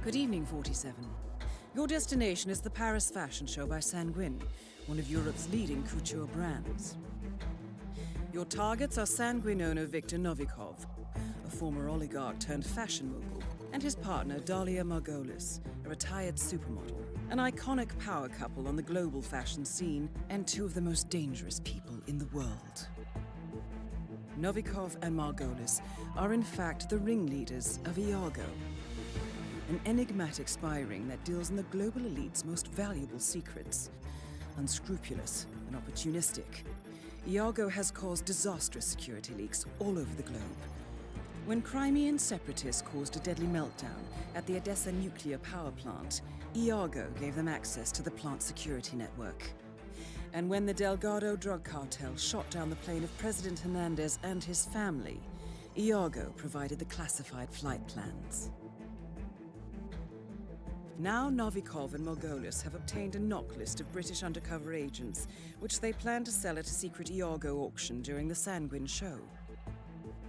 Good evening, 47. Your destination is the Paris Fashion Show by Sanguine, one of Europe's leading couture brands. Your targets are Sanguine owner Viktor Novikov, a former oligarch turned fashion mogul, and his partner Dalia Margolis, a retired supermodel, an iconic power couple on the global fashion scene and two of the most dangerous people in the world. Novikov and Margolis are in fact the ringleaders of Iago, an enigmatic spy ring that deals in the global elite's most valuable secrets. Unscrupulous and opportunistic, Iago has caused disastrous security leaks all over the globe. When Crimean separatists caused a deadly meltdown at the Odessa nuclear power plant, Iago gave them access to the plant's security network. And when the Delgado drug cartel shot down the plane of President Hernandez and his family, Iago provided the classified flight plans. Now Novikov and Margolis have obtained a knock list of British undercover agents, which they plan to sell at a secret Iago auction during the Sanguine show.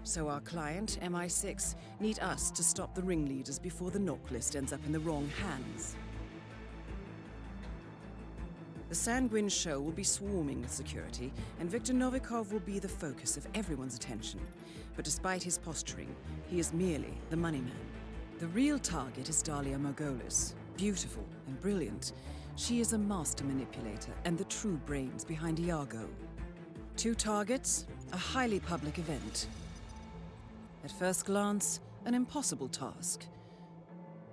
So our client, MI6, need us to stop the ringleaders before the knock list ends up in the wrong hands. The Sanguine show will be swarming with security, and Viktor Novikov will be the focus of everyone's attention. But despite his posturing, he is merely the money man. The real target is Dalia Margolis. Beautiful and brilliant, she is a master manipulator and the true brains behind Iago. Two targets, a highly public event. At first glance, an impossible task.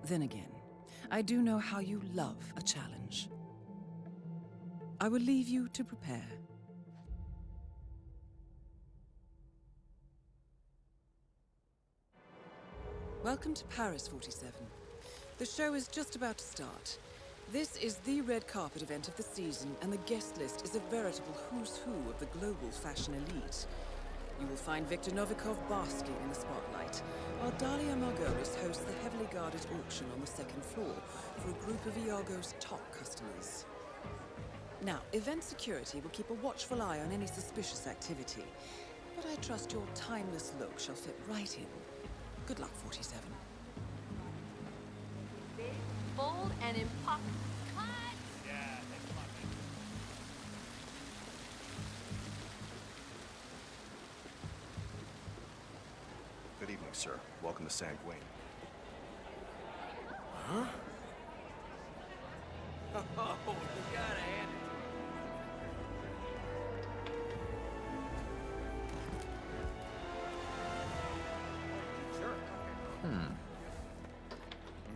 Then again, I do know how you love a challenge. I will leave you to prepare. Welcome to Paris, 47. The show is just about to start. This is the red carpet event of the season, and the guest list is a veritable who's who of the global fashion elite. You will find Viktor Novikov basking in the spotlight, while Dalia Margolis hosts the heavily guarded auction on the second floor for a group of Iago's top customers. Now, event security will keep a watchful eye on any suspicious activity, but I trust your timeless look shall fit right in. Good luck, 47. Big, bold, and impossible. Cut! Yeah, thanks a lot, man. Good evening, sir. Welcome to Sanguine. Huh? Oh, you gotta hand it.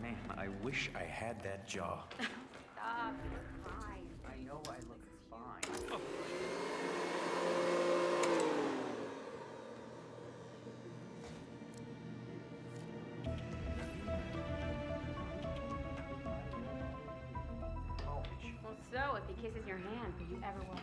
Man, I wish I had that jaw. Stop, it's fine. I know I look fine. Well, so, if he kisses your hand, will you ever walk?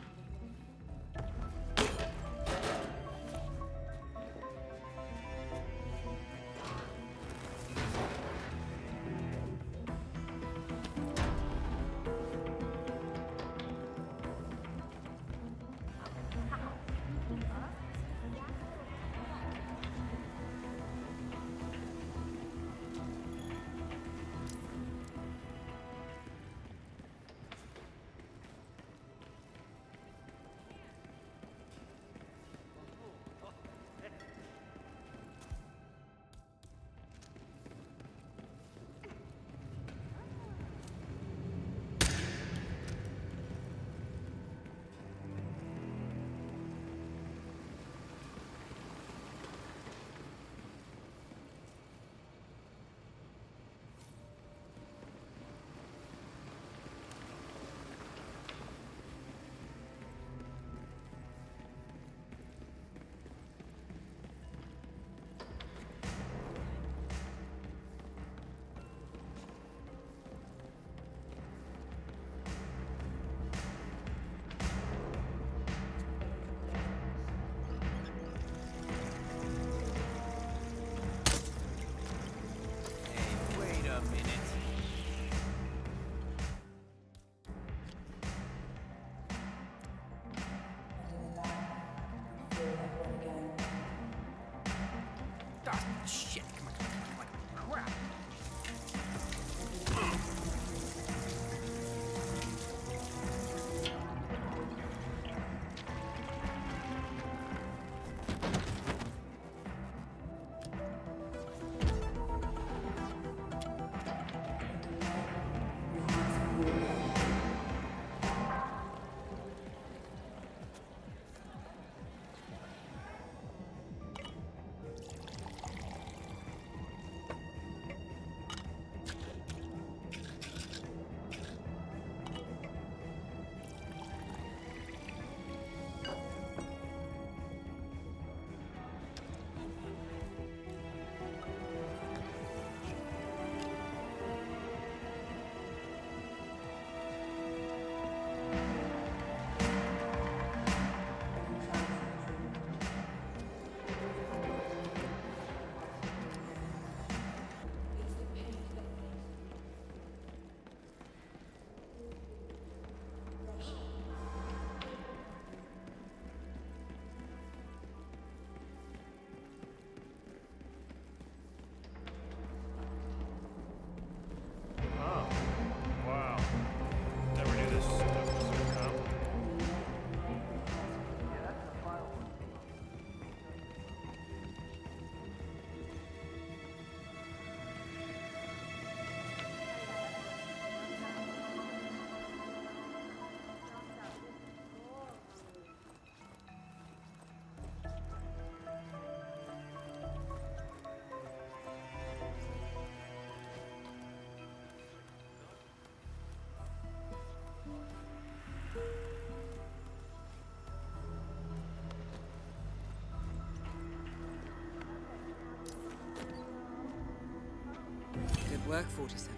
Work 47.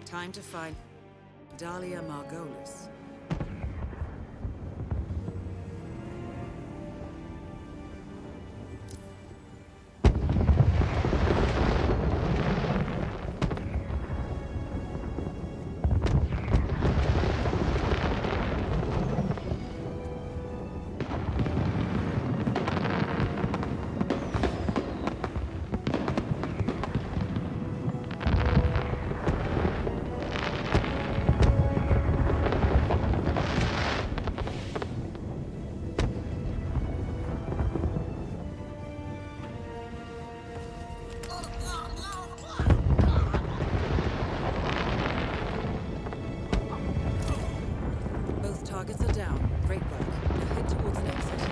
Time to find Dahlia Margolis. Targets are down. Great work. Now head towards an exit.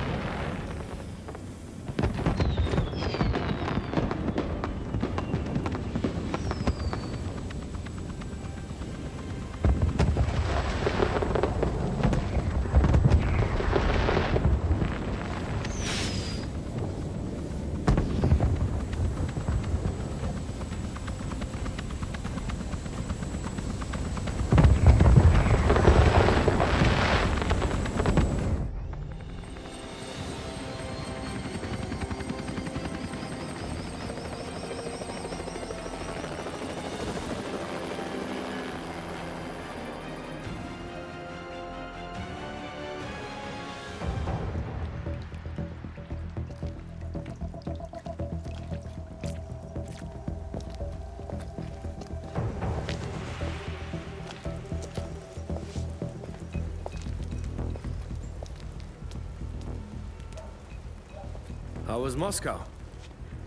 How was Moscow?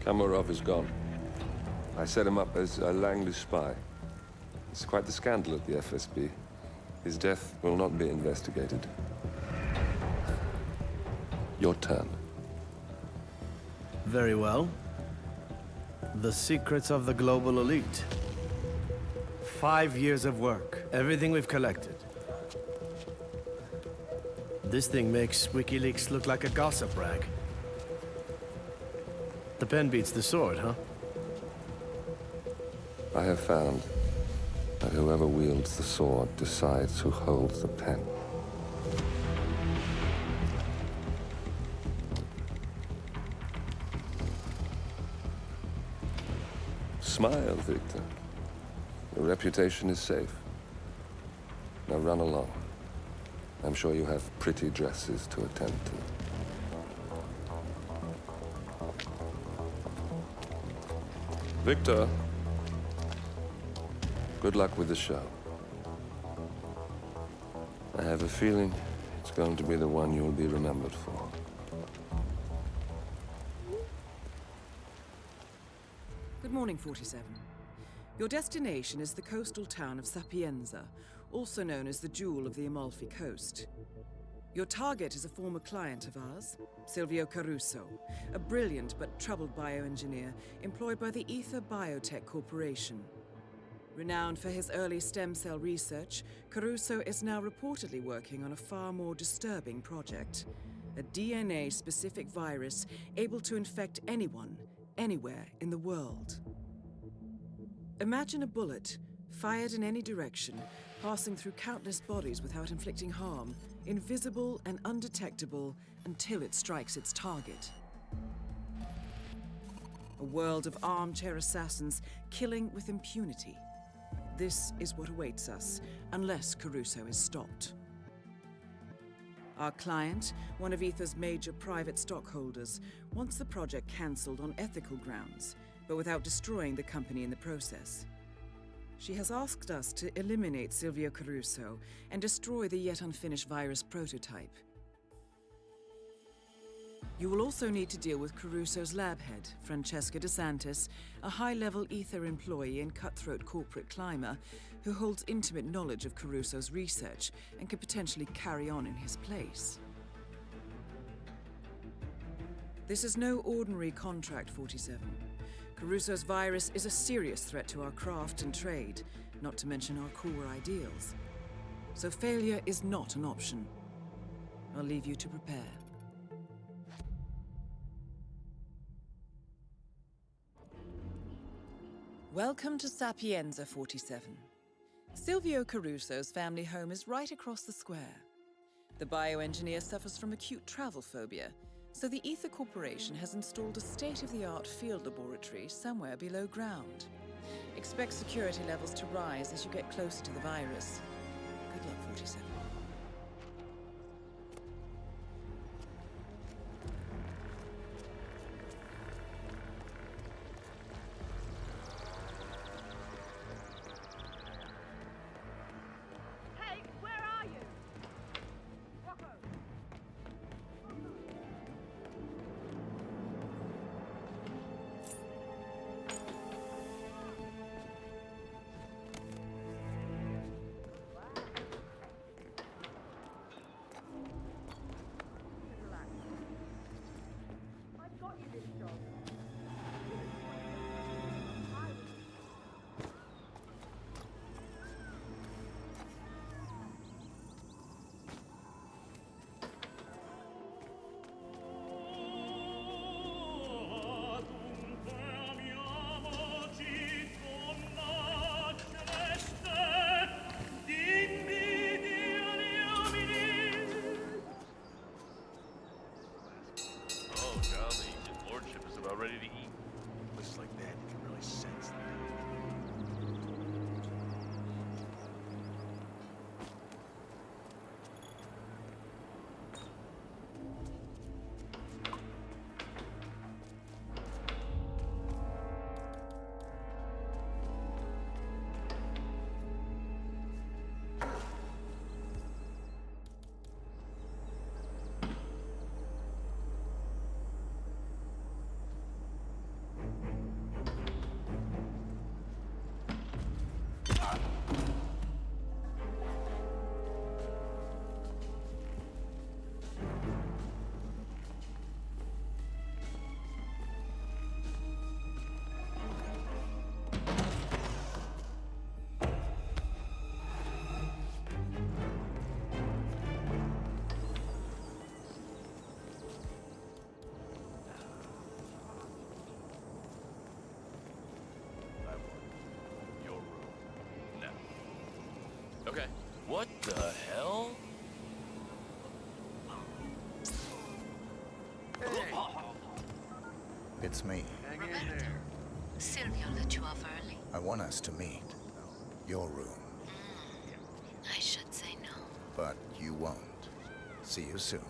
Kamarov is gone. I set him up as a Langley spy. It's quite the scandal at the FSB. His death will not be investigated. Your turn. Very well. The secrets of the global elite. 5 years of work. Everything we've collected. This thing makes WikiLeaks look like a gossip rag. The pen beats the sword, huh? I have found that whoever wields the sword decides who holds the pen. Smile, Victor. Your reputation is safe. Now run along. I'm sure you have pretty dresses to attend to. Victor, good luck with the show. I have a feeling it's going to be the one you'll be remembered for. Good morning, 47. Your destination is the coastal town of Sapienza, also known as the Jewel of the Amalfi Coast. Your target is a former client of ours, Silvio Caruso, a brilliant but troubled bioengineer employed by the Ether Biotech Corporation. Renowned for his early stem cell research, Caruso is now reportedly working on a far more disturbing project, a DNA-specific virus able to infect anyone, anywhere in the world. Imagine a bullet, fired in any direction, passing through countless bodies without inflicting harm, invisible and undetectable until it strikes its target. A world of armchair assassins killing with impunity. This is what awaits us, unless Caruso is stopped. Our client, one of Ether's major private stockholders, wants the project cancelled on ethical grounds, but without destroying the company in the process. She has asked us to eliminate Silvio Caruso and destroy the yet unfinished virus prototype. You will also need to deal with Caruso's lab head, Francesca DeSantis, a high-level Ether employee and cutthroat corporate climber who holds intimate knowledge of Caruso's research and could potentially carry on in his place. This is no ordinary contract, 47. Caruso's virus is a serious threat to our craft and trade, not to mention our core ideals. So failure is not an option. I'll leave you to prepare. Welcome to Sapienza 47. Silvio Caruso's family home is right across the square. The bioengineer suffers from acute travel phobia, so the Ether Corporation has installed a state-of-the-art field laboratory somewhere below ground. Expect security levels to rise as you get closer to the virus. Good luck, 47. Hey, where are you? Rocco! I've got you this job. Oh, golly, his lordship is about ready to eat. Places like that, you can really sense them. Your room. No. Okay. What the hell? It's me. Hang in there. Silvio let you off early? I want us to meet. Your room. I should say no. But you won't. See you soon.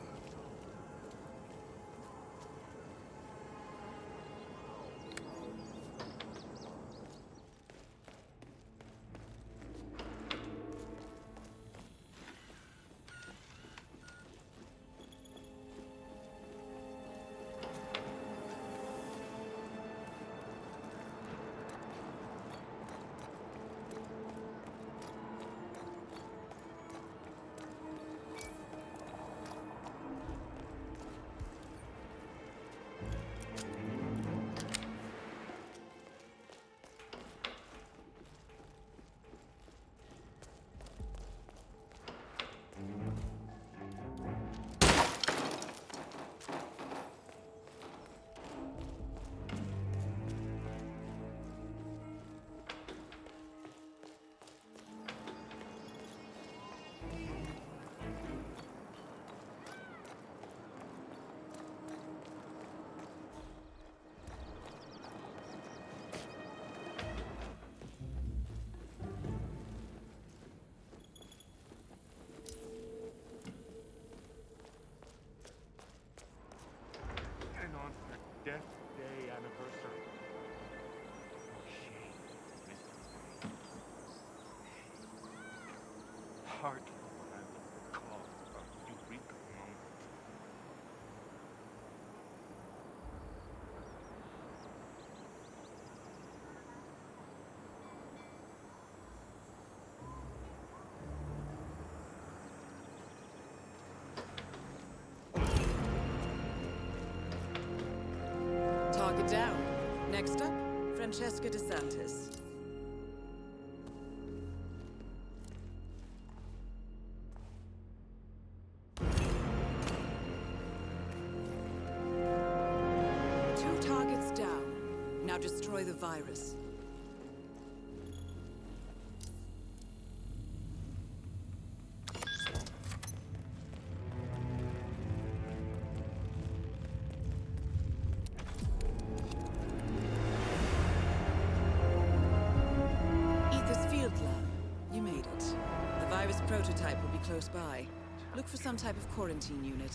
Hang on for Death Day anniversary. Shame. Hardly what I would call a eureka moment. Target down. Next up, Francesca DeSantis. Two targets down. Now destroy the virus. prototype will be close by. Look for some type of quarantine unit.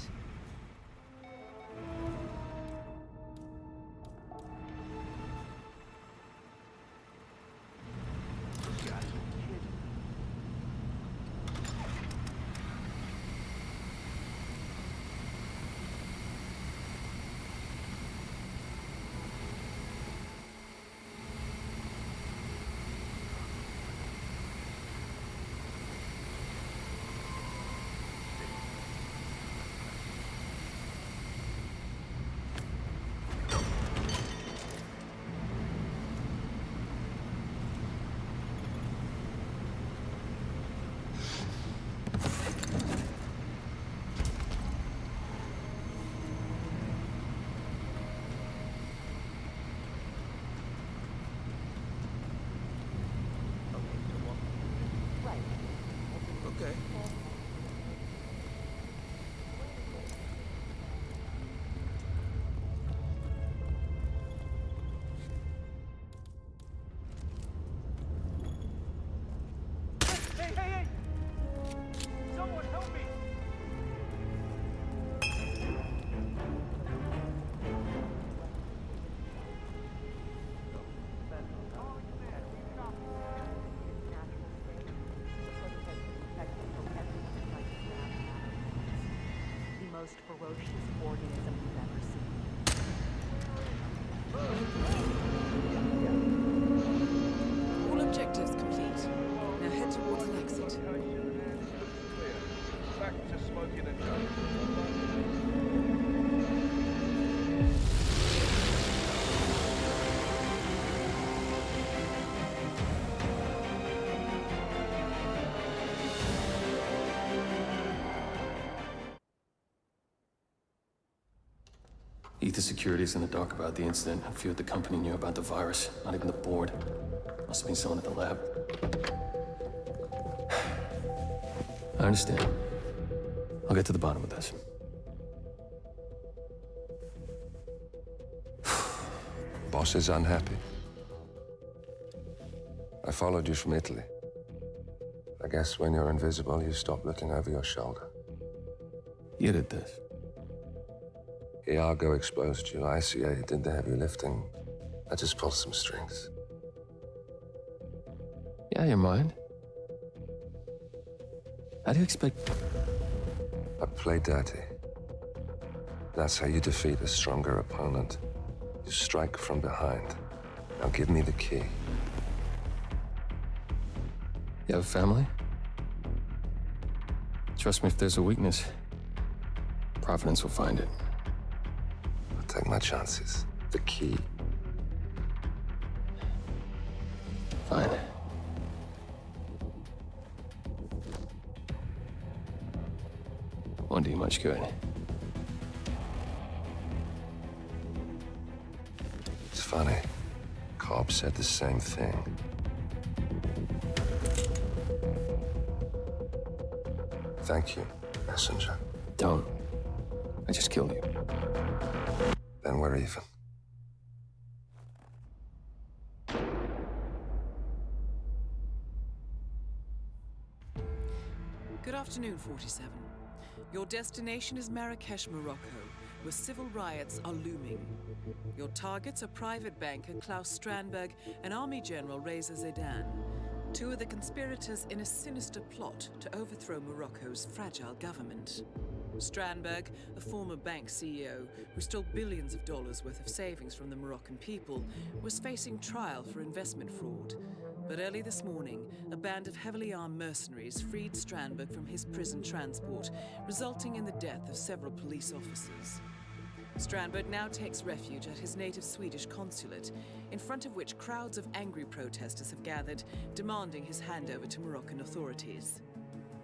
Okay. Hey, hey, hey! Someone help me! The most ferocious organism you've ever seen. All objectives complete. Now head towards an exit. Back to smoking and guns. Ether Security's in the dark about the incident. A few at the company knew about the virus. Not even the board. Must have been someone at the lab. I understand. I'll get to the bottom of this. Boss is unhappy. I followed you from Italy. I guess when you're invisible, you stop looking over your shoulder. You did this. Iago exposed you. ICA did the heavy lifting. I just pulled some strings. Yeah, your mind. How do you expect... I play dirty. That's how you defeat a stronger opponent. You strike from behind. Now give me the key. You have a family? Trust me, if there's a weakness, Providence will find it. I'll take my chances. The key. Fine. Won't do you much good. It's funny. Cobb said the same thing. Thank you, messenger. Don't. I just killed you. Then we're even. Good afternoon, 47. Your destination is Marrakesh, Morocco, where civil riots are looming. Your targets are private banker Klaus Strandberg and Army General Reza Zaidan, two of the conspirators in a sinister plot to overthrow Morocco's fragile government. Strandberg, a former bank CEO who stole billions of dollars worth of savings from the Moroccan people, was facing trial for investment fraud. But early this morning, a band of heavily armed mercenaries freed Strandberg from his prison transport, resulting in the death of several police officers. Strandberg now takes refuge at his native Swedish consulate, in front of which crowds of angry protesters have gathered, demanding his handover to Moroccan authorities.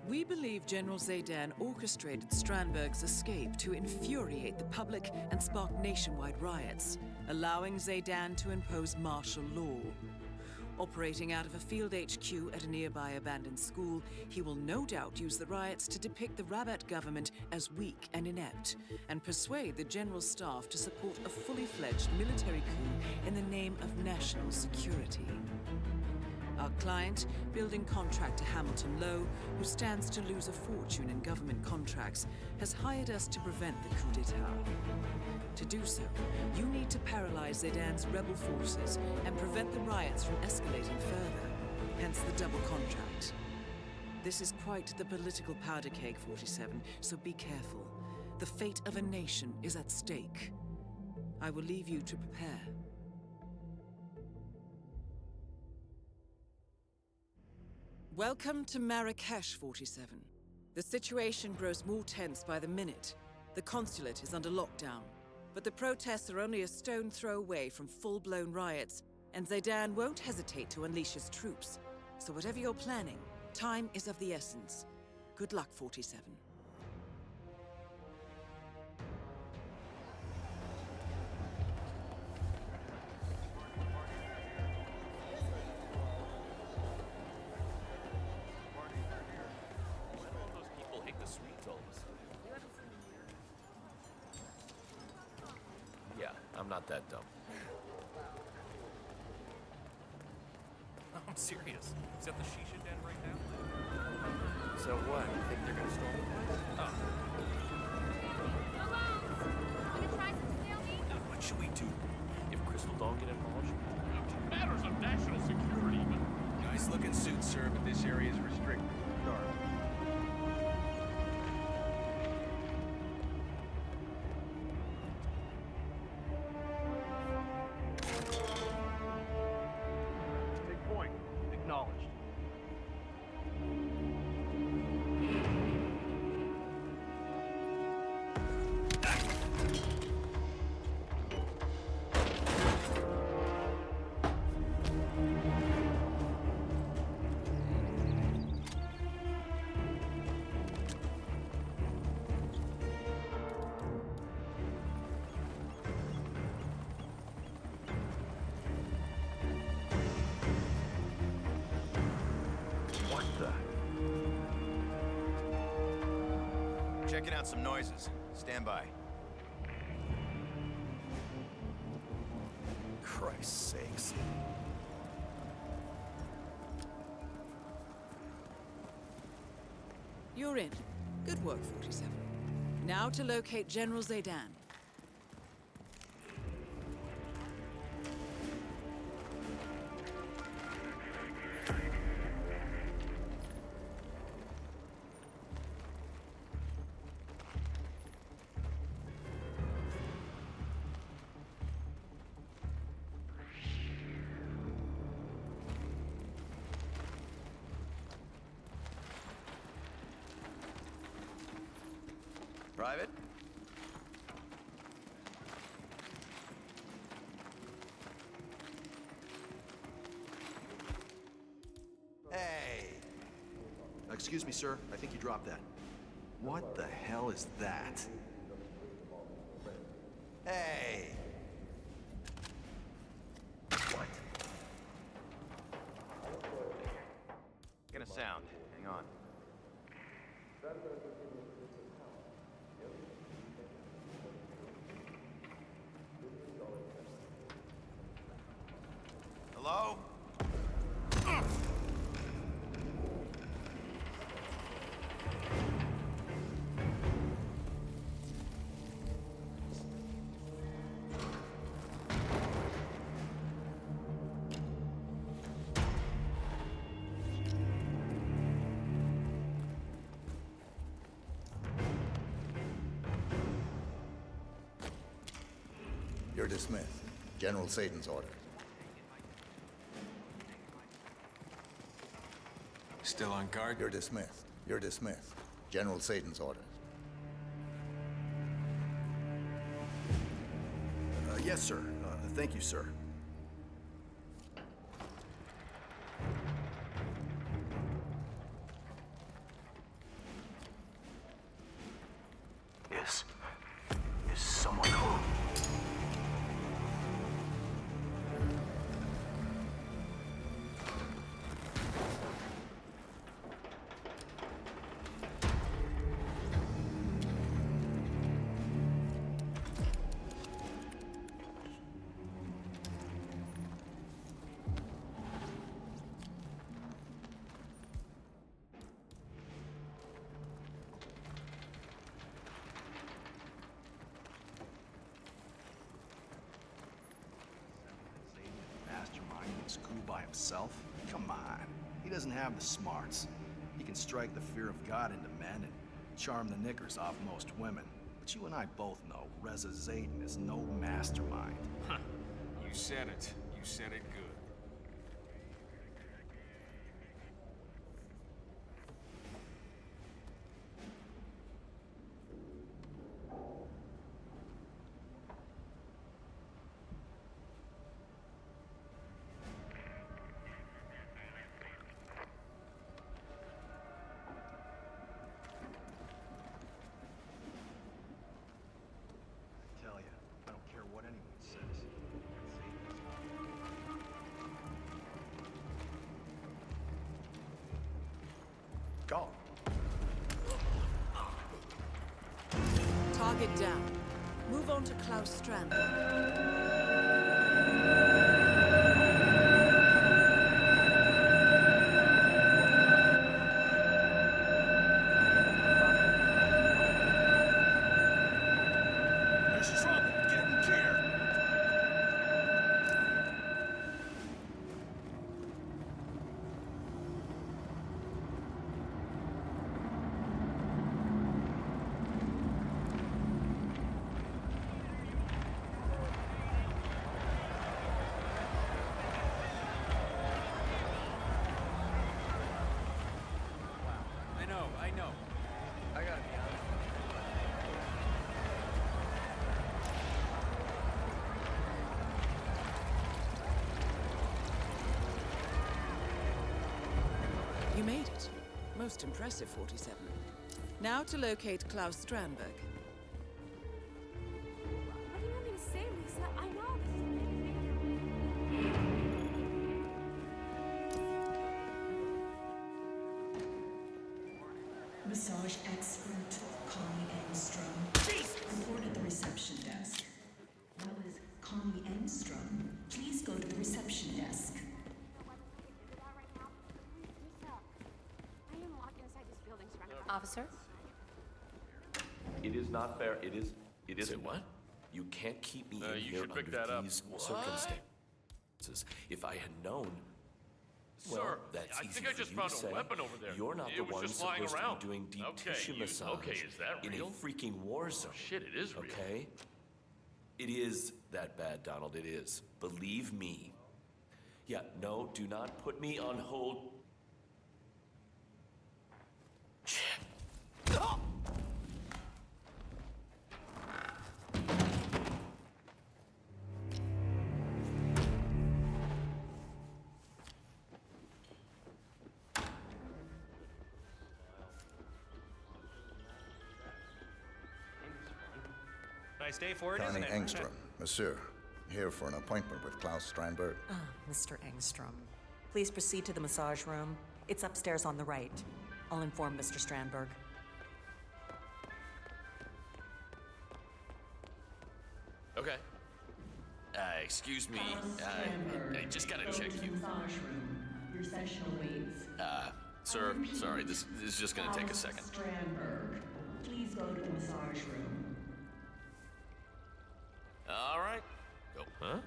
We believe General Zaidan orchestrated Strandberg's escape to infuriate the public and spark nationwide riots, allowing Zaidan to impose martial law. Operating out of a field HQ at a nearby abandoned school, he will no doubt use the riots to depict the Rabat government as weak and inept, and persuade the general staff to support a fully fledged military coup in the name of national security. Our client, building contractor Hamilton Lowe, who stands to lose a fortune in government contracts, has hired us to prevent the coup d'etat. To do so, you need to paralyze Zaydan's rebel forces and prevent the riots from escalating further, hence the double contract. This is quite the political powder keg, 47, so be careful. The fate of a nation is at stake. I will leave you to prepare. Welcome to Marrakesh, 47. The situation grows more tense by the minute. The consulate is under lockdown, but the protests are only a stone throw away from full-blown riots, and Zaydan won't hesitate to unleash his troops. So whatever you're planning, time is of the essence. Good luck, 47. Yeah, I'm not that dumb. No, I'm serious. Is that the shisha den right now? So what? You think they're gonna storm the place? Oh. What should we do? If Crystal don't get involved, Matters of national security, but... nice looking suit, sir, but this area is restricted. Sorry. Take point. Acknowledged. Checking out some noises. Stand by. Christ's sakes. You're in. Good work, 47. Now to locate General Zaydan. Private? Hey! Excuse me, sir. I think you dropped that. What the hell is that? Hey! What? Gonna sound. Hang on. Hello? You're dismissed. General Satan's order. still on guard? You're dismissed. You're dismissed. General Satan's orders. Yes, sir. Thank you, sir. Is someone home? by himself? Come on. He doesn't have the smarts. He can strike the fear of God into men and charm the knickers off most women. But you and I both know Reza Zayden is no mastermind. Huh. You said it. You said it good. Go. Target down. Move on to Klaus Strand. There's trouble. Get him clear. I know. I gotta be honest. You made it. Most impressive, 47. Now to locate Klaus Strandberg. What do you want me to say, Lisa? I know. Massage expert Connie Engstrom report at the reception desk. Well, as Connie Engstrom, please go to the reception desk. Officer? It is not fair. It is. Say what? You can't keep me in You here should pick under that up. these What? circumstances. If I had known, well, Sir, that's I easy think I for just you found to a say. weapon over there. You're not It the was one just lying supposed around. to be doing deep Okay, tissue massage okay, is that in real? a freaking war zone. Shit, it is real. Okay? It is that bad, Donald. It is. Believe me. Yeah, no, do not put me on hold. Nice day for it, Connie isn't it? Engstrom, monsieur. Here for an appointment with Klaus Strandberg. Ah, Mr. Engstrom. Please proceed to the massage room. It's upstairs on the right. I'll inform Mr. Strandberg. Okay. Excuse me. I just gotta check you. Massage room. Your session awaits. Sir, sorry, this is just gonna take a second. Strandberg, please go to the massage room. All right. Go. Huh?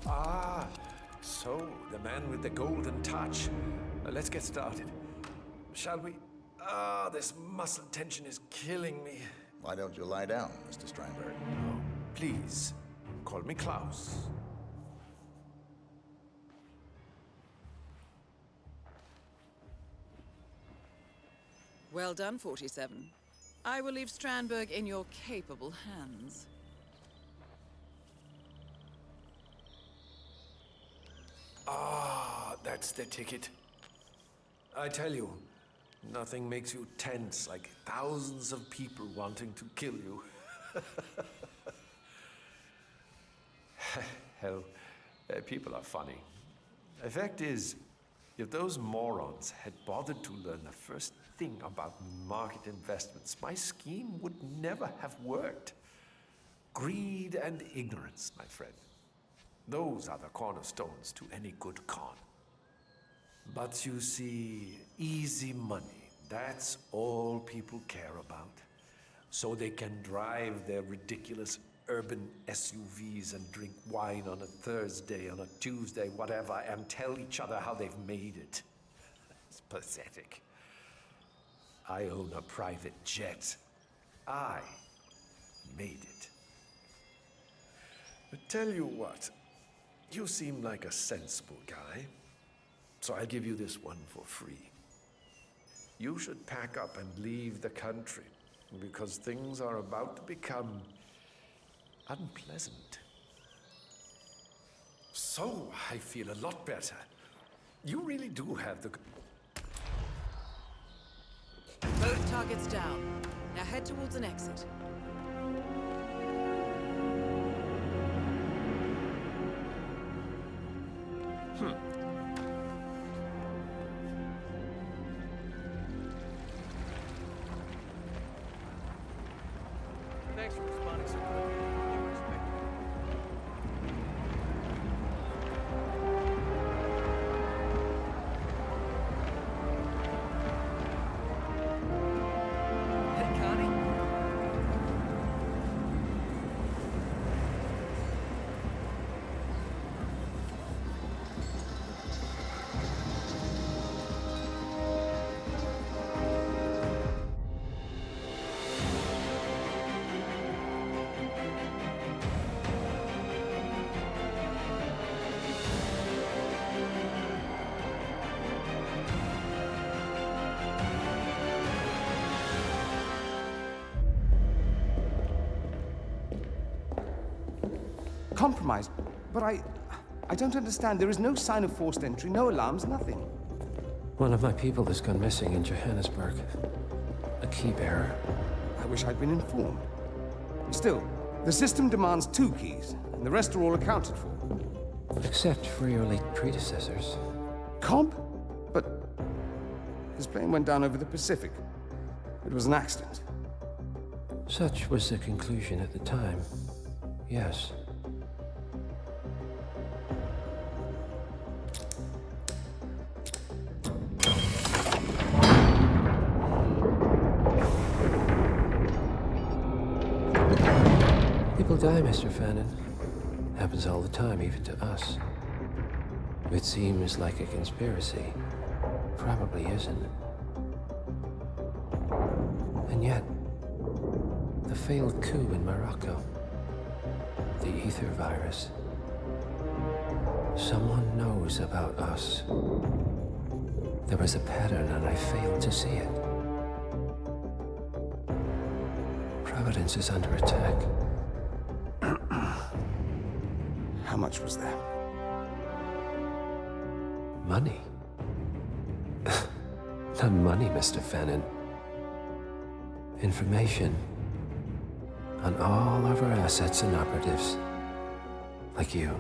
Ah, so the man with the golden touch. Let's get started. Shall we? Ah, this muscle tension is killing me. Why don't you lie down, Mr. Strandberg? Oh, please, call me Klaus. Well done, 47. I will leave Strandberg in your capable hands. Ah, that's the ticket. I tell you, nothing makes you tense like thousands of people wanting to kill you. Hell, people are funny. The fact is, if those morons had bothered to learn the first thing about market investments, my scheme would never have worked. Greed and ignorance, my friend. Those are the cornerstones to any good con. But you see, easy money, that's all people care about. So they can drive their ridiculous urban SUVs and drink wine on a Thursday, on a Tuesday, whatever, and tell each other how they've made it. It's pathetic. I own a private jet. I made it. But tell you what, you seem like a sensible guy, so I'll give you this one for free. You should pack up and leave the country, because things are about to become unpleasant. So, I feel a lot better. You really do have the... Both targets down. Now head towards an exit. Thanks for responding so quickly. You respect Hey, Connie. Compromised? But I don't understand. There is no sign of forced entry, no alarms, nothing. One of my people has gone missing in Johannesburg. A key bearer. I wish I'd been informed. Still, the system demands 2 keys, and the rest are all accounted for. Except for your late predecessors. Cobb? But his plane went down over the Pacific. It was an accident. Such was the conclusion at the time. Yes. People die, Mr. Fannin. Happens all the time, even to us. It seems like a conspiracy. Probably isn't. And yet, the failed coup in Morocco, the ether virus. Someone knows about us. There was a pattern and I failed to see it. Providence is under attack. How much was there? Money? Not money, Mr. Fannin. Information on all of our assets and operatives. Like you.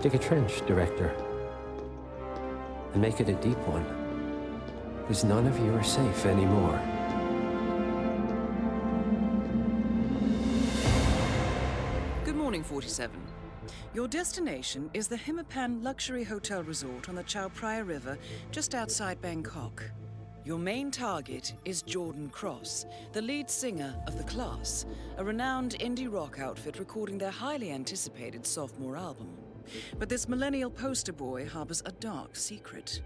Dig a trench, Director. And make it a deep one. Because none of you are safe anymore. Good morning, 47. Your destination is the Hitman Luxury Hotel Resort on the Chao Phraya River, just outside Bangkok. Your main target is Jordan Cross, the lead singer of The Class, a renowned indie rock outfit recording their highly anticipated sophomore album. But this millennial poster boy harbors a dark secret.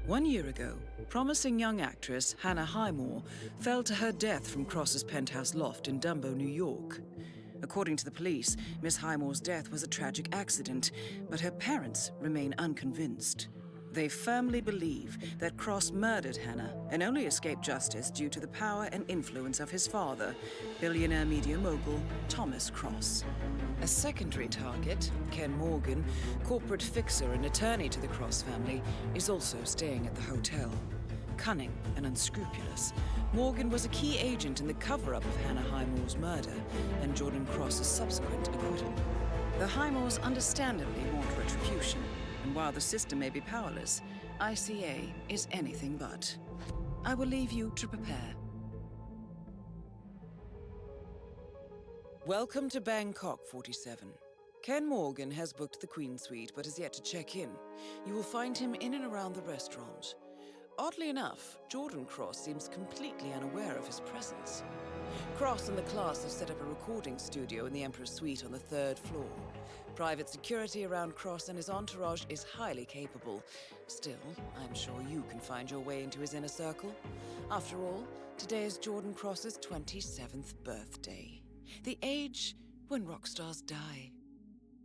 1 year ago, promising young actress Hannah Highmore fell to her death from Cross's penthouse loft in Dumbo, New York. According to the police, Miss Highmore's death was a tragic accident, but her parents remain unconvinced. They firmly believe that Cross murdered Hannah and only escaped justice due to the power and influence of his father, billionaire media mogul Thomas Cross. A secondary target, Ken Morgan, corporate fixer and attorney to the Cross family, is also staying at the hotel. Cunning and unscrupulous, Morgan was a key agent in the cover-up of Hannah Highmore's murder and Jordan Cross's subsequent acquittal. The Highmores understandably want retribution, and while the system may be powerless, ICA is anything but. I will leave you to prepare. Welcome to Bangkok, 47. Ken Morgan has booked the Queen Suite, but has yet to check in. You will find him in and around the restaurant. Oddly enough, Jordan Cross seems completely unaware of his presence. Cross and the class have set up a recording studio in the Emperor's Suite on the 3rd floor. Private security around Cross and his entourage is highly capable. Still, I'm sure you can find your way into his inner circle. After all, today is Jordan Cross's 27th birthday. The age when rock stars die.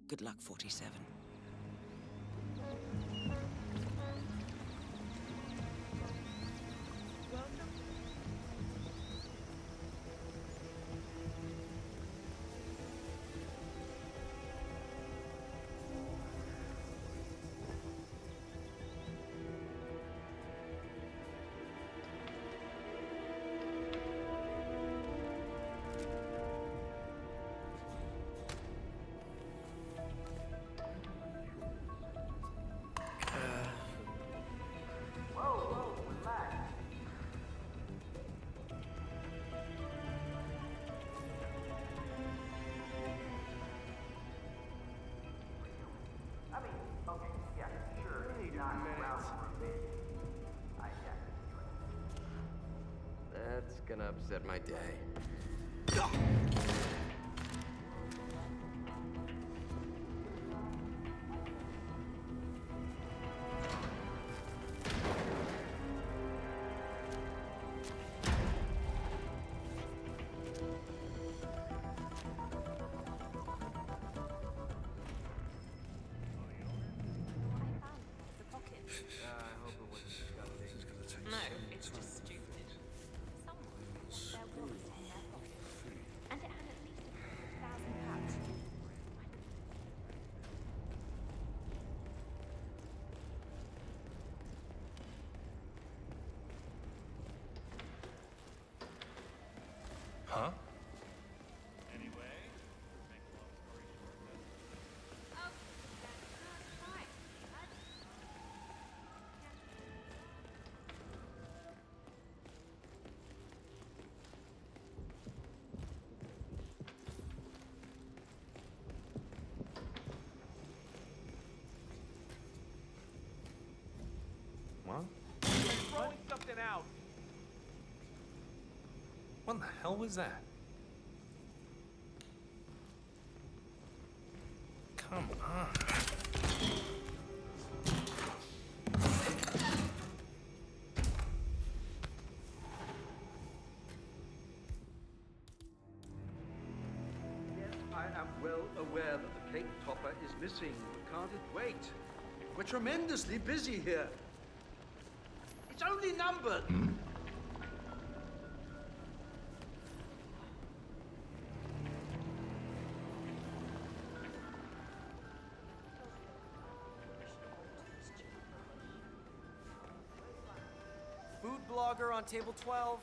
Good luck, 47. That's gonna upset my day. No, it's just stupid. There was in their pocket. And it had at least £1,000. Huh? What? Throwing something out. What the hell was that? Come on. I am well aware that the cake topper is missing, but can't it wait? We're tremendously busy here. It's only numbered. Food blogger on table 12.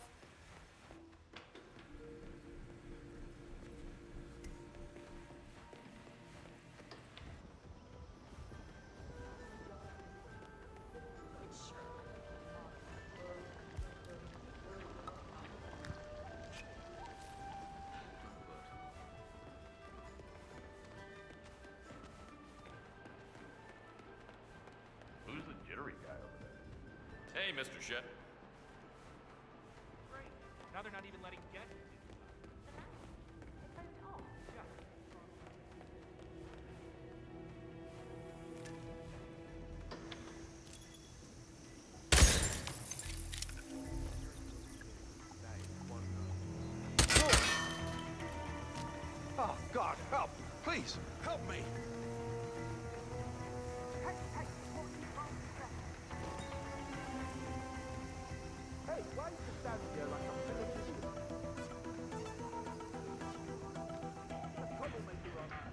Who's the jittery guy over there? Hey, Mr. Shit. Great. Now they're not even letting get it. Oh, God, help! Please, help me! Hey, why you standing there like a military? The troublemaker on our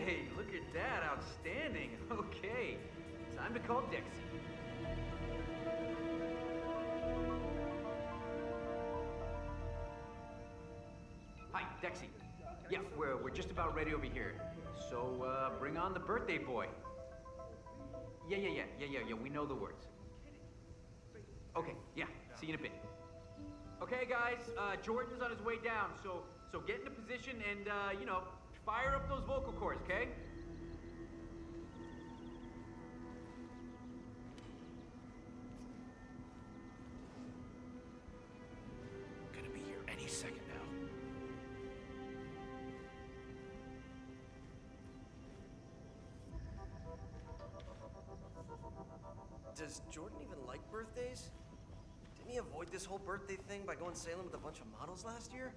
Hey, look at that. Outstanding. Okay. Time to call Dixie. Hi, Dexy. Yeah, we're just about ready over here. So, bring on the birthday boy. Yeah, we know the words. Okay, yeah, see you in a bit. Okay, guys, Jordan's on his way down, so get into position and, you know, fire up those vocal cords, okay? Gonna be here any second now. Does Jordan even like birthdays? Didn't he avoid this whole birthday thing by going sailing with a bunch of models last year?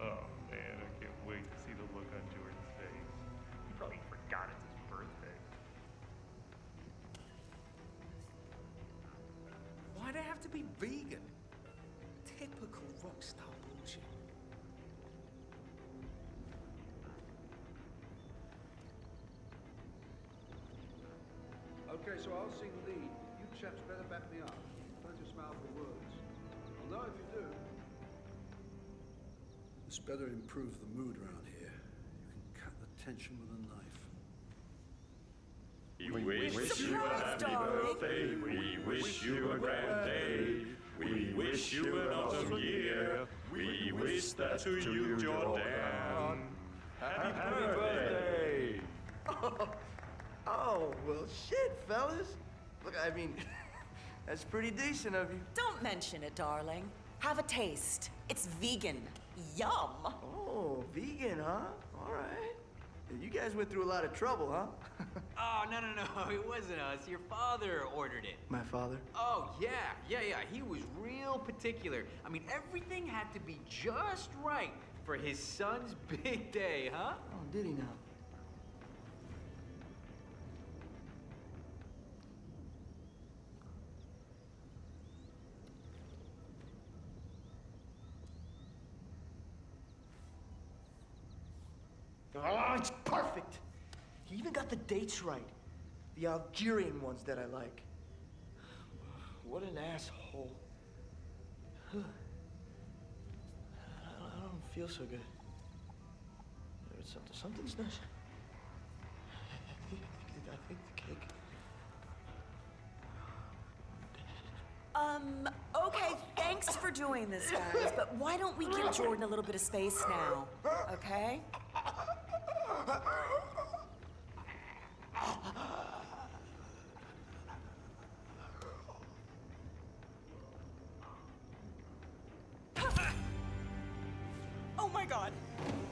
Oh man, I can't wait to see the look on Jordan's face. He probably forgot it's his birthday. Why'd I have to be vegan? Typical rockstar bullshit. Okay, so I'll sing lead. You chaps better back me up. Don't just mouth the words. I'll know if you do. This better improve the mood around here. You can cut the tension with a knife. We wish you a happy birthday. We wish you a grand day. We wish you an awesome year. We wish that to you, Jordan. Happy birthday! Oh, well, shit, fellas. Look, I mean, that's pretty decent of you. Don't mention it, darling. Have a taste. It's vegan. Yum! Oh, vegan, huh? All right. You guys went through a lot of trouble, huh? Oh, no, it wasn't us. Your father ordered it. My father? Oh, yeah. He was real particular. I mean, everything had to be just right for his son's big day, huh? Oh, did he now? Oh, it's perfect! He even got the dates right. The Algerian ones that I like. What an asshole. I don't feel so good. Something's not... I think the cake... Okay, thanks for doing this, guys, but why don't we give Jordan a little bit of space now, okay? Oh my God!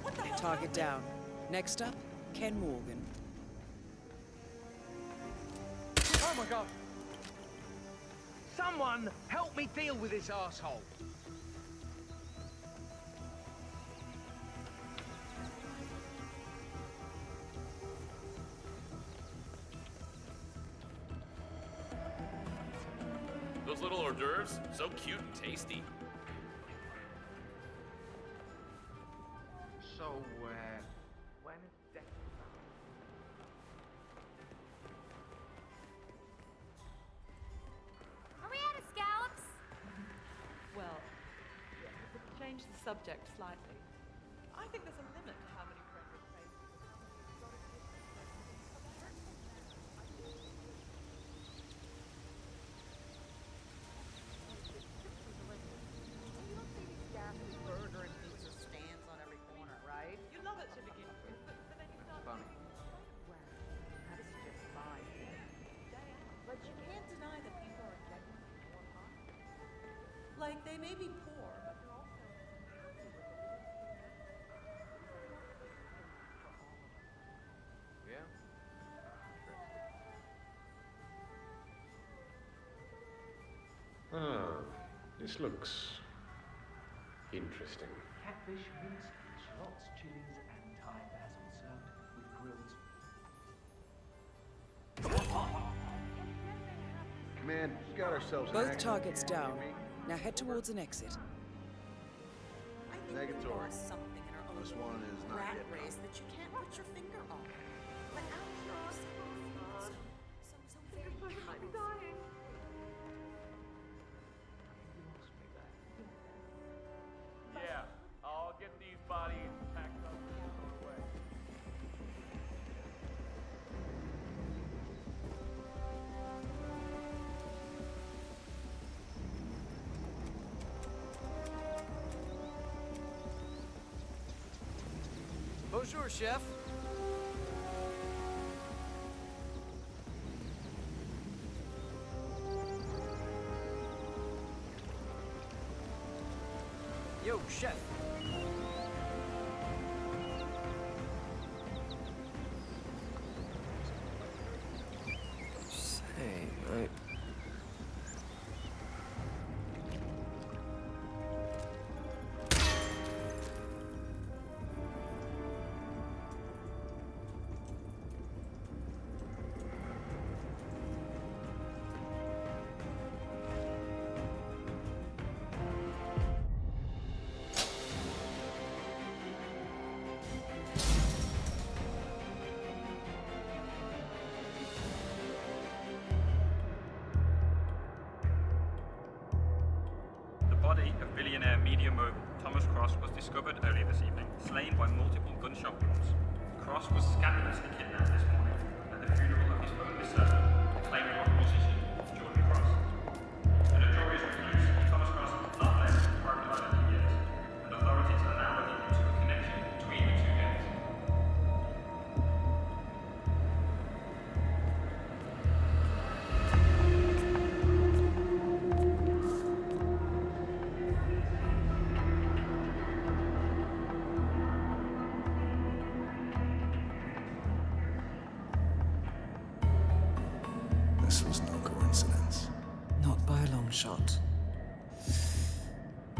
What the hell? Target down. Next up, Ken Morgan. Oh my God! Someone help me deal with this asshole. Those little hors d'oeuvres, so cute and tasty. So, when is that? Are we out of scallops? Well, to change the subject slightly, I think there's a limit to how many friends are crazy. Burger and pizza stands on every corner, right? You love it to begin with, but then you start... Funny. That's just fine. But you can't deny that people are getting more hot. Like, they may be poor, but they're also... Yeah. Ah, this looks interesting. Catfish, minced, shallots, chilies, and Thai basil served with grilled. Command, we got ourselves an Both accident targets here. down. Now head towards an exit. I think we Negatory. lost something in our own This one is not rat yet. race that you can't put your finger Bonjour, chef. Yo, chef. Say, The body of billionaire media mogul Thomas Cross was discovered earlier this evening, slain by multiple gunshot wounds. Cross was scandalously kidnapped this morning at the funeral of his only son, acclaimed rock musician Jordan Cross. The notorious recluse Thomas Cross has not left Carpathian Mountains in years, and authorities are now looking into a connection between the two gangs. This was no coincidence. Not by a long shot.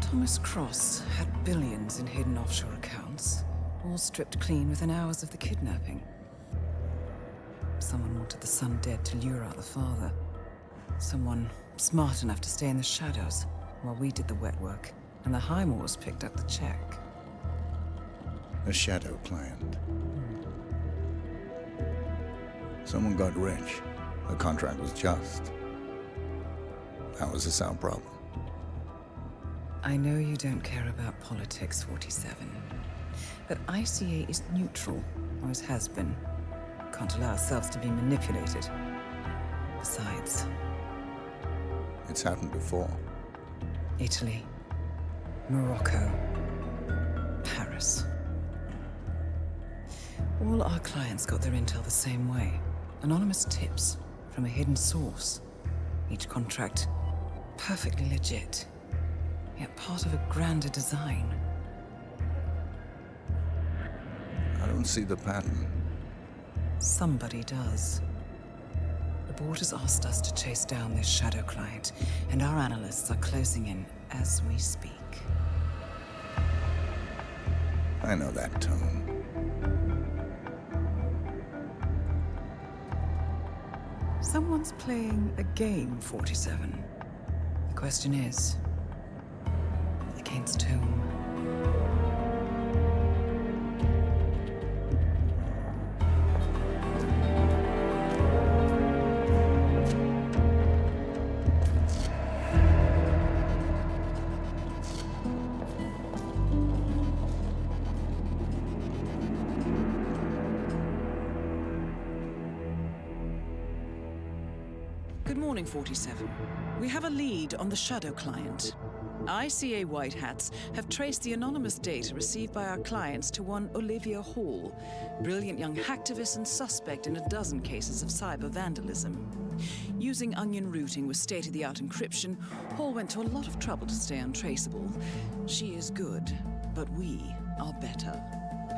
Thomas Cross had billions in hidden offshore accounts, all stripped clean within hours of the kidnapping. Someone wanted the son dead to lure out the father. Someone smart enough to stay in the shadows while we did the wet work, and the Highmoors picked up the check. A shadow client. Someone got rich. The contract was just. How is this our problem? I know you don't care about politics, 47. But ICA is neutral, always has been. Can't allow ourselves to be manipulated. Besides... It's happened before. Italy, Morocco, Paris. All our clients got their intel the same way. Anonymous tips from a hidden source. Each contract perfectly legit, yet part of a grander design. I don't see the pattern. Somebody does. The board has asked us to chase down this shadow client, and our analysts are closing in as we speak. I know that tone. Someone's playing a game, 47. The question is, against whom? Good morning, 47. We have a lead on the shadow client. ICA White Hats have traced the anonymous data received by our clients to one Olivia Hall, brilliant young hacktivist and suspect in a dozen cases of cyber vandalism. Using onion routing with state-of-the-art encryption, Hall went to a lot of trouble to stay untraceable. She is good, but we are better.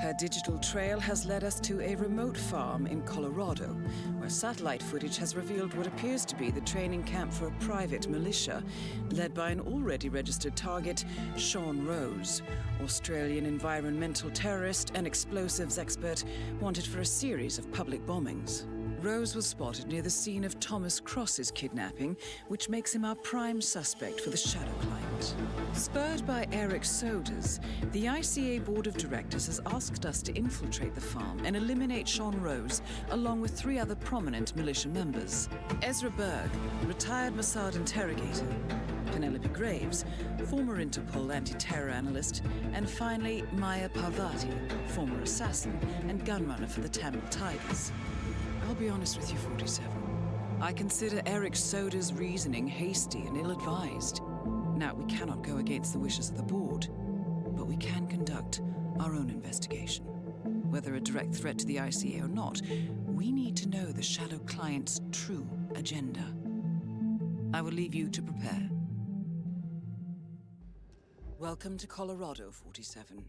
Her digital trail has led us to a remote farm in Colorado, where satellite footage has revealed what appears to be the training camp for a private militia, led by an already registered target, Sean Rose, Australian environmental terrorist and explosives expert wanted for a series of public bombings. Rose was spotted near the scene of Thomas Cross's kidnapping, which makes him our prime suspect for the shadow client. Spurred by Eric Sodas, the ICA Board of Directors has asked us to infiltrate the farm and eliminate Sean Rose, along with 3 other prominent militia members. Ezra Berg, retired Mossad interrogator, Penelope Graves, former Interpol anti-terror analyst, and finally Maya Parvati, former assassin and gunrunner for the Tamil Tigers. I'll be honest with you, 47. I consider Eric Soda's reasoning hasty and ill-advised. Now, we cannot go against the wishes of the board, but we can conduct our own investigation. Whether a direct threat to the ICA or not, we need to know the Shadow Client's true agenda. I will leave you to prepare. Welcome to Colorado, 47.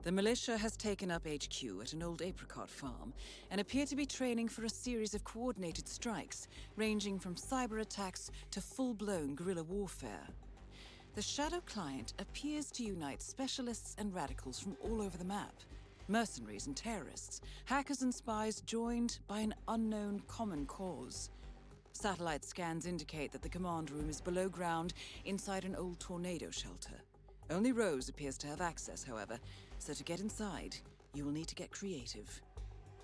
The militia has taken up HQ at an old apricot farm and appear to be training for a series of coordinated strikes, ranging from cyber attacks to full-blown guerrilla warfare. The Shadow Client appears to unite specialists and radicals from all over the map. Mercenaries and terrorists, hackers and spies joined by an unknown common cause. Satellite scans indicate that the command room is below ground inside an old tornado shelter. Only Rose appears to have access, however, so to get inside, you will need to get creative.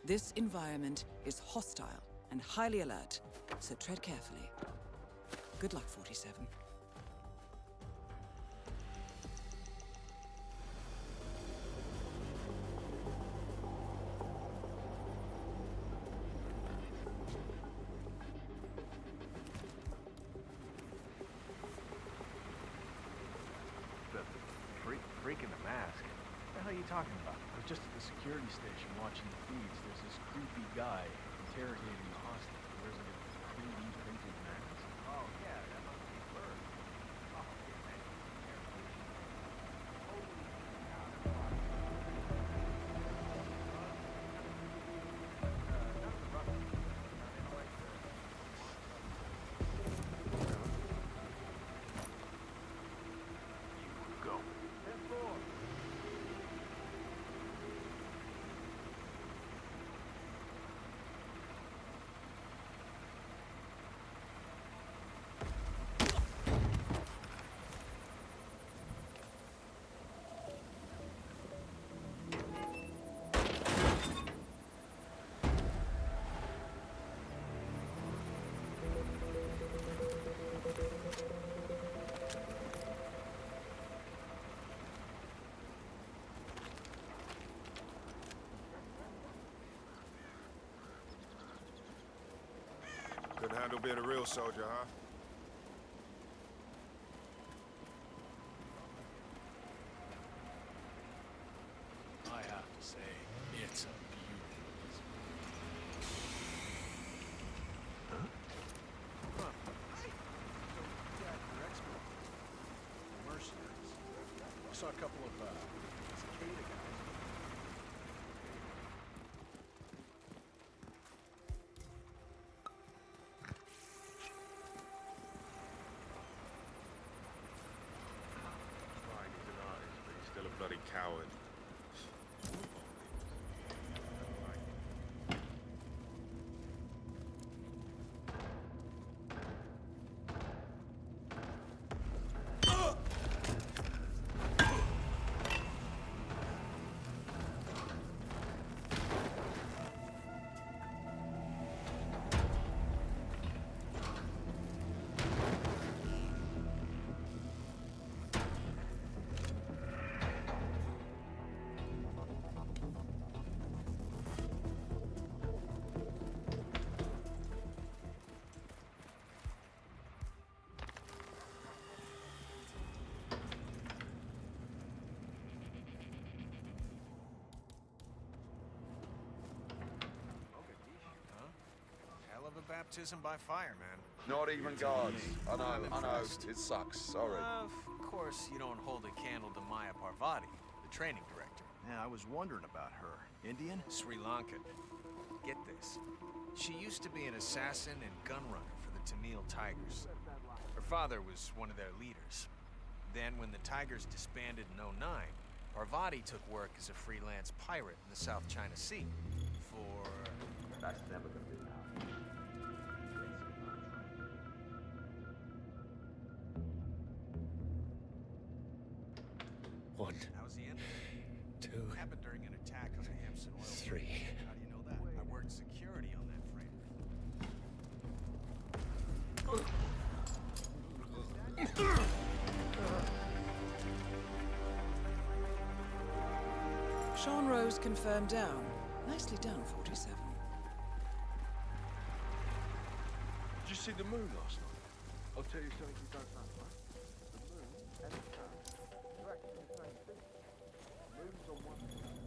This environment is hostile and highly alert, so tread carefully. Good luck, 47. Freak in the mask? What the hell are you talking about? I was just at the security station watching the feeds. There's this creepy guy interrogating the hostage. Wears like a 3D printed mask. Oh, yeah, that must be Bird. Oh, man. Couldn't handle being a real soldier, huh? I have to say, it's a beautiful Huh? Huh. So, yeah, you're expert. Mercenaries. I saw a couple of, cicada guys. Still a bloody coward. Baptism by fire, man. Not even guards. I know. It sucks. Sorry. Of course, you don't hold a candle to Maya Parvati, the training director. Yeah, I was wondering about her. Indian? Sri Lankan. Get this. She used to be an assassin and gun runner for the Tamil Tigers. Her father was one of their leaders. Then, when the Tigers disbanded in '09, Parvati took work as a freelance pirate in the South China Sea for... That's never gonna be enough. One. How's the end? Two. Happened during an attack on the Hampson oil. Three. How do you know that? I worked security on that frame. Sean Rose confirmed down. Nicely done, 47. Did you see the moon last night? I'll tell you something you don't know, right? The moon and the sun are actually the same thing. The moon's on one side.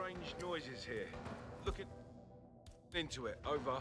strange noises here. Looking into it. Over.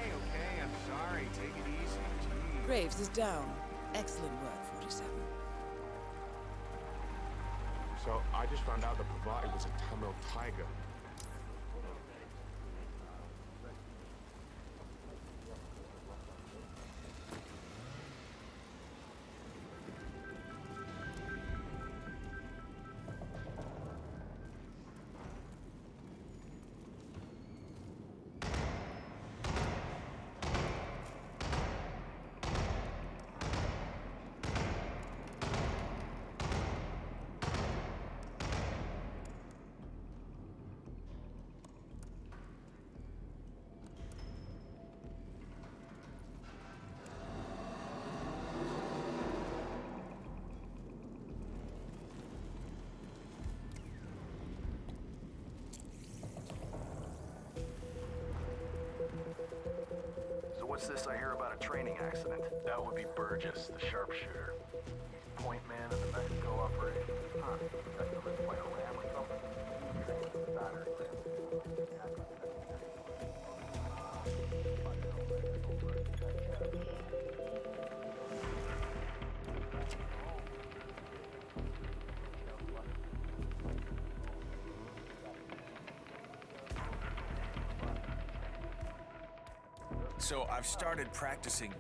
Okay, I'm sorry. Take it easy. Gee. Graves is down. Excellent work, 47. So, I just found out that Pavati was a Tamil tiger. So what's this I hear about a training accident? That would be Burgess, the sharpshooter. Point man in the Mexico operation. Huh. Got the wrist by a ram or something? Battery. So I've started practicing.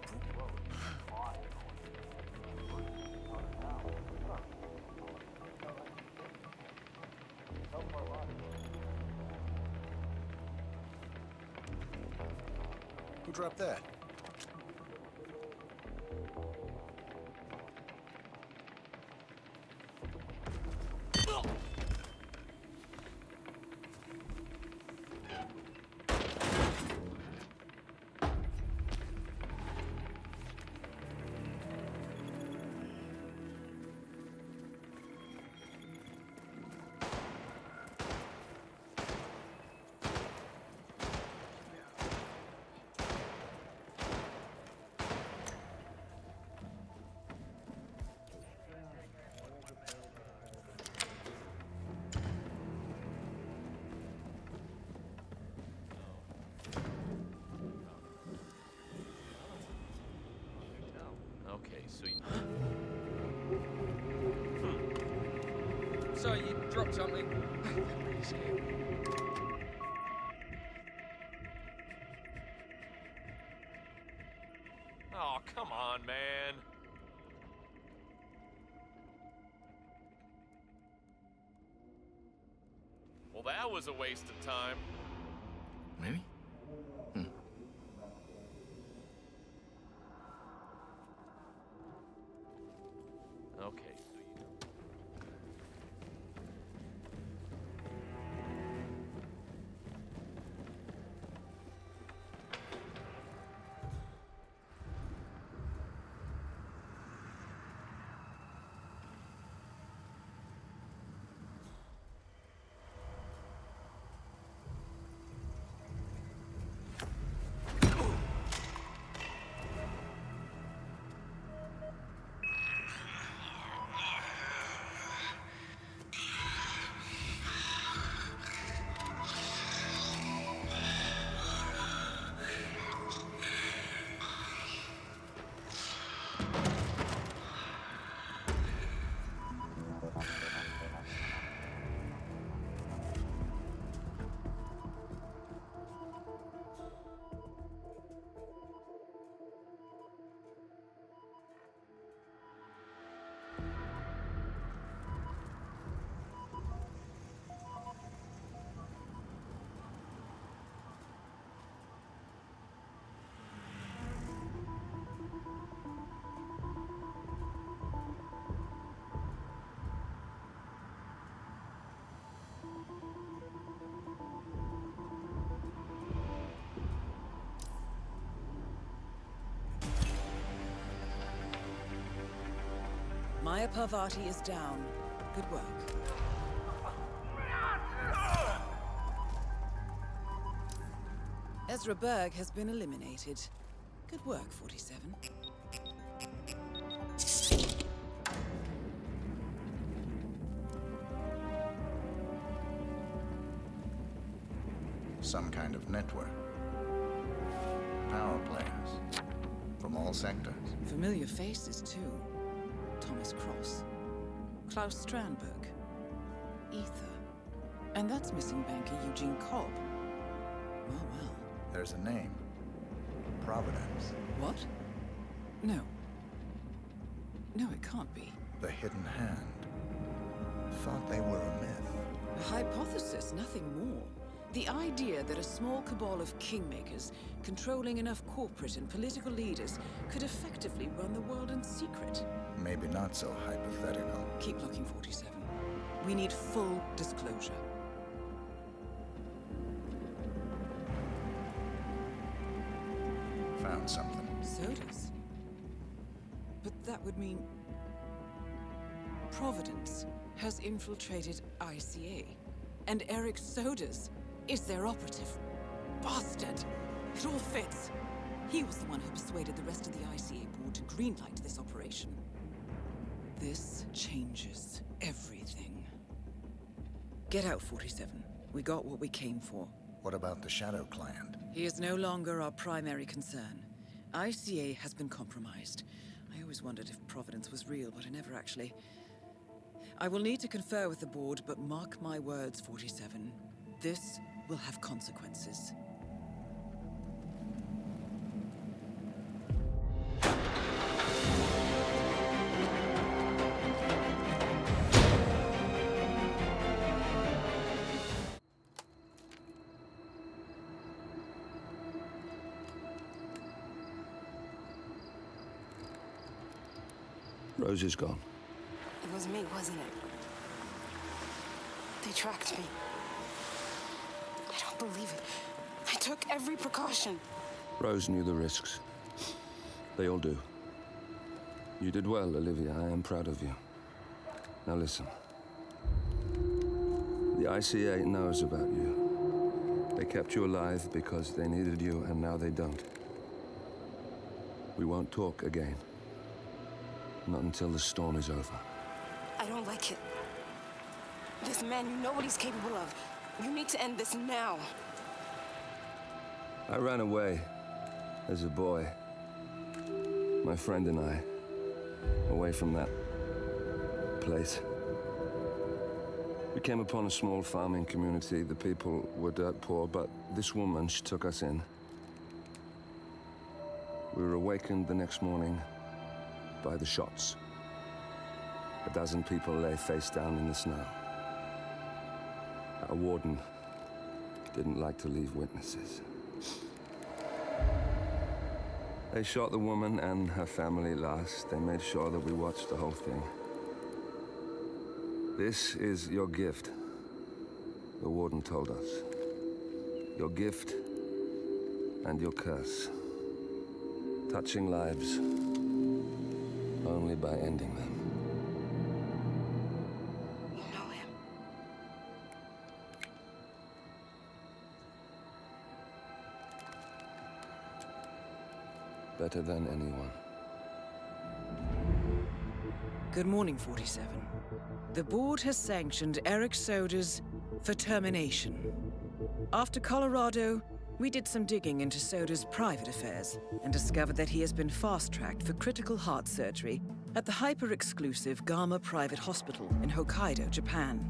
Who dropped that? Okay, so you... So you dropped something? Oh, come on, man. Well, that was a waste of time. Maybe? Okay, so you... Maya Parvati is down. Good work. Ezra Berg has been eliminated. Good work, 47. Some kind of network. Power players. From all sectors. Familiar faces, too. Thomas Cross. Klaus Strandberg. Ether. And that's missing banker Eugene Cobb. Well, well. There's a name. Providence. What? No. No, it can't be. The Hidden Hand. Thought they were a myth. A hypothesis, nothing more. The idea that a small cabal of kingmakers, controlling enough corporate and political leaders, could effectively run the world in secret. Maybe not so hypothetical. Keep looking, 47. We need full disclosure. Found something. Sodas? But that would mean... Providence has infiltrated ICA. And Eric Sodas is their operative. Bastard! It all fits. He was the one who persuaded the rest of the ICA board to greenlight this operation. This changes everything. Get out, 47. We got what we came for. What about the Shadow Client? He is no longer our primary concern. ICA has been compromised. I always wondered if Providence was real, but I never actually... I will need to confer with the board, but mark my words, 47. This will have consequences. Rose is gone. It was me, wasn't it? They tracked me. I don't believe it. I took every precaution. Rose knew the risks. They all do. You did well, Olivia. I am proud of you. Now listen. The ICA knows about you. They kept you alive because they needed you, and now they don't. We won't talk again. Not until the storm is over. I don't like it. This man, you know what he's capable of. You need to end this now. I ran away as a boy. My friend and I. Away from that place. We came upon a small farming community. The people were dirt poor, but this woman, she took us in. We were awakened the next morning by the shots. A dozen people lay face down in the snow. Our warden didn't like to leave witnesses. They shot the woman and her family last. They made sure that we watched the whole thing. This is your gift, the warden told us. Your gift and your curse. Touching lives only by ending them. You know him. Better than anyone. Good morning, 47. The board has sanctioned Eric Sodas for termination. After Colorado, we did some digging into Soda's private affairs and discovered that he has been fast-tracked for critical heart surgery at the hyper-exclusive Gama Private Hospital in Hokkaido, Japan.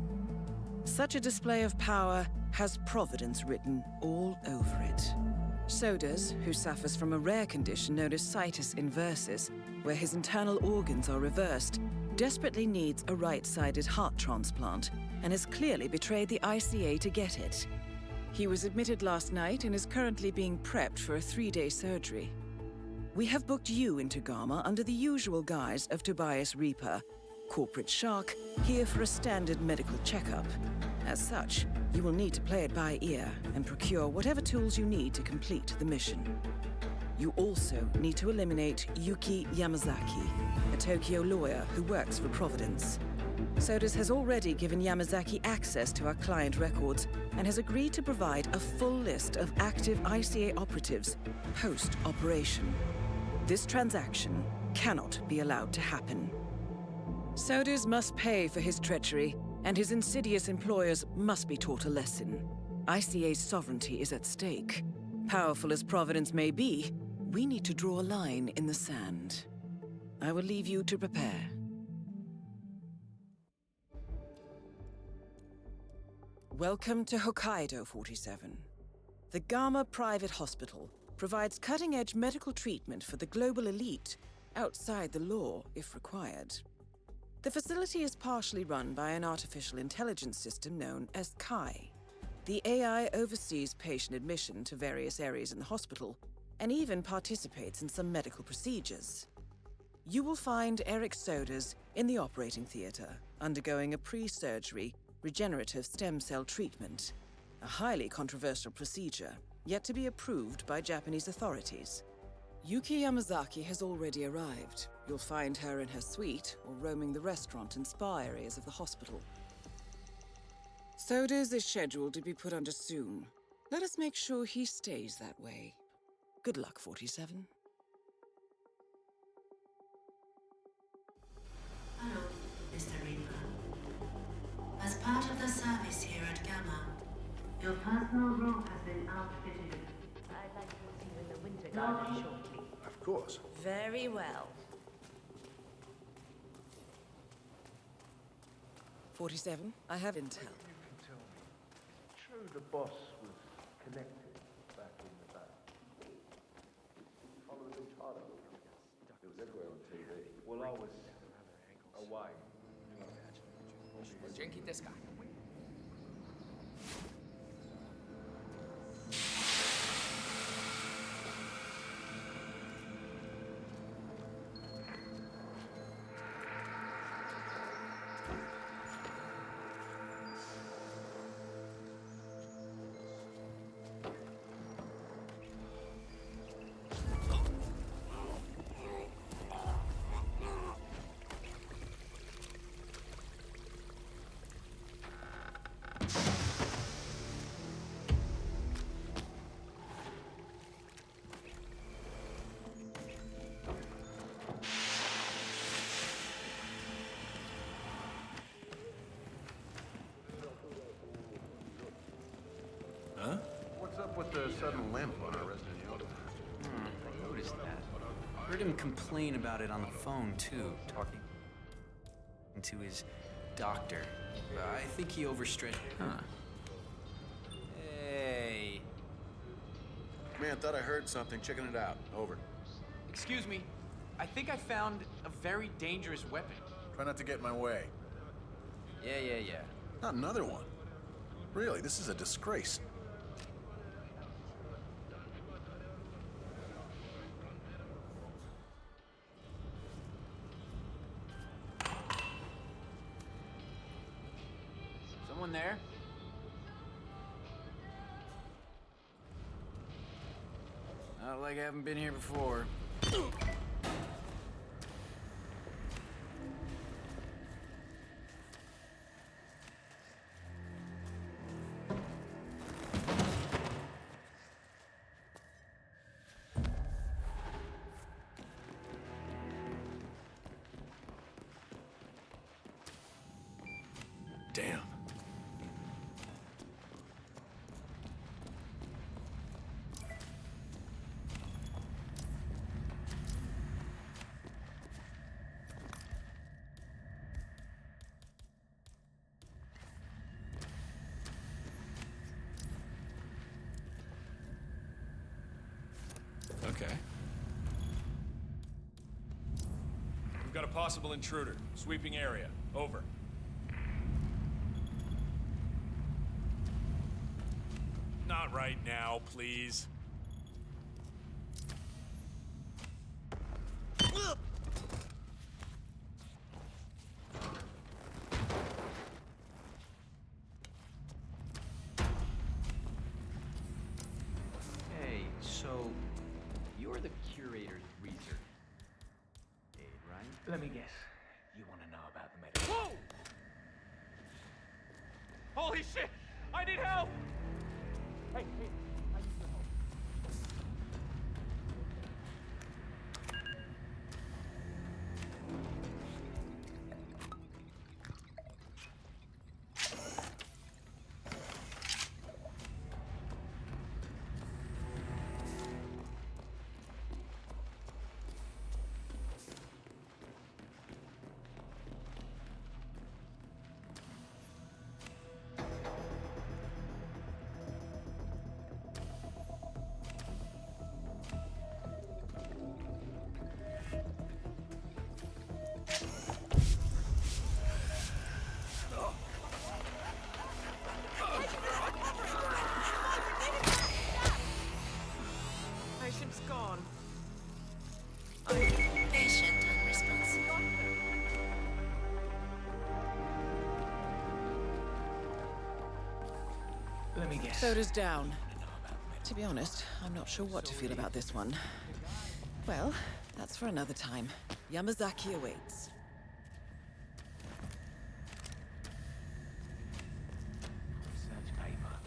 Such a display of power has Providence written all over it. Sodas, who suffers from a rare condition known as situs inversus, where his internal organs are reversed, desperately needs a right-sided heart transplant and has clearly betrayed the ICA to get it. He was admitted last night and is currently being prepped for a 3-day surgery. We have booked you into Gama under the usual guise of Tobias Reaper, corporate shark, here for a standard medical checkup. As such, you will need to play it by ear and procure whatever tools you need to complete the mission. You also need to eliminate Yuki Yamazaki, a a Tokyo lawyer who works for Providence. Sodas has already given Yamazaki access to our client records and has agreed to provide a full list of active ICA operatives post-operation. This transaction cannot be allowed to happen. Sodas must pay for his treachery, and his insidious employers must be taught a lesson. ICA's sovereignty is at stake. Powerful as Providence may be, we need to draw a line in the sand. I will leave you to prepare. Welcome to Hokkaido, 47. The Gama Private Hospital provides cutting-edge medical treatment for the global elite, outside the law if required. The facility is partially run by an artificial intelligence system known as Kai. The AI oversees patient admission to various areas in the hospital, and even participates in some medical procedures. You will find Eric Sodas in the operating theater, undergoing a pre-surgery regenerative stem cell treatment, a highly controversial procedure, yet to be approved by Japanese authorities. Yuki Yamazaki has already arrived. You'll find her in her suite or roaming the restaurant and spa areas of the hospital. Sodas is scheduled to be put under soon. Let us make sure he stays that way. Good luck, 47. Hello, Mr. Reaper. As part of the service here at Gamma, your personal room has been outfitted. I'd like to see you in the Winter Garden shortly. Of course. Very well. 47, I have intel. You can tell me. True, the boss was connected back in the day. Follow the Chado. It was everywhere on TV. Well, I was away. Genki desu ka? Huh? What's up with the sudden limp on our resident elder? I noticed that. Heard him complain about it on the phone, too, talking to his doctor. I think he overstretched. Huh. Hey. Man, thought I heard something. Checking it out. Over. Excuse me. I think I found a very dangerous weapon. Try not to get in my way. Yeah. Not another one. Really, this is a disgrace. Someone there? Not like I haven't been here before. Damn. Okay. We've got a possible intruder. Sweeping area. Over. Not right now, please. Hey, so you're the curator's reader, right? Let me guess. You want to know about the medical? Whoa! Holy shit! I need help! Hey, I need your help. Patient's gone. Patient unresponsive. Let me guess. Soda's down. To be honest, I'm not sure what to feel about this one. Well, that's for another time. Yamazaki awaits. Research paper.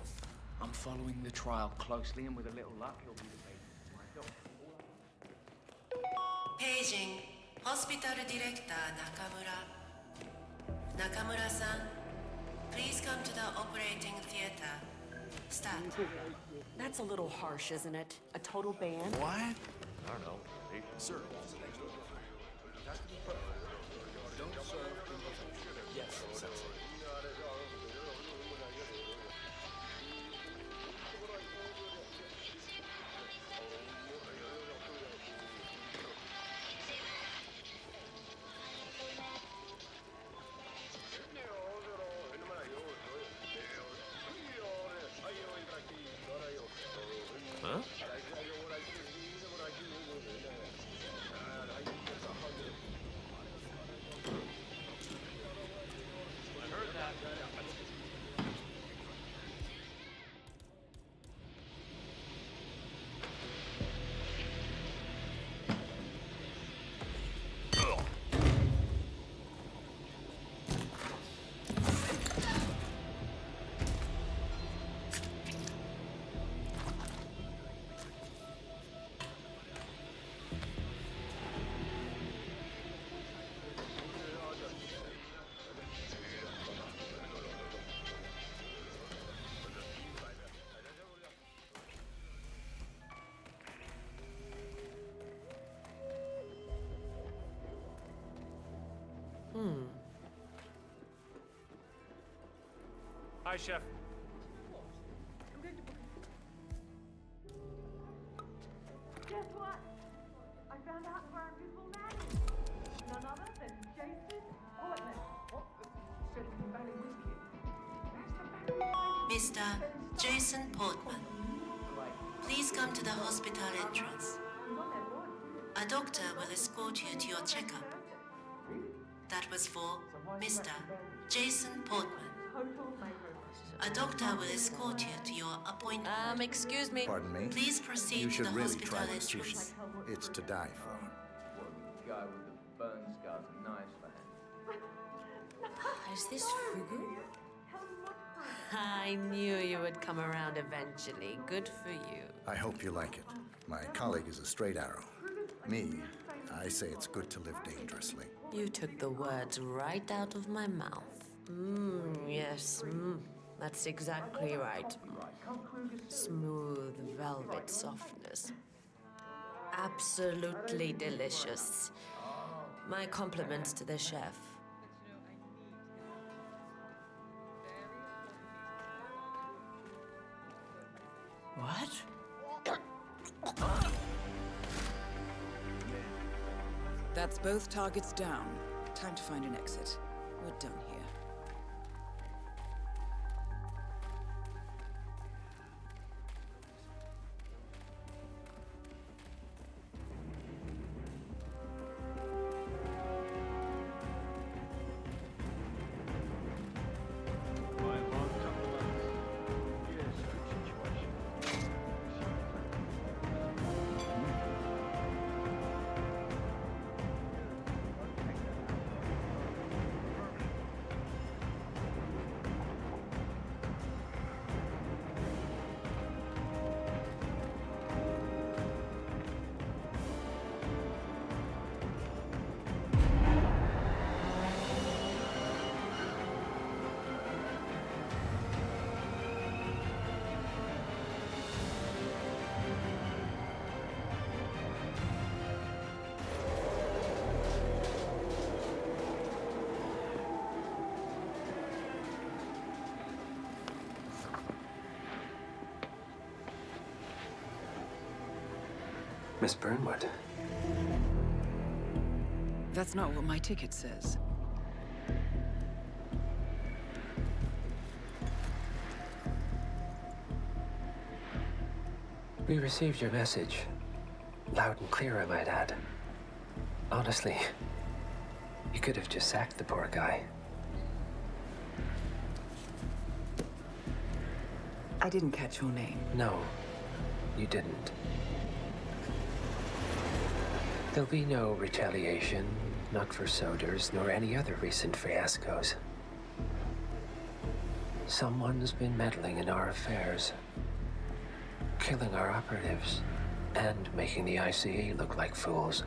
I'm following the trial closely, and with a little luck, he'll be the basis of my doctor. Paging Hospital Director Nakamura. Nakamura-san, please come to the operating theater. Start. That's a little harsh, isn't it? A total ban? What? I don't know. Sir, it's an extra. It has to be perfect. Don't serve imperfection. Yes, sensei. Huh? Hi, Chef. I'm going to book it. Guess what? I found out where our invisible man is. None other than Jason Portman. What? Silicon Valley Whiskey. That's the Mr. Jason Portman, please come to the hospital entrance. A doctor will escort you to your checkup. That was for Mr. Jason Portman. A doctor will escort you to your appointment. Excuse me. Pardon me? Please proceed You to should the really hospital try this entrance. treatment. It's to die for. The guy with the burn scars, a nice man. Is this Fugu? I knew you would come around eventually. Good for you. I hope you like it. My colleague is a straight arrow. Me, I say it's good to live dangerously. You took the words right out of my mouth. Yes, that's exactly right. Smooth velvet softness. Absolutely delicious. My compliments to the chef. What? That's both targets down. Time to find an exit. We're done here. Miss Burnwood. That's not what my ticket says. We received your message. Loud and clear, I might add. Honestly, you could have just sacked the poor guy. I didn't catch your name. No, you didn't. There'll be no retaliation, not for Soders, nor any other recent fiascos. Someone's been meddling in our affairs, killing our operatives, and making the ICE look like fools.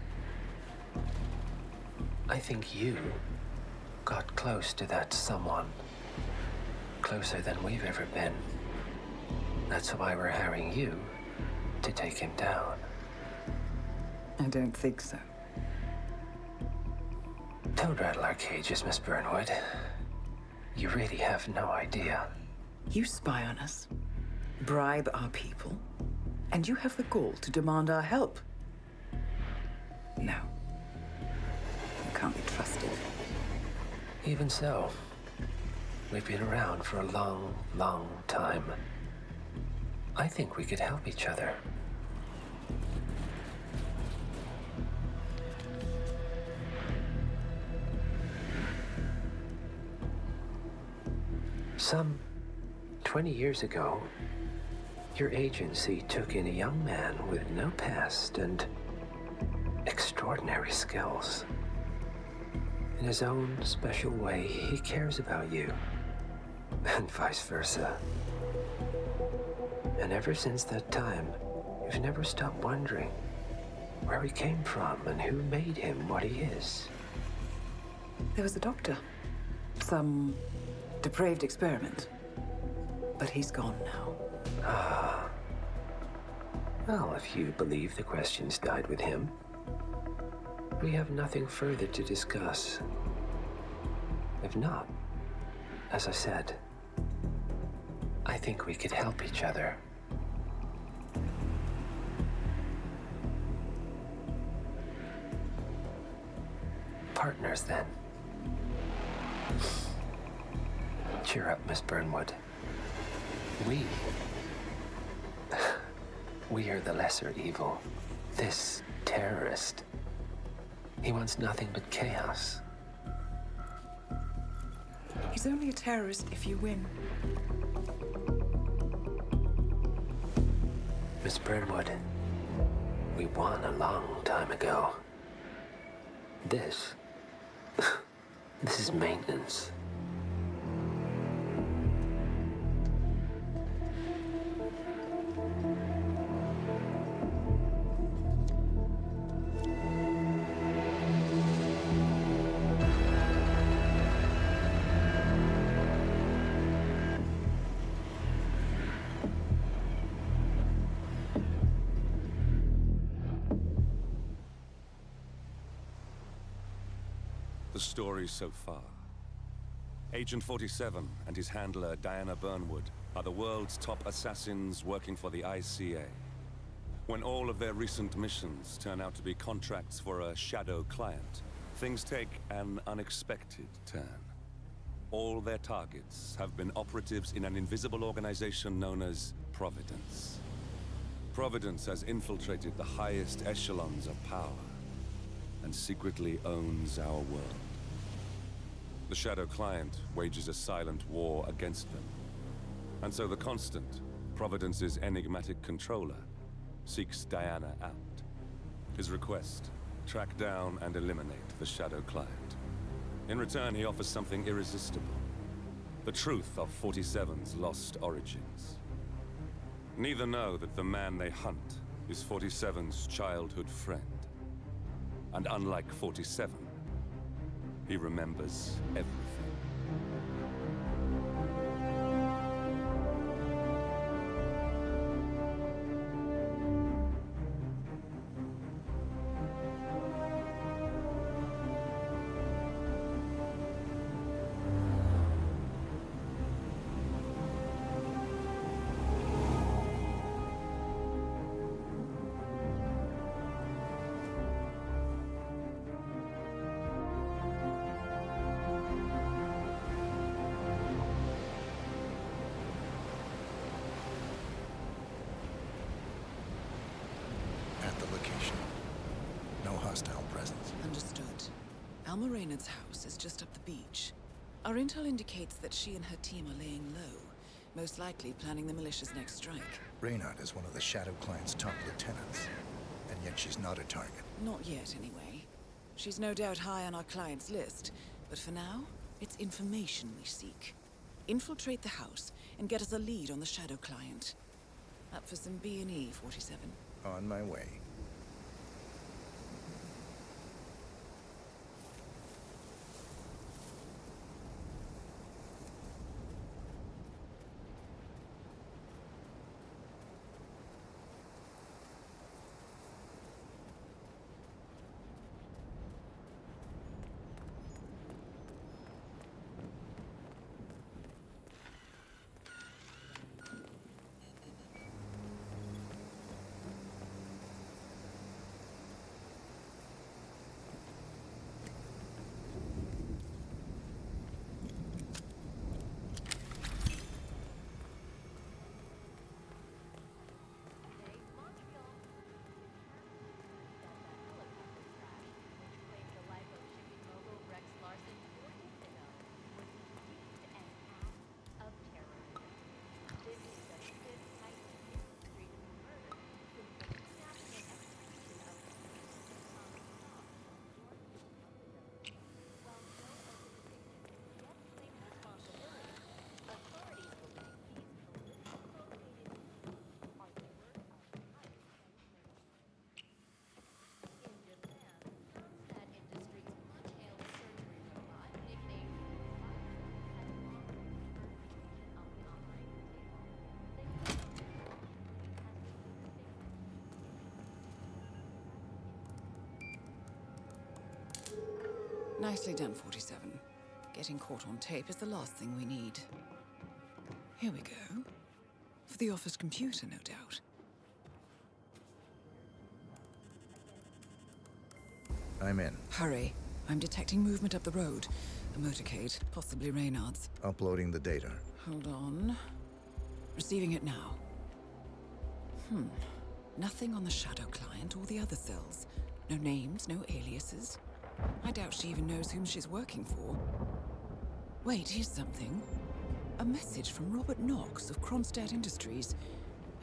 I think you got close to that someone. Closer than we've ever been. That's why we're hiring you to take him down. I don't think so. Don't rattle our cages, Miss Burnwood. You really have no idea. You spy on us, bribe our people, and you have the gall to demand our help. No. You can't be trusted. Even so, we've been around for a long, long time. I think we could help each other. Some 20 years ago, your agency took in a young man with no past and extraordinary skills. In his own special way, he cares about you, and vice versa. And ever since that time, you've never stopped wondering where he came from and who made him what he is. There was a doctor. Some depraved experiment. But he's gone now. Ah. Well, if you believe the questions died with him, we have nothing further to discuss. If not, as I said, I think we could help each other. Partners, then. Cheer up, Miss Burnwood. We are the lesser evil. This terrorist. He wants nothing but chaos. He's only a terrorist if you win. Miss Burnwood, we won a long time ago. This is maintenance. The story so far. Agent 47 and his handler Diana Burnwood are the world's top assassins working for the ICA. When all of their recent missions turn out to be contracts for a shadow client, things take an unexpected turn. All their targets have been operatives in an invisible organization known as Providence. Providence has infiltrated the highest echelons of power and secretly owns our world. The Shadow Client wages a silent war against them. And so the Constant, Providence's enigmatic controller, seeks Diana out. His request, track down and eliminate the Shadow Client. In return, he offers something irresistible. The truth of 47's lost origins. Neither know that the man they hunt is 47's childhood friend. And unlike 47, he remembers everything. Alma Reynard's house is just up the beach. Our intel indicates that she and her team are laying low, most likely planning the militia's next strike. Reynard is one of the Shadow Client's top lieutenants, and yet she's not a target. Not yet, anyway. She's no doubt high on our client's list, but for now, it's information we seek. Infiltrate the house and get us a lead on the Shadow Client. Up for some B&E, 47. On my way. Nicely done, 47. Getting caught on tape is the last thing we need. Here we go. For the office computer, no doubt. I'm in. Hurry. I'm detecting movement up the road. A motorcade, possibly Reynard's. Uploading the data. Hold on. Receiving it now. Nothing on the Shadow Client or the other cells. No names, no aliases. I doubt she even knows whom she's working for. Wait, here's something. A message from Robert Knox of Kronstadt Industries.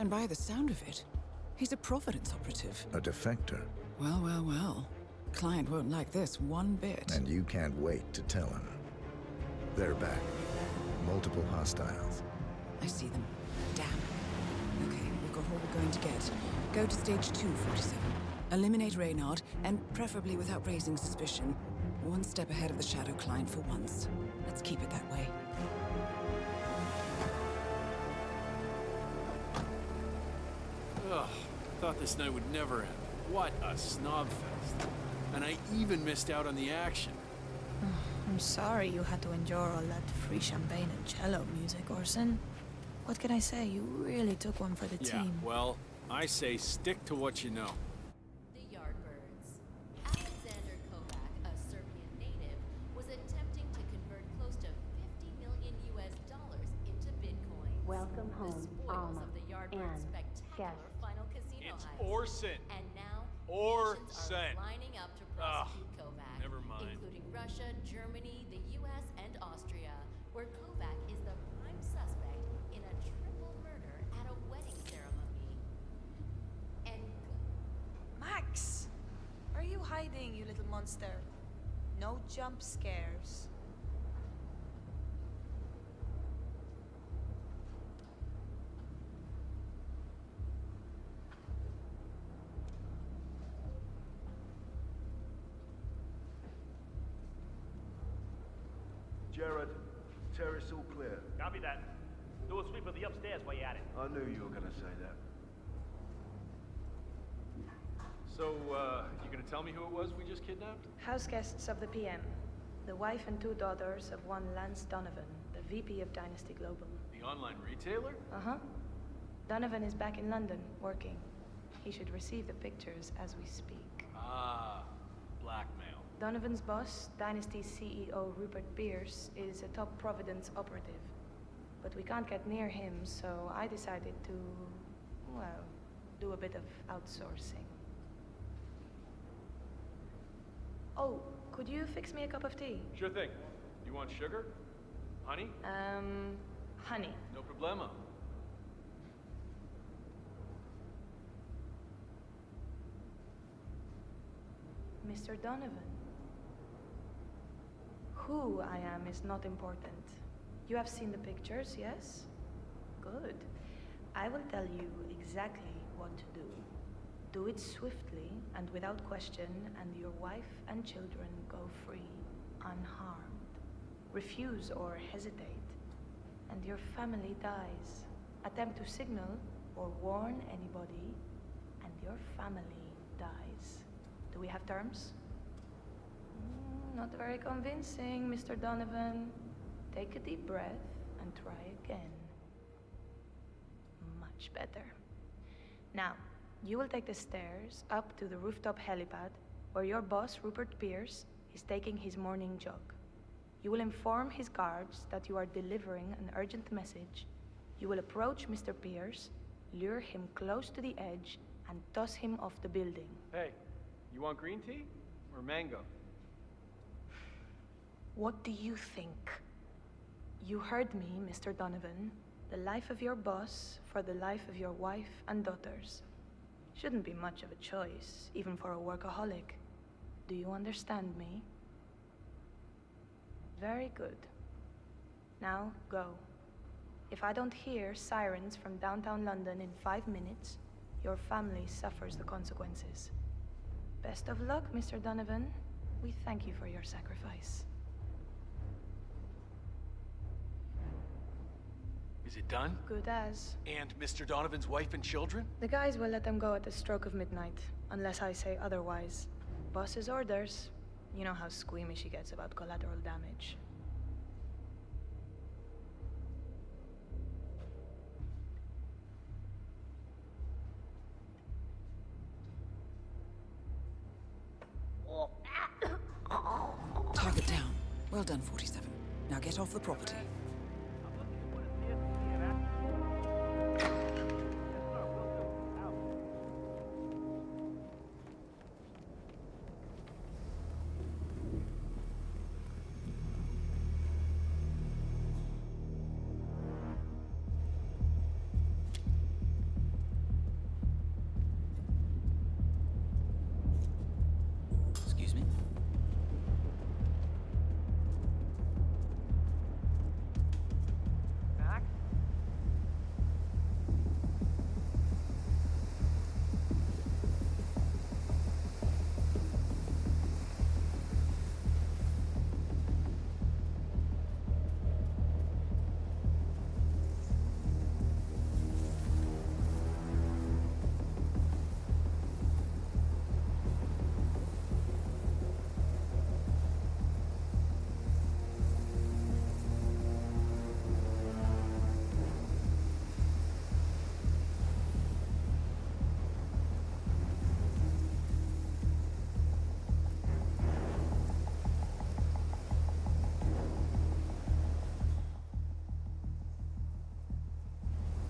And by the sound of it, he's a Providence operative. A defector. Well, well, well. Client won't like this one bit. And you can't wait to tell him. They're back. Multiple hostiles. I see them. Damn. Okay, we've got all we're going to get. Go to stage 2, 47. Eliminate Reynard, and preferably without raising suspicion. One step ahead of the Shadow Client for once. Let's keep it that way. Ugh, thought this night would never end. What a snobfest. And I even missed out on the action. I'm sorry you had to endure all that free champagne and cello music, Orson. What can I say? You really took one for the team. Yeah, well, I say stick to what you know. The Yardbirds. Alexander Kovac, a Serbian native, was attempting to convert close to $50 million into Bitcoin. Welcome home, The spoils Alma of the Yardbirds' and spectacular guests. final casino It's heist. Orson. And now, Orson. nations are lining up to prosecute Kovac, never mind. including Russia, Germany, the U.S., and Austria, where Kovac is the prime suspect in a triple murder at a wedding ceremony. And Max! Where are you hiding, you little monster? No jump scares. Jared, terrace all clear. Copy that. Do a sweep of the upstairs while you're at it. I knew you were gonna say that. So, you gonna tell me who it was we just kidnapped? House guests of the PM. The wife and 2 daughters of one Lance Donovan, the VP of Dynasty Global. The online retailer? Uh-huh. Donovan is back in London, working. He should receive the pictures as we speak. Ah, blackmail. Donovan's boss, Dynasty's CEO Rupert Pierce, is a top Providence operative. But we can't get near him, so I decided to, well, do a bit of outsourcing. Oh, could you fix me a cup of tea? Sure thing. You want sugar? Honey? Honey. No problemo. Mr. Donovan. Who I am is not important. You have seen the pictures, yes? Good. I will tell you exactly what to do. Do it swiftly and without question, and your wife and children go free, unharmed. Refuse or hesitate, and your family dies. Attempt to signal or warn anybody, and your family dies. Do we have terms? Not very convincing, Mr. Donovan. Take a deep breath and try again. Much better. Now, you will take the stairs up to the rooftop helipad, where your boss, Rupert Pierce, is taking his morning jog. You will inform his guards that you are delivering an urgent message. You will approach Mr. Pierce, lure him close to the edge, and toss him off the building. Hey, you want green tea or mango? What do you think? You heard me, Mr. Donovan. The life of your boss for the life of your wife and daughters. Shouldn't be much of a choice, even for a workaholic. Do you understand me? Very good. Now, go. If I don't hear sirens from downtown London in 5 minutes, your family suffers the consequences. Best of luck, Mr. Donovan. We thank you for your sacrifice. Is it done? Good as. And Mr. Donovan's wife and children? The guys will let them go at the stroke of midnight, unless I say otherwise. Boss's orders. You know how squeamish he gets about collateral damage. Target down. Well done, 47. Now get off the property. Excuse me? Back?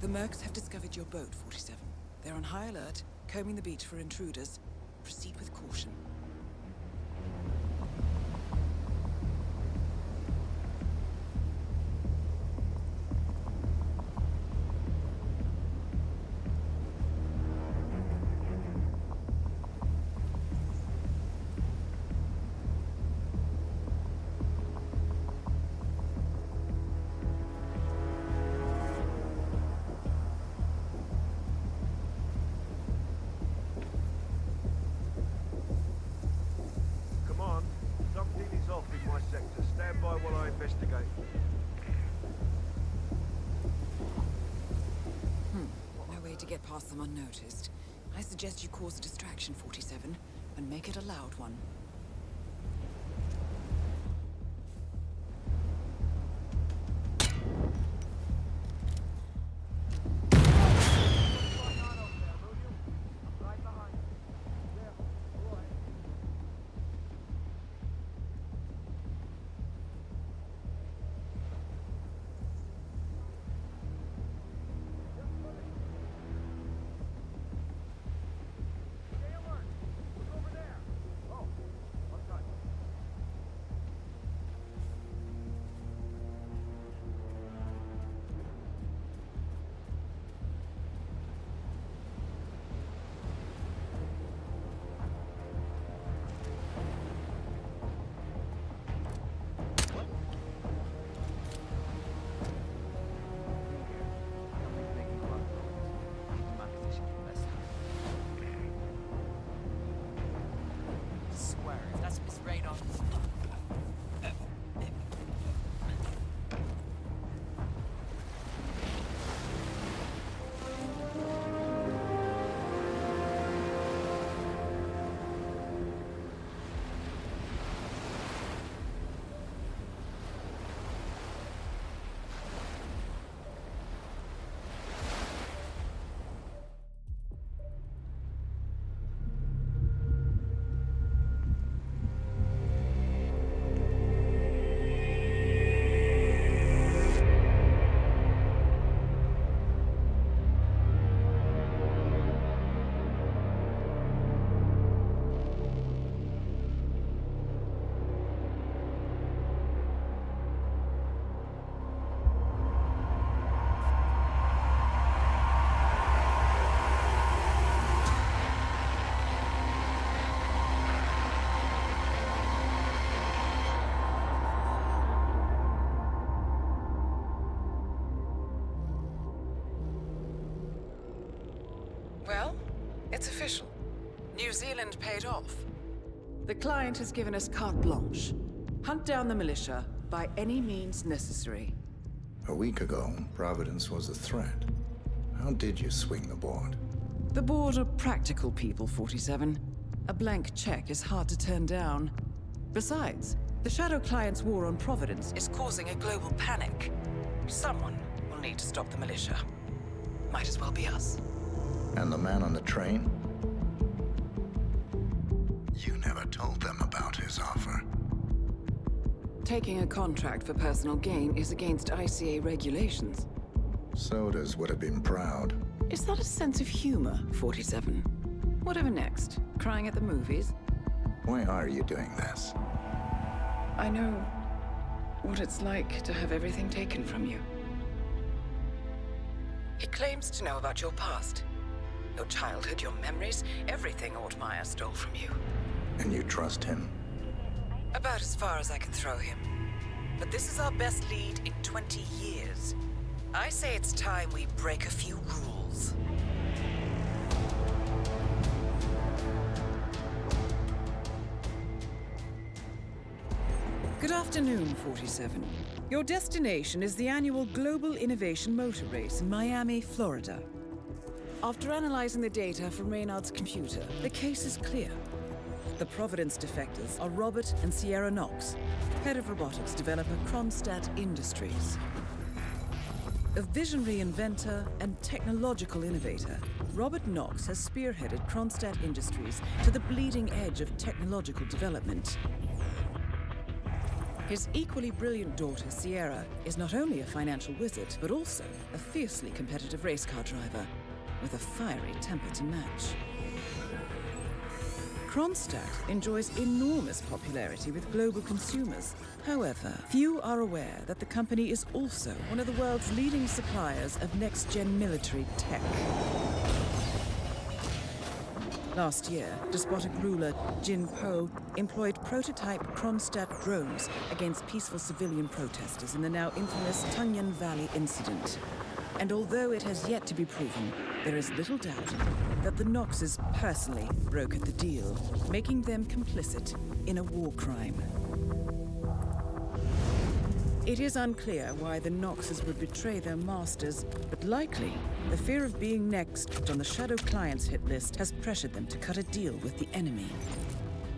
The Mercs have discovered your boat, 47. They're on high alert, combing the beach for intruders. Proceed with caution. Get past them unnoticed. I suggest you cause a distraction, 47, and make it a loud one. It's official. New Zealand paid off. The client has given us carte blanche. Hunt down the militia by any means necessary. A week ago, Providence was a threat. How did you swing the board? The board are practical people, 47. A blank check is hard to turn down. Besides, the Shadow Client's war on Providence is causing a global panic. Someone will need to stop the militia. Might as well be us. And the man on the train? You never told them about his offer. Taking a contract for personal gain is against ICA regulations. Sodas would have been proud. Is that a sense of humor, 47? Whatever next? Crying at the movies? Why are you doing this? I know what it's like to have everything taken from you. He claims to know about your past. Your childhood, your memories, everything Ortmeyer stole from you. And you trust him? About as far as I can throw him. But this is our best lead in 20 years. I say it's time we break a few rules. Good afternoon, 47. Your destination is the annual Global Innovation Motor Race in Miami, Florida. After analyzing the data from Reynard's computer, the case is clear. The Providence defectors are Robert and Sierra Knox, head of robotics developer Kronstadt Industries. A visionary inventor and technological innovator, Robert Knox has spearheaded Kronstadt Industries to the bleeding edge of technological development. His equally brilliant daughter, Sierra, is not only a financial wizard, but also a fiercely competitive race car driver, with a fiery temper to match. Kronstadt enjoys enormous popularity with global consumers. However, few are aware that the company is also one of the world's leading suppliers of next-gen military tech. Last year, despotic ruler Jin Po employed prototype Kronstadt drones against peaceful civilian protesters in the now infamous Tungan Valley incident. And although it has yet to be proven, there is little doubt that the Knoxes personally brokered the deal, making them complicit in a war crime. It is unclear why the Knoxes would betray their masters, but likely the fear of being next on the Shadow Client's hit list has pressured them to cut a deal with the enemy.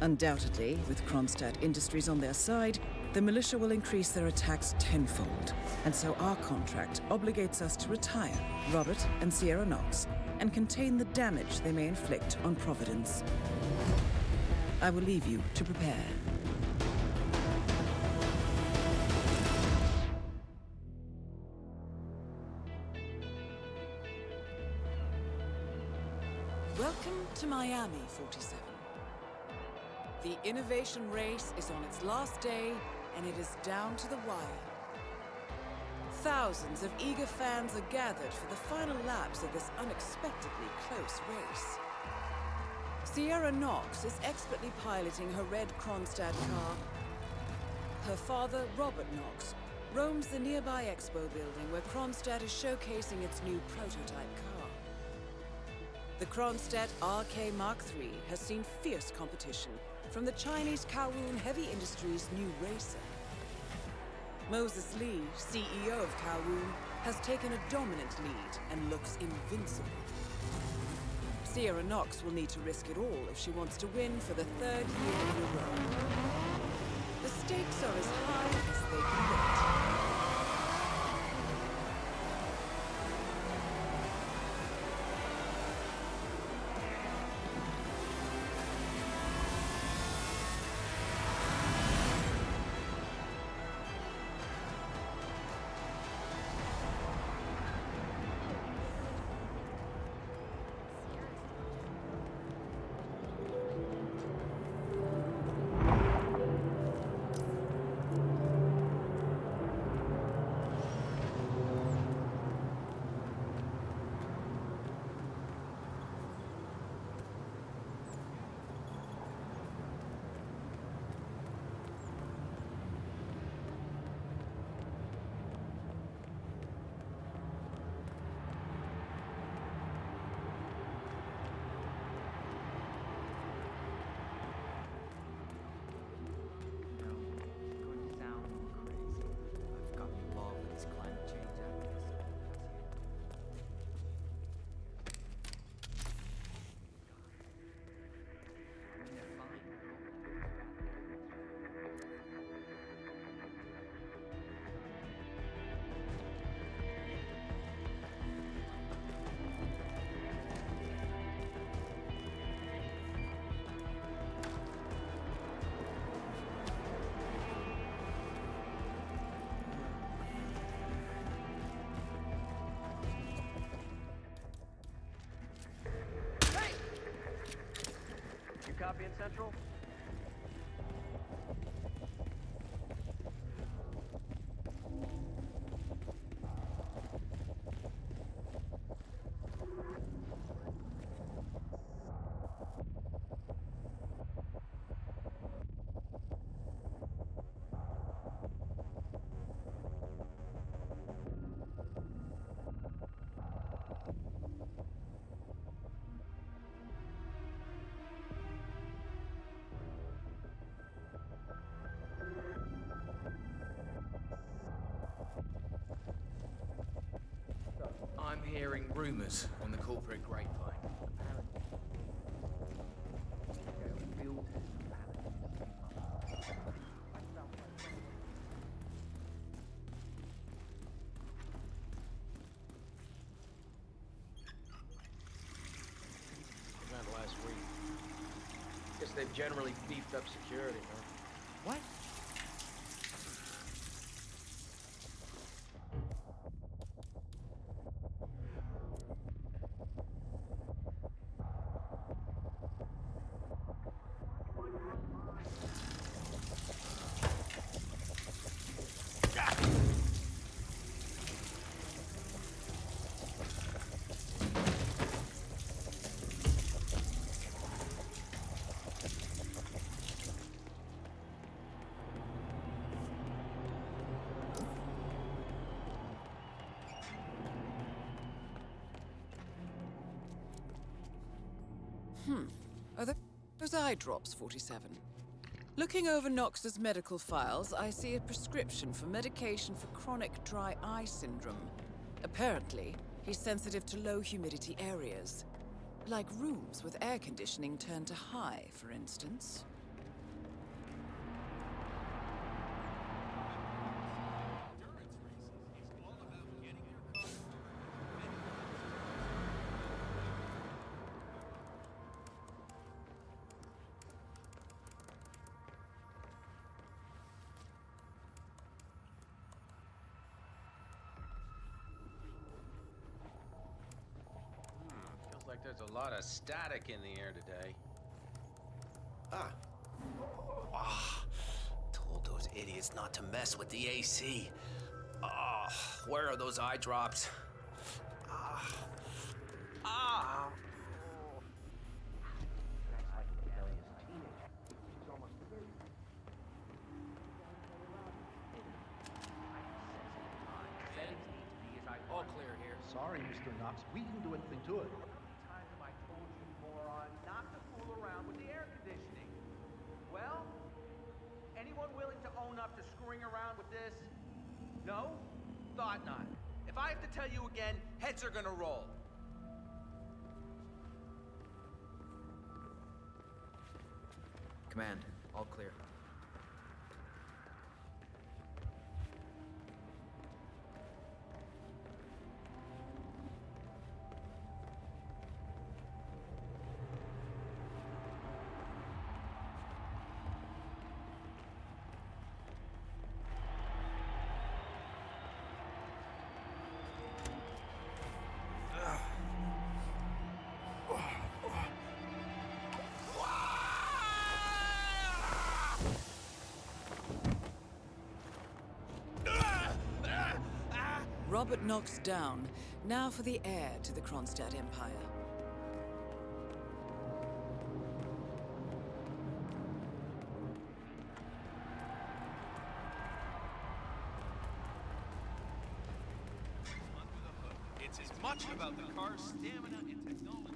Undoubtedly, with Kronstadt Industries on their side, the militia will increase their attacks tenfold, and so our contract obligates us to retire Robert and Sierra Knox and contain the damage they may inflict on Providence. I will leave you to prepare. Welcome to Miami, 47. The innovation race is on its last day, and it is down to the wire. Thousands of eager fans are gathered for the final laps of this unexpectedly close race. Sierra Knox is expertly piloting her red Kronstadt car. Her father, Robert Knox, roams the nearby expo building where Kronstadt is showcasing its new prototype car. The Kronstadt RK Mark III has seen fierce competition from the Chinese Kowloon Heavy Industries' new racer. Moses Lee, CEO of Kowloon, has taken a dominant lead and looks invincible. Sierra Knox will need to risk it all if she wants to win for the third year in a row. The stakes are as high as they can get. Grand Central? I'm hearing rumors on the corporate grapevine. Around last week. Guess they've generally beefed up security, huh? What? Are those eye drops, 47? Looking over Knox's medical files, I see a prescription for medication for chronic dry eye syndrome. Apparently, he's sensitive to low humidity areas. Like rooms with air conditioning turned to high, for instance. Feels like there's a lot of static in the air today. Told those idiots not to mess with the AC. Where are those eye drops? All clear here. Sorry, Mr. Knox. We didn't do anything to it. Times have I told you, moron, not to fool around with the air conditioning? Well, anyone willing to own up to screwing around with this? No? Thought not. If I have to tell you again, heads are gonna roll. Command, all clear. Robert Knox down. Now for the heir to the Kronstadt Empire. It's as much about the car's stamina and technology.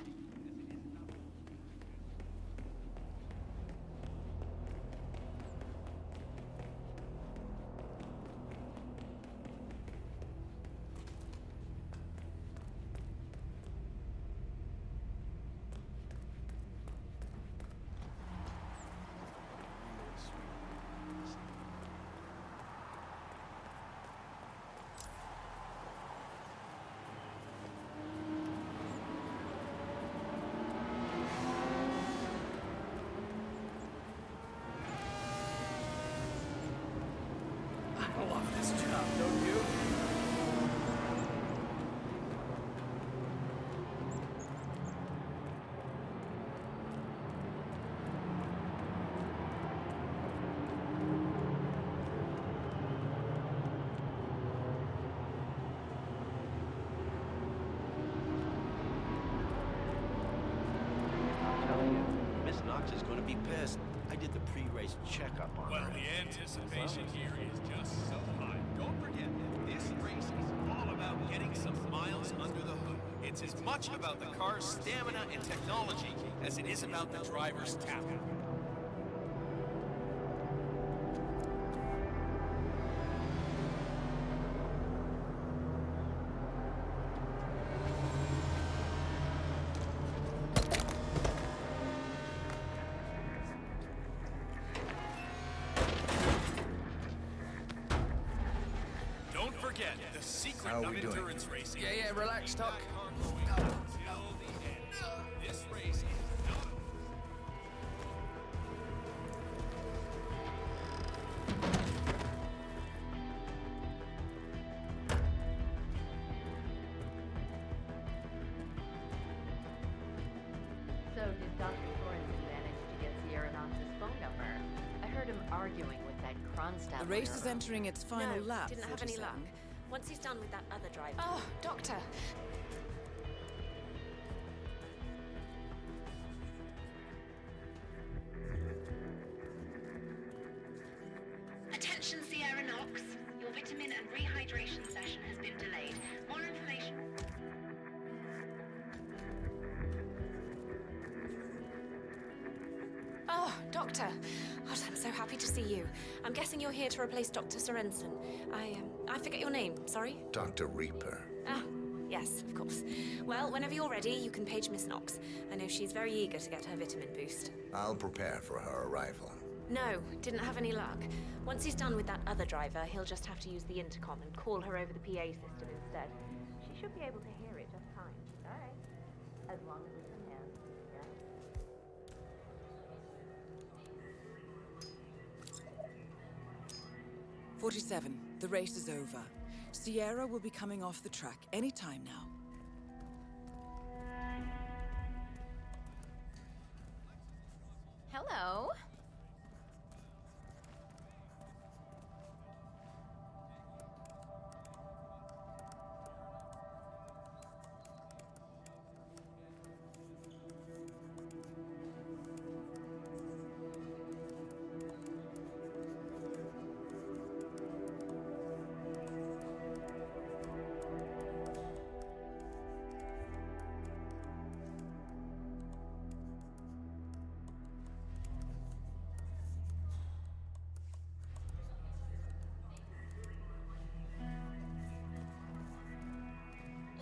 She's gonna be pissed. I did the pre-race checkup on her. Well, the anticipation here is just so high. Don't forget, this race is all about getting some miles under the hood. It's as much about the car's stamina and technology as it is about the driver's talent. The secret of endurance racing. Yeah, relax, Tuck. This race is not. So did Dr. Sorensen manage to get Sierra Knox's phone number? I heard him arguing with that Kronstadt. The race is entering its final lap. Didn't have any 47. luck. Once he's done with that other driver. Oh, Doctor. Attention, Sierra Knox. Your vitamin and rehydration session has been delayed. More information. Oh, Doctor. God, I'm so happy to see you. I'm guessing you're here to replace Dr. Sorensen. I forget your name, sorry? Dr. Reaper. Ah, yes, of course. Well, whenever you're ready, you can page Miss Knox. I know she's very eager to get her vitamin boost. I'll prepare for her arrival. No, didn't have any luck. Once he's done with that other driver, he'll just have to use the intercom and call her over the PA system instead. She should be able to hear it just fine. All right. As long as we can hear. Yeah. 47. The race is over. Sierra will be coming off the track any time now. Hello.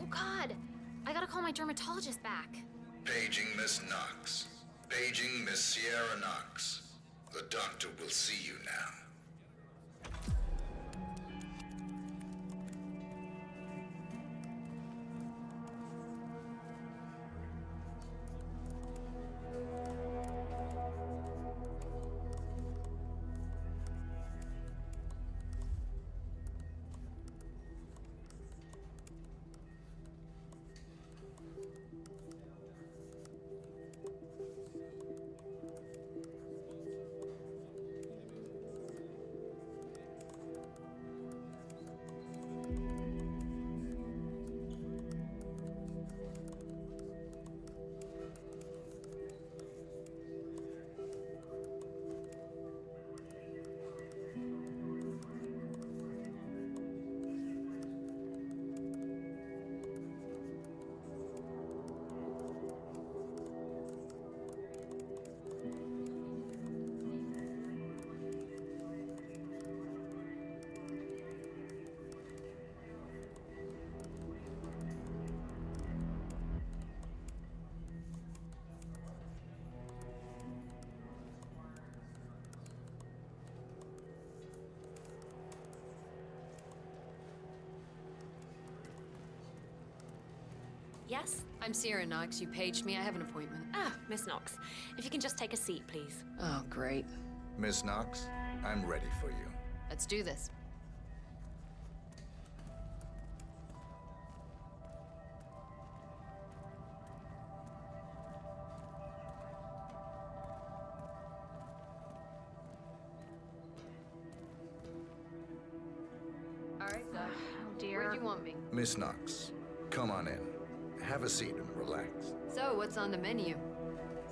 Oh God, I gotta call my dermatologist back. Paging Miss Knox. Paging Miss Sierra Knox. The doctor will see you now. Yes? I'm Sierra Knox. You paged me. I have an appointment. Ah, Miss Knox. If you can just take a seat, please. Oh, great. Miss Knox, I'm ready for you. Let's do this. All right, Doc. Oh, dear. Where'd you want me? Miss Knox, come on in. Have a seat and relax. So, what's on the menu?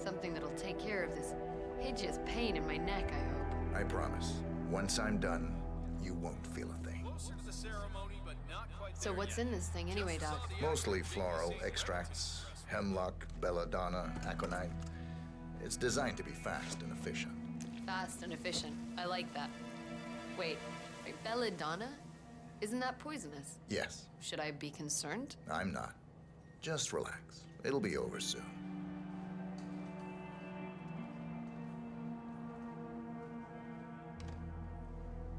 Something that'll take care of this hideous pain in my neck, I hope. I promise. Once I'm done, you won't feel a thing. So what's in this thing anyway, Doc? Mostly floral extracts, hemlock, belladonna, aconite. It's designed to be fast and efficient. Fast and efficient. I like that. Wait, belladonna? Isn't that poisonous? Yes. Should I be concerned? I'm not. Just relax. It'll be over soon.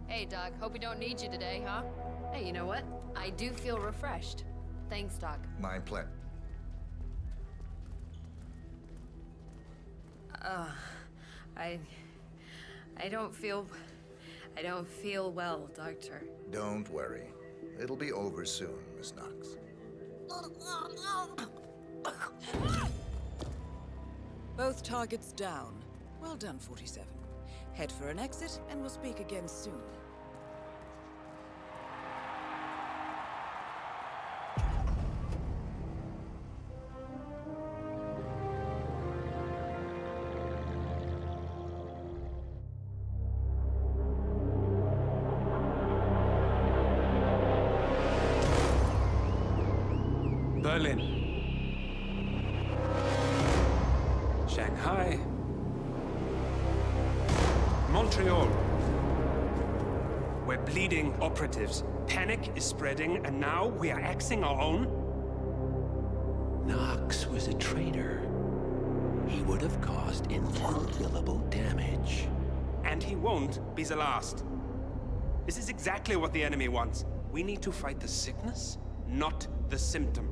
Hey, Doc. Hope we don't need you today, huh? Hey, you know what? I do feel refreshed. Thanks, Doc. My pleasure. I don't feel well, Doctor. Don't worry. It'll be over soon, Miss Knox. Both targets down. Well done, 47. Head for an exit, and we'll speak again soon. Berlin. Shanghai. Montreal. We're bleeding operatives. Panic is spreading, and now we are axing our own? Knox was a traitor. He would have caused incalculable damage. And he won't be the last. This is exactly what the enemy wants. We need to fight the sickness, not the symptom.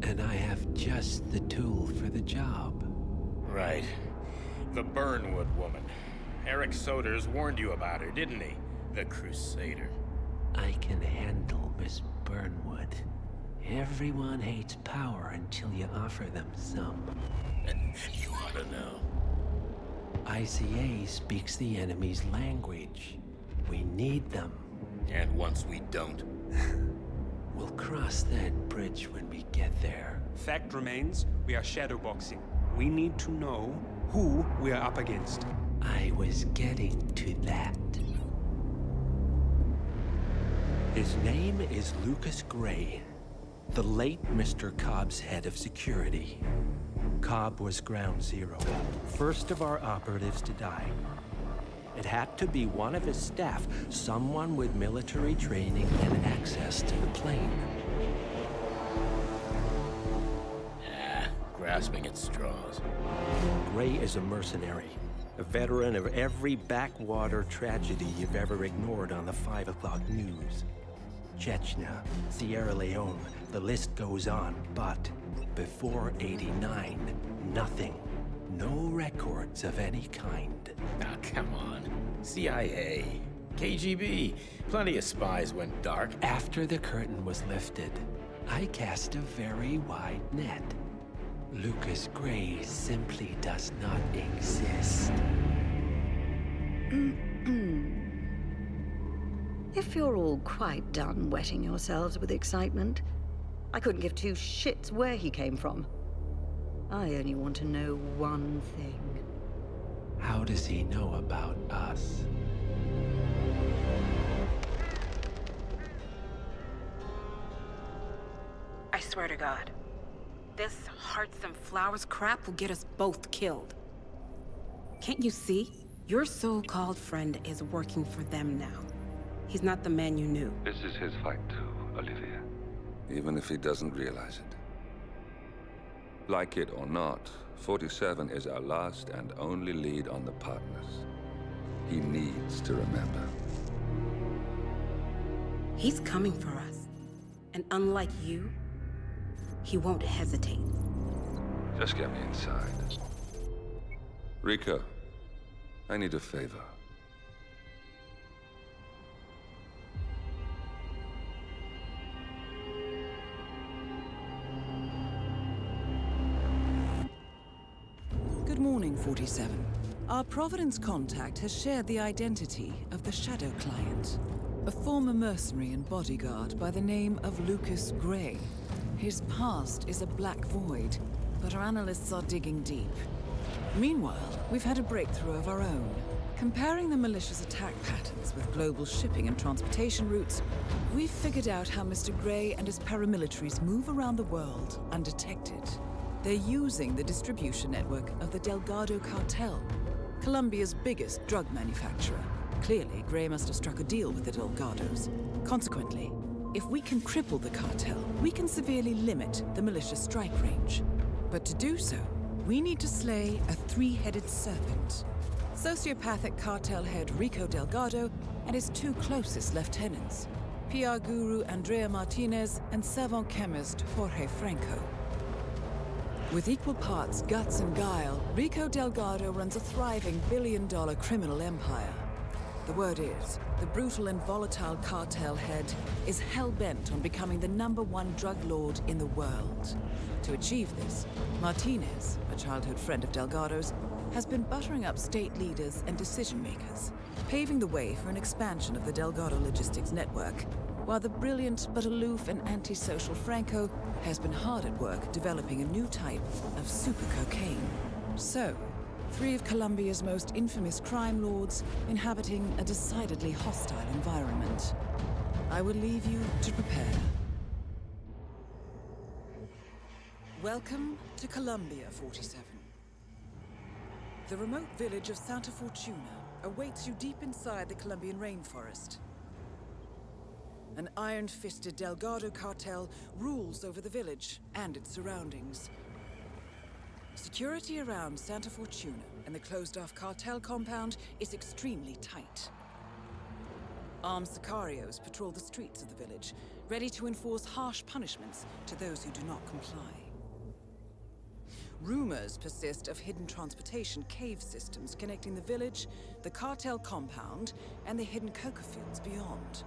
And I have just the tool for the job. Right. The Burnwood woman. Eric Soders warned you about her, didn't he? The Crusader. I can handle Miss Burnwood. Everyone hates power until you offer them some. You ought to know. ICA speaks the enemy's language. We need them. And once we don't? We'll cross that bridge when we get there. Fact remains, we are shadowboxing. We need to know who we are up against. I was getting to that. His name is Lucas Gray, the late Mr. Cobb's head of security. Cobb was ground zero, first of our operatives to die. It had to be one of his staff, someone with military training and access to the plane. Grasping at straws. Gray is a mercenary, a veteran of every backwater tragedy you've ever ignored on the 5 o'clock news. Chechnya, Sierra Leone, the list goes on, but before '89, nothing. No records of any kind. Ah, come on. CIA, KGB, plenty of spies went dark. After the curtain was lifted, I cast a very wide net. Lucas Gray simply does not exist. If you're all quite done wetting yourselves with excitement, I couldn't give two shits where he came from. I only want to know one thing. How does he know about us? I swear to God, this hearts and flowers crap will get us both killed. Can't you see? Your so-called friend is working for them now. He's not the man you knew. This is his fight too, Olivia. Even if he doesn't realize it. Like it or not, 47 is our last and only lead on the partners. He needs to remember. He's coming for us. And unlike you, he won't hesitate. Just get me inside. Rico, I need a favor. Good morning, 47. Our Providence contact has shared the identity of the Shadow Client, a former mercenary and bodyguard by the name of Lucas Gray. His past is a black void, but our analysts are digging deep. Meanwhile, we've had a breakthrough of our own. Comparing the militia's attack patterns with global shipping and transportation routes, we've figured out how Mr. Grey and his paramilitaries move around the world undetected. They're using the distribution network of the Delgado cartel, Colombia's biggest drug manufacturer. Clearly, Grey must have struck a deal with the Delgados. Consequently, if we can cripple the cartel, we can severely limit the militia's strike range. But to do so, we need to slay a three-headed serpent. Sociopathic cartel head Rico Delgado and his two closest lieutenants, PR guru Andrea Martinez and savant chemist Jorge Franco. With equal parts guts and guile, Rico Delgado runs a thriving billion-dollar criminal empire. The word is, the brutal and volatile cartel head is hell-bent on becoming the #1 drug lord in the world. To achieve this, Martinez, a childhood friend of Delgado's, has been buttering up state leaders and decision-makers, paving the way for an expansion of the Delgado logistics network, while the brilliant but aloof and antisocial Franco has been hard at work developing a new type of super cocaine. So, three of Colombia's most infamous crime lords inhabiting a decidedly hostile environment. I will leave you to prepare. Welcome to Colombia, 47. The remote village of Santa Fortuna awaits you deep inside the Colombian rainforest. An iron-fisted Delgado cartel rules over the village and its surroundings. Security around Santa Fortuna and the closed-off cartel compound is extremely tight. Armed sicarios patrol the streets of the village, ready to enforce harsh punishments to those who do not comply. Rumors persist of hidden transportation cave systems connecting the village, the cartel compound, and the hidden coca fields beyond.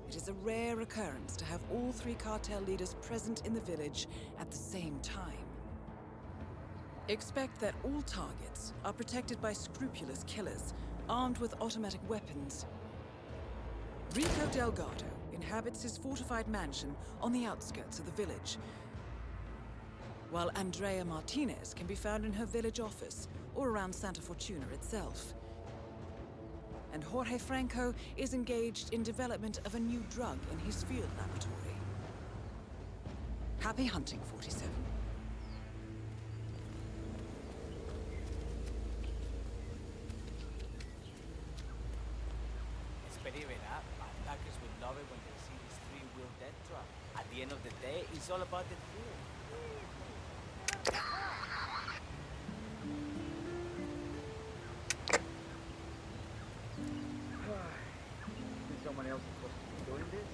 It is a rare occurrence to have all three cartel leaders present in the village at the same time. Expect that all targets are protected by scrupulous killers, armed with automatic weapons. Rico Delgado inhabits his fortified mansion on the outskirts of the village, while Andrea Martinez can be found in her village office or around Santa Fortuna itself. And Jorge Franco is engaged in development of a new drug in his field laboratory. Happy hunting, 47. Backpackers will love it when they see this three-wheel death truck. At the end of the day, it's all about the thrill. Someone else is supposed to be doing this?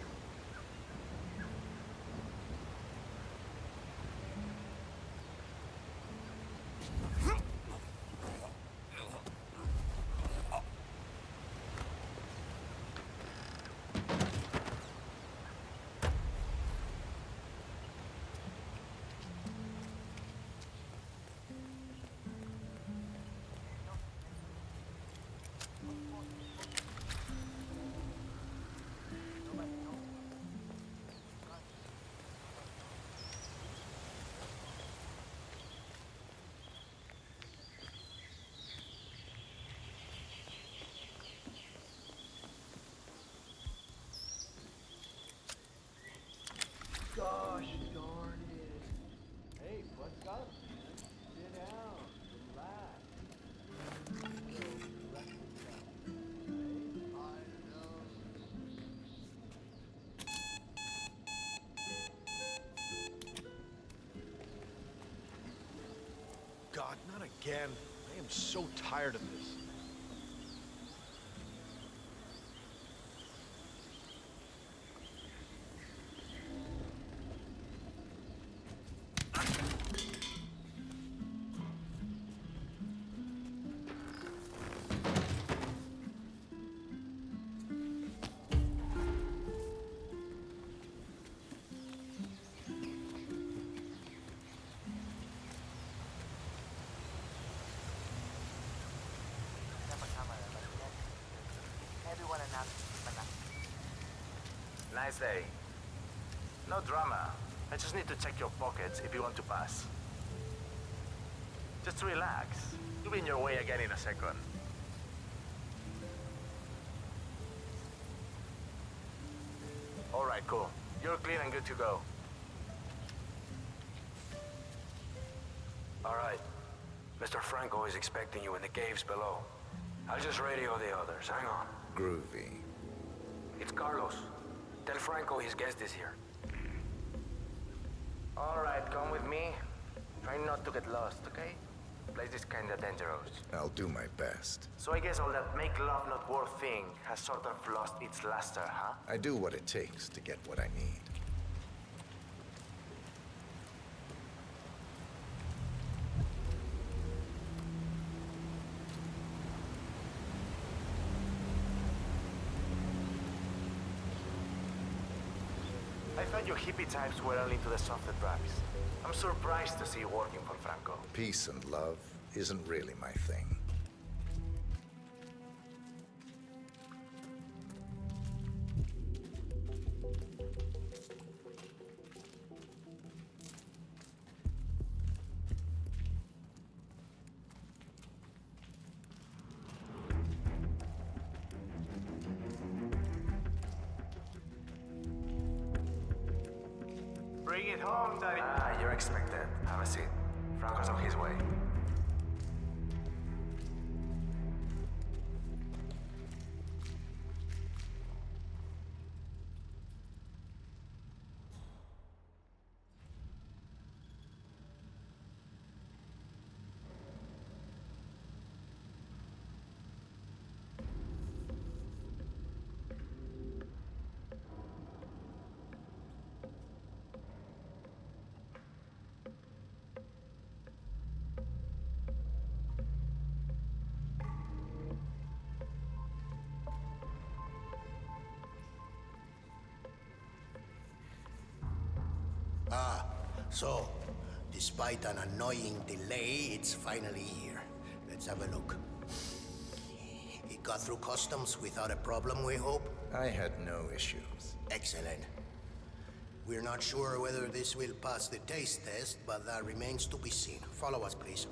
Gosh darn it. Hey, what's up, man? Sit down. Relax. God, not again. I am so tired of this. Nice day. No drama. I just need to check your pockets if you want to pass. Just relax. You'll be in your way again in a second. Alright, cool. You're clean and good to go. Alright. Mr. Franco is expecting you in the caves below. I'll just radio the others. Hang on. Groovy. It's Carlos. Tell Franco his guest is here. Alright, come with me. Try not to get lost, okay? The place is kinda dangerous. I'll do my best. So I guess all that make love not war thing has sort of lost its luster, huh? I do what it takes to get what I need. I thought you hippie types were only into the softer drugs. I'm surprised to see you working for Franco. Peace and love isn't really my thing. Bring it home, Daddy. Ah, you're expected. Have a seat. Franco's on his way. So, despite an annoying delay, it's finally here. Let's have a look. It got through customs without a problem, we hope? I had no issues. Excellent. We're not sure whether this will pass the taste test, but that remains to be seen. Follow us, please.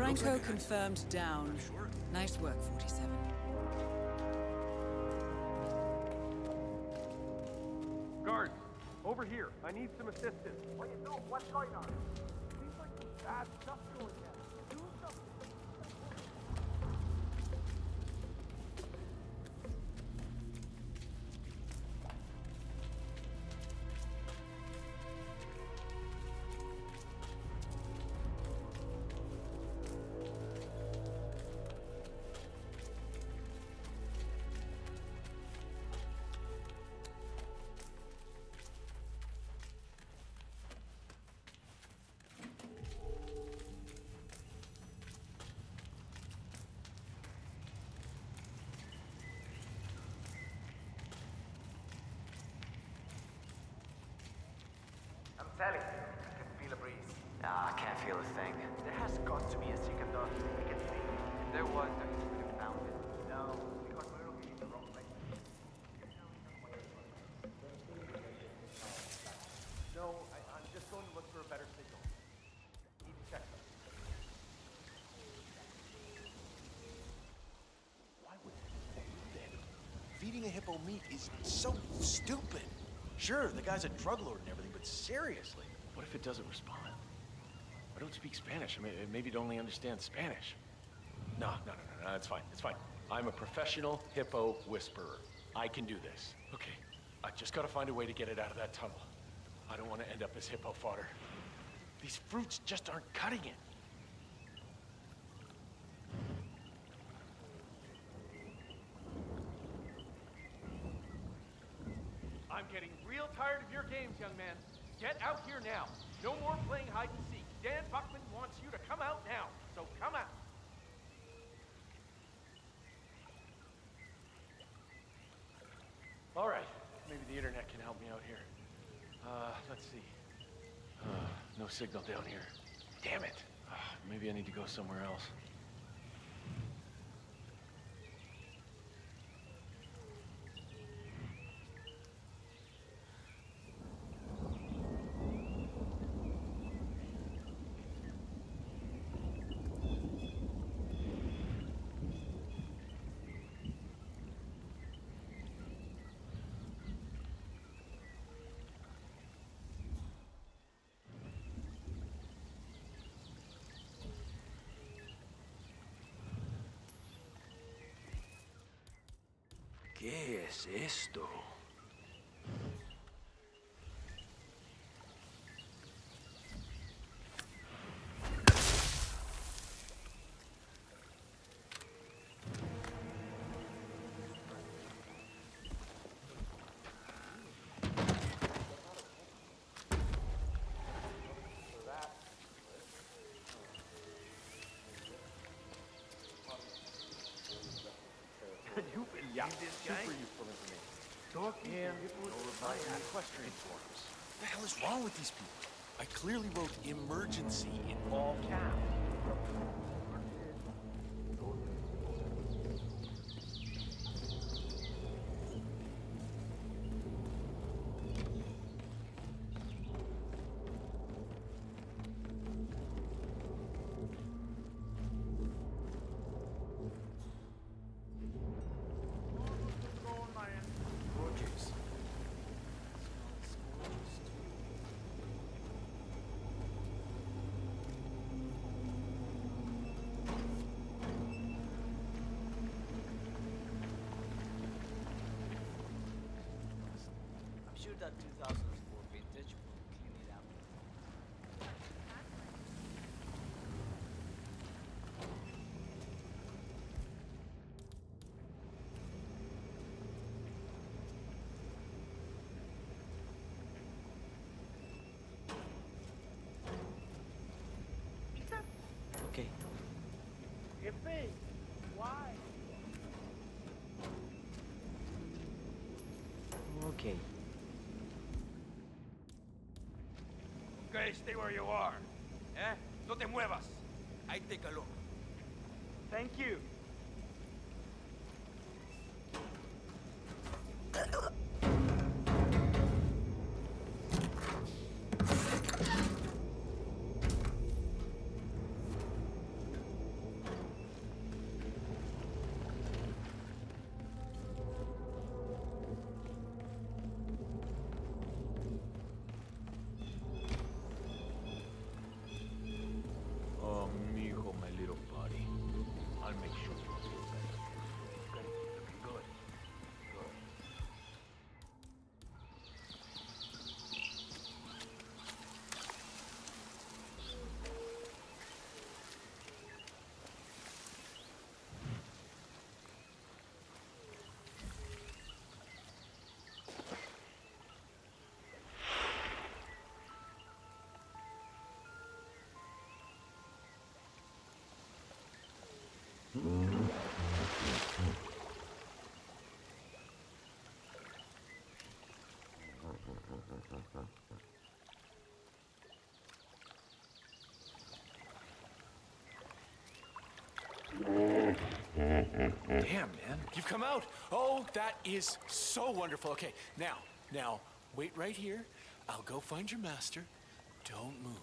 Franco confirmed down. Nice work, 47. Guards, over here. I need some assistance. What you do? What's going on? Seems like some bad stuff going down. Do something. Telling you, I can feel a breeze. Ah, I can't feel a thing. There has got to be a secret door. We can see. If there was, then we would have found it. No, because we're looking in the wrong place. No, I'm just going to look for a better signal. Need to check them. Why would they do that? Feeding a hippo meat is so stupid. Sure, the guy's a drug lord and everything, but seriously. What if it doesn't respond? I don't speak Spanish. I mean, maybe it only understands Spanish. No, it's fine, it's fine. I'm a professional hippo whisperer. I can do this. Okay, I just gotta find a way to get it out of that tunnel. I don't want to end up as hippo fodder. These fruits just aren't cutting it. tired of your games, young man. Get out here now. No more playing hide and seek. Dan Buckman wants you to come out now, so come out. All right, maybe the internet can help me out here. Let's see. No signal down here. Damn it. Maybe I need to go somewhere else. ¿Qué es esto? You've been this guy? Super useful information. And I had equestrian forms. What the hell is wrong with these people? I clearly wrote emergency in all caps. I'm sure that 2004 vintage will clean it up. Okay. Yippee! Why? Okay. Okay, stay where you are. Eh? No te muevas. I take a look. Thank you. Damn, man. You've come out. Oh, that is so wonderful. Okay, now, wait right here. I'll go find your master. Don't move.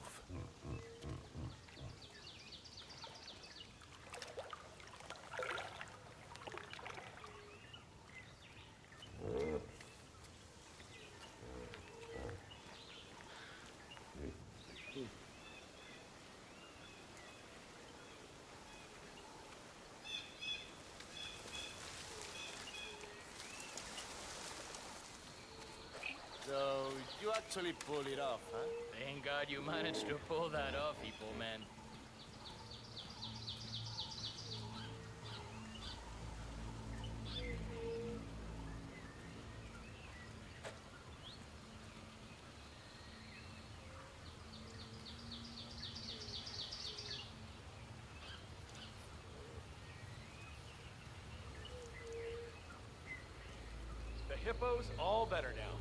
So, you actually pulled it off, huh? Thank God you managed to pull that off, people, man. Hippo's all better now.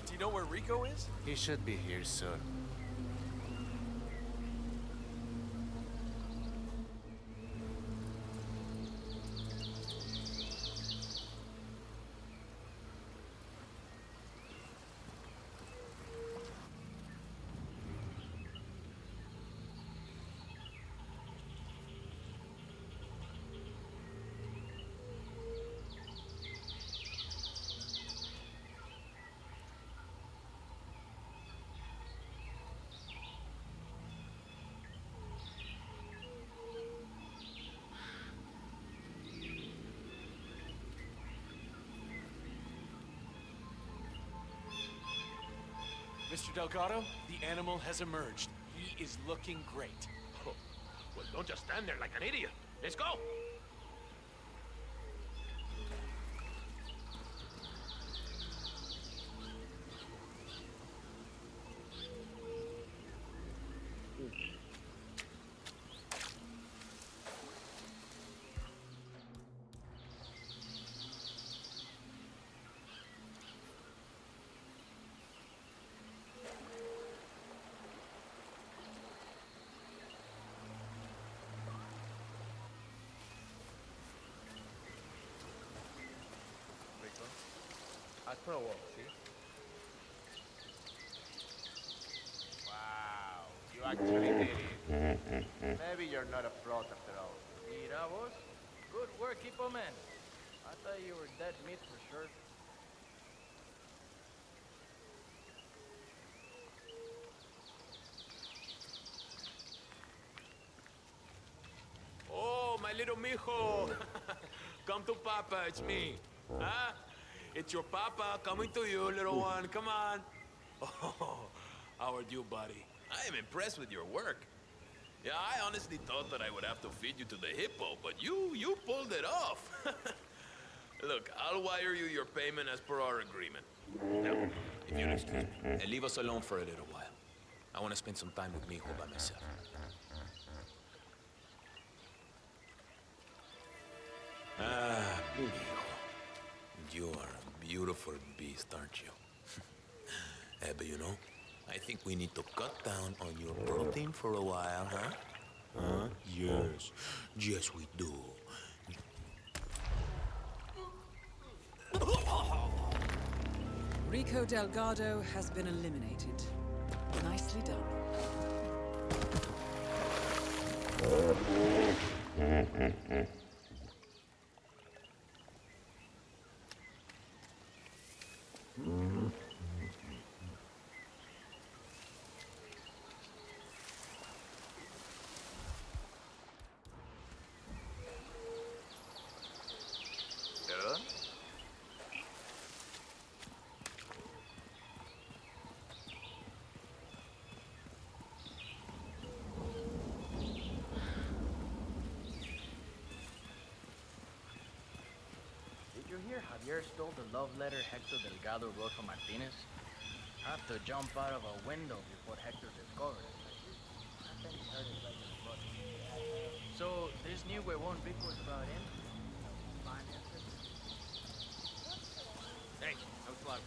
Do you know where Rico is? He should be here soon. Mr. Delgado, the animal has emerged. He is looking great. Oh, well, don't just stand there like an idiot. Let's go! As per walk, see? Wow, you actually did it. Maybe you're not a fraud after all. Mira vos. Good work, Hippo man. I thought you were dead meat for sure. Oh, my little mijo. Come to Papa, it's me. Huh? It's your Papa coming to you, little one. Come on. Oh, how are you, buddy? I am impressed with your work. Yeah, I honestly thought that I would have to feed you to the hippo, but you pulled it off. Look, I'll wire you your payment as per our agreement. Now, if you'll excuse me, and leave us alone for a little while. I want to spend some time with Mijo by myself. Ah, Mijo. You are a beautiful beast, aren't you? But you know, I think we need to cut down on your protein for a while, huh? Huh? Yes. Yes, we do. Rico Delgado has been eliminated. Nicely done. Did you hear Javier stole the love letter Hector Delgado wrote for Martinez? Have to jump out of a window before Hector discovered it. I think he heard it like his brother. So, this new huevon Rico is about him? Hey, no slug.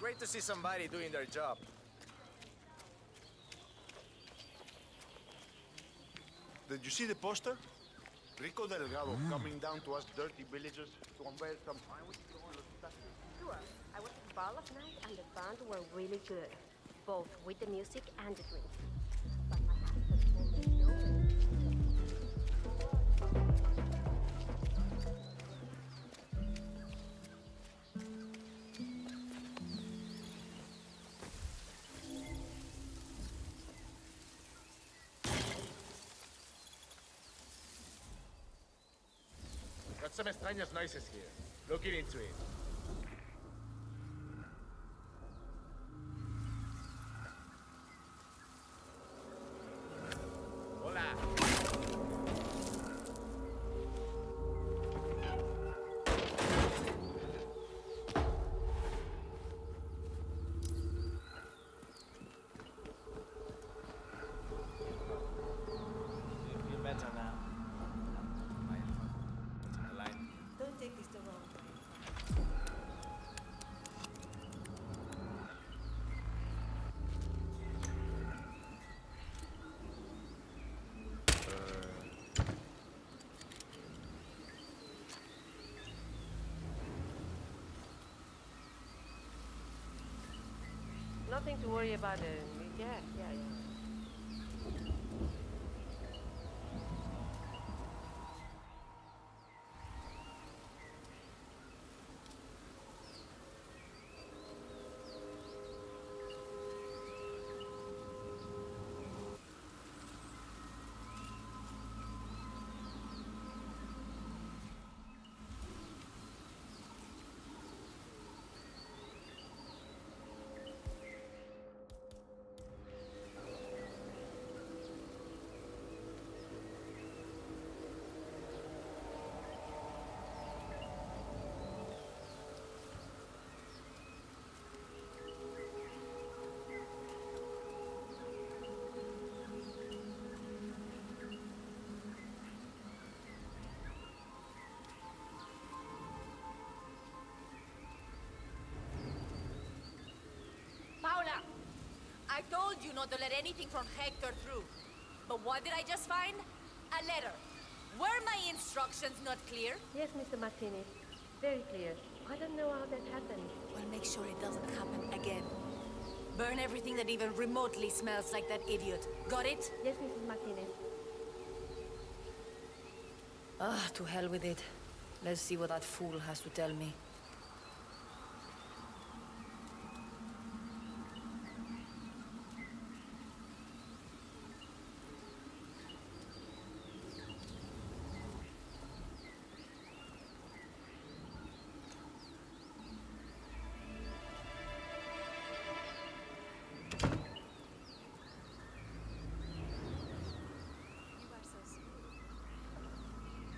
Great to see somebody doing their job. Did you see the poster? Rico Delgado coming down to us dirty villagers to unveil some... Sure. I was at the bar last night and the band were really good. Both with the music and the drink. But my husband told me no. Got some extrañas noises here. Looking into it. nothing to worry about. Yeah. Paula! I told you not to let anything from Hector through. But what did I just find? A letter. Were my instructions not clear? Yes, Mr. Martinez. Very clear. I don't know how that happened. Well, make sure it doesn't happen again. Burn everything that even remotely smells like that idiot. Got it? Yes, Mrs. Martinez. To hell with it. Let's see what that fool has to tell me.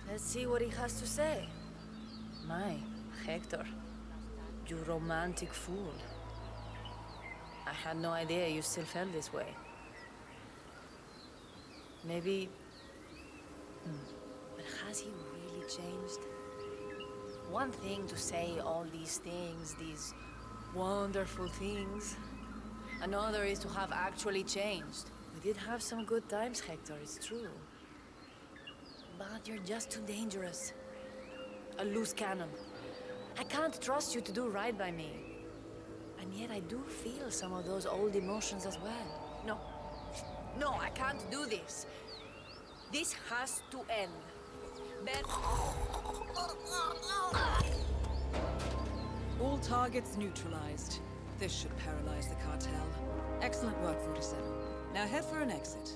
Let's see what he has to say. My, Hector. You romantic fool. I had no idea you still felt this way. Maybe... But has he really changed? One thing to say all these things, these wonderful things. Another is to have actually changed. We did have some good times, Hector, it's true. But you're just too dangerous. A loose cannon. I can't trust you to do right by me. And yet I do feel some of those old emotions as well. No, I can't do this. This has to end. Ben... All targets neutralized. This should paralyze the cartel. Excellent work, 47. Now head for an exit.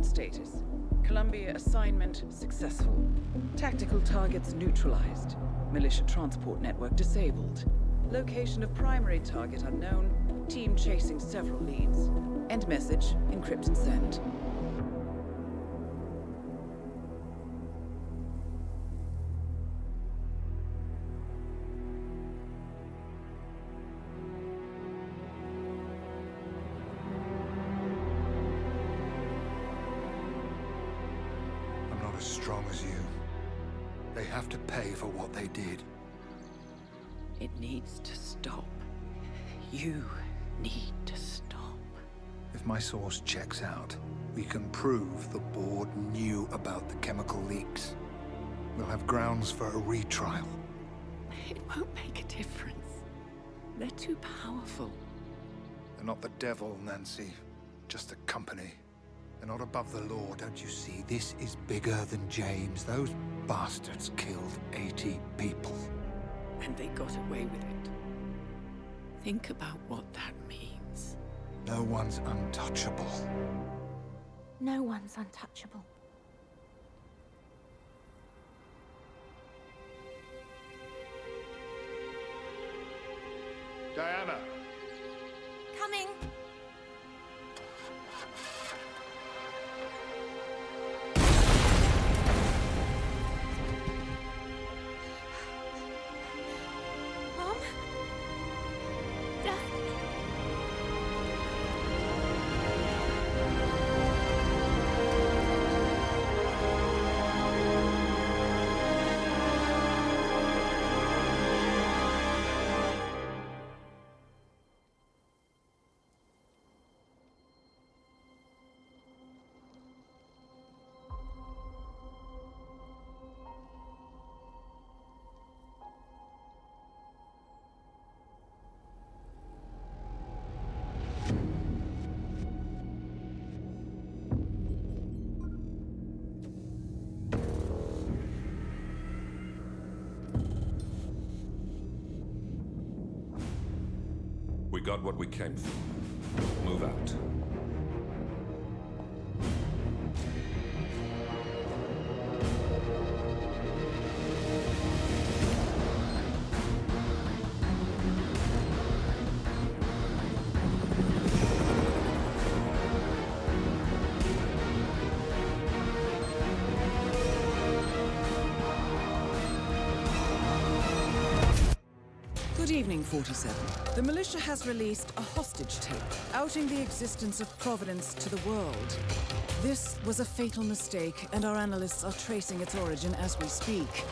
Status. Colombia assignment successful. Tactical targets neutralized. Militia transport network disabled. Location of primary target unknown. Team chasing several leads. End message, encrypt and send. As strong as you. They have to pay for what they did. It needs to stop. You need to stop. If my source checks out, we can prove the board knew about the chemical leaks. We'll have grounds for a retrial. It won't make a difference. They're too powerful. They're not the devil, Nancy. Just a company. They're not above the law, don't you see? This is bigger than James. Those bastards killed 80 people. And they got away with it. Think about what that means. No one's untouchable. No one's untouchable. Diana! Coming! got what we came for. Move out. Good evening, 47. The militia has released a hostage tape, outing the existence of Providence to the world. This was a fatal mistake, and our analysts are tracing its origin as we speak.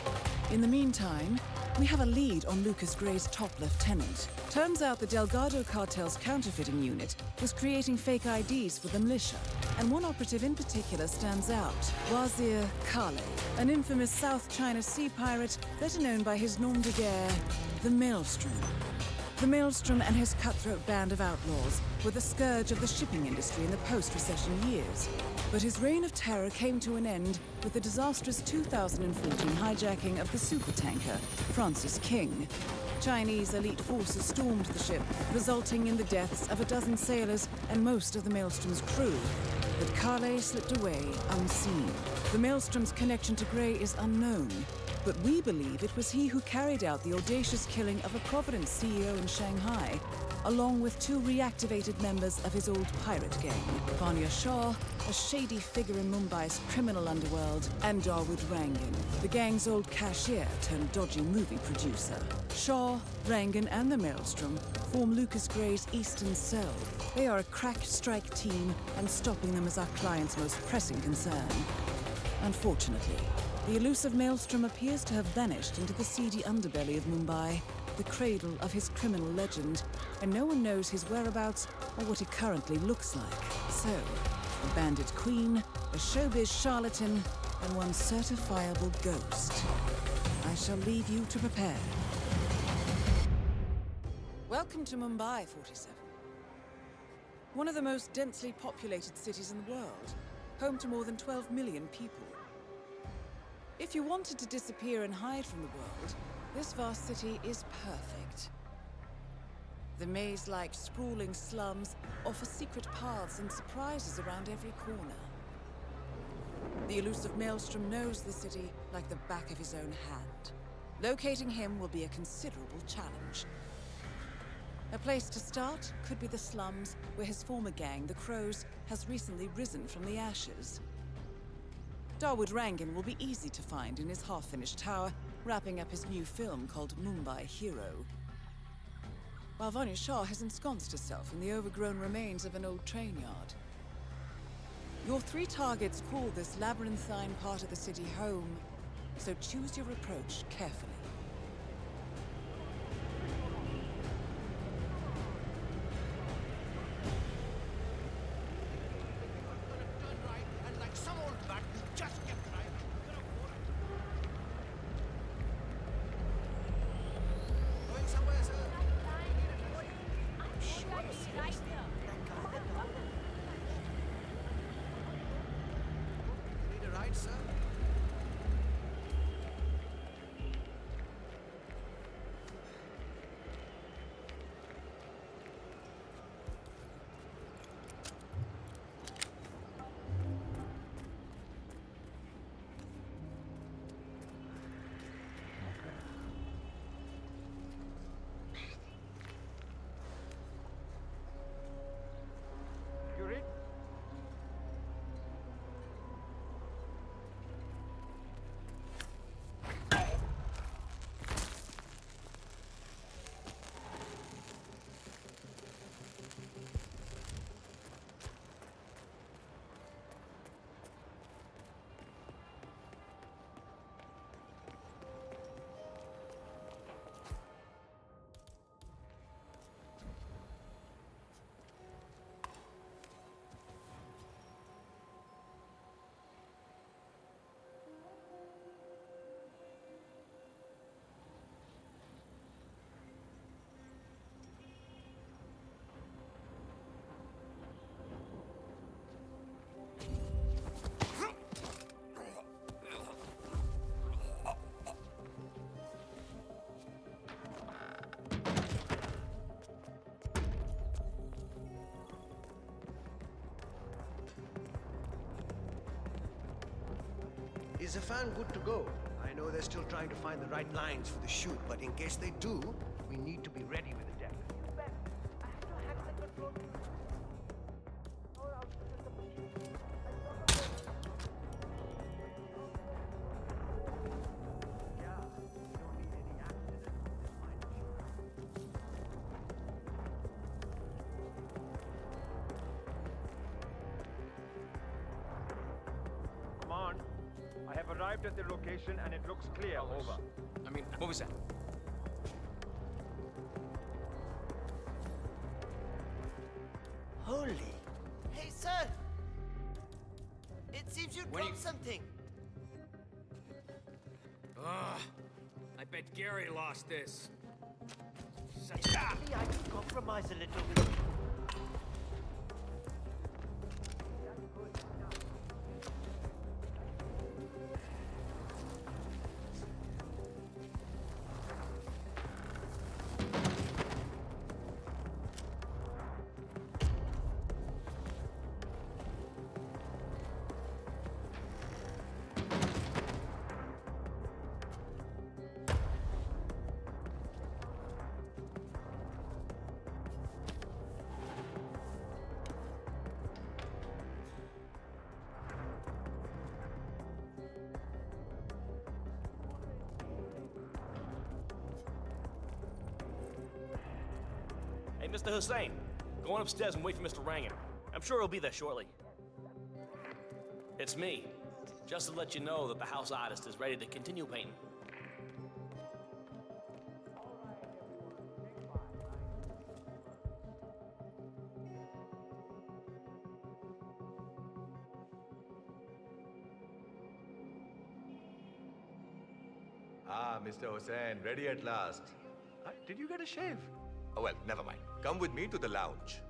In the meantime, we have a lead on Lucas Gray's top lieutenant. Turns out the Delgado cartel's counterfeiting unit was creating fake IDs for the militia, and one operative in particular stands out, Wazir Kale, an infamous South China Sea pirate better known by his nom de guerre, the Maelstrom. The Maelstrom and his cutthroat band of outlaws were the scourge of the shipping industry in the post-recession years. But his reign of terror came to an end with the disastrous 2014 hijacking of the supertanker, Francis King. Chinese elite forces stormed the ship, resulting in the deaths of a dozen sailors and most of the Maelstrom's crew. But Kale slipped away unseen. The Maelstrom's connection to Gray is unknown, but we believe it was he who carried out the audacious killing of a Providence CEO in Shanghai, along with two reactivated members of his old pirate gang, Vanya Shah, a shady figure in Mumbai's criminal underworld, and Dawood Rangan, the gang's old cashier turned dodgy movie producer. Shah, Rangan, and the Maelstrom form Lucas Gray's Eastern Cell. They are a crack strike team, and stopping them is our client's most pressing concern. Unfortunately, the elusive Maelstrom appears to have vanished into the seedy underbelly of Mumbai, the cradle of his criminal legend, and no one knows his whereabouts or what he currently looks like. So, a bandit queen, a showbiz charlatan, and one certifiable ghost. I shall leave you to prepare. Welcome to Mumbai, 47. One of the most densely populated cities in the world, home to more than 12 million people. If you wanted to disappear and hide from the world, this vast city is perfect. The maze-like sprawling slums offer secret paths and surprises around every corner. The elusive Maelstrom knows the city like the back of his own hand. Locating him will be a considerable challenge. A place to start could be the slums, where his former gang, the Crows, has recently risen from the ashes. Dawood Rangan will be easy to find in his half-finished tower, wrapping up his new film called Mumbai Hero. While Vanya Shah has ensconced herself in the overgrown remains of an old train yard. Your three targets call this labyrinthine part of the city home, so choose your approach carefully. Is the fan good to go? I know they're still trying to find the right lines for the shoot, but in case they do, we need to be ready with the deck. Command, I have arrived at the location and it looks clear. Over. I mean, what was that? Holy. Hey, sir! It seems you dropped something. Ugh. I bet Gary lost this. Maybe I can compromise a little bit. Hey, Mr. Hussein, go on upstairs and wait for Mr. Rangan. I'm sure he'll be there shortly. It's me. Just to let you know that the house artist is ready to continue painting. Ah, Mr. Hussain, ready at last. Did you get a shave? Oh, well, never mind. Come with me to the lounge.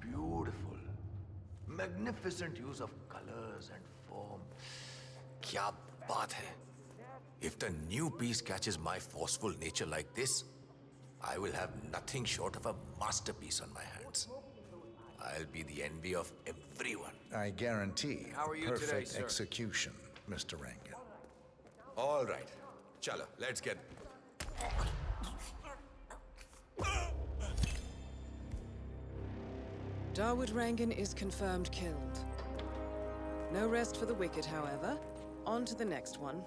Beautiful. Magnificent use of colors and form. Kya baat hai? If the new piece catches my forceful nature like this, I will have nothing short of a masterpiece on my hands. I'll be the envy of everyone. I guarantee How are you perfect today, sir? execution, Mr. Rangan. All right. Chalo, let's get... Dawood Rangan is confirmed killed. No rest for the wicked, however. On to the next one.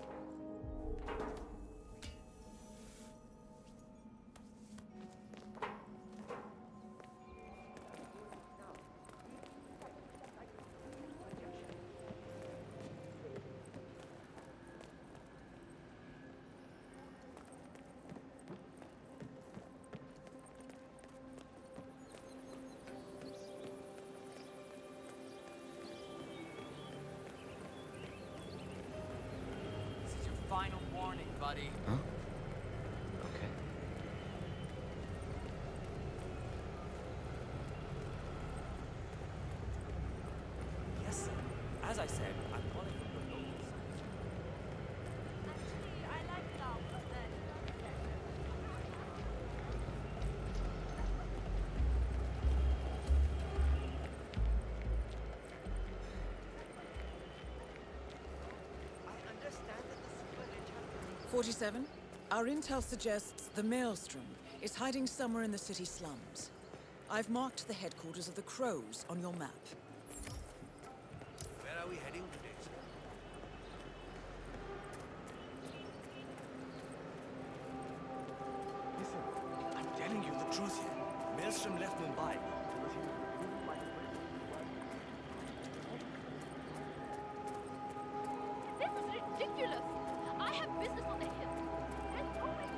Final warning, buddy. Huh? Okay. Yes, sir. As I said, I'm calling from the local science. Actually, I like love, but then... I understand that the super rich have... 47. Our intel suggests the Maelstrom is hiding somewhere in the city slums. I've marked the headquarters of the Crows on your map. Where are we heading today, sir? Listen, I'm telling you the truth here. Maelstrom left Mumbai. This is ridiculous! I have business on the hill. There's no way...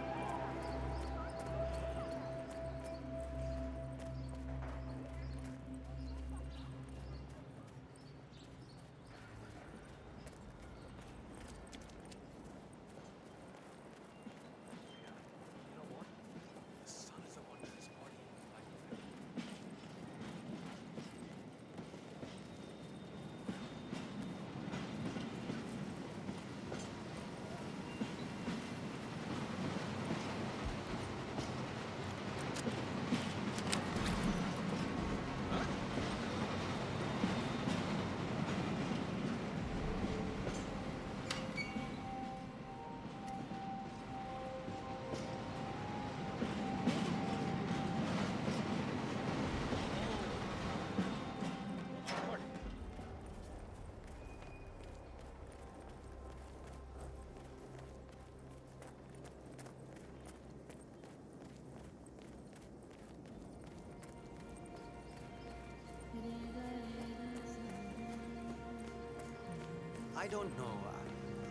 I don't know.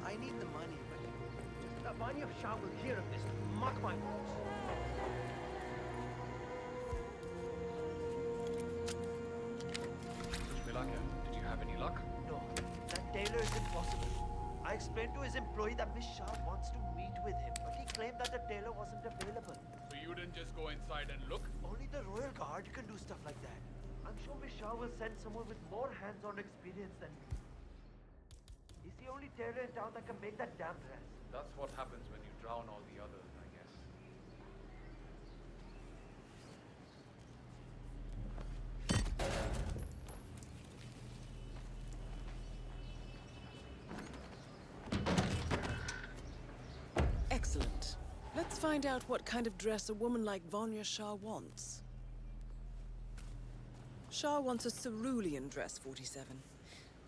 I need the money, but the Vanya Shah will hear of this. Mark my words. Milaka, did you have any luck? No, that tailor is impossible. I explained to his employee that Miss Shah wants to meet with him, but he claimed that the tailor wasn't available. So you didn't just go inside and look? Only the royal guard can do stuff like that. I'm sure Miss Shah will send someone with more hands-on experience than me. He's the only tailor in town that can make that damn dress. That's what happens when you drown all the others, I guess. Excellent. Let's find out what kind of dress a woman like Vanya Shah wants. Shah wants a cerulean dress, 47.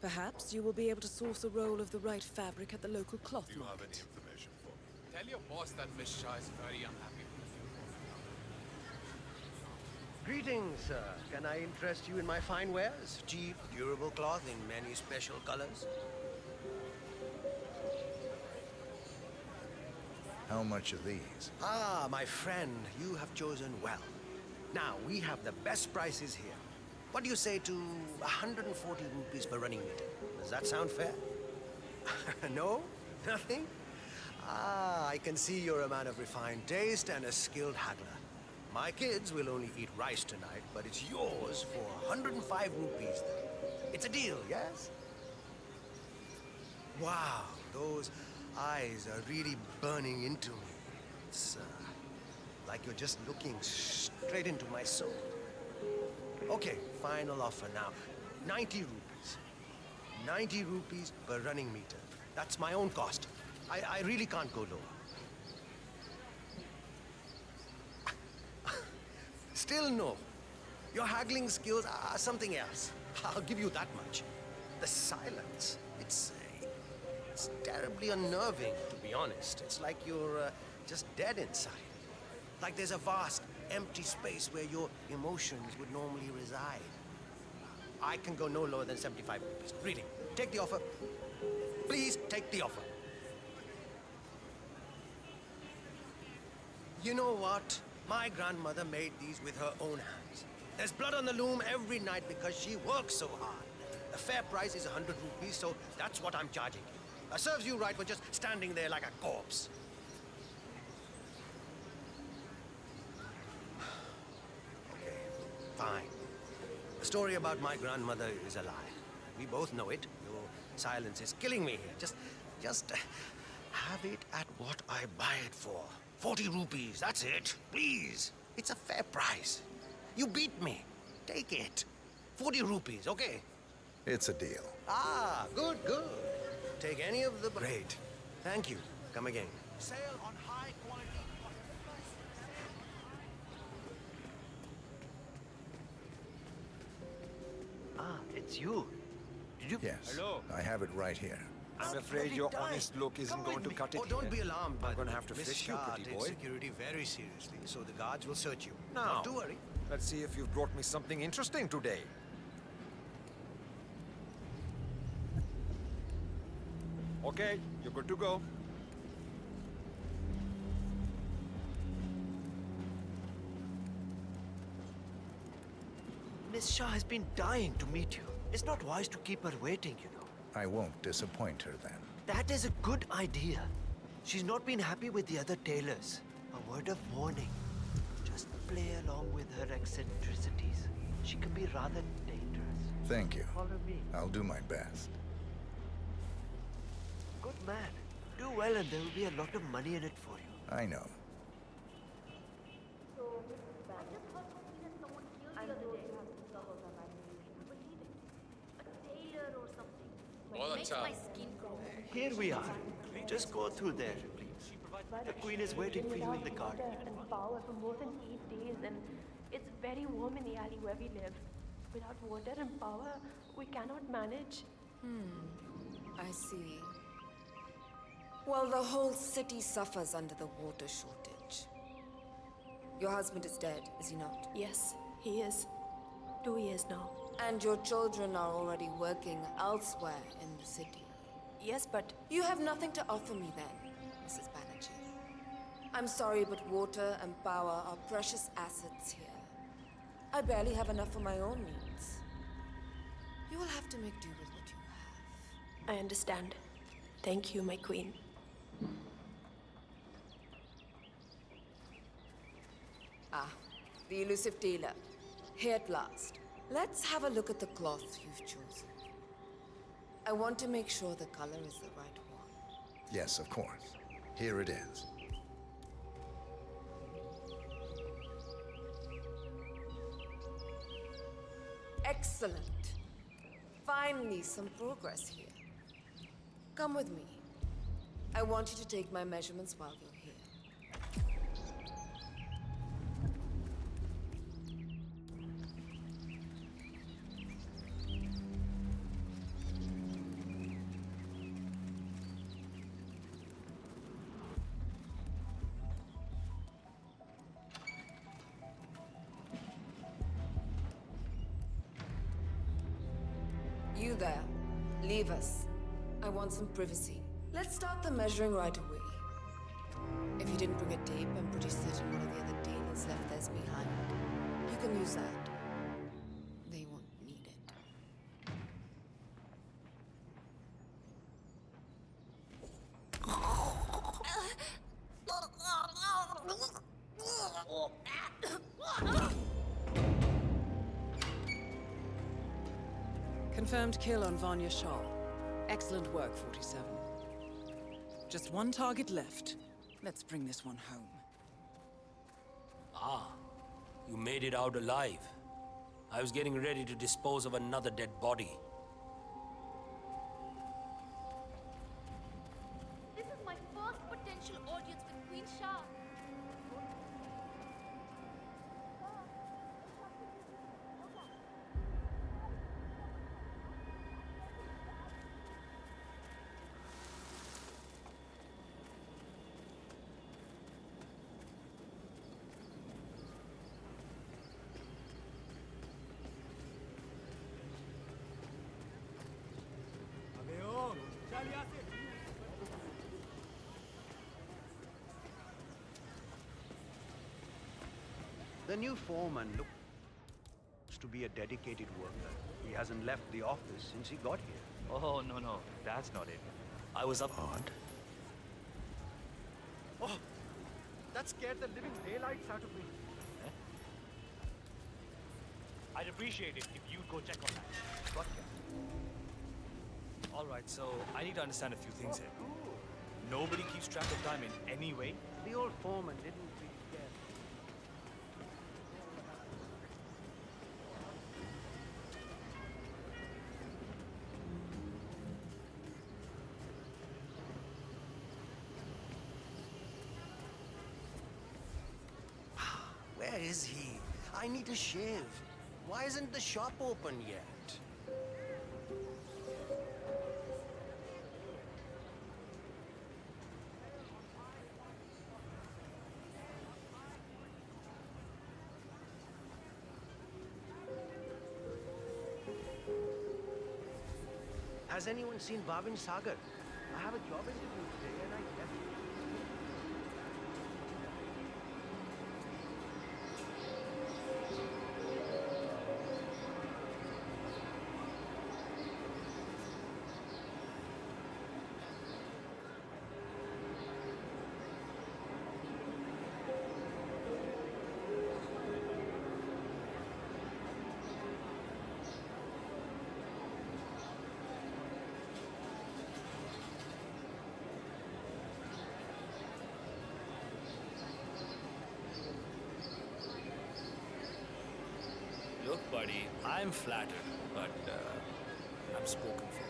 Perhaps you will be able to source a roll of the right fabric at the local cloth Do you have market. any information for me? Tell your boss that Miss Shah is very unhappy with you. Greetings, sir. Can I interest you in my fine wares? Cheap, durable cloth in many special colors. How much are these? Ah, my friend, you have chosen well. Now, we have the best prices here. What do you say to 140 rupees per running meter? Does that sound fair? No? Nothing? Ah, I can see you're a man of refined taste and a skilled haggler. My kids will only eat rice tonight, but it's yours for 105 rupees then. It's a deal, yes? Wow, those eyes are really burning into me. It's like you're just looking straight into my soul. Okay, final offer now. 90 rupees. 90 rupees per running meter. That's my own cost. I really can't go lower. Still no. Your haggling skills are something else. I'll give you that much. The silence, it's terribly unnerving, to be honest. It's like you're just dead inside. Like there's a vast, empty space where your emotions would normally reside. I can go no lower than 75 rupees. Really, take the offer. Please take the offer. You know what? My grandmother made these with her own hands. There's blood on the loom every night because she works so hard. The fair price is 100 rupees, so that's what I'm charging you. Serves you right for just standing there like a corpse. Okay, fine. The story about my grandmother is a lie. We both know it. Your silence is killing me here. Just have it at what I buy it for. 40 rupees, that's it. Please. It's a fair price. You beat me. Take it. 40 rupees, okay? It's a deal. Ah, good. Take any of the... Great. Thank you. Come again. Sale on high quality... Ah, it's you. Did you... Yes. Hello. I have it right here. I'm afraid your honest look isn't going to cut it. Oh, don't be alarmed, but I'm going to have to frisk you, pretty boy. Security very seriously, so the guards will search you. Now, Not to worry. let's see if you've brought me something interesting today. Okay, you're good to go. Miss Shah has been dying to meet you. It's not wise to keep her waiting, you know. I won't disappoint her then. That is a good idea. She's not been happy with the other tailors. A word of warning. Just play along with her eccentricities. She can be rather dangerous. Thank you. Follow me. I'll do my best. Good man. Do well and there will be a lot of money in it for you. I know. Here we are. Just go through there, please. The Queen is waiting for you in the garden. And power for more than 8 days, and it's very warm in the alley where we live. Without water and power, we cannot manage. I see. Well, the whole city suffers under the water shortage. Your husband is dead, is he not? Yes, he is. 2 years now. And your children are already working elsewhere in the city. Yes, but you have nothing to offer me then, Mrs. Banerjee. I'm sorry, but water and power are precious assets here. I barely have enough for my own needs. You will have to make do with what you have. I understand. Thank you, my queen. Ah, the elusive dealer. Here at last. Let's have a look at the cloth you've chosen. I want to make sure the color is the right one. Yes, of course. Here it is. Excellent. Finally, some progress here. Come with me. I want you to take my measurements while we're here. You there. Leave us. I want some privacy. Let's start the measuring right away. If you didn't bring a tape, I'm pretty certain one of the other tailors left theirs behind. You can use that. They won't need it. Confirmed kill on Vanya Shah. Excellent work, 47. Just one target left. Let's bring this one home. Ah, you made it out alive. I was getting ready to dispose of another dead body. This is my first potential audience with Queen Shah. The new foreman looks to be a dedicated worker. He hasn't left the office since he got here. Oh, no, that's not it. I was up. Odd. Oh, that scared the living daylights out of me. I'd appreciate it if you'd go check on that. Gotcha. All right, so I need to understand a few things here. Nobody keeps track of time in any way? The old foreman didn't really care. Where is he? I need to shave. Why isn't the shop open yet? Has anyone seen Bhavin Sagar? I have a job interview today and I left it. Look, buddy, I'm flattered, but I'm spoken for.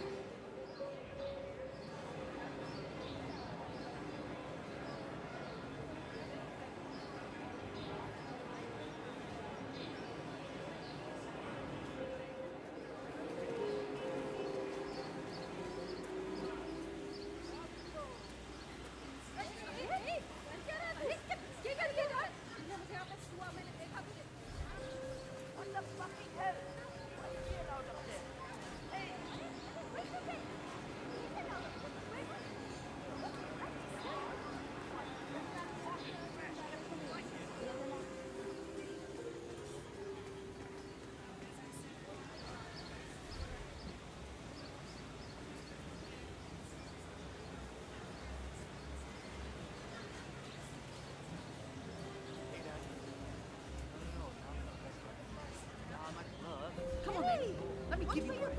give you credit.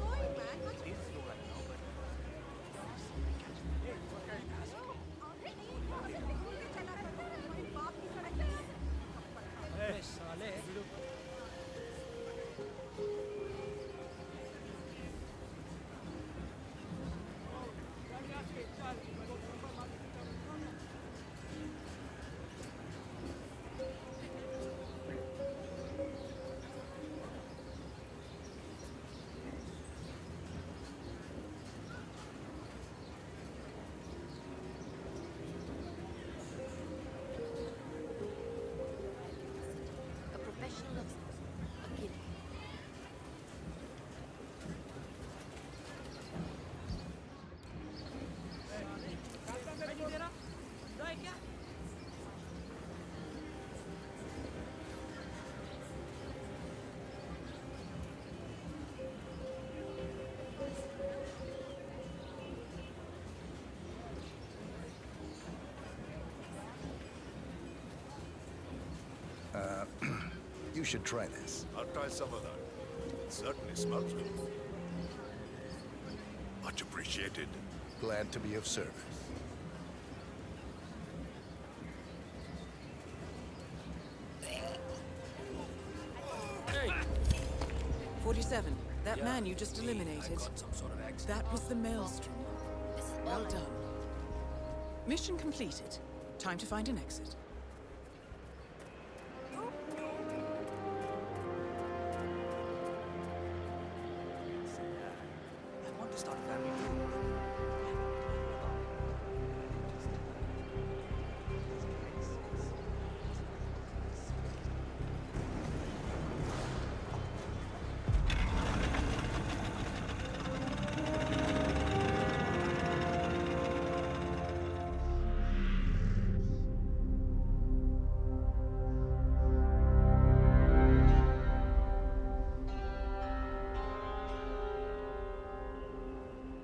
You should try this. I'll try some of that. It certainly smells good. Much appreciated. Glad to be of service. Hey. 47. That man you just eliminated. That was the Maelstrom. Well done. Mission completed. Time to find an exit.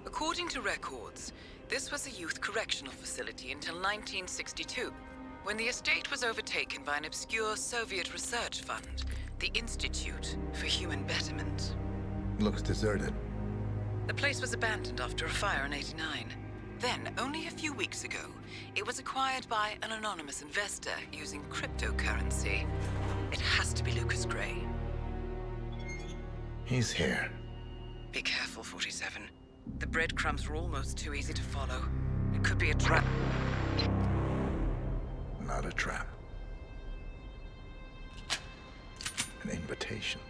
According to records, this was a youth correctional facility until 1962, when the estate was overtaken by an obscure Soviet research fund, the Institute for Human Betterment. Looks deserted. The place was abandoned after a fire in '89. Then, only a few weeks ago, it was acquired by an anonymous investor using cryptocurrency. It has to be Lucas Gray. He's here. Be careful, 47. The breadcrumbs were almost too easy to follow. It could be a trap. Not a trap. An invitation.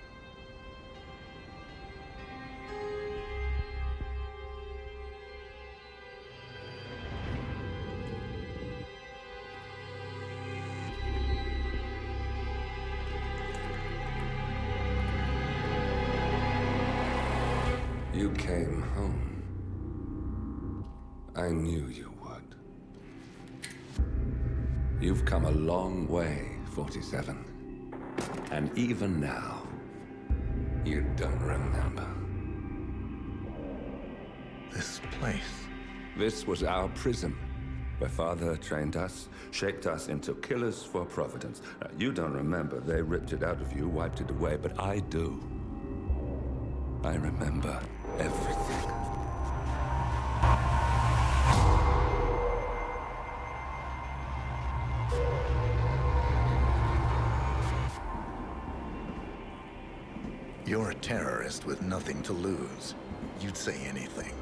You came home. I knew you would. You've come a long way, 47. And even now, you don't remember. This place. This was our prison, where Father trained us, shaped us into killers for Providence. Now, you don't remember. They ripped it out of you, wiped it away, but I do. I remember everything. You're a terrorist with nothing to lose. You'd say anything.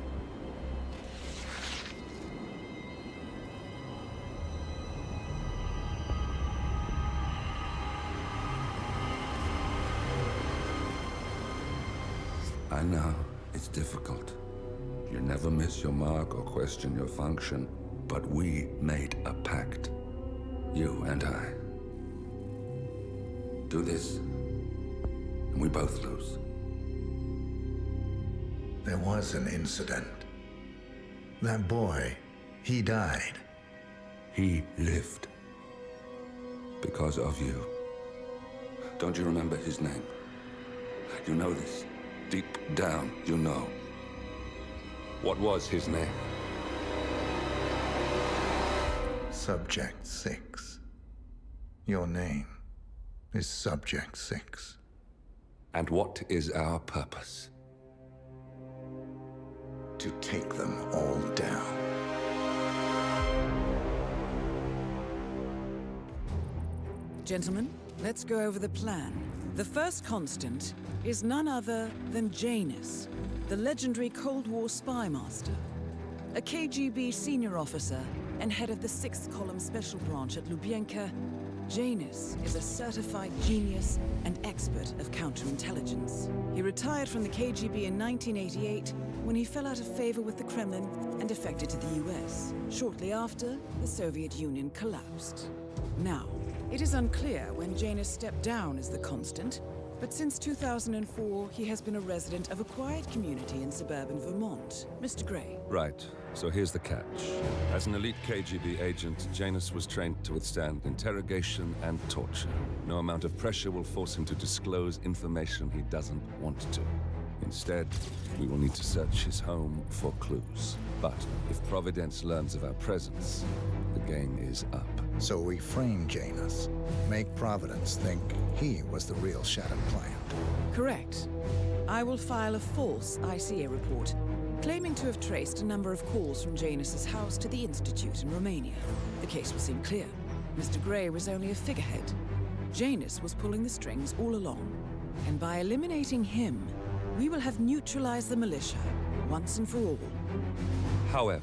I know, it's difficult. You never miss your mark or question your function, but we made a pact. You and I. Do this, and we both lose. There was an incident. That boy, he died. He lived. Because of you. Don't you remember his name? You know this. Deep down, you know. What was his name? Subject 6. Your name is Subject 6. And what is our purpose? to take them all down. Gentlemen, let's go over the plan. The first constant is none other than Janus, the legendary Cold War spy master. A KGB senior officer and head of the 6th Column Special Branch at Lubyanka, Janus is a certified genius and expert of counterintelligence. He retired from the KGB in 1988 when he fell out of favor with the Kremlin and defected to the US. Shortly after, the Soviet Union collapsed. Now, it is unclear when Janus stepped down as the constant, but since 2004, he has been a resident of a quiet community in suburban Vermont. Mr. Gray. Right. So here's the catch. As an elite KGB agent, Janus was trained to withstand interrogation and torture. No amount of pressure will force him to disclose information he doesn't want to. Instead, we will need to search his home for clues. But if Providence learns of our presence, the game is up. So we frame Janus, make Providence think he was the real Shadow client. Correct. I will file a false ICA report, claiming to have traced a number of calls from Janus's house to the Institute in Romania. The case will seem clear. Mr. Gray was only a figurehead. Janus was pulling the strings all along. And by eliminating him, we will have neutralized the militia, once and for all. However,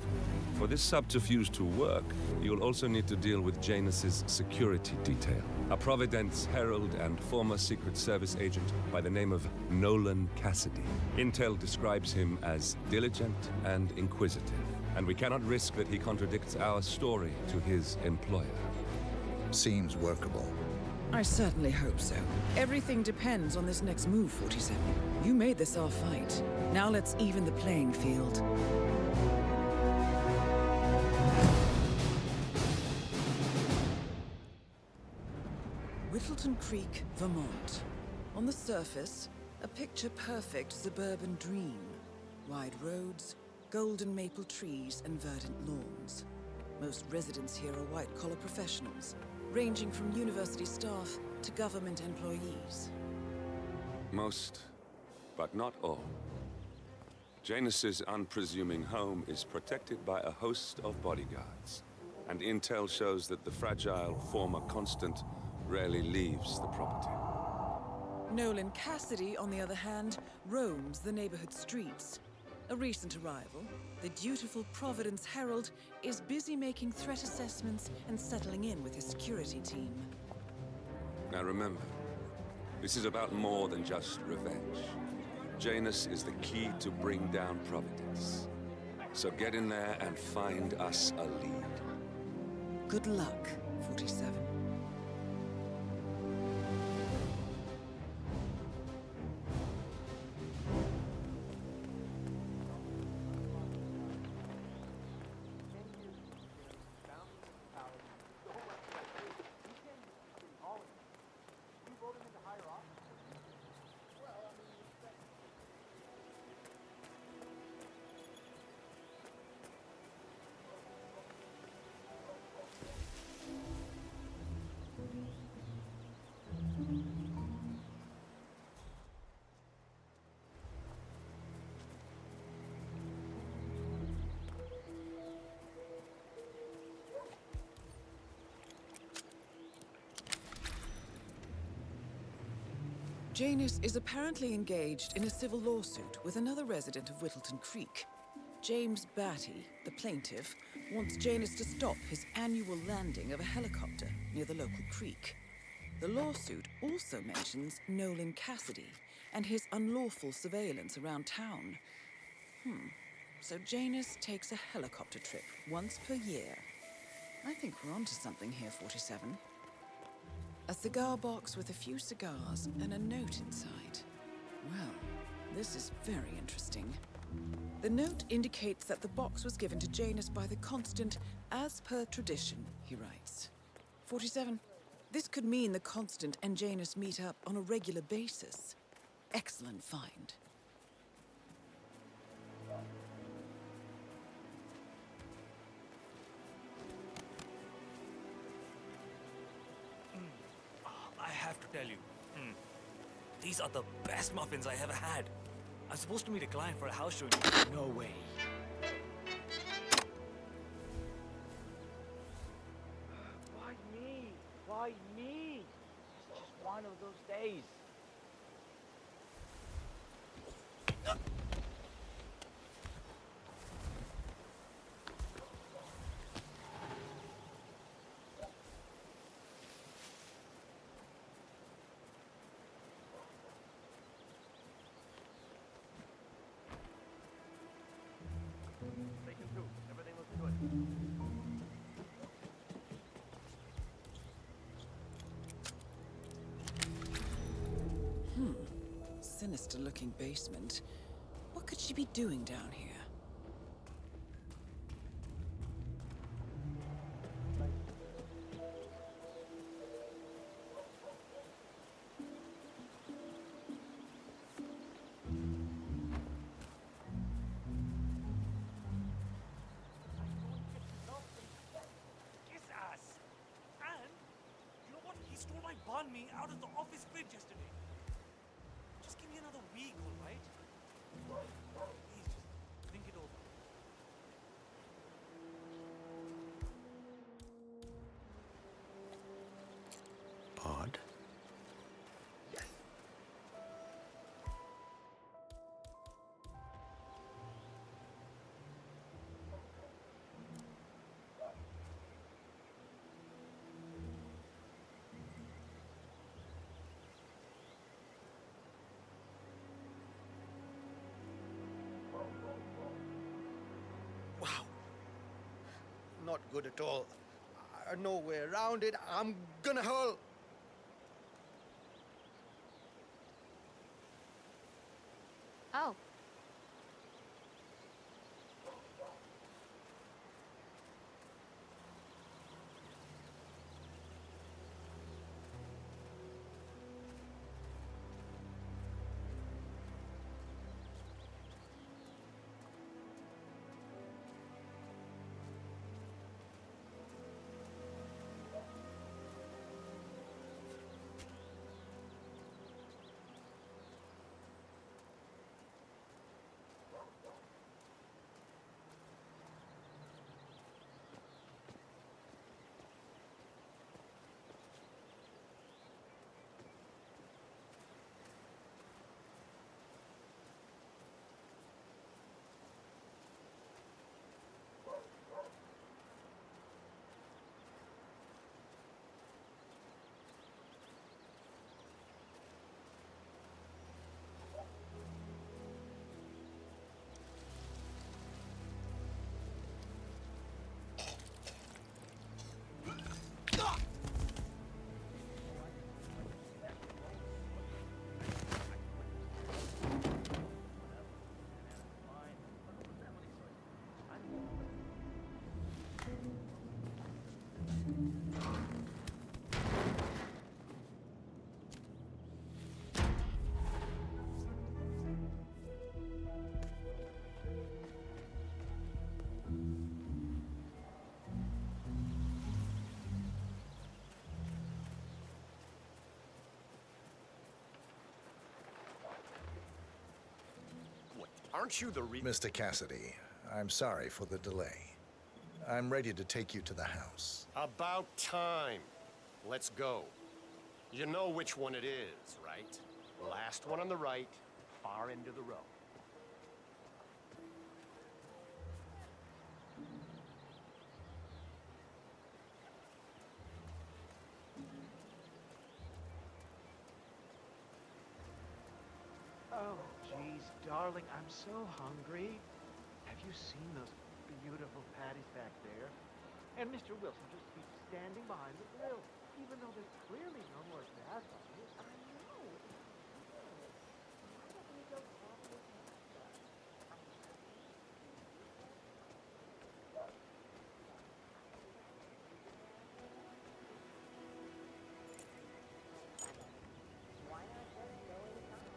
for this subterfuge to work, you'll also need to deal with Janus's security detail. A Providence herald and former Secret Service agent by the name of Nolan Cassidy. Intel describes him as diligent and inquisitive, and we cannot risk that he contradicts our story to his employer. Seems workable. I certainly hope so. Everything depends on this next move, 47. You made this our fight. Now let's even the playing field. Whittleton Creek, Vermont. On the surface, a picture-perfect suburban dream. Wide roads, golden maple trees, and verdant lawns. Most residents here are white-collar professionals, ranging from university staff to government employees. Most, but not all. Janus's unpresuming home is protected by a host of bodyguards, and intel shows that the fragile former constant rarely leaves the property. Nolan Cassidy, on the other hand, roams the neighborhood streets. A recent arrival, the dutiful Providence Herald is busy making threat assessments and settling in with his security team. Now remember, this is about more than just revenge. Janus is the key to bring down Providence. So get in there and find us a lead. Good luck, 47. Janus is apparently engaged in a civil lawsuit with another resident of Whittleton Creek. James Batty, the plaintiff, wants Janus to stop his annual landing of a helicopter near the local creek. The lawsuit also mentions Nolan Cassidy and his unlawful surveillance around town. So Janus takes a helicopter trip once per year. I think we're onto something here, 47. A cigar box with a few cigars and a note inside. Well, this is very interesting. The note indicates that the box was given to Janus by the Constant as per tradition, he writes. 47. This could mean the Constant and Janus meet up on a regular basis. Excellent find. I have to tell you, these are the best muffins I ever had. I'm supposed to meet a client for a house showing. No way. Why me? Why me? It's just one of those days. Sinister-looking basement. What could she be doing down here? Kiss ass. And you know what? He stole my banh mi out of the office fridge yesterday. Just give me another week, all right? Please, just think it over. Odd. Wow. Not good at all. No way around it. I'm gonna hurl. Oh. Aren't you the Mr. Cassidy, I'm sorry for the delay. I'm ready to take you to the house. About time. Let's go. You know which one it is, right? Last one on the right, far end of the row. Oh, geez, darling, I'm so hungry. Have you seen those beautiful patties back there? And Mr. Wilson just keeps standing behind the grill, even though there's clearly no more gas on it. I know. Why don't we go have a look at that? Why not just go inside?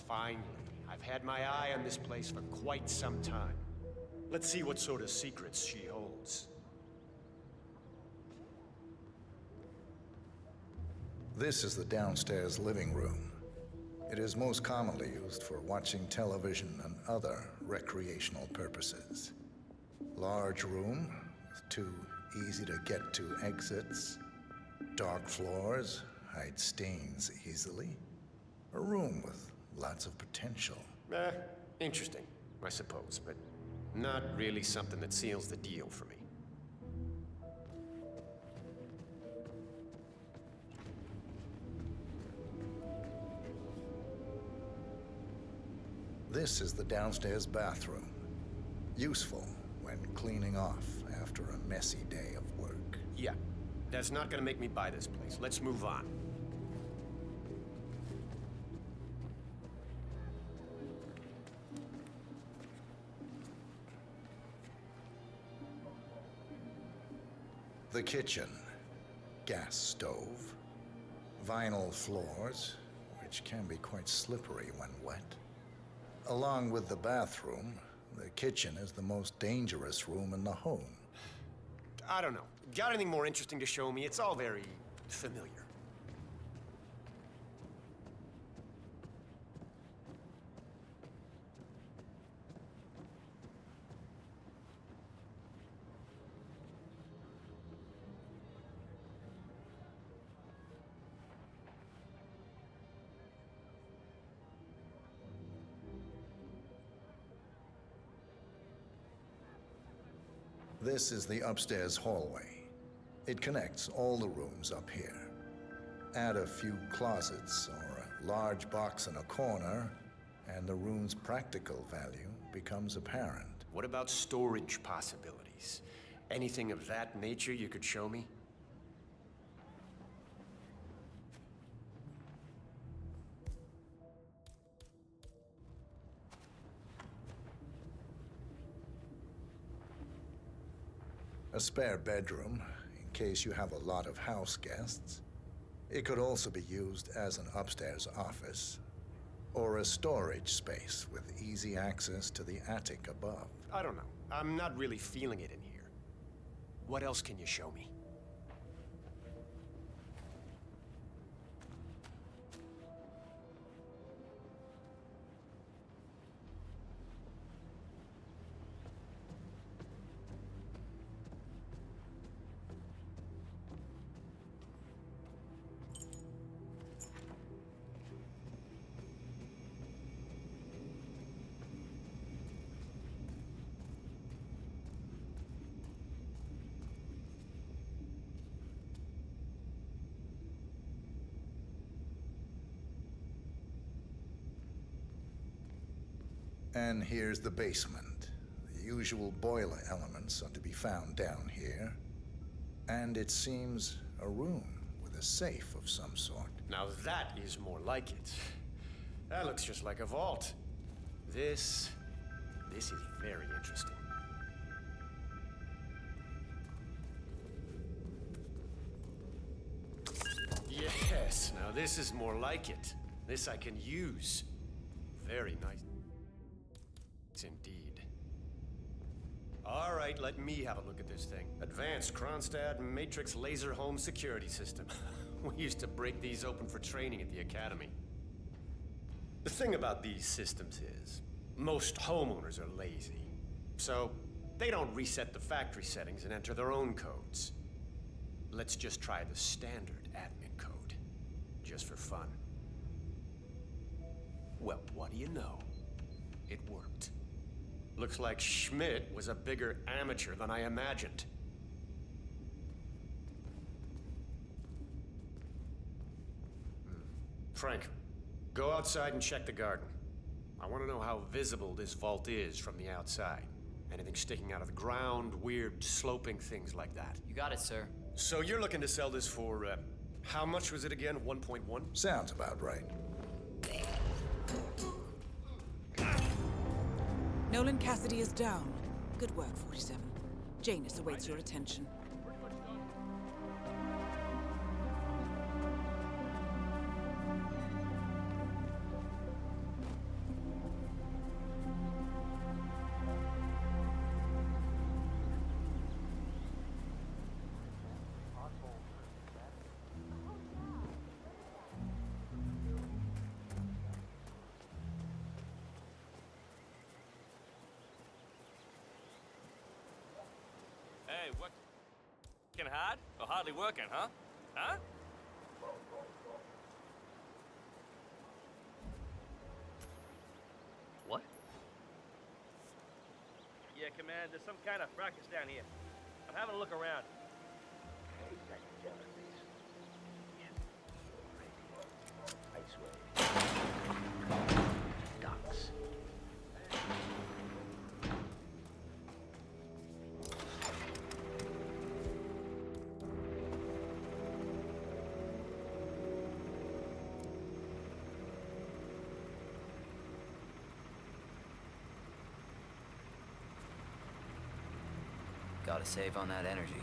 Finally. I've had my eye on this place for quite some time. Let's see what sort of secrets she holds. This is the downstairs living room. It is most commonly used for watching television and other recreational purposes. Large room with 2 easy-to-get-to exits. Dark floors hide stains easily. A room with lots of potential. Interesting, I suppose, but not really something that seals the deal for me. This is the downstairs bathroom. Useful when cleaning off after a messy day of work. Yeah, that's not gonna make me buy this place. Let's move on. The kitchen. Gas stove. Vinyl floors, which can be quite slippery when wet. Along with the bathroom, the kitchen is the most dangerous room in the home. I don't know. Got anything more interesting to show me? It's all very familiar. This is the upstairs hallway. It connects all the rooms up here. Add a few closets or a large box in a corner, and the room's practical value becomes apparent. What about storage possibilities? Anything of that nature you could show me? A spare bedroom, in case you have a lot of house guests. It could also be used as an upstairs office, or a storage space with easy access to the attic above. I don't know. I'm not really feeling it in here. What else can you show me? And here's the basement. The usual boiler elements are to be found down here. And it seems a room with a safe of some sort. Now that is more like it. That looks just like a vault. This is very interesting. Yes, now this is more like it. This I can use. Very nice. Indeed. All right, let me have a look at this thing. Advanced Kronstadt Matrix Laser Home Security System. We used to break these open for training at the academy. The thing about these systems is, most homeowners are lazy. So, they don't reset the factory settings and enter their own codes. Let's just try the standard admin code, just for fun. Well, what do you know? It worked. Looks like Schmidt was a bigger amateur than I imagined. Frank, go outside and check the garden. I want to know how visible this vault is from the outside. Anything sticking out of the ground, weird sloping things like that. You got it, sir. So you're looking to sell this for, how much was it again? 1.1? Sounds about right. Nolan Cassidy is down. Good work, 47. Janus awaits your attention. Working hard or hardly working, huh? Huh? What? Yeah, Command, there's some kind of fracas down here. I'm having a look around. Ducks. Gotta save on that energy.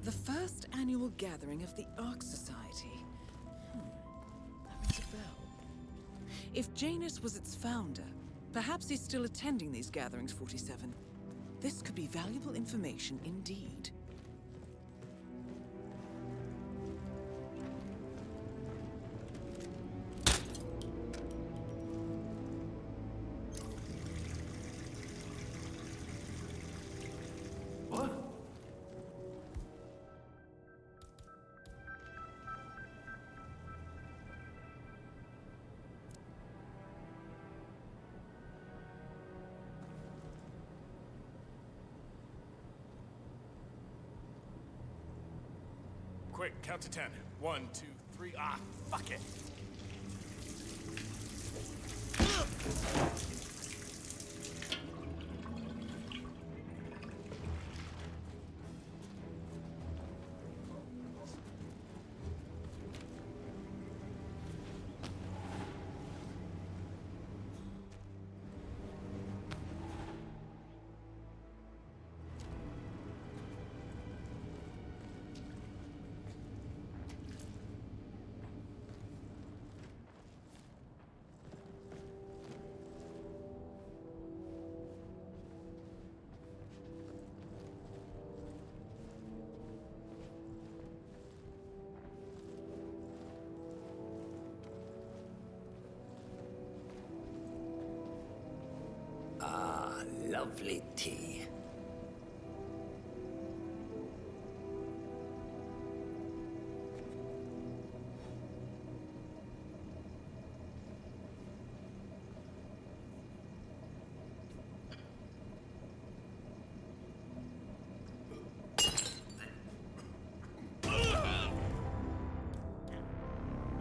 The first annual gathering of the Ark Society. That rings a bell. If Janus was its founder, perhaps he's still attending these gatherings, 47. This could be valuable information indeed. Quick, count to 10. 1, 2, 3. Ah, fuck it. Lovely tea.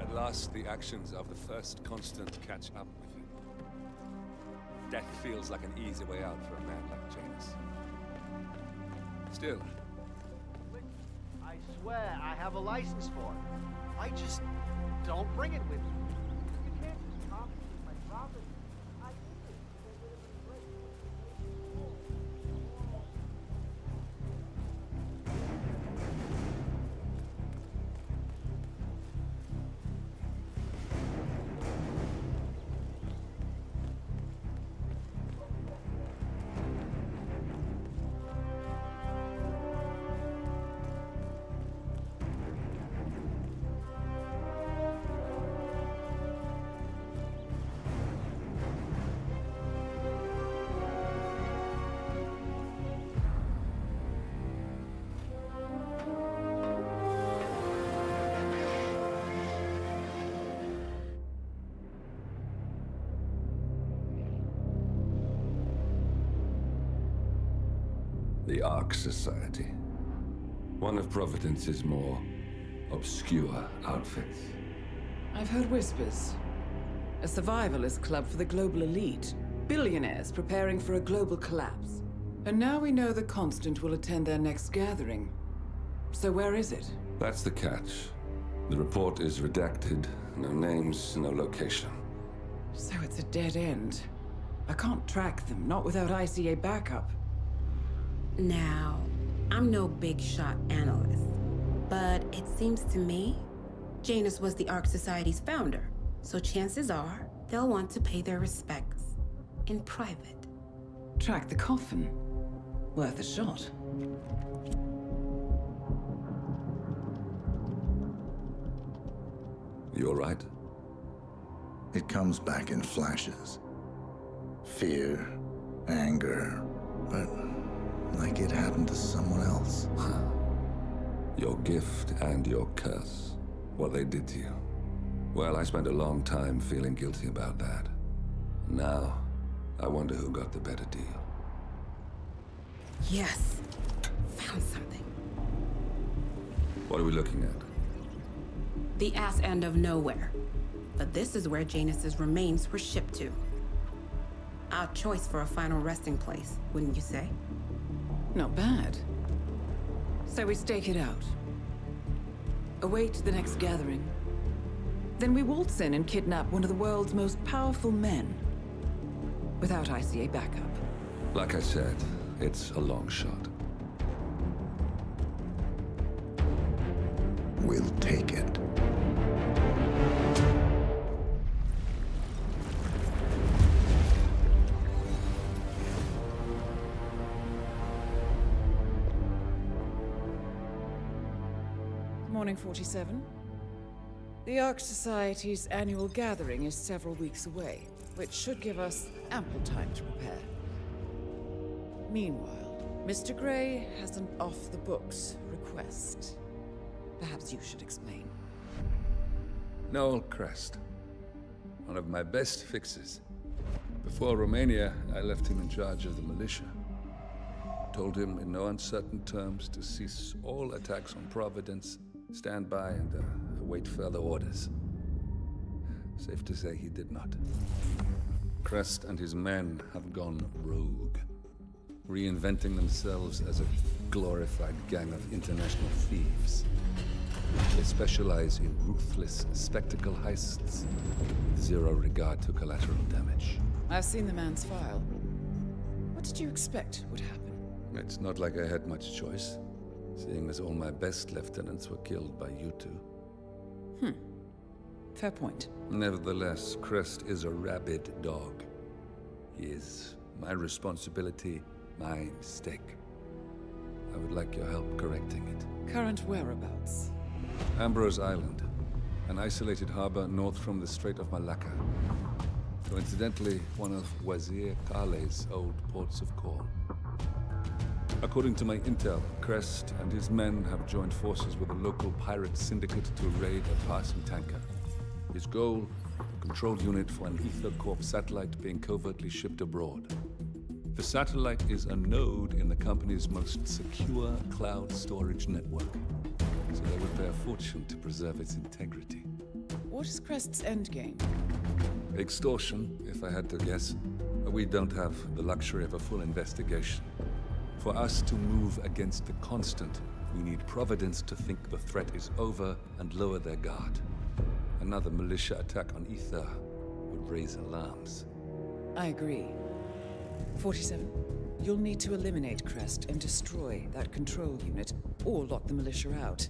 At last, the actions of the first constant catch up with him. Death feels like an easy way out for a man like Janus. Still. I swear I have a license for it. I just don't bring it with me. You can't just confiscate my property. I need it. The Ark Society. One of Providence's more obscure outfits. I've heard whispers. A survivalist club for the global elite. Billionaires preparing for a global collapse. And now we know the Constant will attend their next gathering. So where is it? That's the catch. The report is redacted. No names, no location. So it's a dead end. I can't track them, not without ICA backup. Now, I'm no big shot analyst, but it seems to me Janus was the Ark Society's founder, so chances are they'll want to pay their respects in private. Track the coffin. Worth a shot. You all right? It comes back in flashes. Fear, anger, but like it happened to someone else. Your gift and your curse. What they did to you. Well, I spent a long time feeling guilty about that. Now, I wonder who got the better deal. Yes. Found something. What are we looking at? The ass end of nowhere. But this is where Janus's remains were shipped to. Our choice for a final resting place, wouldn't you say? Not bad. So we stake it out. Await the next gathering. Then we waltz in and kidnap one of the world's most powerful men. Without ICA backup. Like I said, it's a long shot. We'll take it. Morning 47. The Ark Society's annual gathering is several weeks away, which should give us ample time to prepare. Meanwhile, Mr. Gray has an off-the-books request. Perhaps you should explain. Noel Crest. One of my best fixes. Before Romania, I left him in charge of the militia. Told him in no uncertain terms to cease all attacks on Providence, stand by and await further orders. Safe to say he did not. Crest and his men have gone rogue, reinventing themselves as a glorified gang of international thieves. They specialize in ruthless spectacle heists with zero regard to collateral damage. I've seen the man's file. What did you expect would happen? It's not like I had much choice, seeing as all my best lieutenants were killed by you two. Fair point. Nevertheless, Crest is a rabid dog. He is my responsibility, my mistake. I would like your help correcting it. Current whereabouts? Ambrose Island, an isolated harbor north from the Strait of Malacca. Coincidentally, one of Wazir Kale's old ports of call. According to my intel, Crest and his men have joined forces with a local pirate syndicate to raid a passing tanker. His goal, a control unit for an Ether Corp satellite being covertly shipped abroad. The satellite is a node in the company's most secure cloud storage network, so they would pay a fortune to preserve its integrity. What is Crest's endgame? Extortion, if I had to guess. We don't have the luxury of a full investigation. For us to move against the Constant, we need Providence to think the threat is over and lower their guard. Another militia attack on Ether would raise alarms. I agree. 47. You'll need to eliminate Crest and destroy that control unit, or lock the militia out.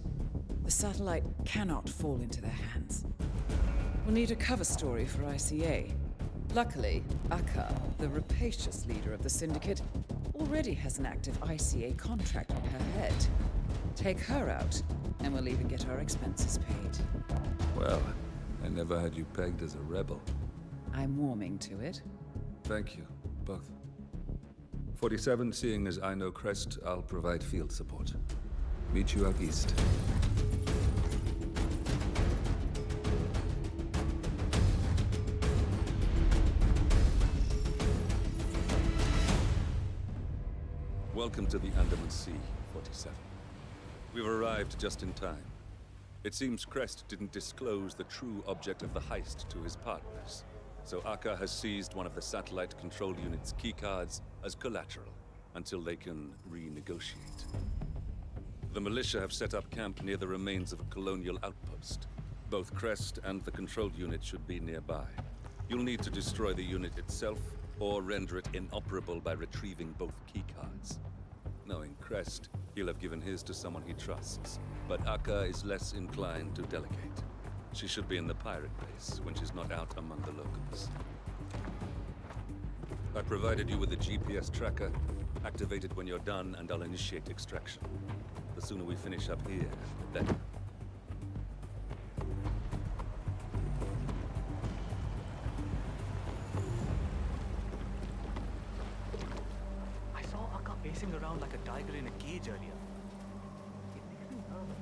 The satellite cannot fall into their hands. We'll need a cover story for ICA. Luckily, Akka, the rapacious leader of the Syndicate, already has an active ICA contract on her head. Take her out, and we'll even get our expenses paid. Well, I never had you pegged as a rebel. I'm warming to it. Thank you, both. 47, seeing as I know Crest, I'll provide field support. Meet you out east. Welcome to the Andaman Sea, 47. We've arrived just in time. It seems Crest didn't disclose the true object of the heist to his partners, so Aka has seized one of the satellite control unit's keycards as collateral until they can renegotiate. The militia have set up camp near the remains of a colonial outpost. Both Crest and the control unit should be nearby. You'll need to destroy the unit itself or render it inoperable by retrieving both keycards. Knowing Crest, he'll have given his to someone he trusts, but Aka is less inclined to delegate. She should be in the pirate base when she's not out among the locals. I provided you with a GPS tracker. Activate it when you're done, and I'll initiate extraction. The sooner we finish up here, the better. I saw Akka pacing around like a tiger in a cage earlier. It makes me nervous.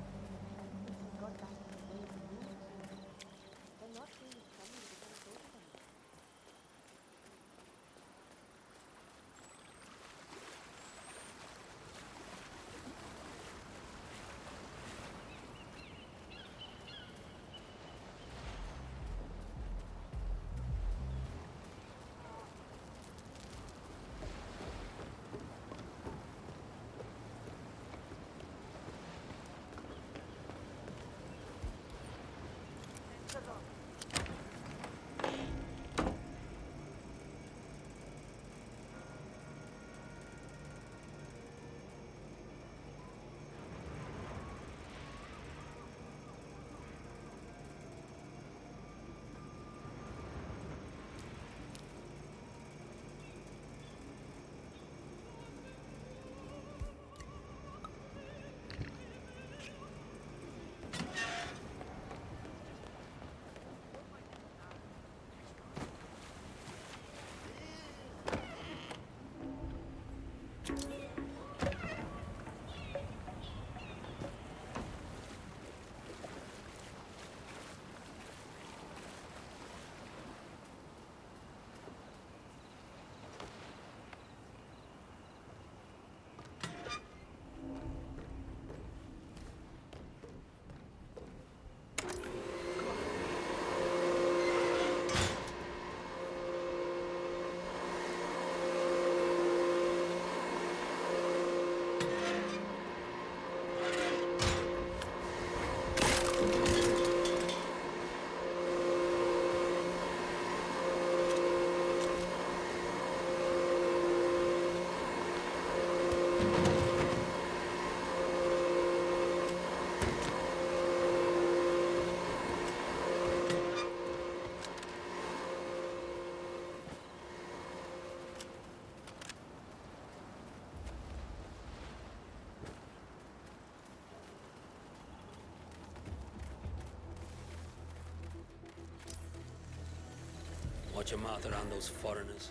Watch your mouth around those foreigners.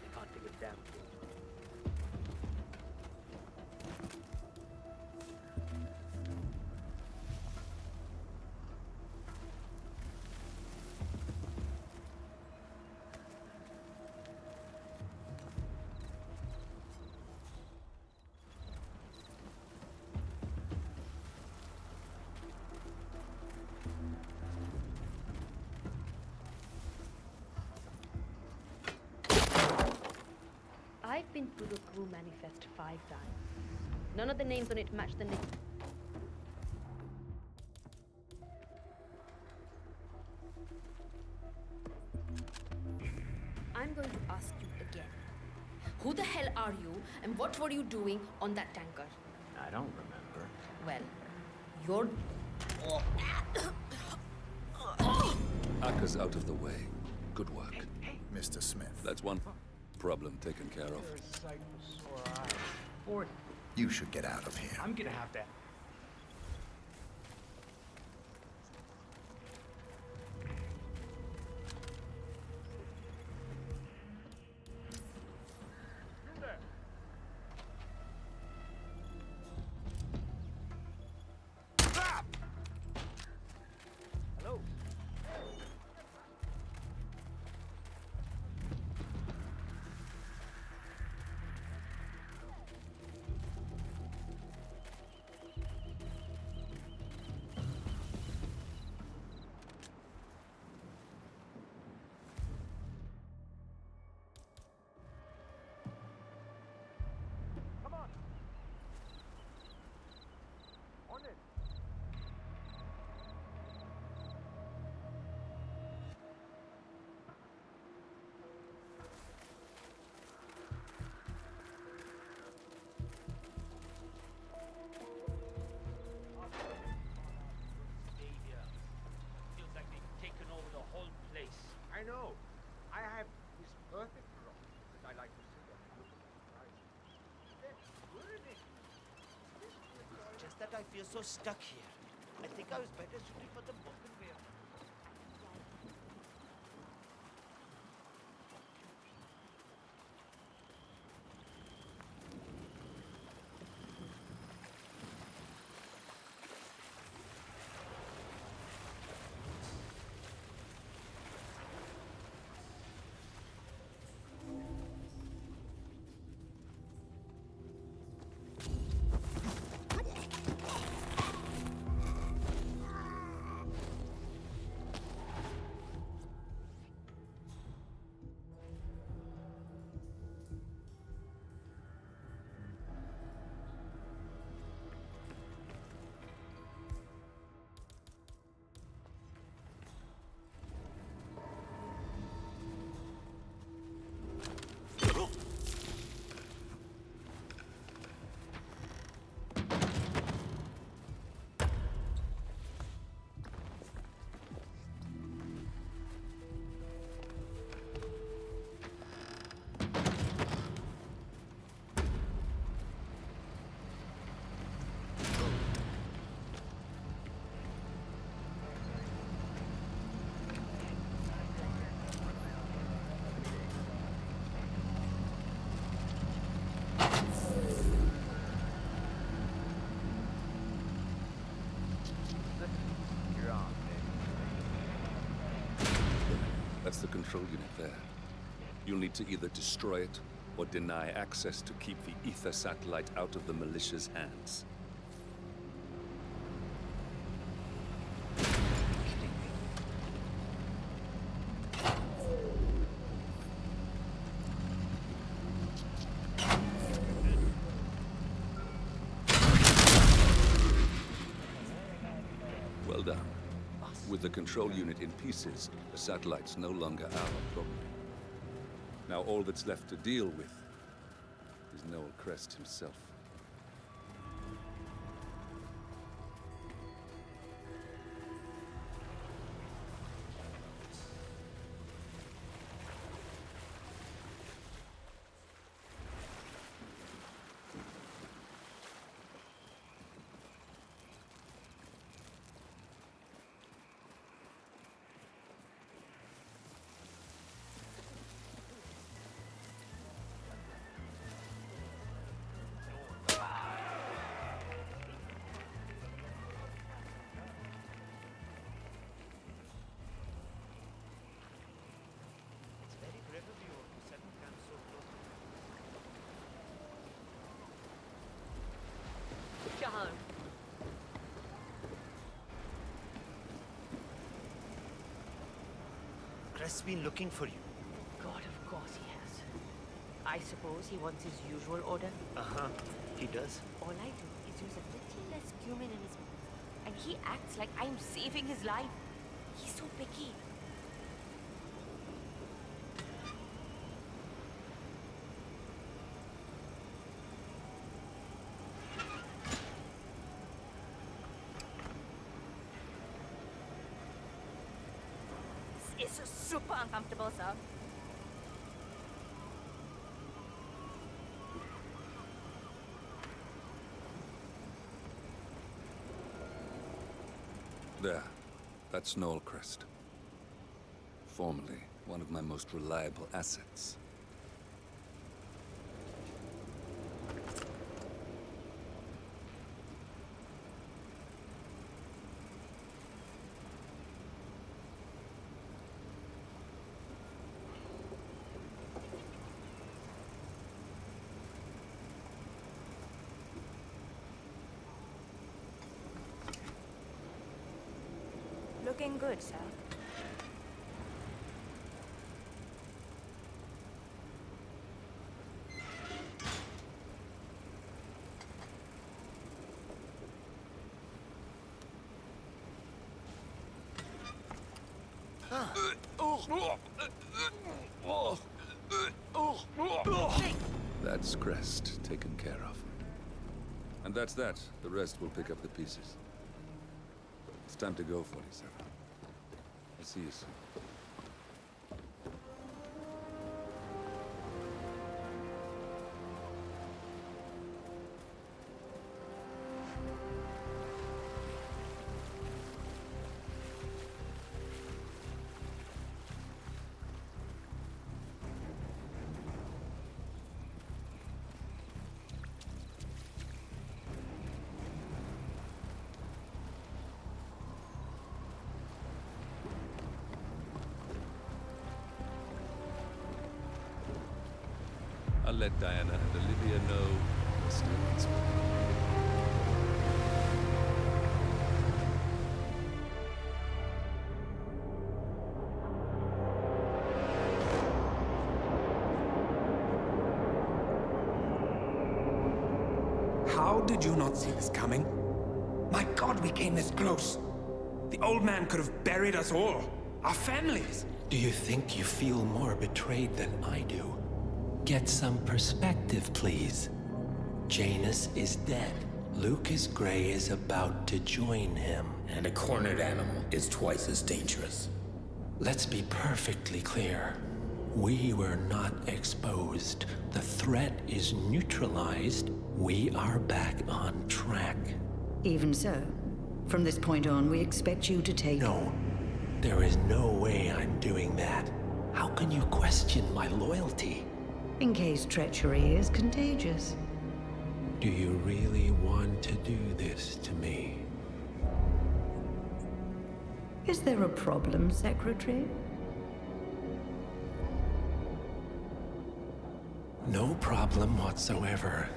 They can't take a damn thing. I've been through the crew manifest 5 times. None of the names on it match the name. I'm going to ask you again. Who the hell are you, and what were you doing on that tanker? I don't remember. Well, you're... Aka's out of the way. Good work. Mr. Smith. That's one problem taken care of. Ford, You should get out of here. I'm gonna have that. Hello. feel so stuck here. I think I was better suited for the open way. That's the control unit there. You'll need to either destroy it or deny access to keep the ether satellite out of the militia's hands. Well done. With the control unit in pieces, the satellite's no longer our problem. Now all that's left to deal with is Noel Crest himself. John. Crest's been looking for you. God, of course he has. I suppose he wants his usual order? Uh-huh. He does. All I do is use a little less cumin in his mouth, and he acts like I'm saving his life. He's so picky. It's super uncomfortable, sir. There. That's Noel Crest. Formerly one of my most reliable assets. Looking good, sir. That's Crest taken care of. And that's that. The rest will pick up the pieces. It's time to go, 47. I'll see you soon. I'll let Diana and Olivia know we're still in Spain. How did you not see this coming? My God, we came this close. The old man could have buried us all. Our families. Do you think you feel more betrayed than I do? Get some perspective, please. Janus is dead. Lucas Gray is about to join him. And a cornered animal is twice as dangerous. Let's be perfectly clear. We were not exposed. The threat is neutralized. We are back on track. Even so, from this point on, we expect you to take... No. There is no way I'm doing that. How can you question my loyalty? In case treachery is contagious. Do you really want to do this to me? Is there a problem, Secretary? No problem whatsoever,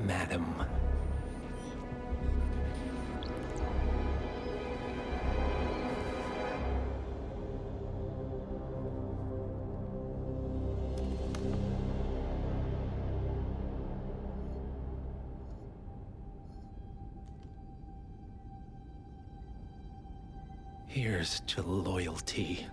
Madam. Here's to loyalty.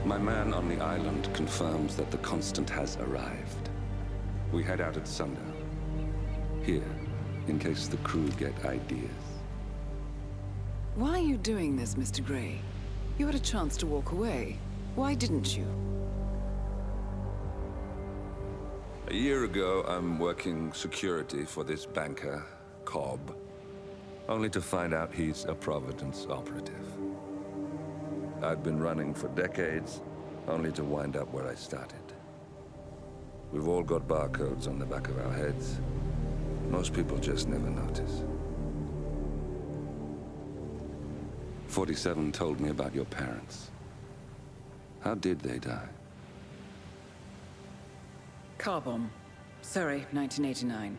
My man on the island confirms that the Constant has arrived. We head out at sundown. Here, in case the crew get ideas. Why are you doing this, Mr. Gray? You had a chance to walk away. Why didn't you? A year ago, I'm working security for this banker, Cobb, only to find out he's a Providence operative. I'd been running for decades, only to wind up where I started. We've all got barcodes on the back of our heads. Most people just never notice. 47 told me about your parents. How did they die? Car bomb. Surrey, 1989.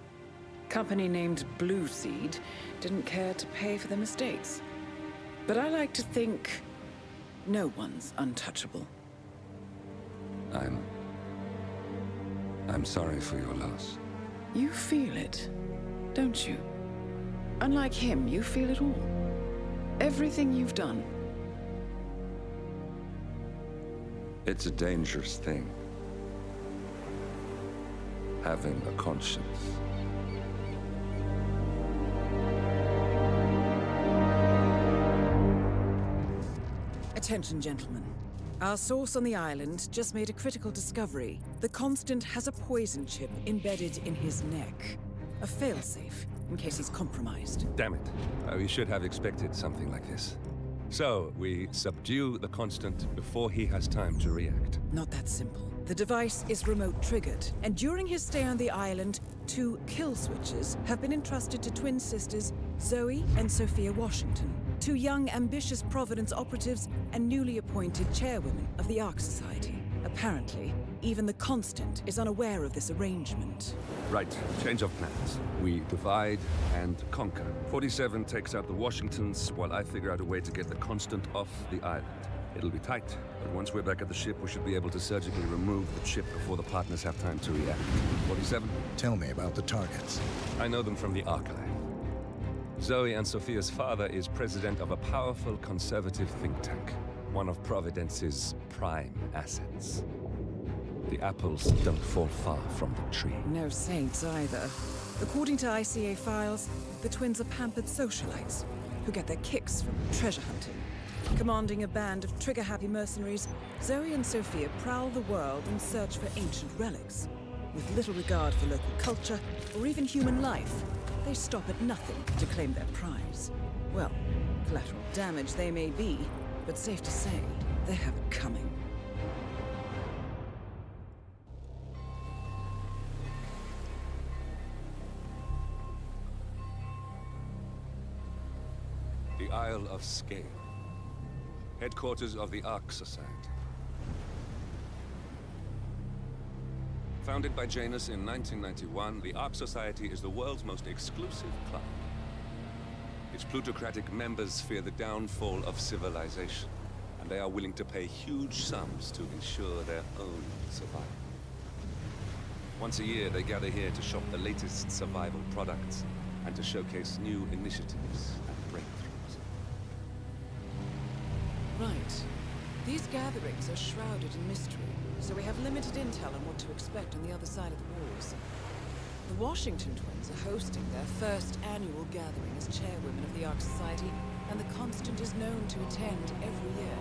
Company named Blue Seed didn't care to pay for their mistakes. But I like to think no one's untouchable. I'm sorry for your loss. You feel it, don't you? Unlike him, you feel it all. Everything you've done. It's a dangerous thing. Having a conscience. Attention, gentlemen. Our source on the island just made a critical discovery. The Constant has a poison chip embedded in his neck. A failsafe, in case he's compromised. Damn it. We should have expected something like this. So, we subdue the Constant before he has time to react. Not that simple. The device is remote-triggered, and during his stay on the island, 2 kill switches have been entrusted to twin sisters Zoe and Sophia Washington, 2 young, ambitious Providence operatives and newly appointed chairwomen of the Ark Society. Apparently, even the Constant is unaware of this arrangement. Right, change of plans. We divide and conquer. 47 takes out the Washingtons, while I figure out a way to get the Constant off the island. It'll be tight, but once we're back at the ship, we should be able to surgically remove the chip before the partners have time to react. 47? Tell me about the targets. I know them from the archive. Zoe and Sophia's father is president of a powerful conservative think tank, one of Providence's prime assets. The apples don't fall far from the tree. No saints either. According to ICA files, the twins are pampered socialites who get their kicks from treasure hunting. Commanding a band of trigger-happy mercenaries, Zoe and Sophia prowl the world in search for ancient relics. With little regard for local culture or even human life, they stop at nothing to claim their prize. Well, collateral damage they may be, but safe to say, they have it coming. the Isle of Sgail, headquarters of the Ark Society. Founded by Janus in 1991, the Ark Society is the world's most exclusive club. Its plutocratic members fear the downfall of civilization, and they are willing to pay huge sums to ensure their own survival. Once a year, they gather here to shop the latest survival products and to showcase new initiatives and breakthroughs. Right. These gatherings are shrouded in mystery, so we have limited intel on what to expect on the other side of the walls. The Washington twins are hosting their first annual gathering as chairwomen of the Ark Society, and the Constant is known to attend every year.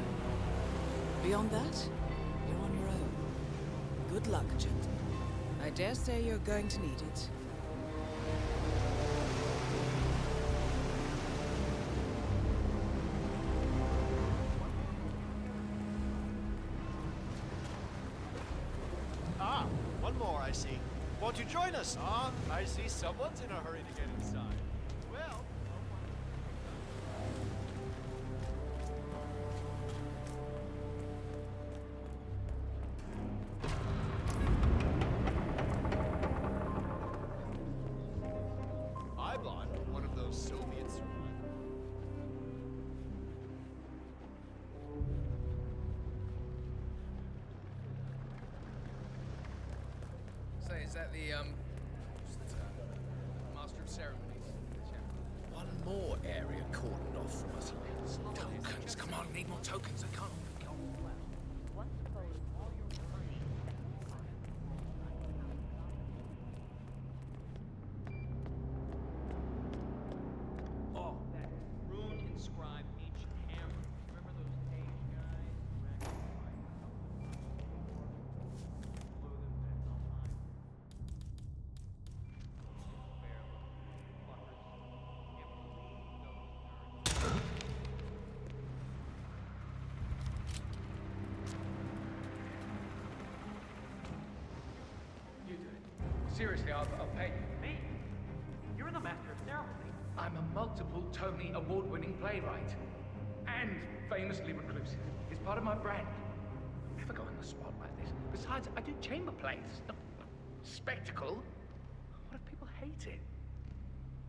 Beyond that, you're on your own. Good luck, gentlemen. I dare say you're going to need it. Ah, one more, I see. Won't you join us? Ah, I see someone's in a hurry to get inside. Well... I bought one of those Soviet survivors. Say, is that the, Master of Ceremonies? One more area cordoned off from us. Tokens, come on, need more tokens, I can't. Oh, that rune-inscribed ancient hammer. Remember those Asian guys? You do it. Seriously, I'll pay you. Me? You're the Master of Ceremonies. I'm a multiple Tony award-winning playwright. And famously reclusive. It's part of my brand. I never go on the spot like this. Besides, I do chamber plays. Not spectacle. What if people hate it?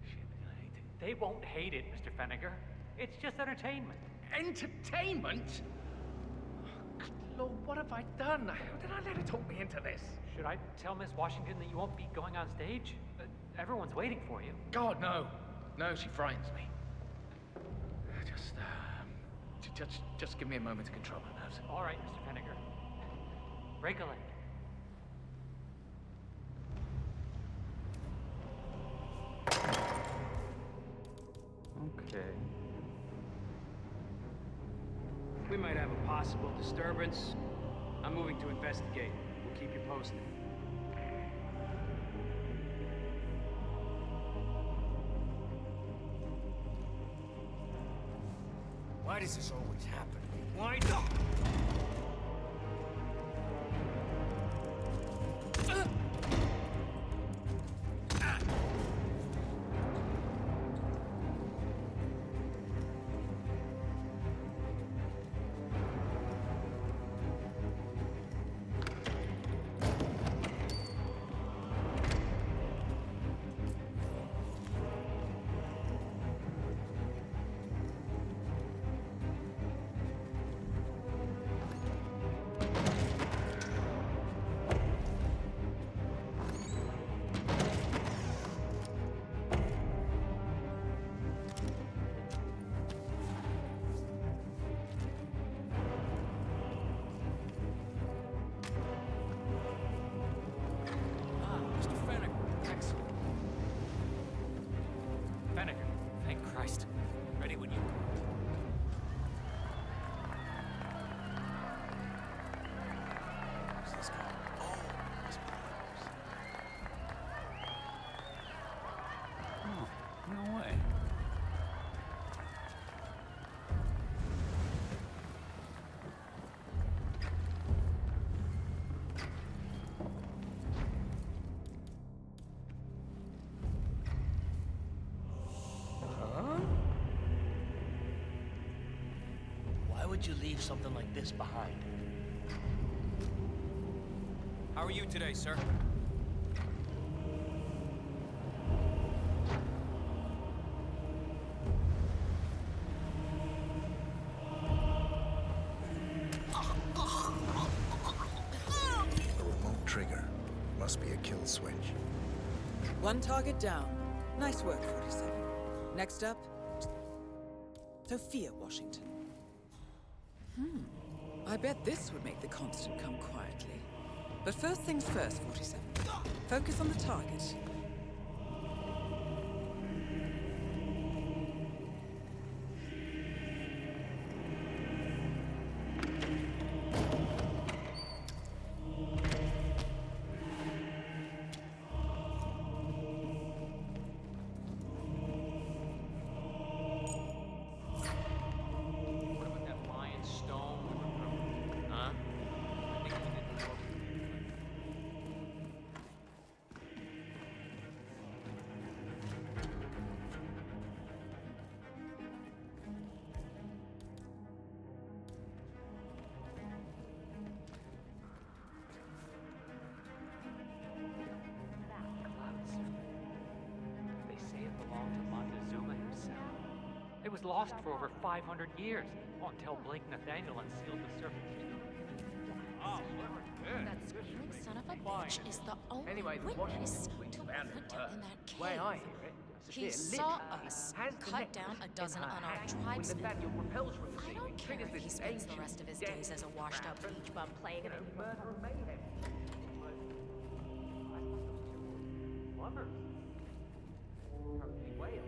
Shit, they're gonna hate it. They won't hate it, Mr. Fenniger. It's just entertainment. Entertainment? Good Lord, what have I done? How did I let her talk me into this? Should I tell Miss Washington that you won't be going on stage? Everyone's waiting for you. God, no. No, she frightens me. Just give me a moment to control my nerves. All right, Mr. Fenniger. Break a leg. Okay. We might have a possible disturbance. I'm moving to investigate. We'll keep you posted. Why does this always happen? Why would you leave something like this behind? How are you today, sir? A remote trigger. Must be a kill switch. One target down. Nice work, 47. Next up, Sophia Washington. I bet this would make the Constant come quietly. But first things first, 47. Focus on the target. It was lost for over 500 years, until Blake Nathaniel unsealed the serpent. Oh, That screaming son of a bitch is the only witness to what went down in that cave. Way I hear it, He saw us cut down a dozen unarmed tribesmen. I don't care if he spends the rest of his days as a washed-up beach bum playing in a murder and mayhem. Lovers. Whale.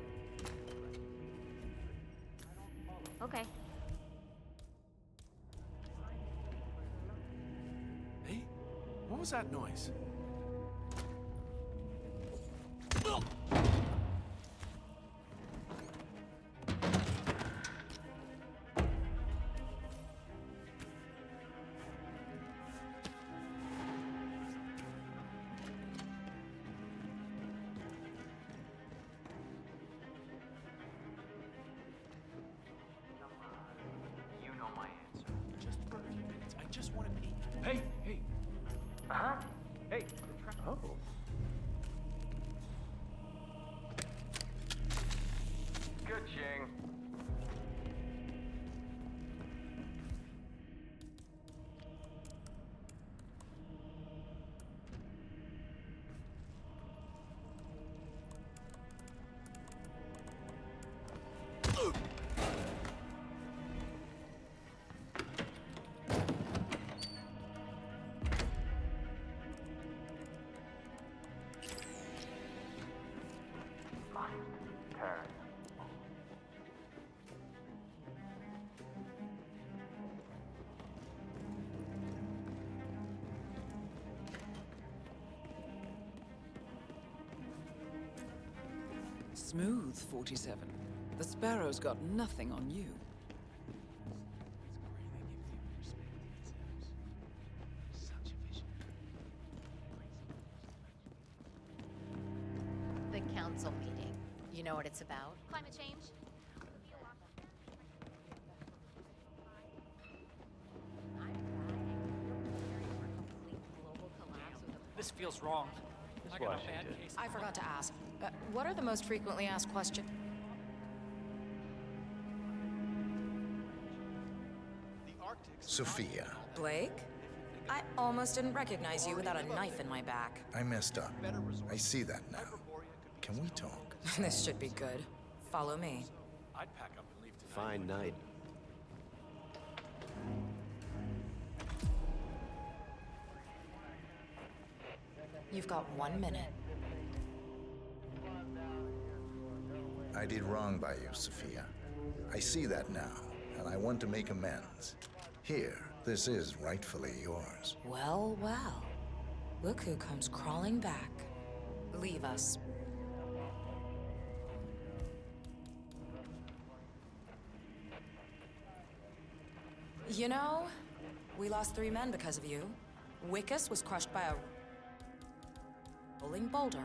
Okay. Hey, what was that noise? Hey, hey. Uh-huh. Hey. Oh. Good, Ching. Smooth, 47. The Sparrow's got nothing on you. The council meeting. You know what it's about? Climate change. This feels wrong. I got a bad case. I forgot to ask. What are the most frequently asked questions? Sophia, Blake? I almost didn't recognize you without a knife in my back. I messed up. I see that now. Can we talk? This should be good. Follow me. I'd pack up and leave tonight. Fine night. You've got 1 minute. I did wrong by you, Sophia. I see that now, and I want to make amends. Here, this is rightfully yours. Well, well. Look who comes crawling back. Leave us. You know, we lost 3 men because of you. Wickus was crushed by a rolling boulder.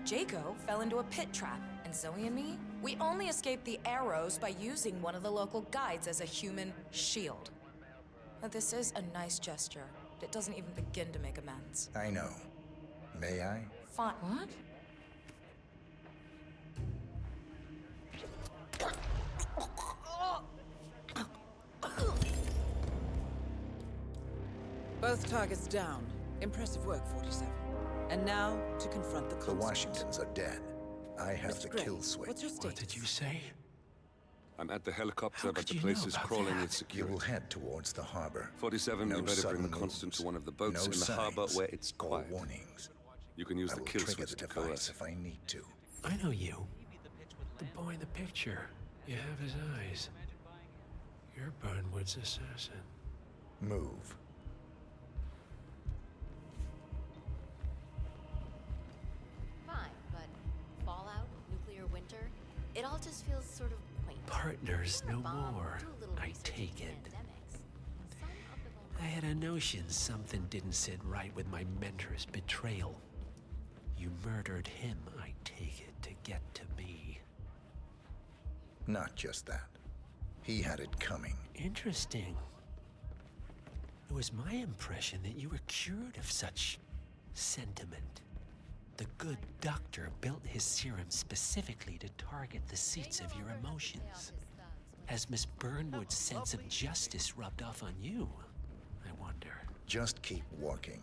Jaco fell into a pit trap, and Zoe and me, we only escaped the arrows by using one of the local guides as a human shield. Now, this is a nice gesture, but it doesn't even begin to make amends. I know. May I? Fine. What? Both targets down. Impressive work, 47. And now, to confront the The consequences. Washingtons are dead. I have Mr. the Gray, kill switch. what's your status? What did you say? I'm at the helicopter, How but could the you place know is about crawling that? with security. You will head towards the harbor. 47, No you better bring the sudden Constant moves. to one of the boats No in the harbor signs where it's or quiet. warnings. You can use I the will kill trigger switch the to device coerce. if I need to. I know you. The boy in the picture. You have his eyes. You're Burnwood's assassin. Move. Fine, but fallout, nuclear winter, it all just feels sort of quaint. Partners no Bomb, more, do a little I research take into it. pandemics. Some of the I had a notion something didn't sit right with my mentor's betrayal. You murdered him, I take it, to get to me. Not just that. He had it coming. Interesting. It was my impression that you were cured of such sentiment. The good doctor built his serum specifically to target the seats of your emotions. Has Miss Burnwood's sense of justice rubbed off on you? I wonder. Just keep walking.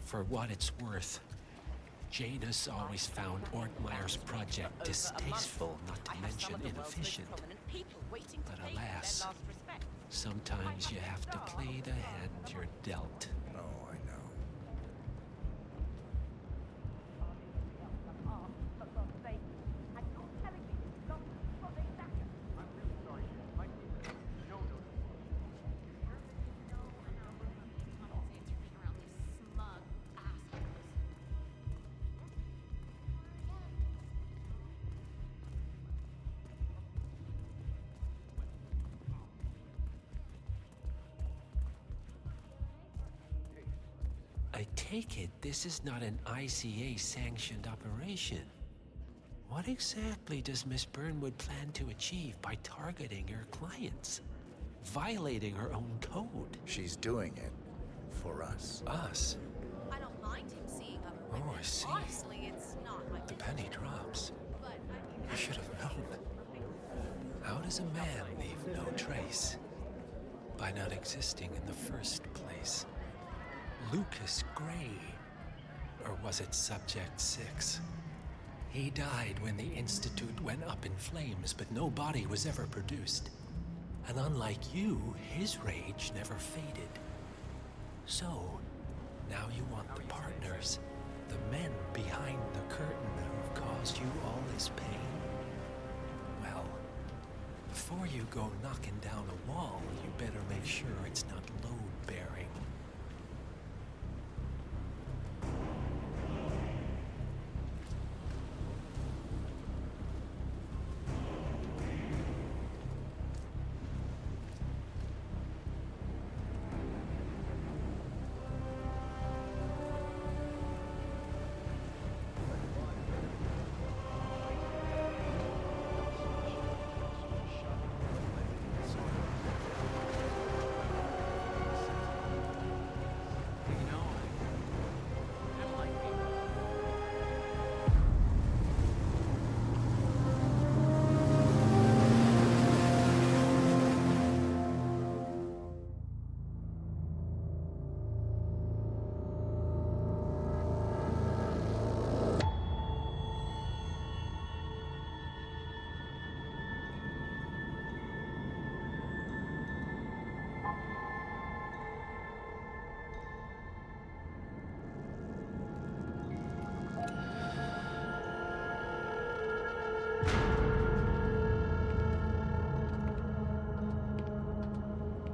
For what it's worth, Janus always found Ortmeyer's project distasteful, not to mention inefficient. But alas, sometimes you have to play the hand you're dealt. Oh, I know. I take it this is not an ICA-sanctioned operation. What exactly does Miss Burnwood plan to achieve by targeting her clients? Violating her own code? She's doing it for us. Us? I don't mind him seeing other women. Oh, I see. Honestly, it's not my The penny drops. I should have known. How does a man leave no trace? By not existing in the first place. Lucas Gray. Or was it Subject 6? He died when the Institute went up in flames, but no body was ever produced. And unlike you, his rage never faded. So, now you want the partners, the men behind the curtain who've caused you all this pain? Well, before you go knocking down a wall, you better make sure it's not load-bearing.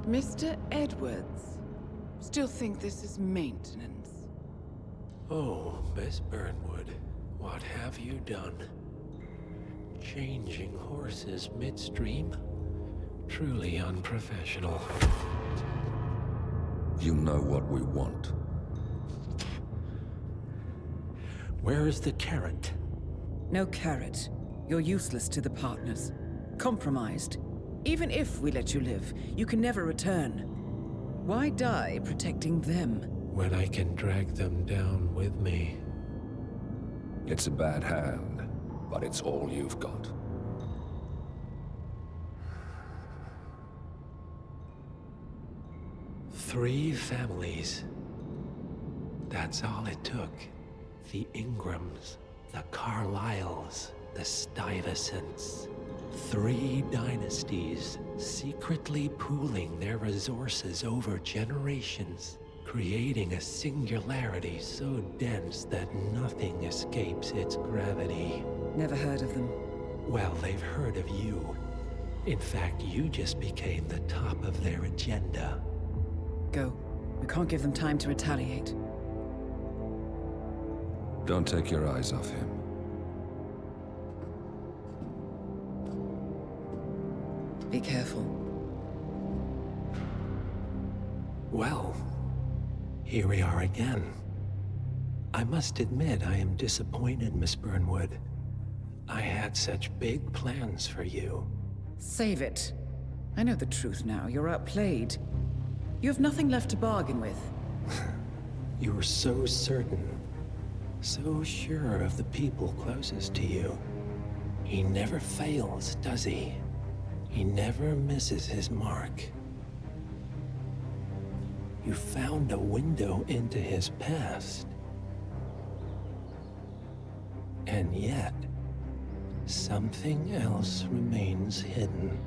Mr. Edwards. Still think this is maintenance? Oh, Miss Burnwood, what have you done? Changing horses midstream? Truly unprofessional. You know what we want. Where is the carrot? No carrot. You're useless to the partners. Compromised. Even if we let you live, you can never return. Why die protecting them? When I can drag them down with me. It's a bad hand, but it's all you've got. Three families. That's all it took. The Ingrams, the Carlyles, the Stuyvesants. 3 dynasties secretly pooling their resources over generations, creating a singularity so dense that nothing escapes its gravity. Never heard of them. Well, they've heard of you. In fact, you just became the top of their agenda. Go. We can't give them time to retaliate. Don't take your eyes off him. Be careful. Well, here we are again. I must admit I am disappointed, Miss Burnwood. I had such big plans for you. Save it. I know the truth now. You're outplayed. You have nothing left to bargain with. You were so certain. So sure of the people closest to you. He never fails, does he? He never misses his mark. You found a window into his past. And yet, something else remains hidden.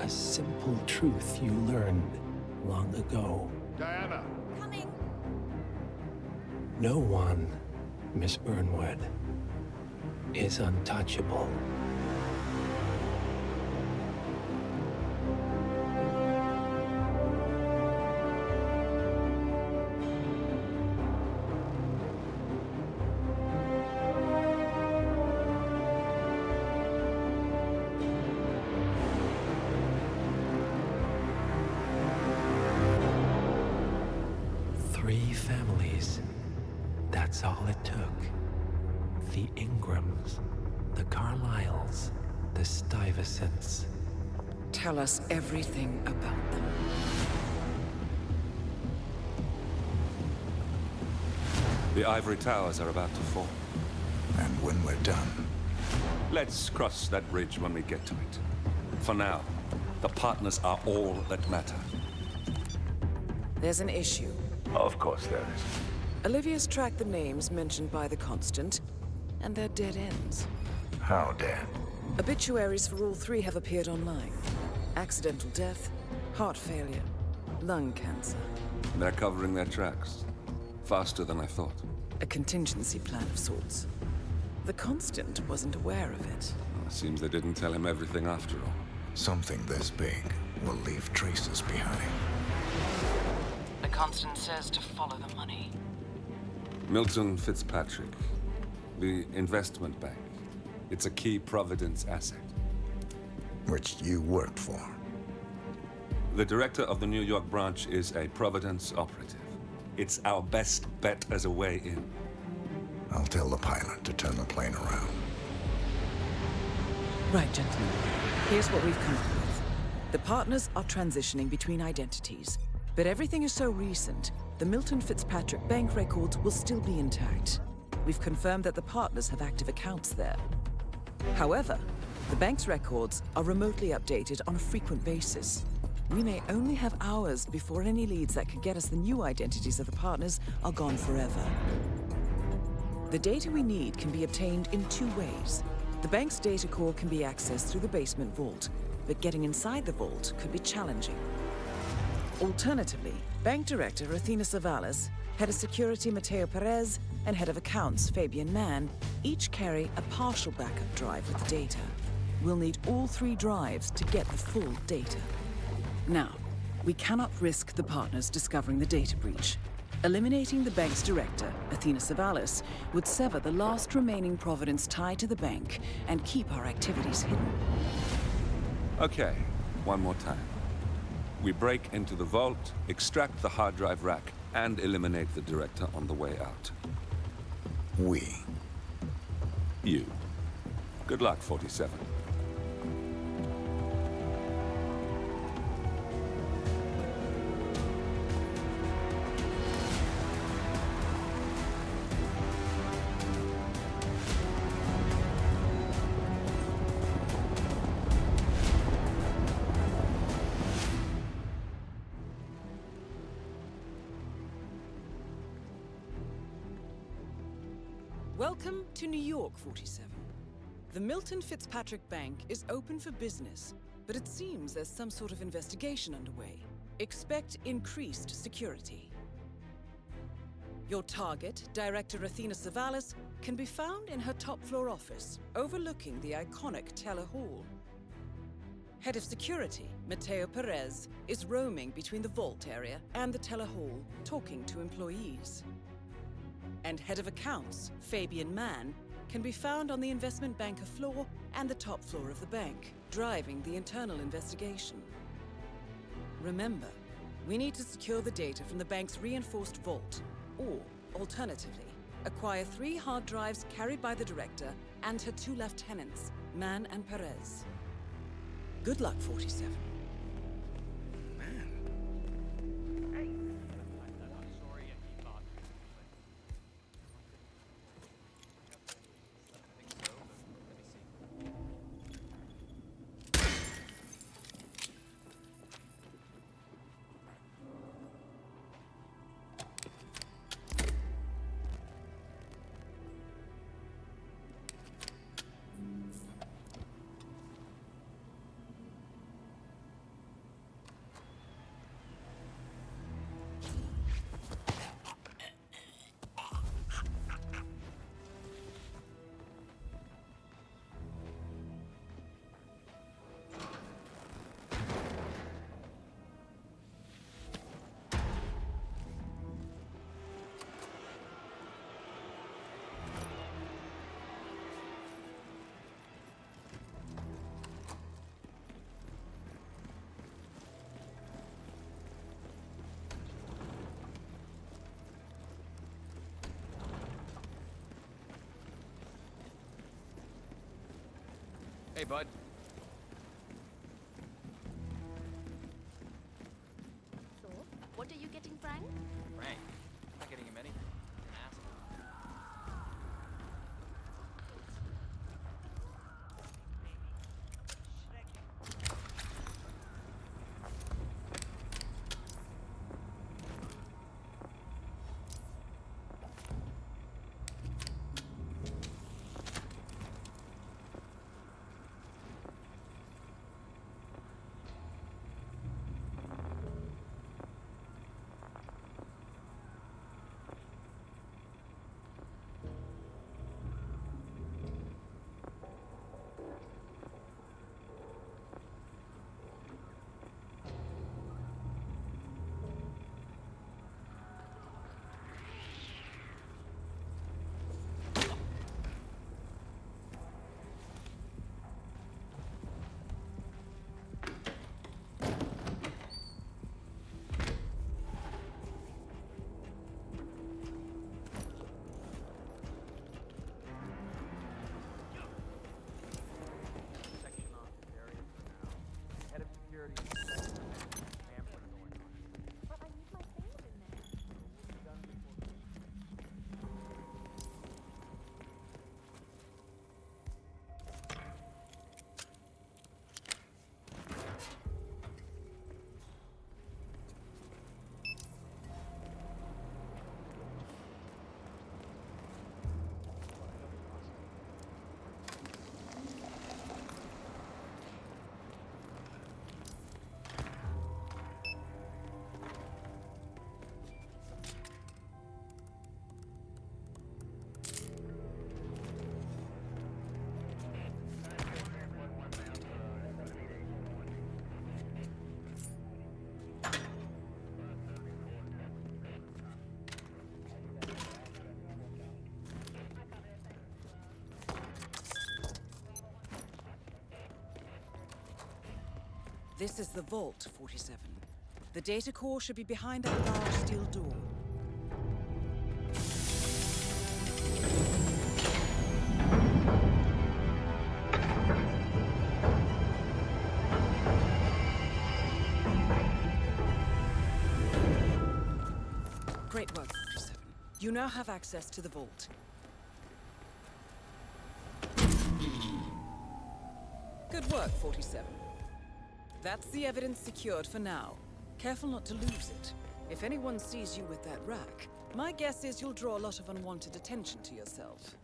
A simple truth you learned long ago. Diana! Coming! No one, Miss Burnwood, is untouchable. Three families. That's all it took. The Ingrams, the Carlyles, the Stuyvesants. Tell us everything about them. The ivory towers are about to fall. And when we're done... Let's cross that bridge when we get to it. For now, the partners are all that matter. There's an issue. Of course there is. Olivia's tracked the names mentioned by the Constant, and they're dead ends. How dead? Obituaries for all 3 have appeared online. Accidental death, heart failure, lung cancer. They're covering their tracks. Faster than I thought. A contingency plan of sorts. The Constant wasn't aware of it. Well, it seems they didn't tell him everything after all. Something this big will leave traces behind. The Constant says to follow the money. Milton Fitzpatrick. The investment bank. It's a key Providence asset. Which you worked for. The director of the New York branch is a Providence operative. It's our best bet as a way in. I'll tell the pilot to turn the plane around. Right, gentlemen. Here's what we've come up with. The partners are transitioning between identities. But everything is so recent, the Milton Fitzpatrick bank records will still be intact. We've confirmed that the partners have active accounts there. However, the bank's records are remotely updated on a frequent basis. We may only have hours before any leads that could get us the new identities of the partners are gone forever. The data we need can be obtained in 2 ways. The bank's data core can be accessed through the basement vault, but getting inside the vault could be challenging. Alternatively, Bank Director Athena Savalas Head of Security Mateo Perez and Head of Accounts Fabian Mann each carry a partial backup drive with the data. We'll need all 3 drives to get the full data. Now, we cannot risk the partners discovering the data breach. Eliminating the bank's director, Athena Savalas, would sever the last remaining providence tied to the bank and keep our activities hidden. Okay, one more time. We break into the vault, extract the hard drive rack, and eliminate the director on the way out. We. You. Good luck, 47. Welcome to New York, 47. The Milton Fitzpatrick Bank is open for business, but it seems there's some sort of investigation underway. Expect increased security. Your target, Director Athena Savalas, can be found in her top-floor office, overlooking the iconic Teller Hall. Head of Security, Mateo Perez, is roaming between the vault area and the Teller Hall, talking to employees. And Head of Accounts, Fabian Mann, can be found on the investment banker floor and the top floor of the bank, driving the internal investigation. Remember, we need to secure the data from the bank's reinforced vault, or, alternatively, acquire 3 hard drives carried by the director and her 2 lieutenants, Mann and Perez. Good luck, 47. Hey, bud. So, what are you getting, Frank? Frank? I'm not getting him anything. An asshole. This is the vault, 47. The data core should be behind that large steel door. Great work, 47. You now have access to the vault. Good work, 47. That's the evidence secured for now. Careful not to lose it. If anyone sees you with that rack, my guess is you'll draw a lot of unwanted attention to yourself.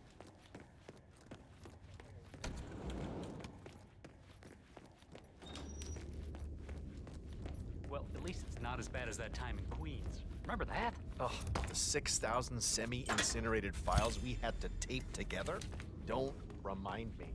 Well, at least it's not as bad as that time in Queens. Remember that? Oh, the 6,000 semi-incinerated files we had to tape together? Don't remind me.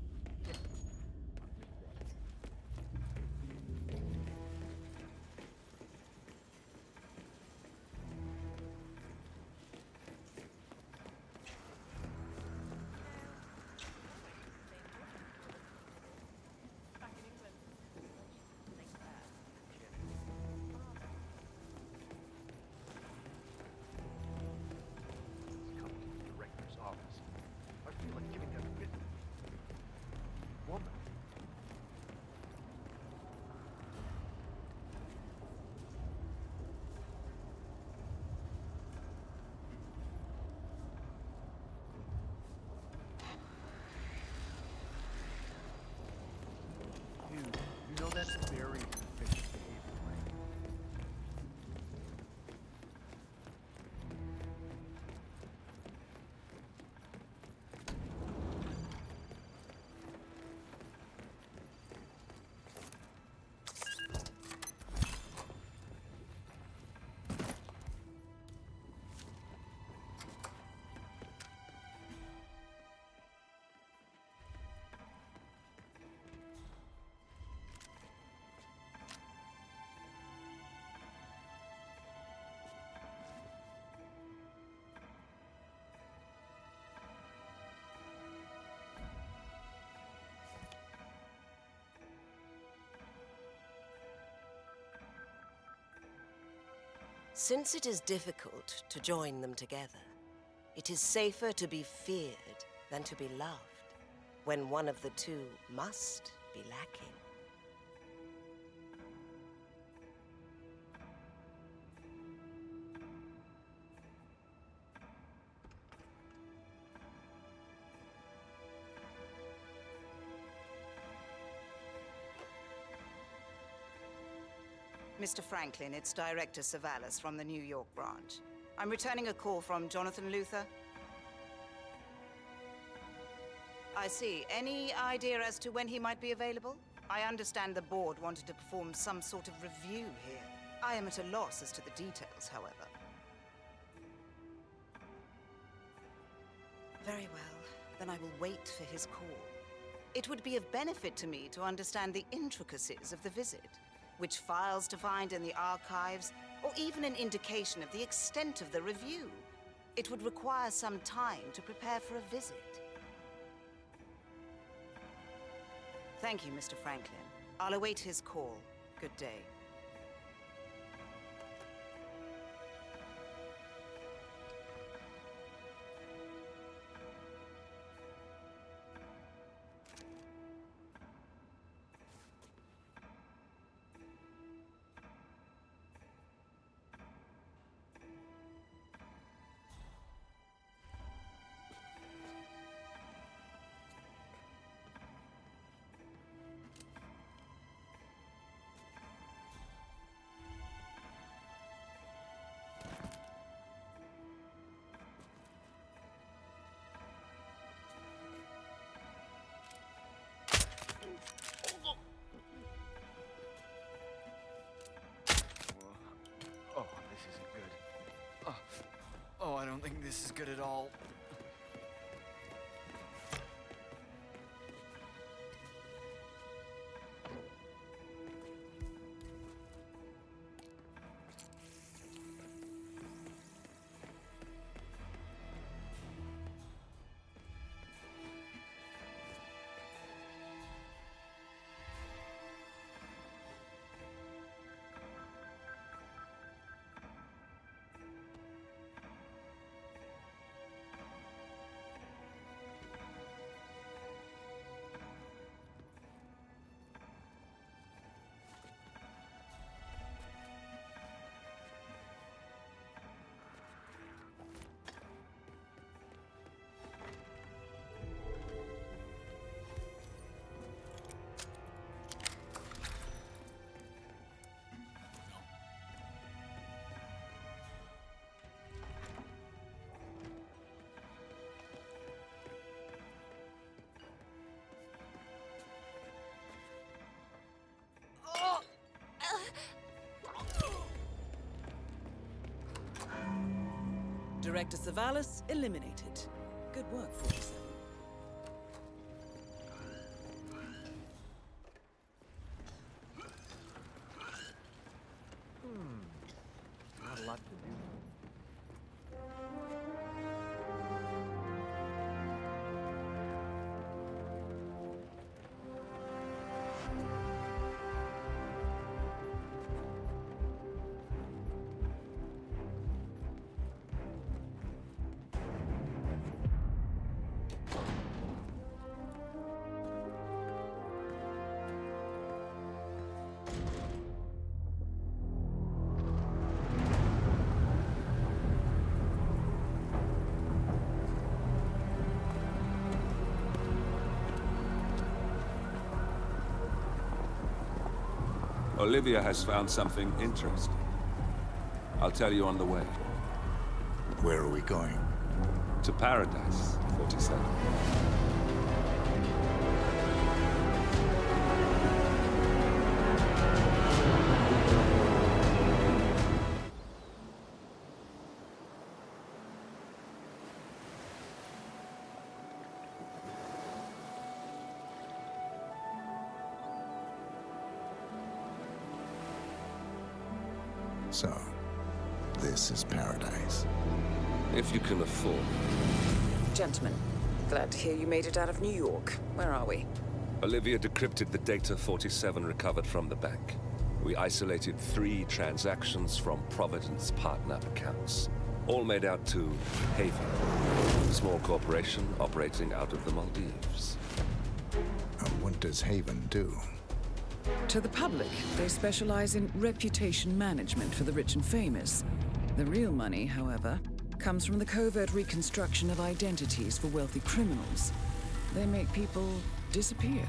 You know that's very efficient behavior, right? Since it is difficult to join them together, it is safer to be feared than to be loved, when one of the two must be lacking. Mr. Franklin, it's Director Savalas from the New York branch. I'm returning a call from Jonathan Luther. I see. Any idea as to when he might be available? I understand the board wanted to perform some sort of review here. I am at a loss as to the details, however. Very well. Then I will wait for his call. It would be of benefit to me to understand the intricacies of the visit. Which files to find in the archives, or even an indication of the extent of the review. It would require some time to prepare for a visit. Thank you, Mr. Franklin. I'll await his call. Good day. Oh, I don't think this is good at all. Director Savalas eliminated. Good work, 47. Not a lot to do. Olivia has found something interesting. I'll tell you on the way. Where are we going? To paradise, 47. So, this is paradise. If you can afford. Gentlemen, glad to hear you made it out of New York. Where are we? Olivia decrypted the data 47 recovered from the bank. We isolated 3 transactions from Providence partner accounts. All made out to Haven, a small corporation operating out of the Maldives. And what does Haven do? To the public, they specialize in reputation management for the rich and famous. The real money, however, comes from the covert reconstruction of identities for wealthy criminals. They make people disappear.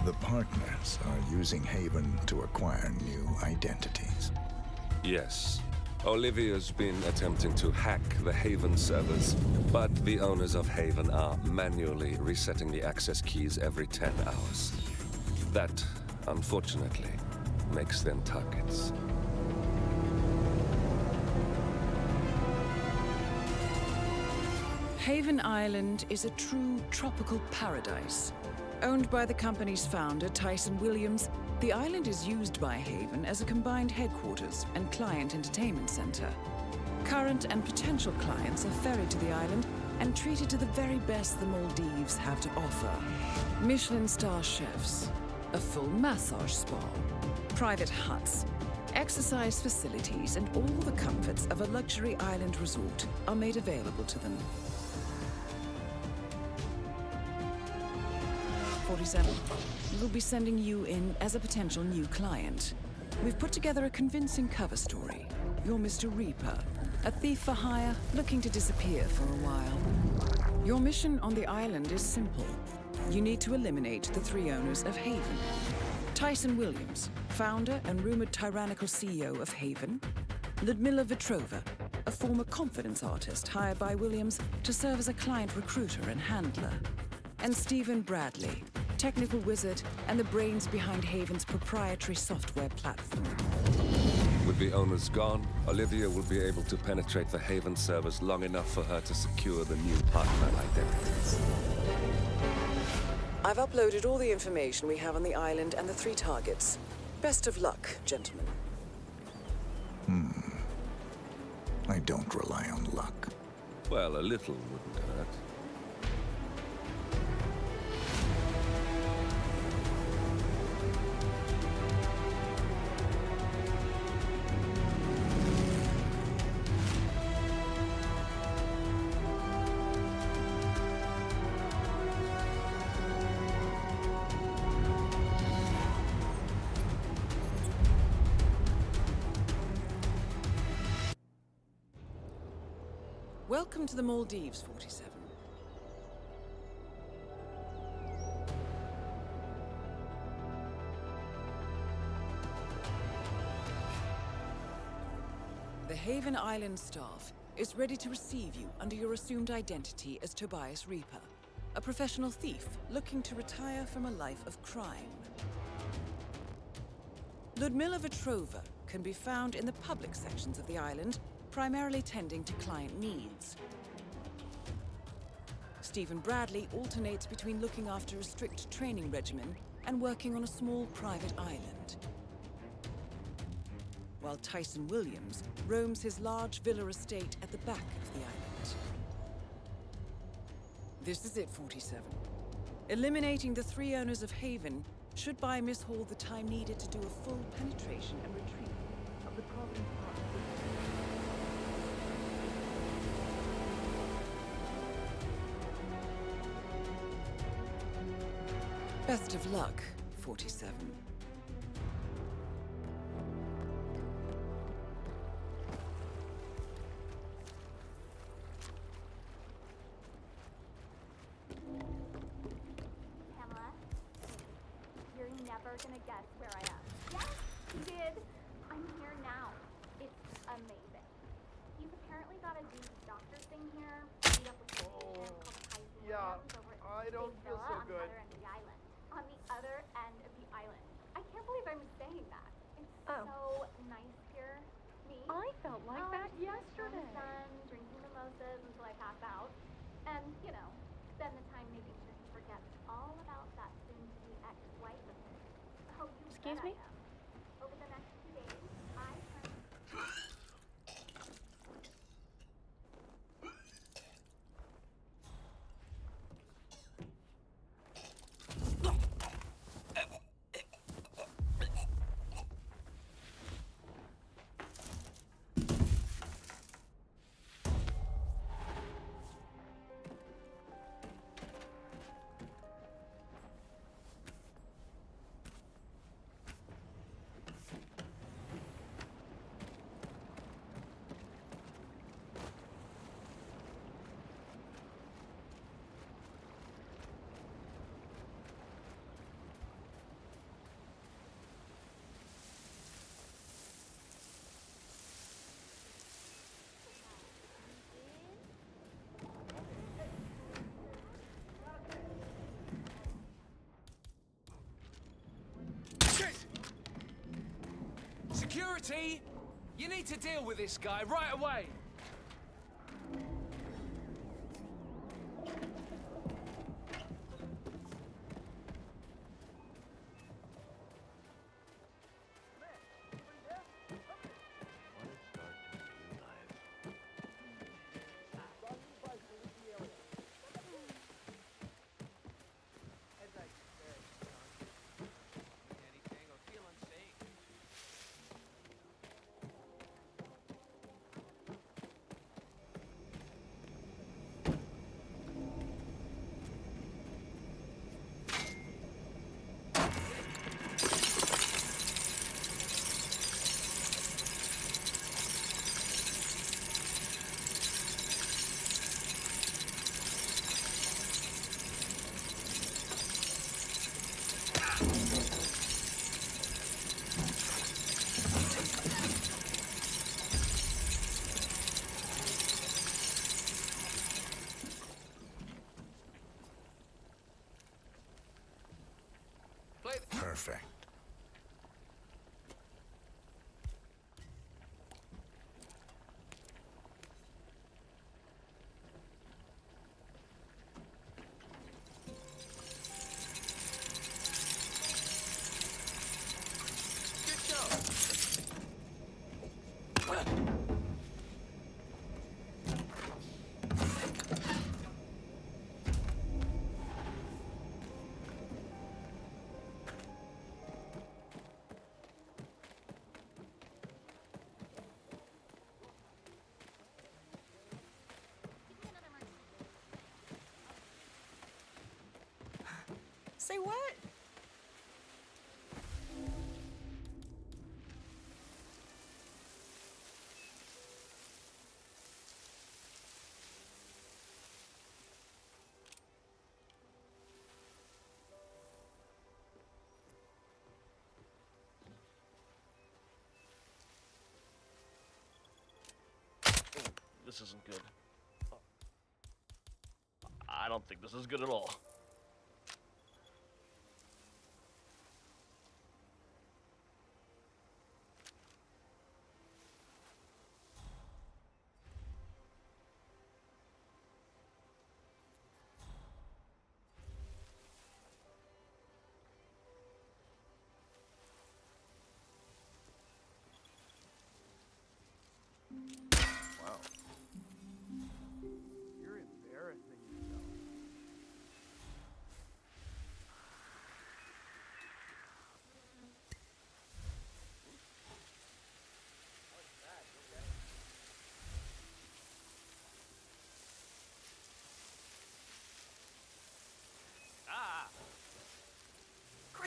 The partners are using Haven to acquire new identities. Yes. Olivia's been attempting to hack the Haven servers, but the owners of Haven are manually resetting the access keys every 10 hours. That, unfortunately, makes them targets. Haven Island is a true tropical paradise. Owned by the company's founder, Tyson Williams, the island is used by Haven as a combined headquarters and client entertainment center. Current and potential clients are ferried to the island and treated to the very best the Maldives have to offer. Michelin star chefs, a full massage spa, private huts, exercise facilities, and all the comforts of a luxury island resort are made available to them. 47. We'll be sending you in as a potential new client. We've put together a convincing cover story. You're Mr. Reaper, a thief for hire looking to disappear for a while. Your mission on the island is simple. You need to eliminate the 3 owners of Haven. Tyson Williams, founder and rumored tyrannical CEO of Haven. Ludmila Vetrova, a former confidence artist hired by Williams to serve as a client recruiter and handler. And Stephen Bradley, technical wizard and the brains behind Haven's proprietary software platform. With the owners gone, Olivia will be able to penetrate the Haven servers long enough for her to secure the new partner identities. I've uploaded all the information we have on the island and the 3 targets. Best of luck, gentlemen. I don't rely on luck. Well, a little wouldn't hurt. Welcome to the Maldives, 47. The Haven Island staff is ready to receive you under your assumed identity as Tobias Reaper, a professional thief looking to retire from a life of crime. Ludmila Vetrova can be found in the public sections of the island, primarily tending to client needs. Stephen Bradley alternates between looking after a strict training regimen and working on a small private island. While Tyson Williams roams his large villa estate at the back of the island. This is it, 47. Eliminating the 3 owners of Haven should buy Miss Hall the time needed to do a full penetration and retrieval of the problem part of the Best of luck, 47. Pamela, you're never gonna guess where I am. Yes, you did. I'm here now. It's amazing. He's apparently got a deep doctor thing here. Meet up with a man called Tyson Williams over at I don't Big feel Villa so on the good. other end of the island. On the other end of the island. I can't believe I'm saying that. It's so nice here. Me? I felt like that yesterday. In the sun, drinking mimosas until I pass out. And, you know, spend the time making sure he forgets all about that soon-to-be ex-wife of his. Oh, you Excuse bet me? I am. Over the next 2 days, I plan... Security! You need to deal with this guy right away! Perfect. Say what? This isn't good. I don't think this is good at all.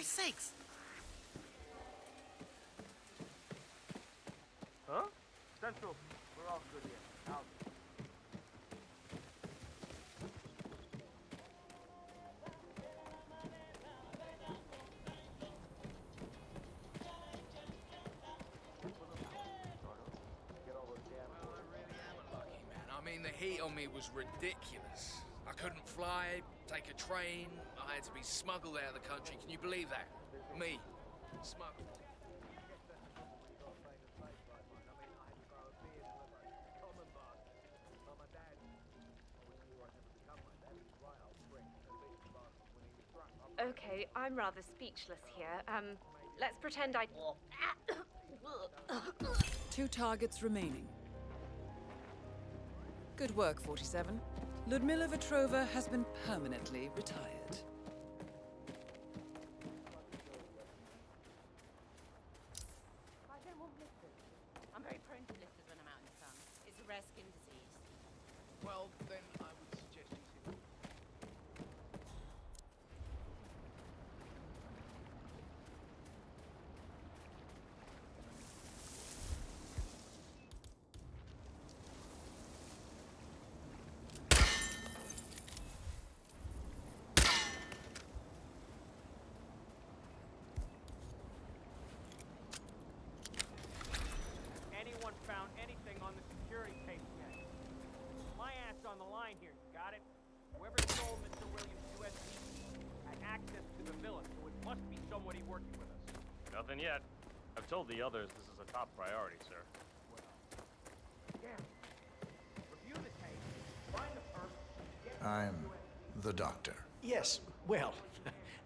Christ's sakes! Huh? Central, we're all good here. Out. I mean, the heat on me was ridiculous. I couldn't fly, take a train. I had to be smuggled out of the country. Can you believe that? Me. Smuggled. Okay, I'm rather speechless here. Let's pretend I... 2 targets remaining. Good work, 47. Ludmila Vetrova has been permanently retired. I'm very prone to blisters when I'm out in the sun. It's a rare skin disease. Well, then I would suggest you see... Anyone found anything on the security tape yet? My ass on the line here, you got it? Whoever stole Mr. Williams' USB had access to the villa, so it must be somebody working with us. Nothing yet. I've told the others this is a top priority, sir. Yeah. Review the tape, find the person, I'm the doctor. Yes, well,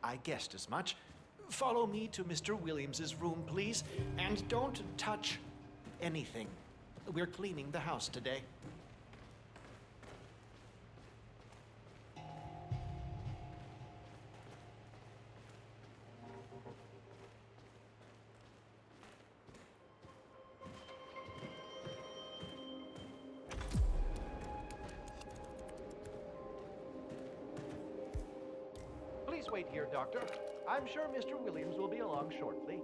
I guessed as much. Follow me to Mr. Williams's room, please, and don't touch anything. We're cleaning the house today. Please wait here, Doctor. I'm sure Mr. Williams will be along shortly.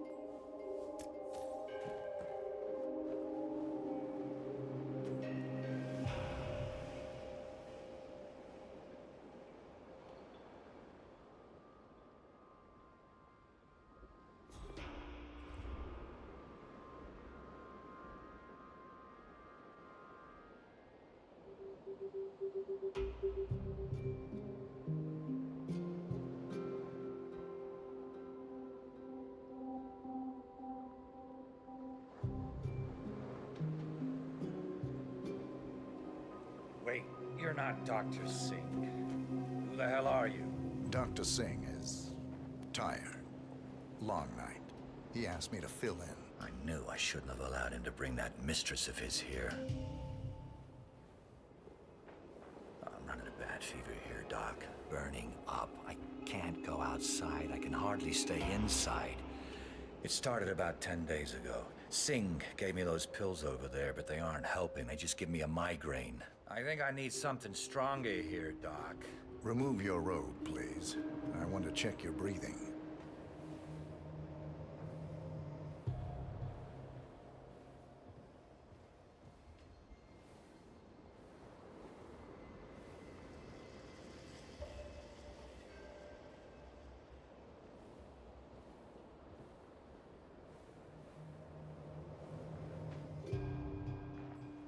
Wait, you're not Dr. Singh. Who the hell are you? Dr. Singh is tired. Long night. He asked me to fill in. I knew I shouldn't have allowed him to bring that mistress of his here. I'm running a bad fever here, Doc. Burning up. I can't go outside. I can hardly stay inside. It started about 10 days ago. Singh gave me those pills over there, but they aren't helping. They just give me a migraine. I think I need something stronger here, Doc. Remove your robe, please. I want to check your breathing.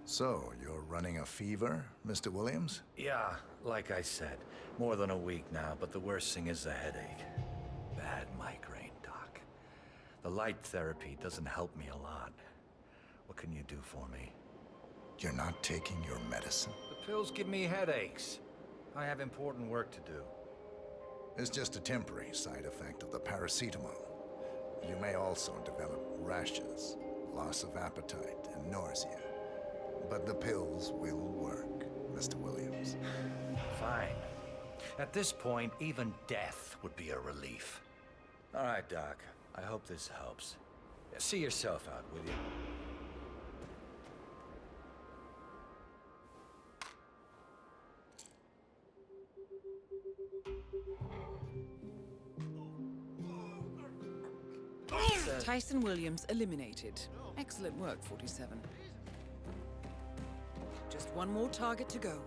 So, you're running a fever, Mr. Williams? Yeah, like I said, more than a week now, but the worst thing is the headache. Bad migraine, Doc. The light therapy doesn't help me a lot. What can you do for me? You're not taking your medicine? The pills give me headaches. I have important work to do. It's just a temporary side effect of the paracetamol. You may also develop rashes, loss of appetite, and nausea. But the pills will work, Mr. Williams. Fine. At this point, even death would be a relief. All right, Doc. I hope this helps. See yourself out, will you? sir. Tyson Williams eliminated. Excellent work, 47. Just one more target to go.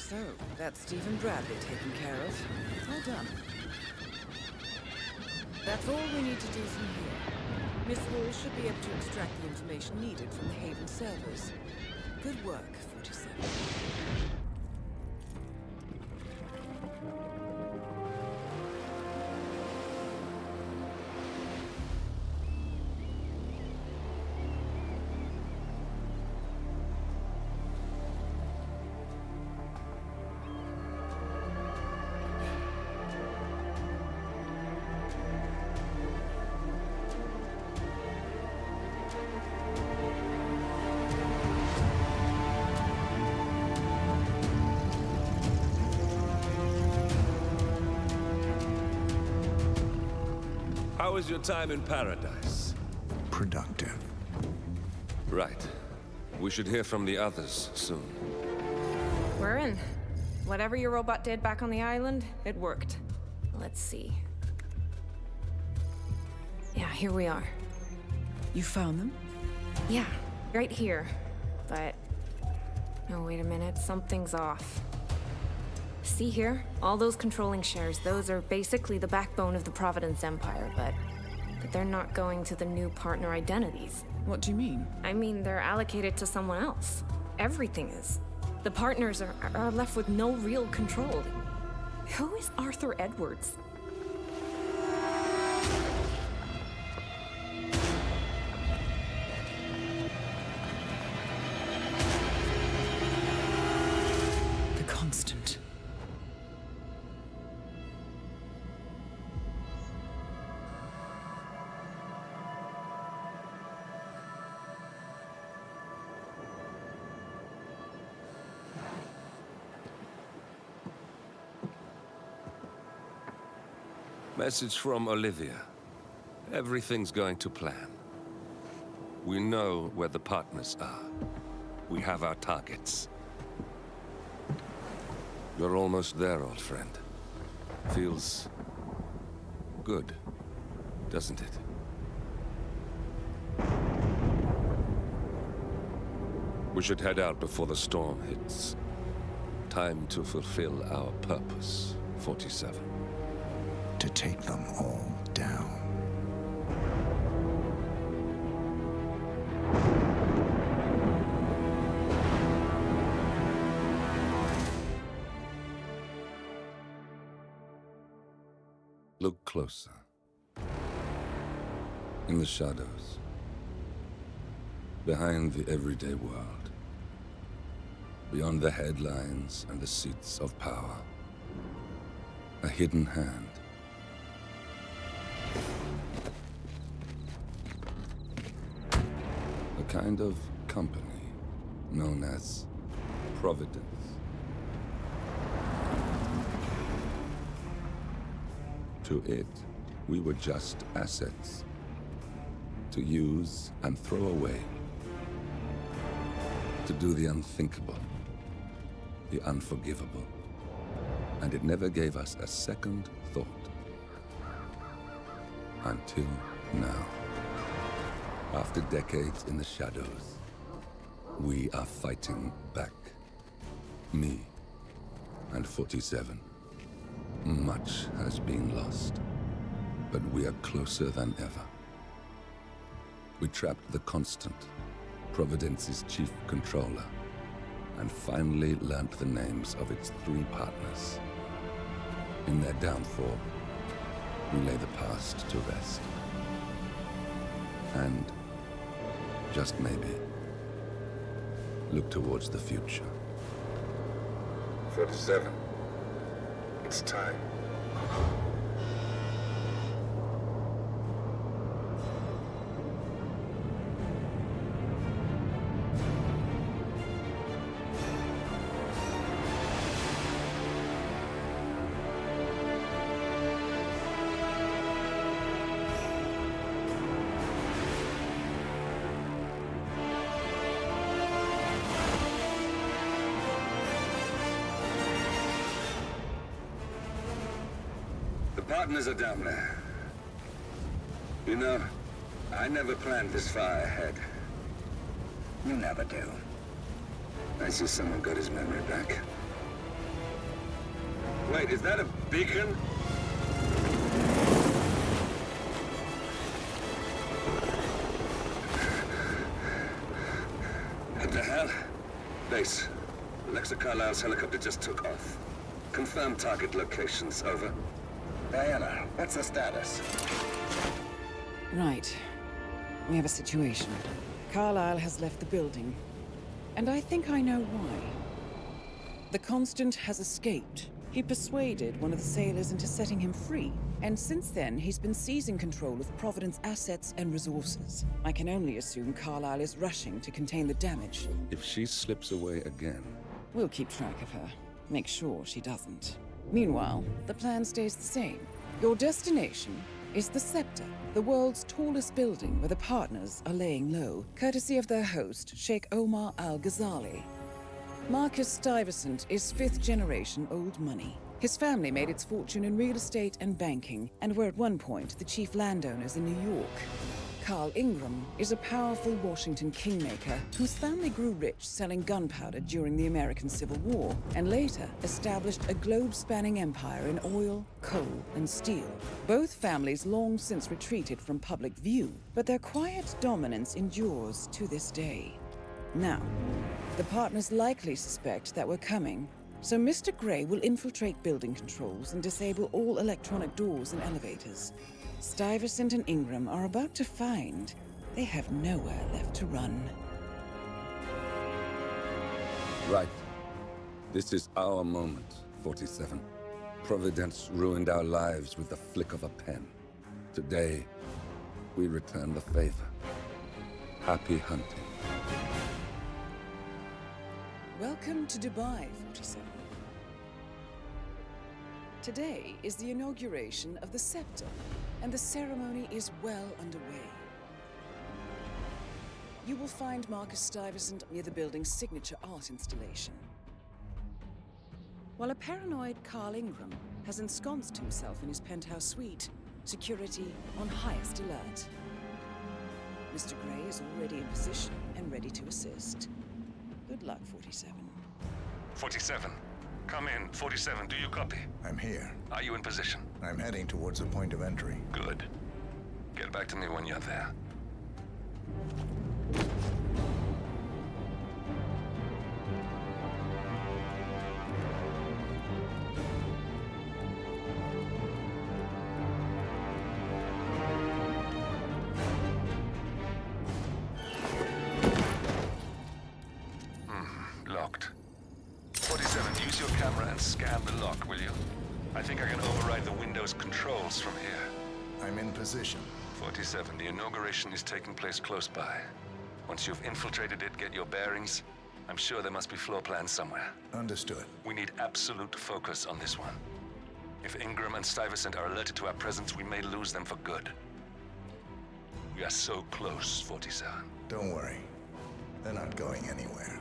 So, that's Stephen Bradley taken care of. It's all done. That's all we need to do from here. Miss Hall should be able to extract the information needed from the Haven servers. Good work, 47. How was your time in paradise? Productive. Right. We should hear from the others soon. We're in. Whatever your robot did back on the island, it worked. Let's see. Yeah, here we are. You found them? Yeah, right here. But... oh, wait a minute. Something's off. See here? All those controlling shares, those are basically the backbone of the Providence Empire, but they're not going to the new partner identities. What do you mean? I mean, they're allocated to someone else. Everything is. The partners are left with no real control. Who is Arthur Edwards? The Constant. Message from Olivia. Everything's going to plan. We know where the partners are. We have our targets. You're almost there, old friend. Feels good, doesn't it? We should head out before the storm hits. Time to fulfill our purpose, 47. To take them all down. Look closer. In the shadows. Behind the everyday world. Beyond the headlines and the seats of power. A hidden hand. A kind of company known as Providence. To it, we were just assets. To use and throw away. To do the unthinkable. The unforgivable. And it never gave us a second thought. Until now. After decades in the shadows, we are fighting back. Me and 47. Much has been lost, but we are closer than ever. We trapped the Constant, Providence's chief controller, and finally learnt the names of its 3 partners. In their downfall, we lay the past to rest. And, just maybe, look towards the future. 47. It's time. Partners are down there. You know, I never planned this far ahead. You never do. I see someone got his memory back. Wait, is that a beacon? What the hell? Base. Alexa Carlisle's helicopter just took off. Confirm target locations, over. Diana, what's the status? Right. We have a situation. Carlisle has left the building. And I think I know why. The Constant has escaped. He persuaded one of the sailors into setting him free. And since then, he's been seizing control of Providence assets and resources. I can only assume Carlisle is rushing to contain the damage. If she slips away again... We'll keep track of her. Make sure she doesn't. Meanwhile, the plan stays the same. Your destination is the Scepter, the world's tallest building where the partners are laying low, courtesy of their host, Sheikh Omar Al-Ghazali. Marcus Stuyvesant is fifth-generation old money. His family made its fortune in real estate and banking, and were at one point the chief landowners in New York. Carl Ingram is a powerful Washington kingmaker whose family grew rich selling gunpowder during the American Civil War, and later established a globe-spanning empire in oil, coal, and steel. Both families long since retreated from public view, but their quiet dominance endures to this day. Now, the partners likely suspect that we're coming, so Mr. Gray will infiltrate building controls and disable all electronic doors and elevators. Stuyvesant and Ingram are about to find they have nowhere left to run. Right. This is our moment, 47. Providence ruined our lives with the flick of a pen. Today, we return the favor. Happy hunting. Welcome to Dubai, 47. Today is the inauguration of the Scepter, and the ceremony is well underway. You will find Marcus Stuyvesant near the building's signature art installation, while a paranoid Carl Ingram has ensconced himself in his penthouse suite, security on highest alert. Mr. Gray is already in position and ready to assist. Good luck, 47. 47. Come in. 47, do you copy? I'm here. Are you in position? I'm heading towards the point of entry. Good. Get back to me when you're there. Locked. 47, use your camera and scan the lock, will you? I think I can override the Windows controls from here. I'm in position. 47, the inauguration is taking place close by. Once you've infiltrated it, get your bearings. I'm sure there must be floor plans somewhere. Understood. We need absolute focus on this one. If Ingram and Stuyvesant are alerted to our presence, we may lose them for good. We are so close, 47. Don't worry. They're not going anywhere.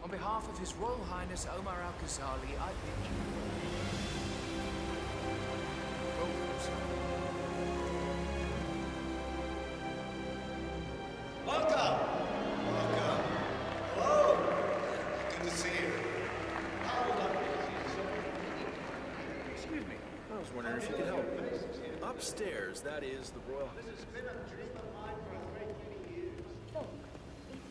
On behalf of His Royal Highness Omar Al-Ghazali, I bid you... Welcome! Welcome. Hello! Good to see you. Excuse me. I was wondering if you could help. Upstairs, that is the Royal... It's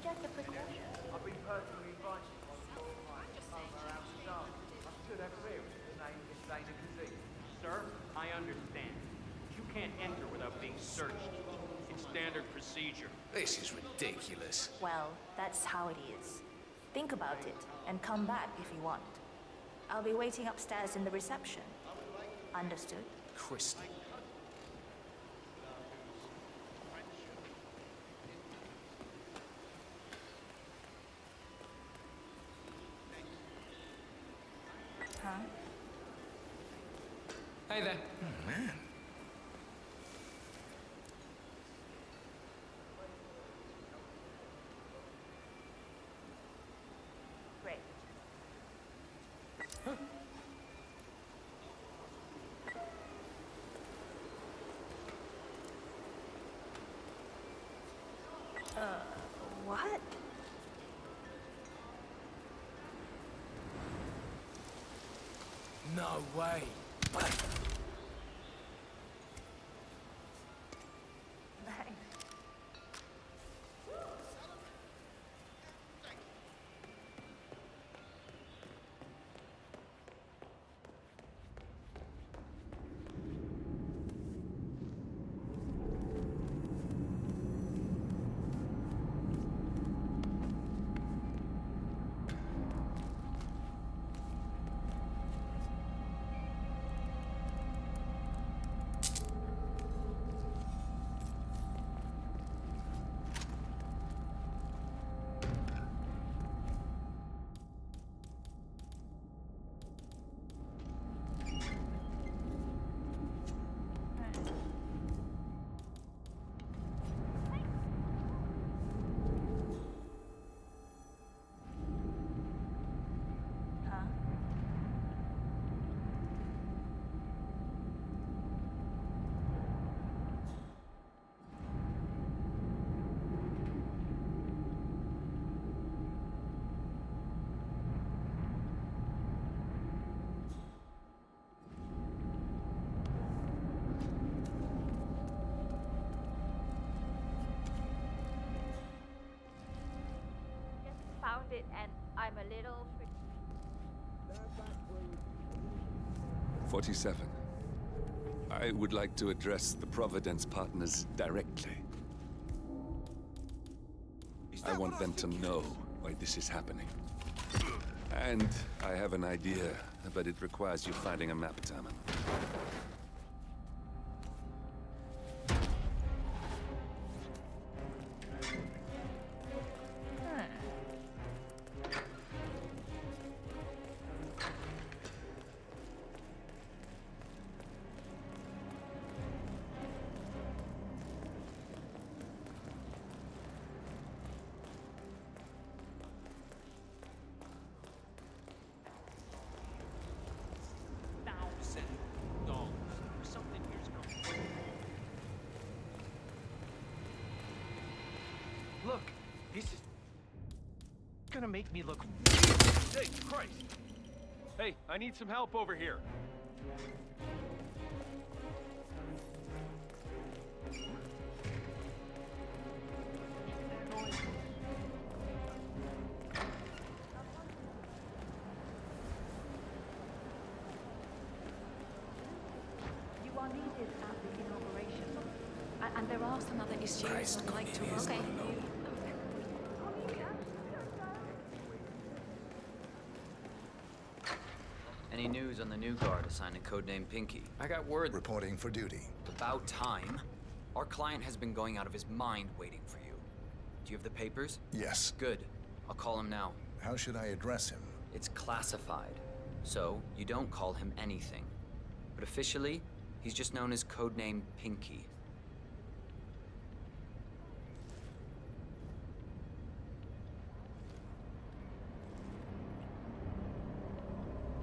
just a precaution. I've been personally invited by the Royal Highness Omar Al-Ghazali. I stood over there with his name contained in the seat. Sir, I understand. You can't enter without being searched. It's standard procedure. This is ridiculous. Well, that's how it is. Think about it, and come back if you want. I'll be waiting upstairs in the reception. Understood? Christy. Huh? Hey there. Oh, man. Great. What? No way. Found it, and I'm a little. 47. I would like to address the Providence partners directly. I want them to know why this is happening. And I have an idea, but it requires you finding a map, Taman. Look, this is gonna make me look. Hey, Christ! Hey, I need some help over here. You are needed at the inauguration. And there are some other issues I'd like to raise. Okay. Any news on the new guard assigned to codename Pinky? I got word. Reporting for duty. About time. Our client has been going out of his mind waiting for you. Do you have the papers? Yes. Good. I'll call him now. How should I address him? It's classified. So, you don't call him anything. But officially, he's just known as codename Pinky.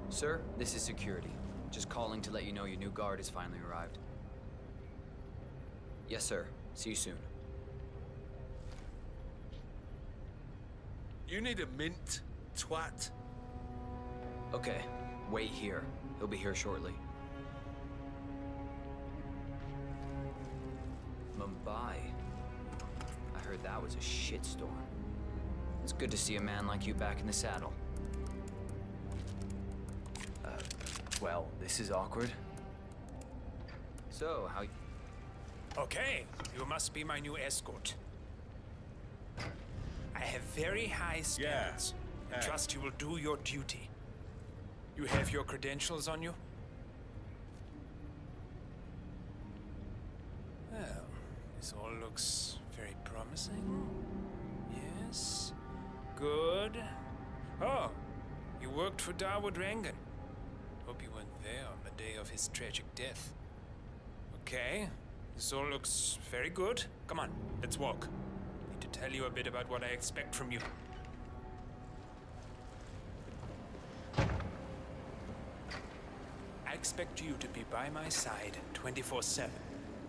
Sir, this is security. Just calling to let you know your new guard has finally arrived. Yes, sir. See you soon. You need a mint, twat. Okay, wait here. He'll be here shortly. Mumbai. I heard that was a shitstorm. It's good to see a man like you back in the saddle. Well, this is awkward. So, how... Okay, you must be my new escort. I have very high standards. I trust you will do your duty. You have your credentials on you? Well, this all looks very promising. Yes. Good. Oh, you worked for Dawood Rangan. Hope you weren't there on the day of his tragic death. Okay, this all looks very good. Come on, let's walk. I need to tell you a bit about what I expect from you. I expect you to be by my side 24/7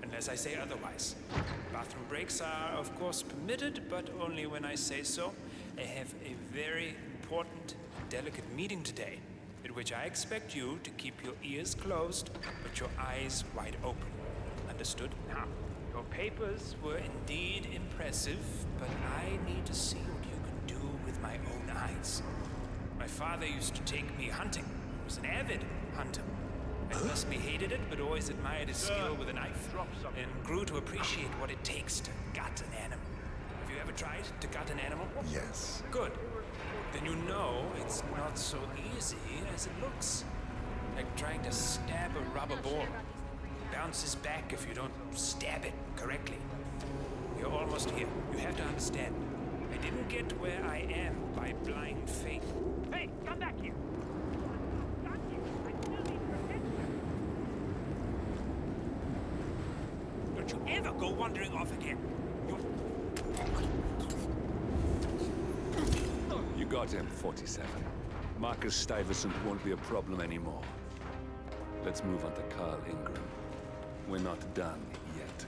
and unless I say otherwise. Bathroom breaks are, of course, permitted, but only when I say so. I have a very important and delicate meeting today, at which I expect you to keep your ears closed, but your eyes wide open. Understood? Now, your papers were indeed impressive, but I need to see what you can do with my own eyes. My father used to take me hunting. He was an avid hunter. I personally hated it, but always admired his skill with a knife, and grew to appreciate what it takes to gut an animal. Have you ever tried to gut an animal? Yes. Good. Then you know it's not so easy as it looks. Like trying to stab a rubber ball. Bounces back if you don't stab it correctly. You're almost here. You have to understand. I didn't get where I am by blind faith. Hey, come back here! Got you! I still need your attention! Don't you ever go wandering off again. You got him, 47. Marcus Stuyvesant won't be a problem anymore. Let's move on to Carl Ingram. We're not done yet.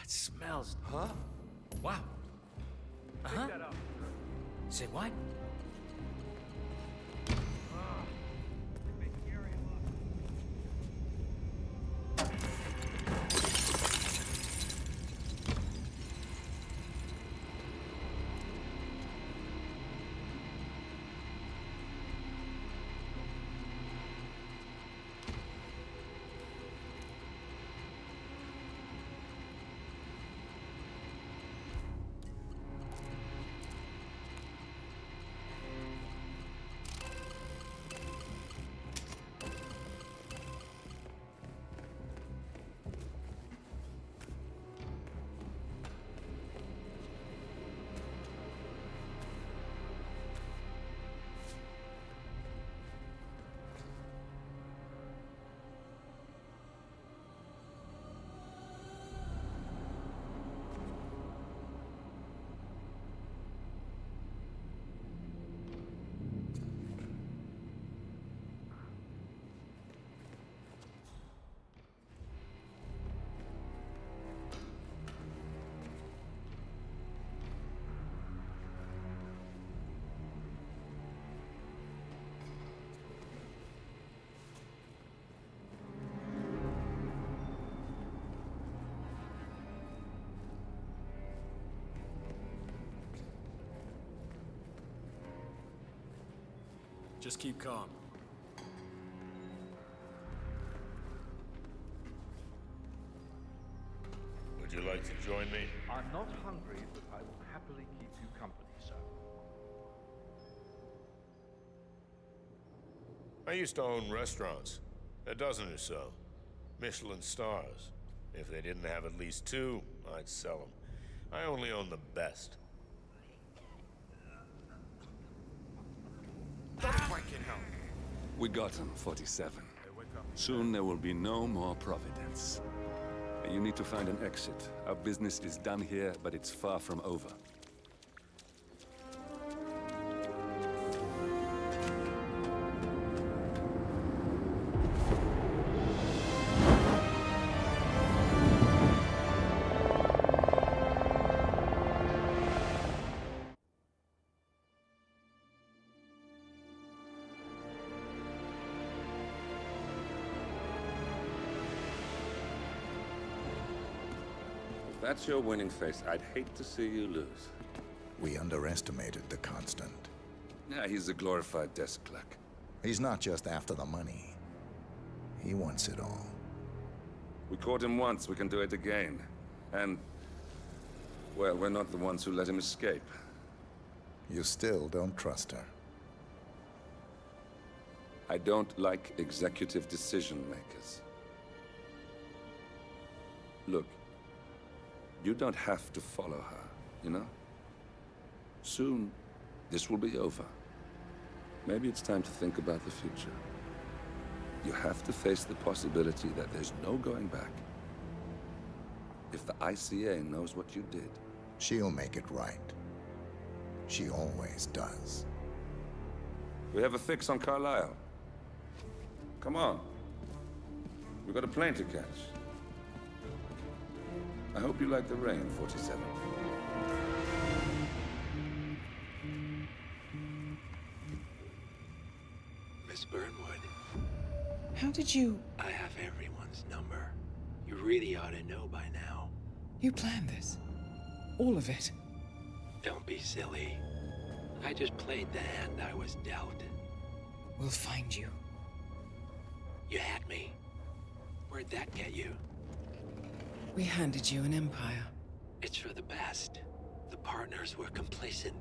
Smells. Huh? Wow. Pick that up. Say what? Just keep calm. Would you like to join me? I'm not hungry, but I will happily keep you company, sir. I used to own restaurants. A dozen or so. Michelin stars. If they didn't have at least two, I'd sell them. I only own the best. We got him, 47. Soon there will be no more Providence. You need to find an exit. Our business is done here, but it's far from over. that's your winning face, I'd hate to see you lose. We underestimated the Constant. Yeah, he's a glorified desk clerk. He's not just after the money. He wants it all. We caught him once, we can do it again. And, well, we're not the ones who let him escape. You still don't trust her. I don't like executive decision makers. Look, you don't have to follow her, you know? Soon, this will be over. Maybe it's time to think about the future. You have to face the possibility that there's no going back. If the ICA knows what you did... She'll make it right. She always does. We have a fix on Carlisle. Come on. We've got a plane to catch. I hope you like the rain, 47. Miss Burnwood. How did you... I have everyone's number. You really ought to know by now. You planned this? All of it? Don't be silly. I just played the hand I was dealt. We'll find you. You had me. Where'd that get you? We handed you an empire. It's for the best. The partners were complacent,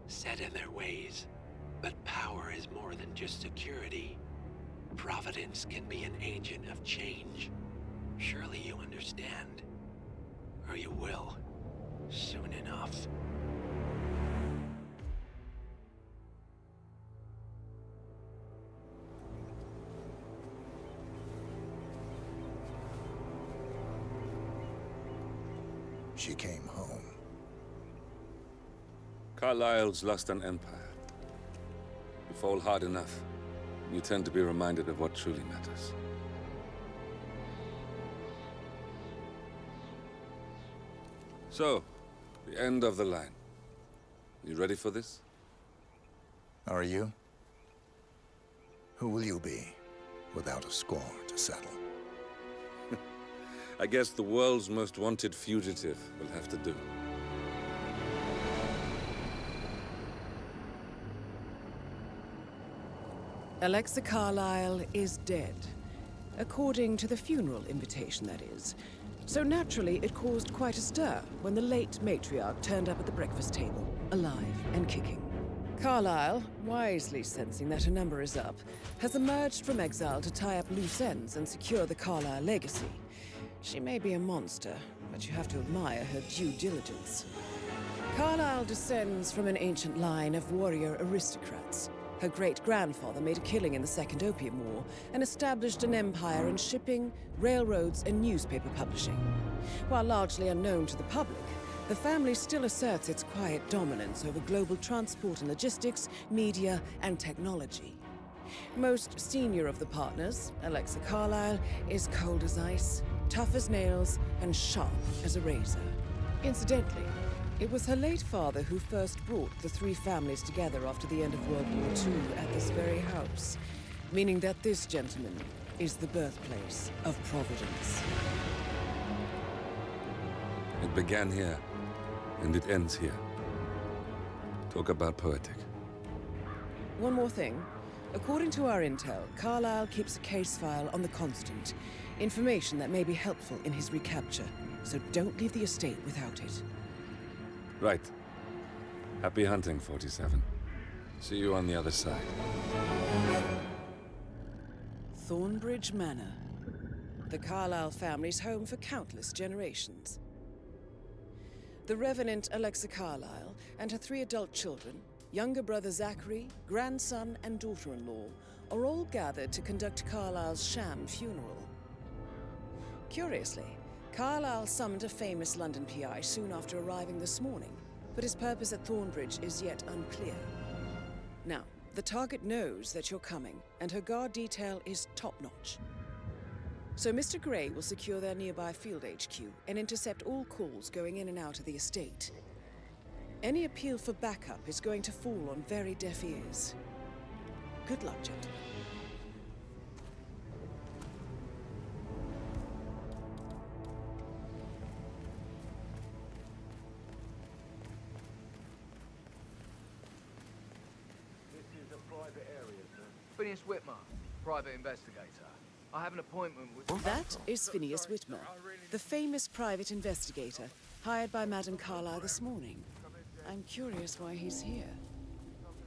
set in their ways. But power is more than just security. Providence can be an agent of change. Surely you understand. Or you will. Soon enough. She came home. Carlisle's lost an empire. You fall hard enough, you tend to be reminded of what truly matters. So, the end of the line. You ready for this? Are you? Who will you be, without a score to settle? I guess the world's most wanted fugitive will have to do. Alexa Carlisle is dead. According to the funeral invitation, that is. So naturally, it caused quite a stir when the late matriarch turned up at the breakfast table, alive and kicking. Carlisle, wisely sensing that her number is up, has emerged from exile to tie up loose ends and secure the Carlisle legacy. She may be a monster, but you have to admire her due diligence. Carlisle descends from an ancient line of warrior aristocrats. Her great-grandfather made a killing in the Second Opium War and established an empire in shipping, railroads, and newspaper publishing. While largely unknown to the public, the family still asserts its quiet dominance over global transport and logistics, media, and technology. Most senior of the partners, Alexa Carlisle, is cold as ice, tough as nails, and sharp as a razor. Incidentally, it was her late father who first brought the three families together after the end of World War II at this very house, meaning that this gentleman is the birthplace of Providence. It began here, and it ends here. Talk about poetic. One more thing. According to our intel, Carlisle keeps a case file on the Constant. Information that may be helpful in his recapture, so don't leave the estate without it. Right. Happy hunting, 47. See you on the other side. Thornbridge Manor. The Carlisle family's home for countless generations. The Revenant Alexa Carlisle and her 3 adult children, younger brother Zachary, grandson, and daughter-in-law, are all gathered to conduct Carlisle's sham funeral. Curiously, Carlisle summoned a famous London PI soon after arriving this morning, but his purpose at Thornbridge is yet unclear. Now, the target knows that you're coming, and her guard detail is top-notch. So Mr. Gray will secure their nearby field HQ and intercept all calls going in and out of the estate. Any appeal for backup is going to fall on very deaf ears. Good luck, gentlemen. Phineas Whitmer, private investigator. I have an appointment with... That is Phineas Whitmer, the famous private investigator, hired by Madame Carlyle this morning. I'm curious why he's here.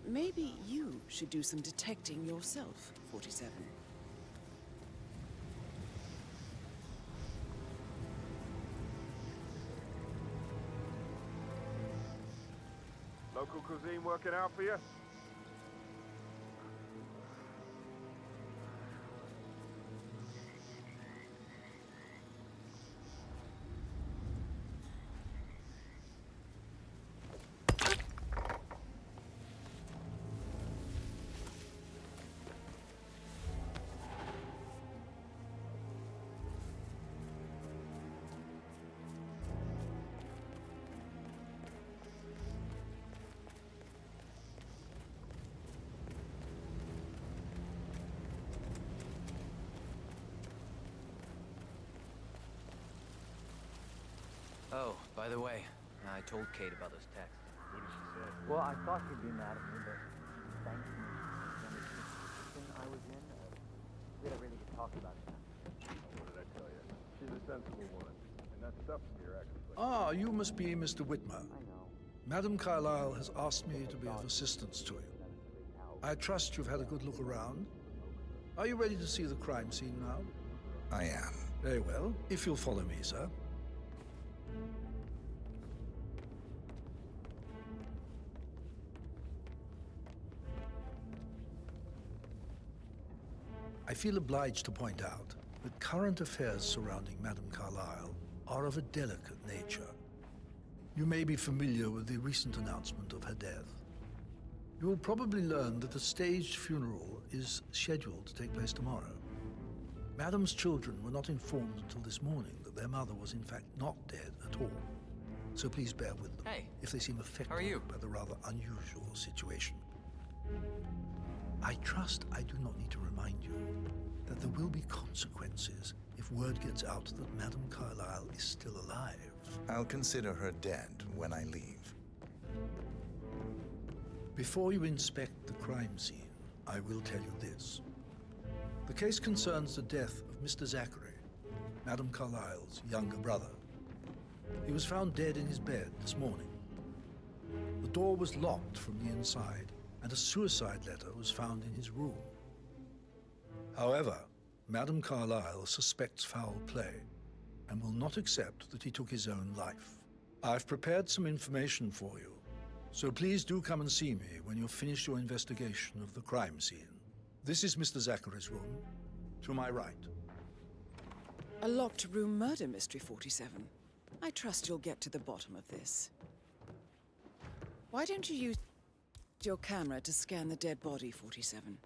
Maybe you should do some detecting yourself, 47. Local cuisine working out for you? Oh, by the way, I told Kate about those texts. What did she say? Well, I thought she'd be mad at me, but she thanked me for the position I was in. We had a really good talk about that. What did I tell you? She's a sensible woman, and that stuff from your ex. Ah, you must be Mr. Whitmer. I know. Madame Carlyle has asked me to be of assistance to you. I trust you've had a good look around. Are you ready to see the crime scene now? I am. Very well. If you'll follow me, sir. I feel obliged to point out that current affairs surrounding Madame Carlyle are of a delicate nature. You may be familiar with the recent announcement of her death. You will probably learn that a staged funeral is scheduled to take place tomorrow. Madame's children were not informed until this morning that their mother was in fact not dead at all. So please bear with them if they seem affected by the rather unusual situation. I trust I do not need to remind you that there will be consequences if word gets out that Madame Carlyle is still alive. I'll consider her dead when I leave. Before you inspect the crime scene, I will tell you this. The case concerns the death of Mr. Zachary, Madame Carlyle's younger brother. He was found dead in his bed this morning. The door was locked from the inside, and a suicide letter was found in his room. However, Madame Carlyle suspects foul play and will not accept that he took his own life. I've prepared some information for you, so please do come and see me when you've finished your investigation of the crime scene. This is Mr. Zachary's room, to my right. A locked room murder mystery, 47. I trust you'll get to the bottom of this. Why don't you use your camera to scan the dead body, 47?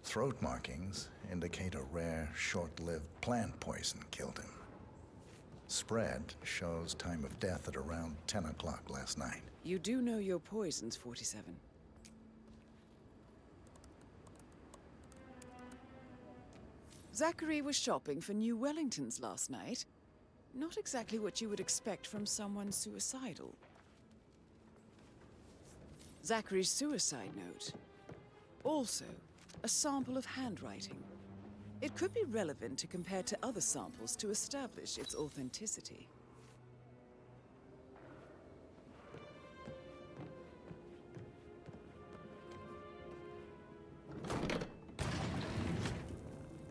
Throat markings indicate a rare, short-lived plant poison killed him. Spread shows time of death at around 10 o'clock last night. You do know your poisons, 47. Zachary was shopping for new Wellingtons last night. Not exactly what you would expect from someone suicidal. Zachary's suicide note. Also, a sample of handwriting. It could be relevant to compare to other samples to establish its authenticity.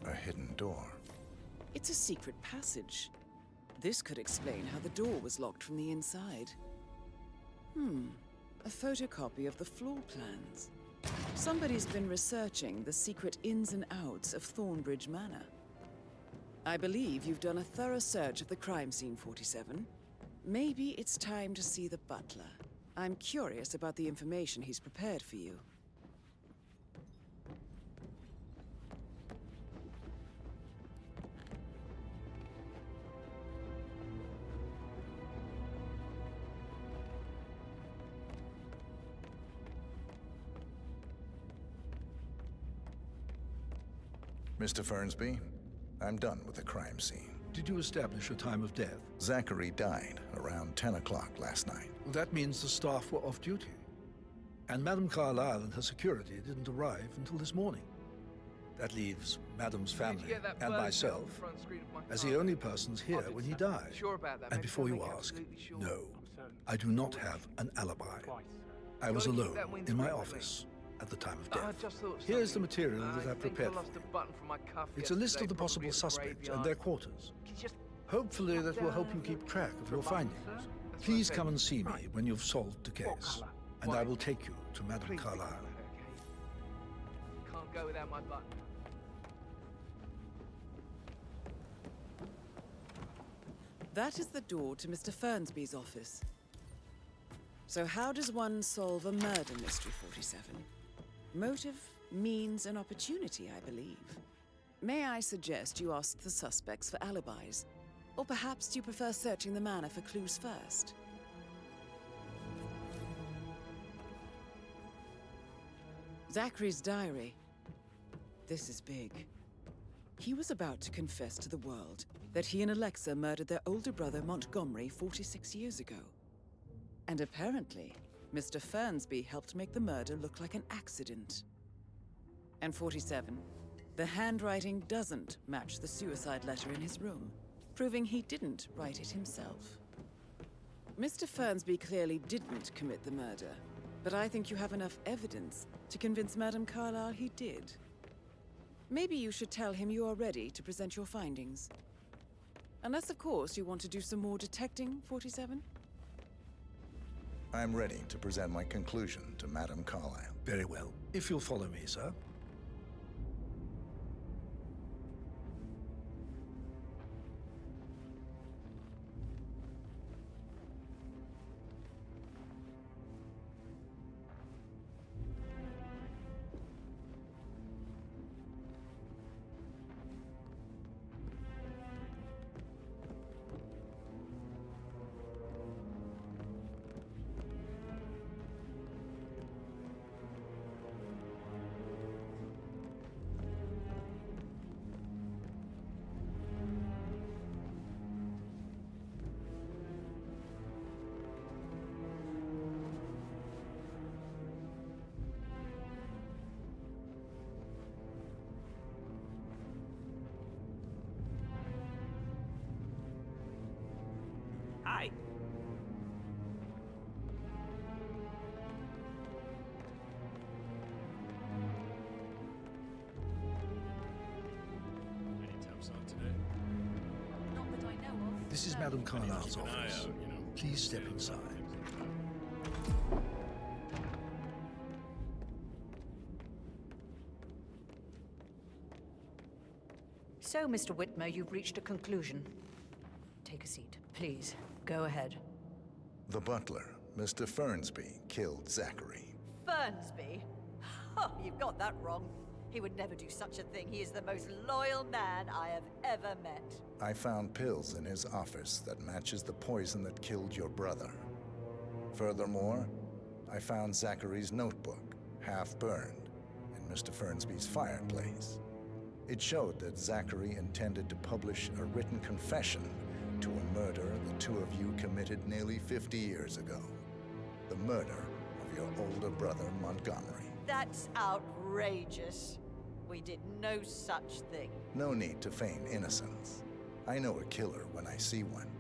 A hidden door. It's a secret passage. This could explain how the door was locked from the inside. A photocopy of the floor plans. Somebody's been researching the secret ins and outs of Thornbridge Manor. I believe you've done a thorough search of the crime scene, 47. Maybe it's time to see the butler. I'm curious about the information he's prepared for you. Mr. Fernsby, I'm done with the crime scene. Did you establish a time of death? Zachary died around 10 o'clock last night. Well, that means the staff were off duty. And Madame Carlyle and her security didn't arrive until this morning. That leaves Madame's family and myself as the only persons here when he died. And before you ask, no, I do not have an alibi. I was alone in my office at the time of death. Here's the material that I've prepared for you. It's a list of the possible suspects and their quarters. Hopefully that will help you keep track of your findings. Please come and see me when you've solved the case, and I will take you to Madame Carlyle. Can't go without my button. That is the door to Mr. Fernsby's office. So how does one solve a murder mystery, 47? Motive, means, and opportunity, I believe. May I suggest you ask the suspects for alibis? Or perhaps you prefer searching the manor for clues first? Zachary's diary. This is big. He was about to confess to the world that he and Alexa murdered their older brother Montgomery 46 years ago. And apparently, Mr. Fernsby helped make the murder look like an accident. And 47, the handwriting doesn't match the suicide letter in his room, proving he didn't write it himself. Mr. Fernsby clearly didn't commit the murder, but I think you have enough evidence to convince Madame Carlyle he did. Maybe you should tell him you are ready to present your findings. Unless, of course, you want to do some more detecting, 47? I'm ready to present my conclusion to Madame Carlyle. Very well. If you'll follow me, sir. Hi. Any temps on today? Not that I know of. This is Madame Carlyle's office. Please step inside. So, Mr. Whitmer, you've reached a conclusion. Take a seat, please. Go ahead. The butler, Mr. Fernsby, killed Zachary. Fernsby? Oh, you've got that wrong. He would never do such a thing. He is the most loyal man I have ever met. I found pills in his office that matches the poison that killed your brother. Furthermore, I found Zachary's notebook, half burned, in Mr. Fernsby's fireplace. It showed that Zachary intended to publish a written confession to a murder the two of you committed nearly 50 years ago. The murder of your older brother, Montgomery. That's outrageous. We did no such thing. No need to feign innocence. I know a killer when I see one,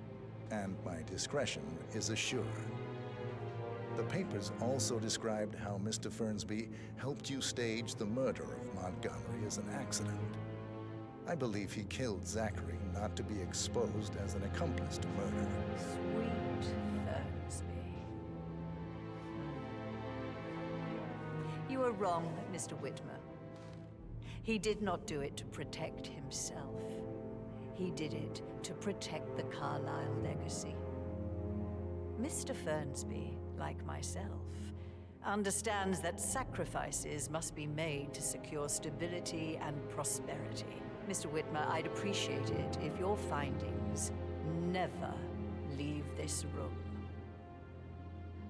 and my discretion is assured. The papers also described how Mr. Fernsby helped you stage the murder of Montgomery as an accident. I believe he killed Zachary not to be exposed as an accomplice to murder. Sweet Fernsby. You are wrong, Mr. Whitmer. He did not do it to protect himself. He did it to protect the Carlyle legacy. Mr. Fernsby, like myself, understands that sacrifices must be made to secure stability and prosperity. Mr. Whitmer, I'd appreciate it if your findings never leave this room.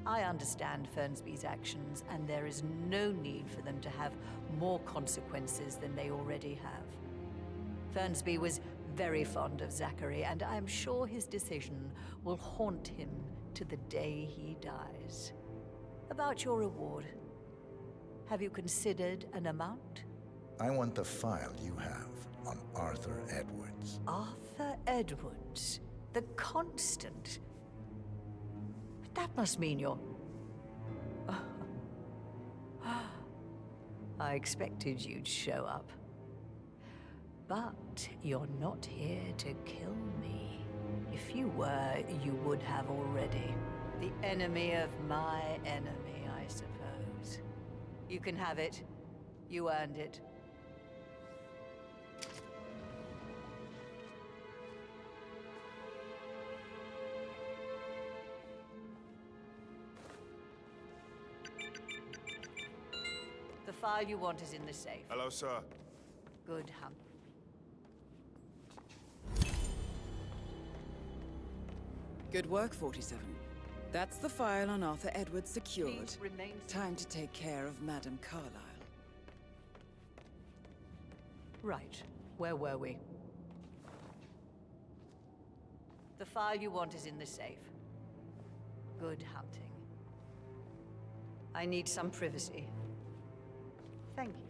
I understand Fernsby's actions, and there is no need for them to have more consequences than they already have. Fernsby was very fond of Zachary, and I am sure his decision will haunt him to the day he dies. About your reward, Have you considered an amount? I want the file you have on Arthur Edwards. Arthur Edwards, the Constant. But that must mean you're... I expected you'd show up. But you're not here to kill me. If you were, you would have already. The enemy of my enemy, I suppose. You can have it. You earned it. The file you want is in the safe. Hello, sir. Good hunt. Good work, 47. That's the file on Arthur Edwards secured. Please remain Time to take care of Madame Carlyle. Right. Where were we? The file you want is in the safe. Good hunting. I need some privacy. Thank you.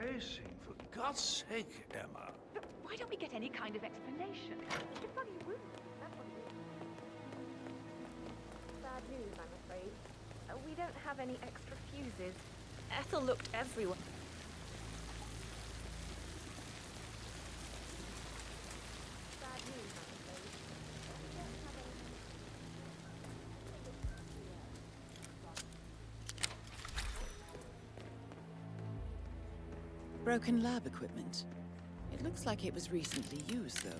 Pacing, for God's sake, Emma. But why don't we get any kind of explanation? You've got your wounds. That's what it is. Bad news, I'm afraid. We don't have any extra fuses. Ethel looked everywhere. Bad news, I'm afraid. We don't have any... Broken lab equipment. It looks like it was recently used, though.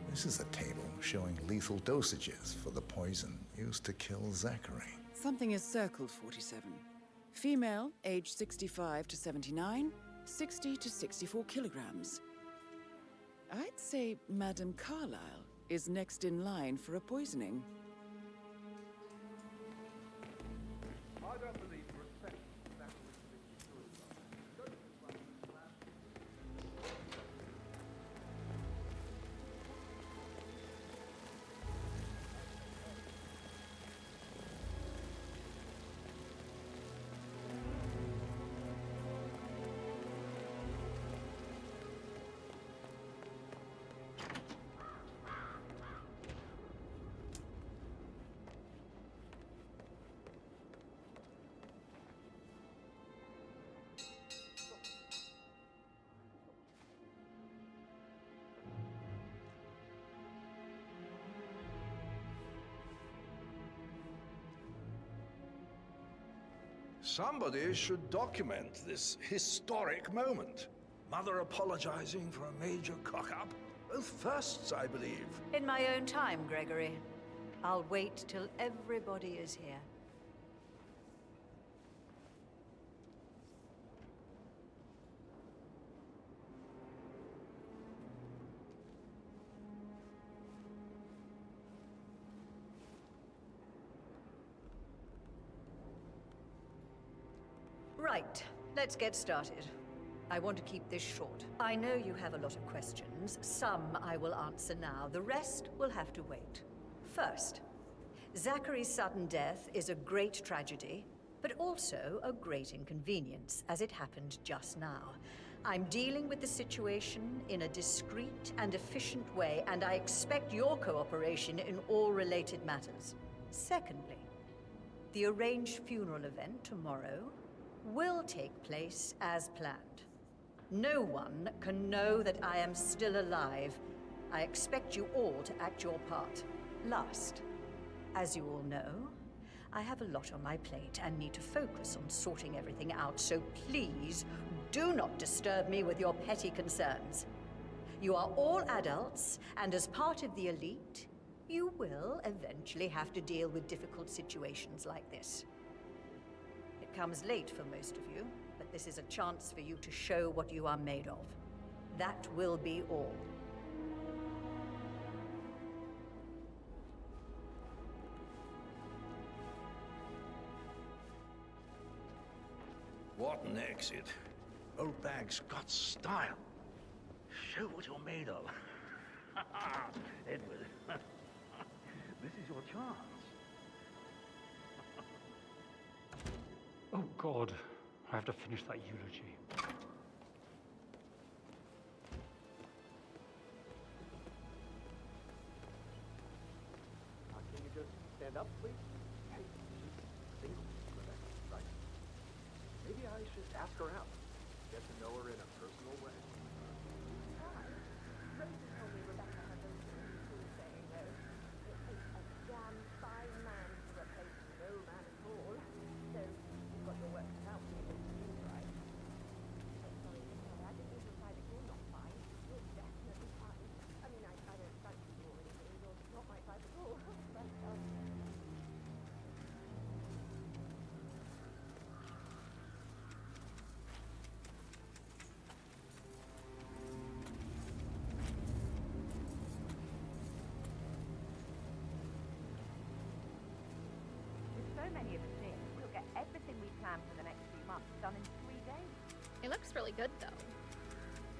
This is a table showing lethal dosages for the poison used to kill Zachary. Something is circled, 47. Female, age 65 to 79, 60 to 64 kilograms. I'd say Madame Carlyle is next in line for a poisoning. I don't believe respect that Somebody should document this historic moment. Mother apologizing for a major cock-up. Both firsts, I believe. In my own time, Gregory. I'll wait till everybody is here. Right, let's get started. I want to keep this short. I know you have a lot of questions. Some I will answer now. The rest will have to wait. First, Zachary's sudden death is a great tragedy, but also a great inconvenience, as it happened just now. I'm dealing with the situation in a discreet and efficient way, and I expect your cooperation in all related matters. Secondly, the arranged funeral event tomorrow will take place as planned. No one can know that I am still alive. I expect you all to act your part. Last, as you all know, I have a lot on my plate and need to focus on sorting everything out, so please do not disturb me with your petty concerns. You are all adults, and as part of the elite, you will eventually have to deal with difficult situations like this. It comes late for most of you, but this is a chance for you to show what you are made of. That will be all. What an exit. Old bag's got style. Show what you're made of. Edward, this is your chance. Oh, God. I have to finish that eulogy. Can you just stand up, please? Hey, she's single, Rebecca, right? Maybe I should ask her out. Get to know her in a personal way. Rosie told me Rebecca had those cool saying, though. It takes a damn fine man to replace no man at all. So, you've got your work cut out for you, right? Oh, sorry, I didn't even imply that you're not fine. You're definitely fine. I mean, I don't fancy you or anything. You're not my type at all. But, so many of us in, we'll get everything we plan for the next few months done in 3 days. It looks really good, though.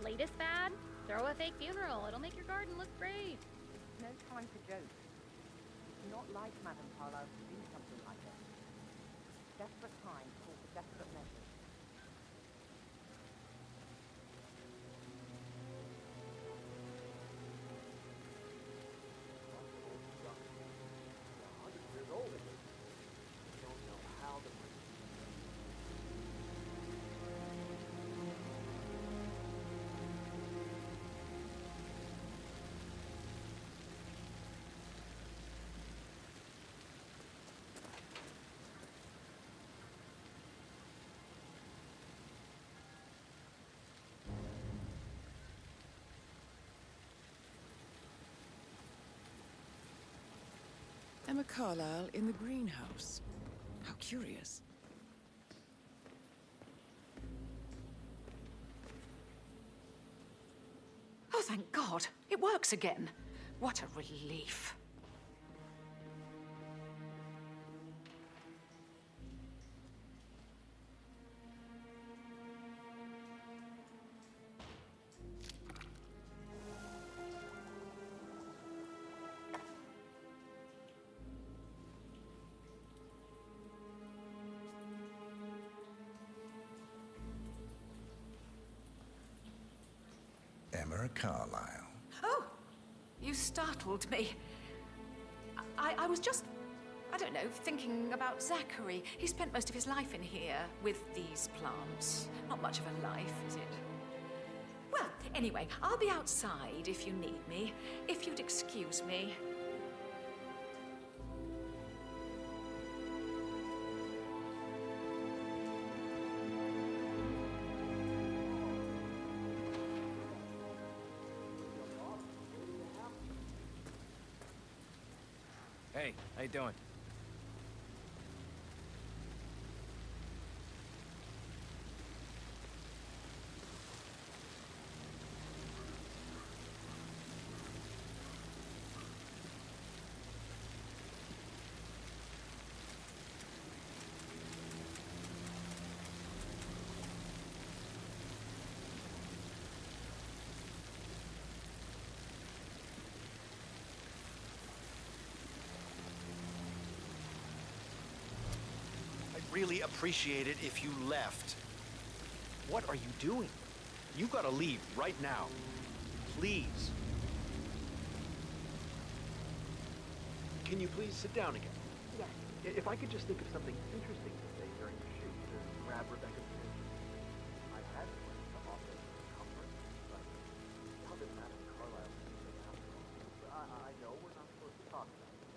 Latest fad? Throw a fake funeral. It'll make your garden look great. It's no time for jokes. It's not like Madame Carlisle to do something like this. Desperate times call for desperate measures. Emma Carlisle in the greenhouse. How curious. Oh, thank God. It works again. What a relief. Emma Carlisle. Oh, you startled me. I was just, I don't know, thinking about Zachary. He spent most of his life in here with these plants. Not much of a life, is it? Well, anyway, I'll be outside if you need me. If you'd excuse me. Hey, how you doing? Really appreciate it if you left. What are you doing? You've got to leave right now. Please. Can you please sit down again? Yeah. If I could just think of something interesting to say during the shoot to grab Rebecca's attention. I had planned to offer comfort, but now that Madame Carlisle is saying after all, I know we're not supposed to talk about it.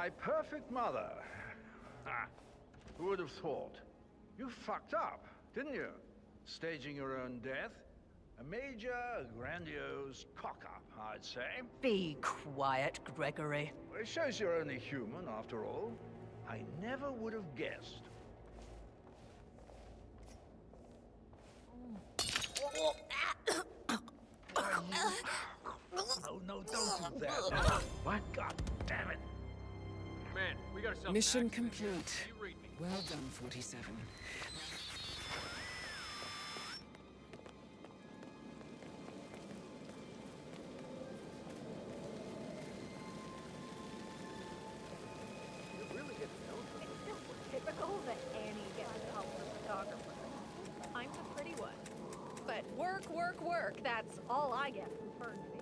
My perfect mother. Ah, who would have thought? You fucked up, didn't you? Staging your own death? A major, grandiose cock-up, I'd say. Be quiet, Gregory. Well, it shows you're only human, after all. I never would have guessed. No, don't do that. What? God damn it. Man, we got ourselves Mission an accident. complete. You read me. Well done, 47. Typical that Annie gets to help the photographer. I'm the pretty one. But work, work, work. That's all I get from Fernsby.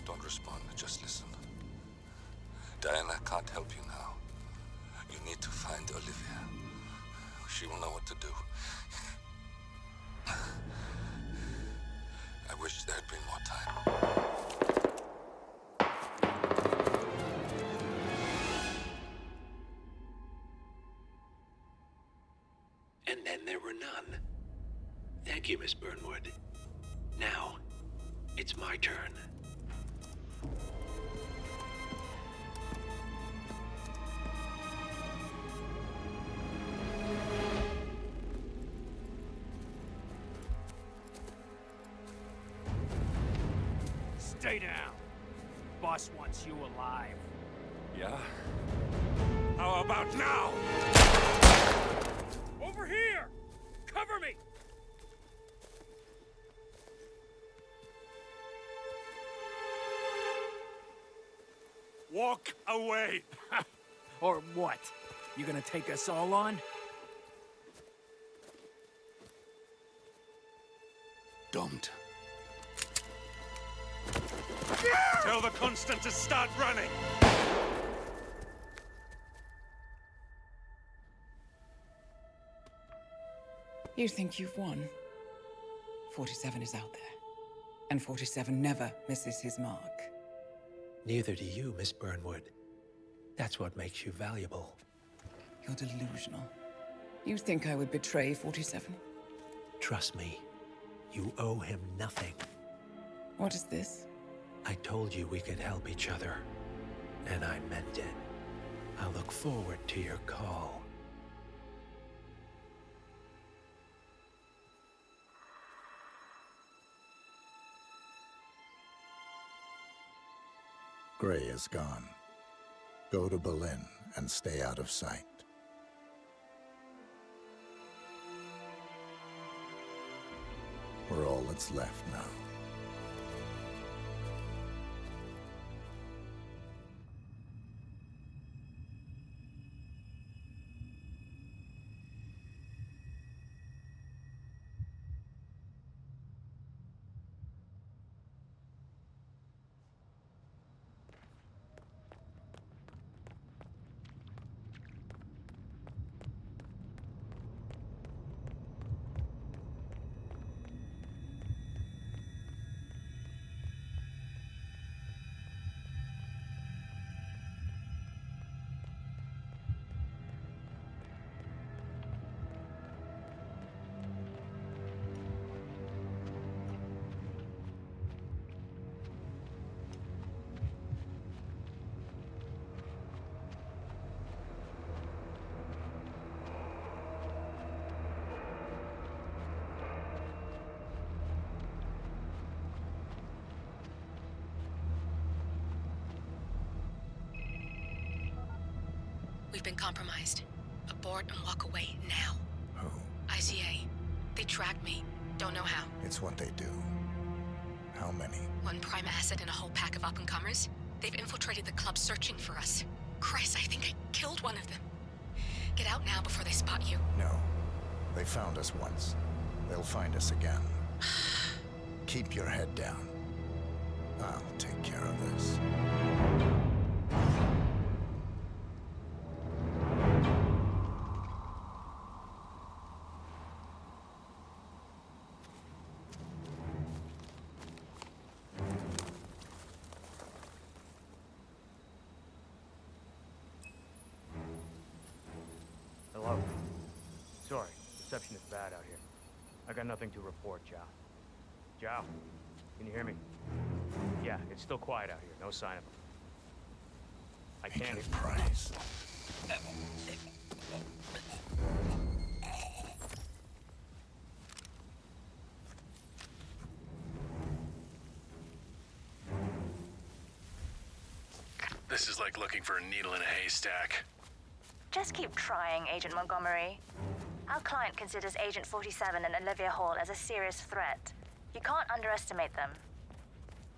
Don't respond, just listen. Diana can't help you now. You need to find Olivia. She will know what to do. I wish there had been more time. And then there were none. Thank you, Miss Burnwood. Now, it's my turn. Stay down. Boss wants you alive. Yeah? How about now? Over here! Cover me! Walk away! Or what? You gonna take us all on? Don't. Tell the Constant to start running! You think you've won? 47 is out there. And 47 never misses his mark. Neither do you, Miss Burnwood. That's what makes you valuable. You're delusional. You think I would betray 47? Trust me, you owe him nothing. What is this? I told you we could help each other, and I meant it. I'll look forward to your call. Gray is gone. Go to Berlin and stay out of sight. We're all that's left now. We've been compromised. Abort and walk away now. Who? ICA. They tracked me. Don't know how. It's what they do. How many? One prime asset and a whole pack of up-and-comers. They've infiltrated the club searching for us. Christ, I think I killed one of them. Get out now before they spot you. No. They found us once. They'll find us again. Keep your head down. I'll take care of this. Hello. Sorry, reception is bad out here. I got nothing to report, Zhao. Zhao, can you hear me? Yeah, it's still quiet out here. No sign of him. I can't hear. Price. This is like looking for a needle in a haystack. Just keep trying, Agent Montgomery. Our client considers Agent 47 and Olivia Hall as a serious threat. You can't underestimate them.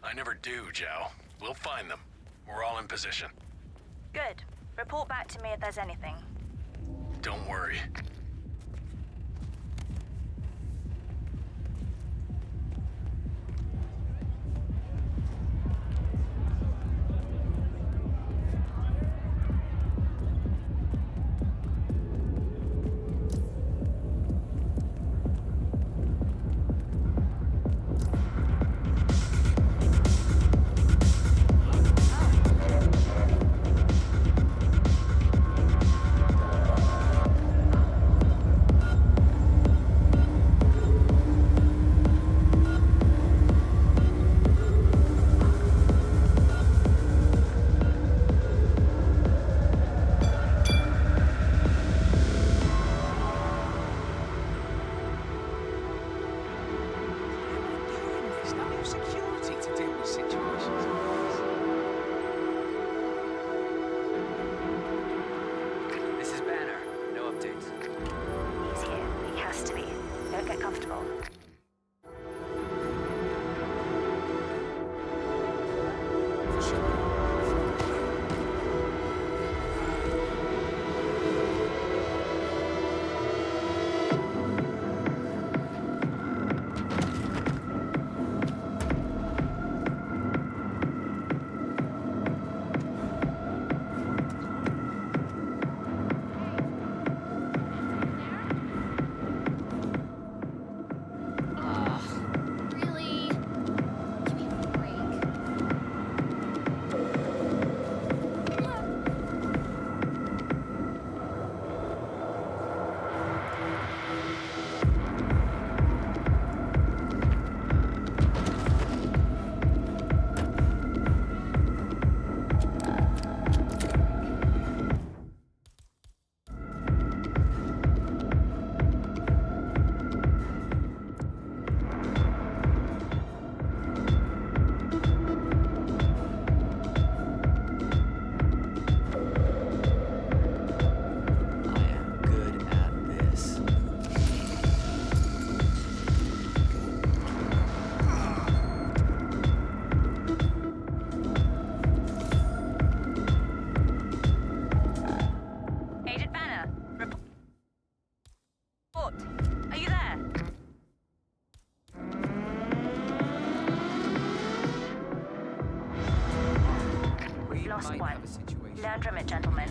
I never do, Zhao. We'll find them. We're all in position. Good. Report back to me if there's anything. Don't worry. Lost one. Learn from it, gentlemen.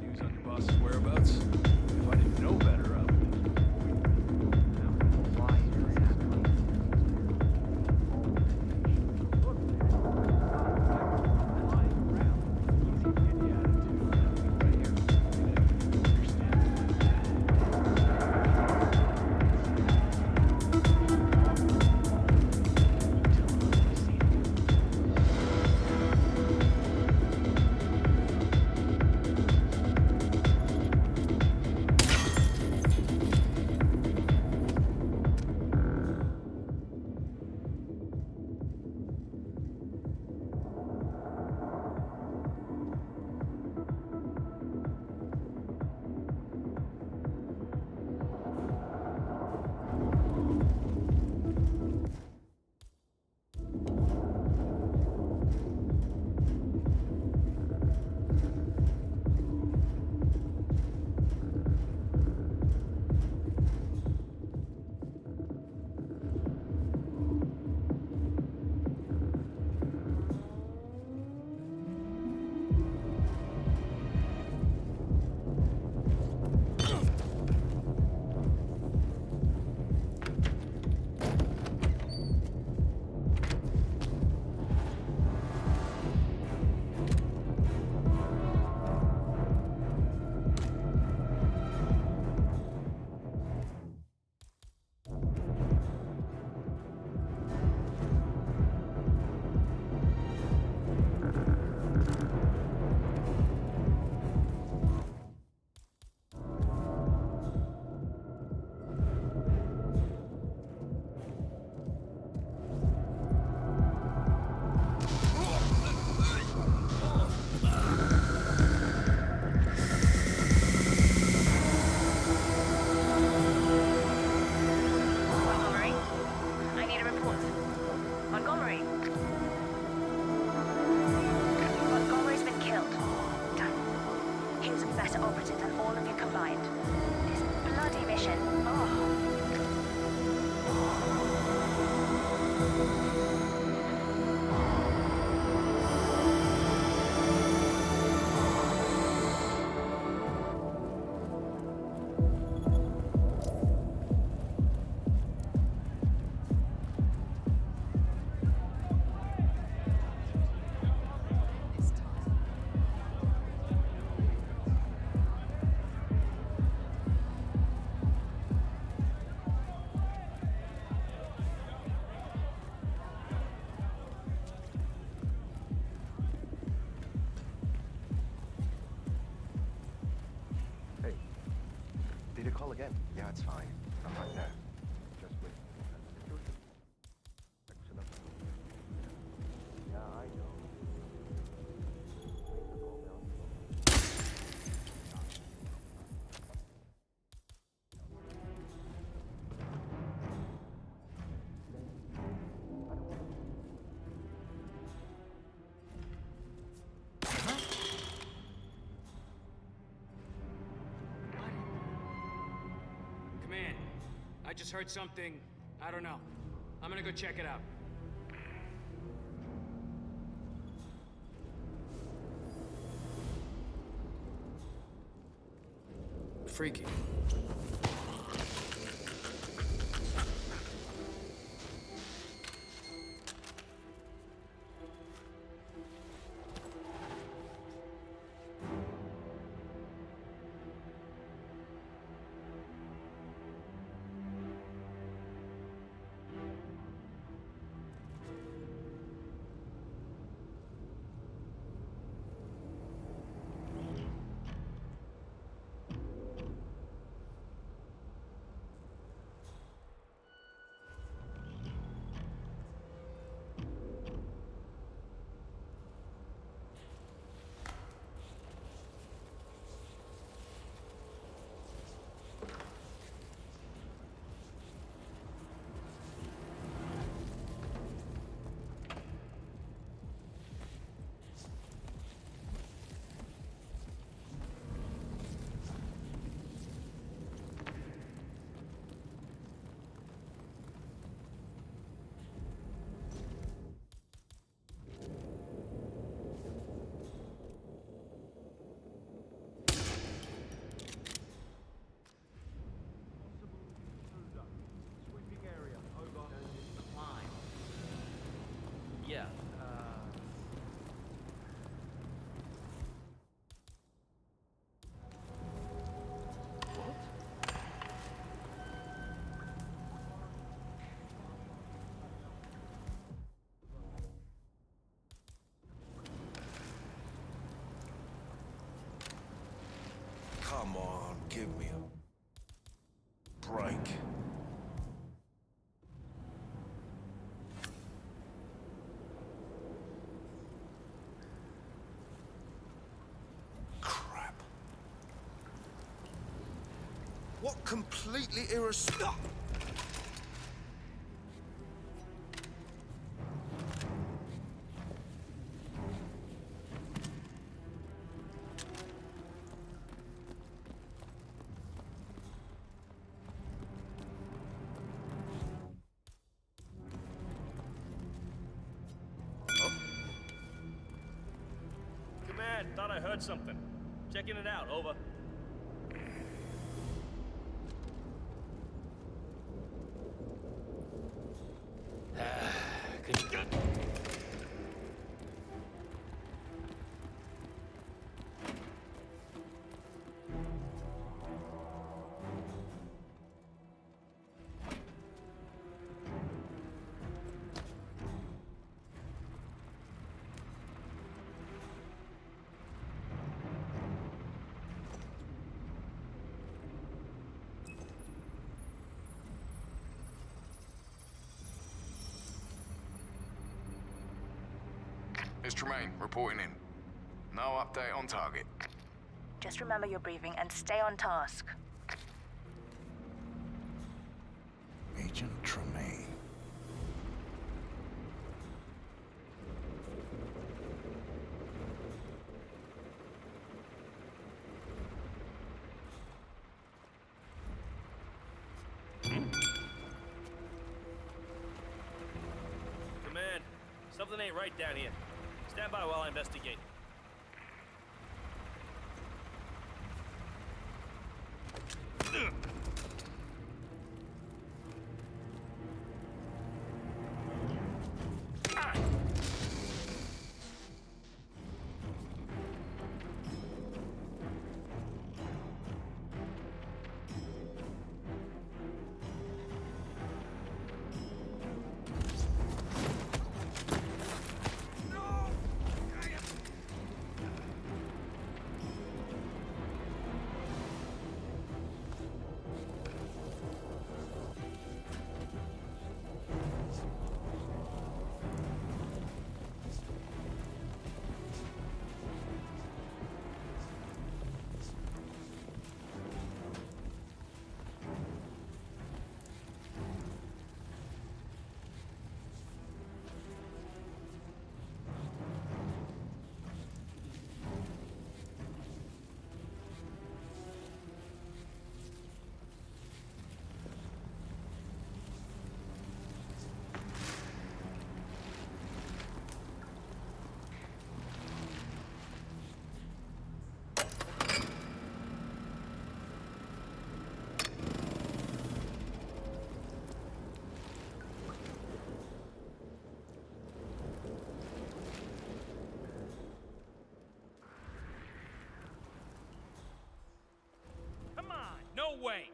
Any news on your boss's whereabouts? If I didn't know better, I would. to call again? Yeah, it's fine. I'm right there. Just wait. Yeah, I know. Command, I just heard something. I don't know. I'm gonna go check it out. Freaky. Yeah, Come on, give me a break. Crap. What completely irresponsible... Command, thought I heard something. Checking it out, over. It's Tremaine, reporting in. No update on target. Just remember your briefing and stay on task. Agent Tremaine. Command, something ain't right down here. Stand by while I investigate. way!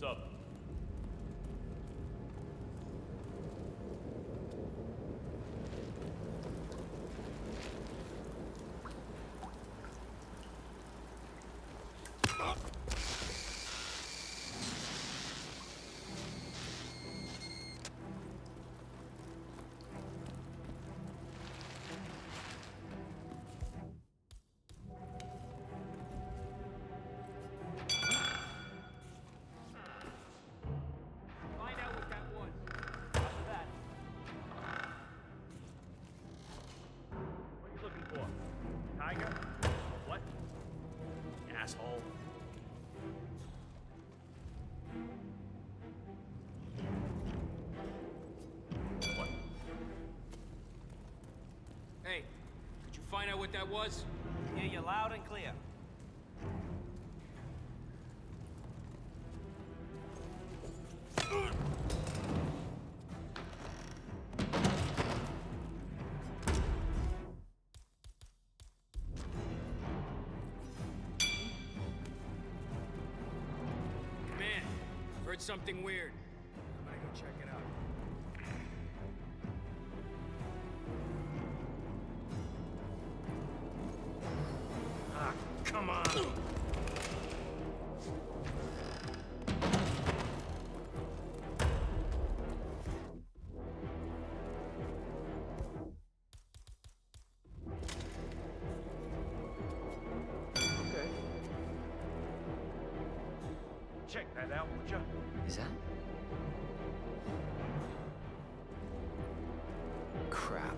What's up? Find out what that was. After that. What are you looking for? Tiger? What? Asshole. What? Hey, could you find out what that was? Hear you loud and clear. Command, I've heard something weird. I'm gonna go check it out. Ah, come on! Okay. Check that out, would you? Is that? Crap.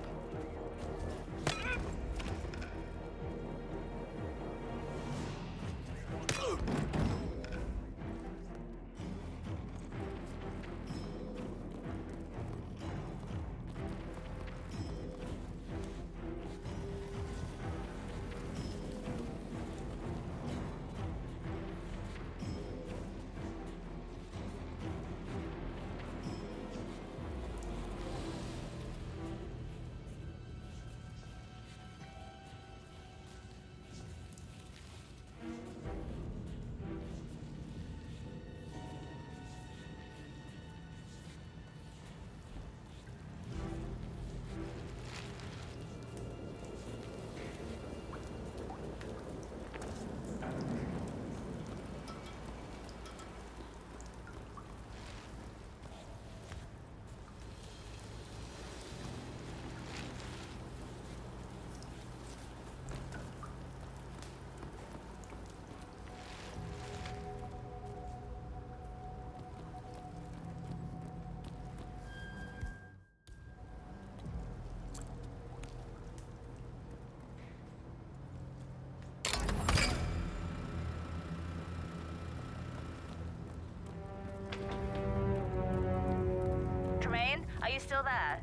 Tremaine, are you still there?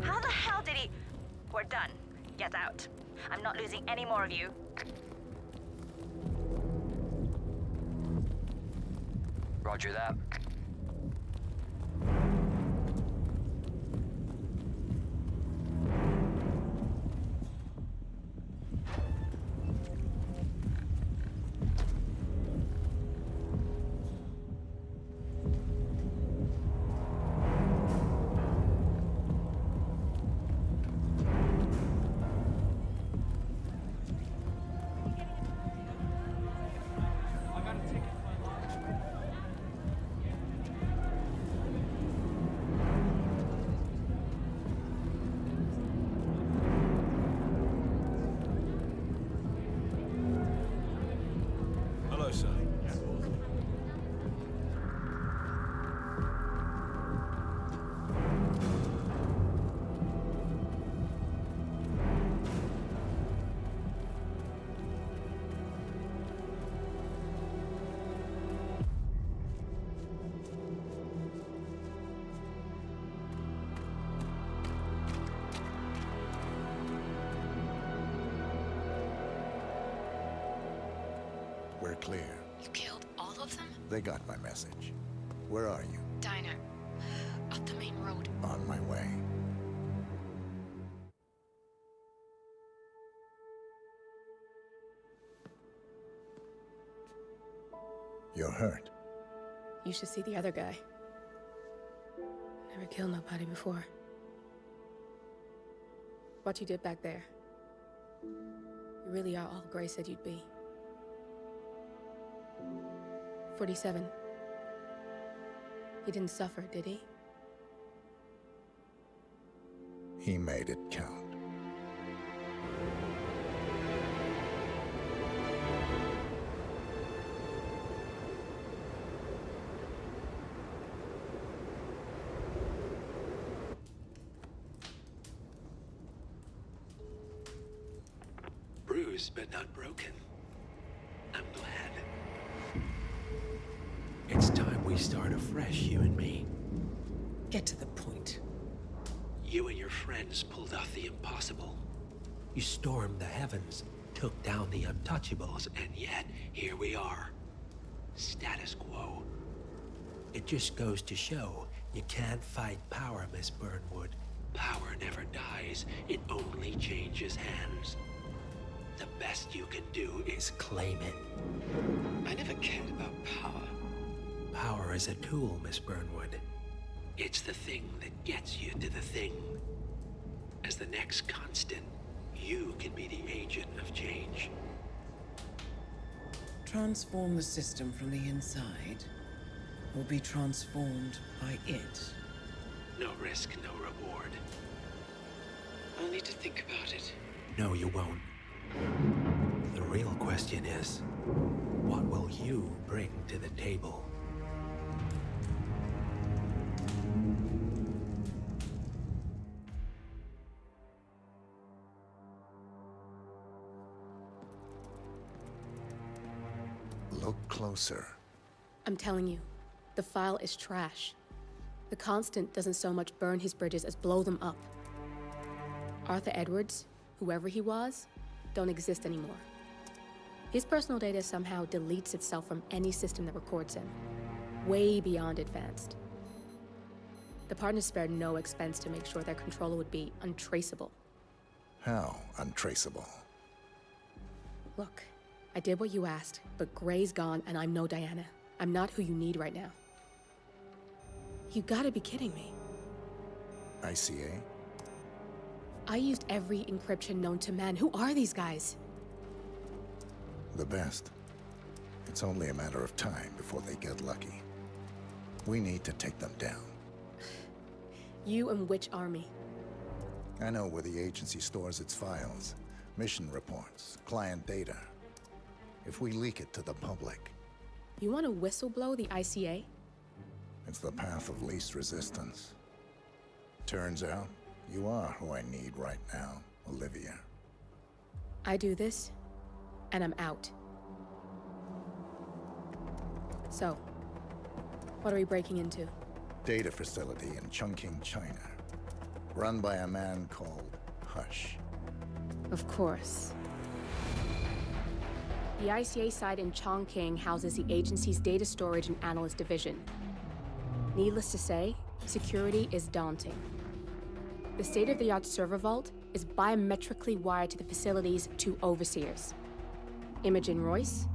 How the hell did he... We're done. Get out. I'm not losing any more of you. Roger that. I got a ticket. clear. You killed all of them? They got my message. Where are you? Diner. Up the main road. On my way. You're hurt. You should see the other guy. Never killed nobody before. What you did back there. You really are all Gray said you'd be. 47. He didn't suffer, did he? He made it count. Bruised but not broken. I'm glad. It's time we start afresh, you and me. Get to the point. You and your friends pulled off the impossible. You stormed the heavens, took down the untouchables, And yet, here we are. Status quo. it just goes to show you can't fight power, Miss Burnwood. Power never dies, it only changes hands. The best you can do is claim it. I never cared about power. Power is a tool, Miss Burnwood. It's the thing that gets you to the thing. As the next constant, you can be the agent of change. Transform the system from the inside, or be transformed by it. No risk, no reward. I'll need to think about it. No, you won't. The real question is, what will you bring to the table? Look closer. I'm telling you, the file is trash. The Constant doesn't so much burn his bridges as blow them up. Arthur Edwards, whoever he was, don't exist anymore. His personal data somehow deletes itself from any system that records him. Way beyond advanced. The partners spared no expense to make sure their controller would be untraceable. How untraceable? Look, I did what you asked, but Gray's gone and I'm no Diana. I'm not who you need right now. You gotta be kidding me. ICA? I used every encryption known to man. Who are these guys? The best. It's only a matter of time before they get lucky. We need to take them down. You and which army? I know where the agency stores its files, mission reports, client data. If we leak it to the public... You want to whistleblow the ICA? It's the path of least resistance. Turns out, you are who I need right now, Olivia. I do this, and I'm out. So, what are we breaking into? Data facility in Chongqing, China. Run by a man called Hush. Of course. The ICA site in Chongqing houses the agency's data storage and analyst division. Needless to say, security is daunting. The state-of-the-art server vault is biometrically wired to the facility's 2 overseers. Imogen Royce,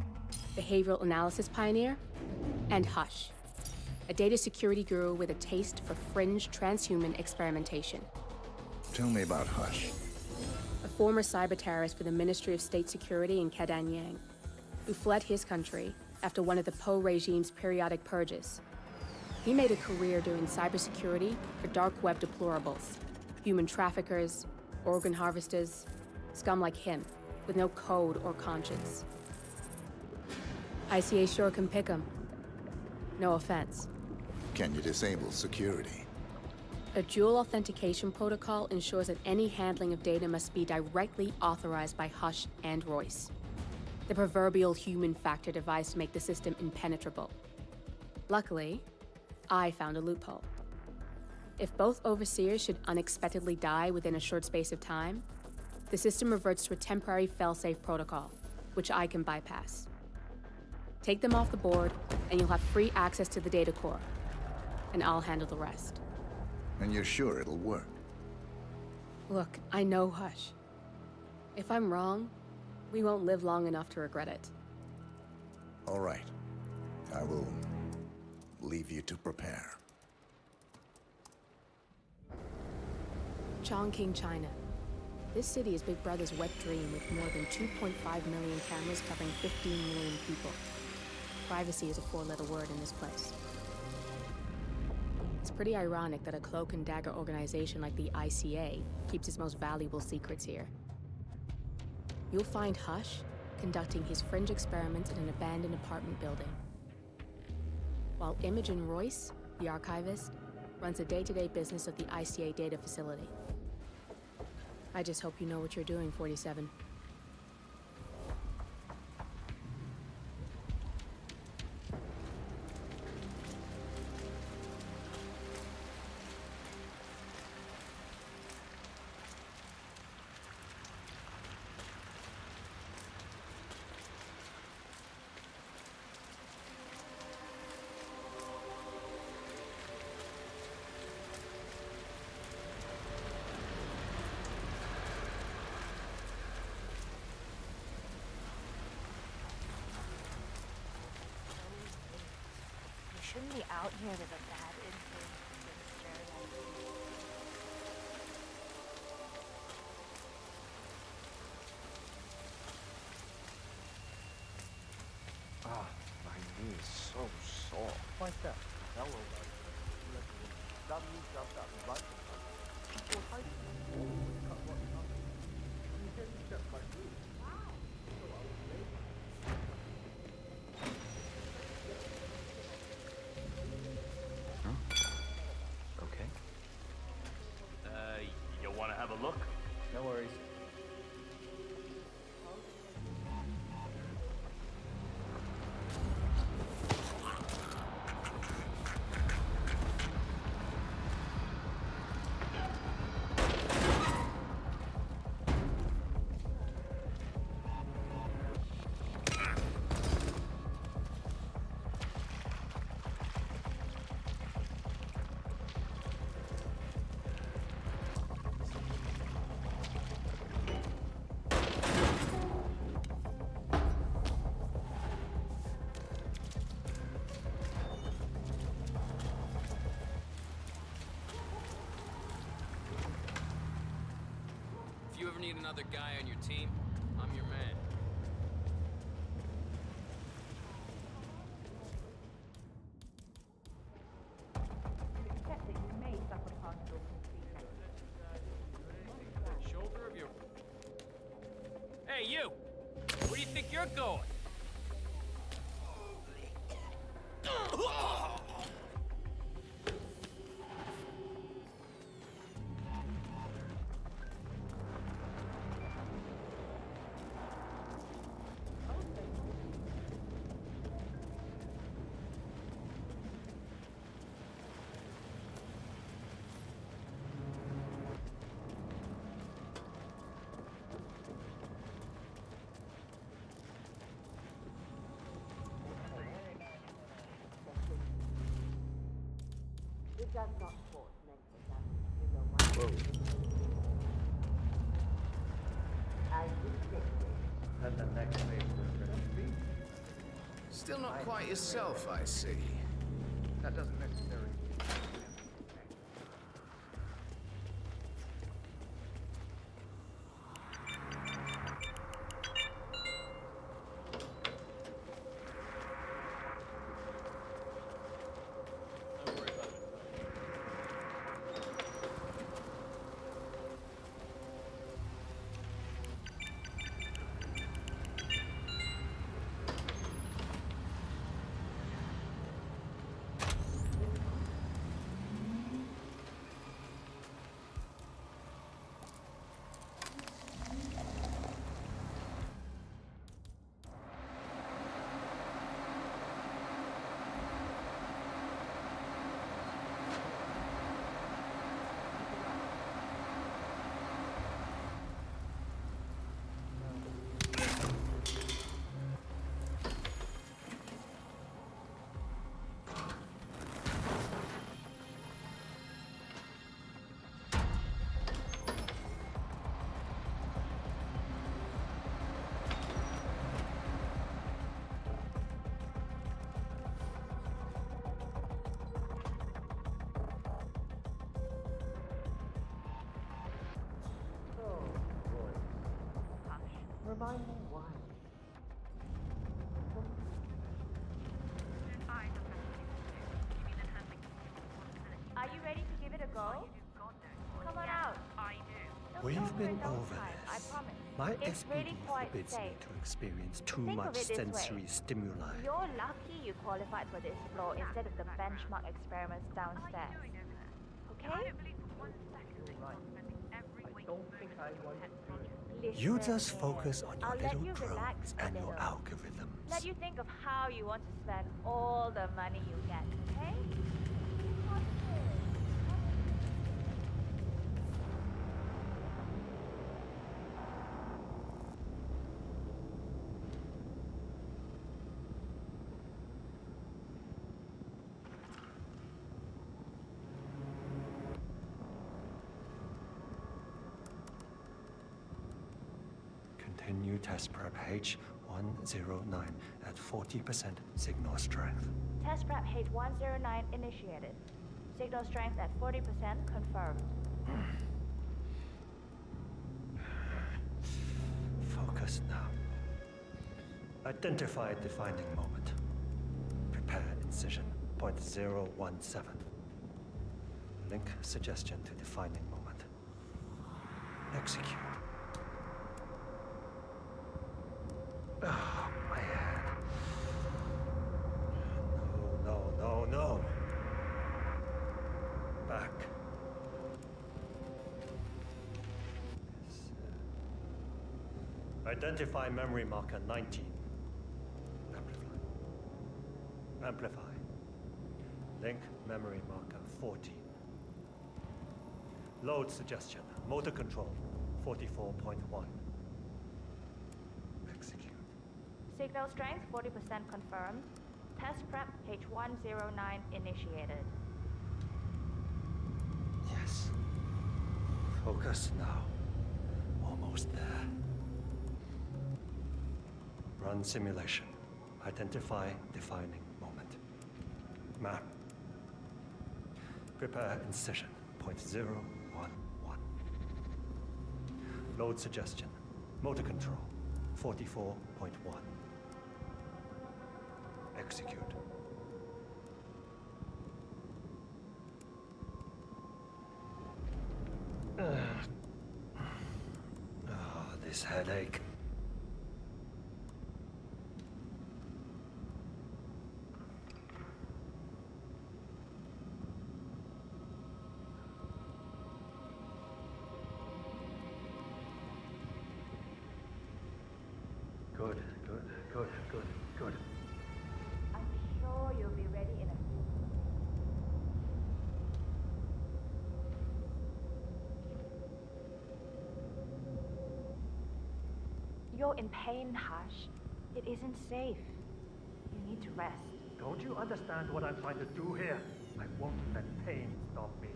behavioral analysis pioneer, and Hush, a data security guru with a taste for fringe transhuman experimentation. Tell me about Hush. A former cyber terrorist for the Ministry of State Security in Kadanyang, who fled his country after one of the Po regime's periodic purges. He made a career doing cybersecurity for dark web deplorables, human traffickers, organ harvesters, scum like him, with no code or conscience. ICA sure can pick 'em. No offense. Can you disable security? A dual authentication protocol ensures that any handling of data must be directly authorized by Hush and Royce. The proverbial human factor device to make the system impenetrable. Luckily, I found a loophole. If both overseers should unexpectedly die within a short space of time, the system reverts to a temporary failsafe protocol, which I can bypass. Take them off the board, and you'll have free access to the data core. And I'll handle the rest. And you're sure it'll work? Look, I know Hush. If I'm wrong, we won't live long enough to regret it. All right. I will leave you to prepare. Chongqing, China. This city is Big Brother's wet dream with more than 2.5 million cameras covering 15 million people. Privacy is a four-letter word in this place. It's pretty ironic that a cloak and dagger organization like the ICA keeps its most valuable secrets here. You'll find Hush conducting his fringe experiments in an abandoned apartment building, while Imogen Royce, the archivist, runs the day-to-day business of the ICA data facility. I just hope you know what you're doing, 47. Shouldn't be out here with a bad influence against Jerry. Ah, my knee is so sore. Like that. Hello, buddy. W jumped up and right in front of me. Well, how do you cut what coming? You didn't check my food. Wow. So I was late. Okay. You want to have a look? No worries. If you ever need another guy on your team, I'm your man. Except that you may suffer partial Shoulder of your... Hey, you! Where do you think you're going? It does not force mental damage to your mind. As restricted. And the next phase will be. Still not quite yourself, I see. That doesn't necessarily. We've been over I this. promise. My It's SPD really quite forbids me safe. to experience too Think much of it this sensory way. stimuli. You're lucky you qualified for this floor instead of the benchmark experiments downstairs. Okay? I don't think I want to do it. You Listen just here. focus on your I'll let little you relax drones a and your little. algorithms. Let you think of how you want to spend all the money you get, okay? Continue test prep H109 at 40% signal strength. Test prep H109 initiated. Signal strength at 40% confirmed. Focus now. Identify defining moment. Prepare incision, .017. Link suggestion to defining moment. Execute. Oh, my head. No. Back. Identify memory marker 19. Amplify. Link memory marker 14. Load suggestion. Motor control 44.1. Signal strength 40% confirmed. Test prep H109 initiated. Yes. Focus now. Almost there. Run simulation. Identify defining moment. Map. Prepare incision. .011. Load suggestion. Motor control. 44.1. Execute. This headache. Good. I'm sure you'll be ready in a few. You're in pain, Hush. It isn't safe. You need to rest. Don't you understand what I'm trying to do here? I won't let pain stop me.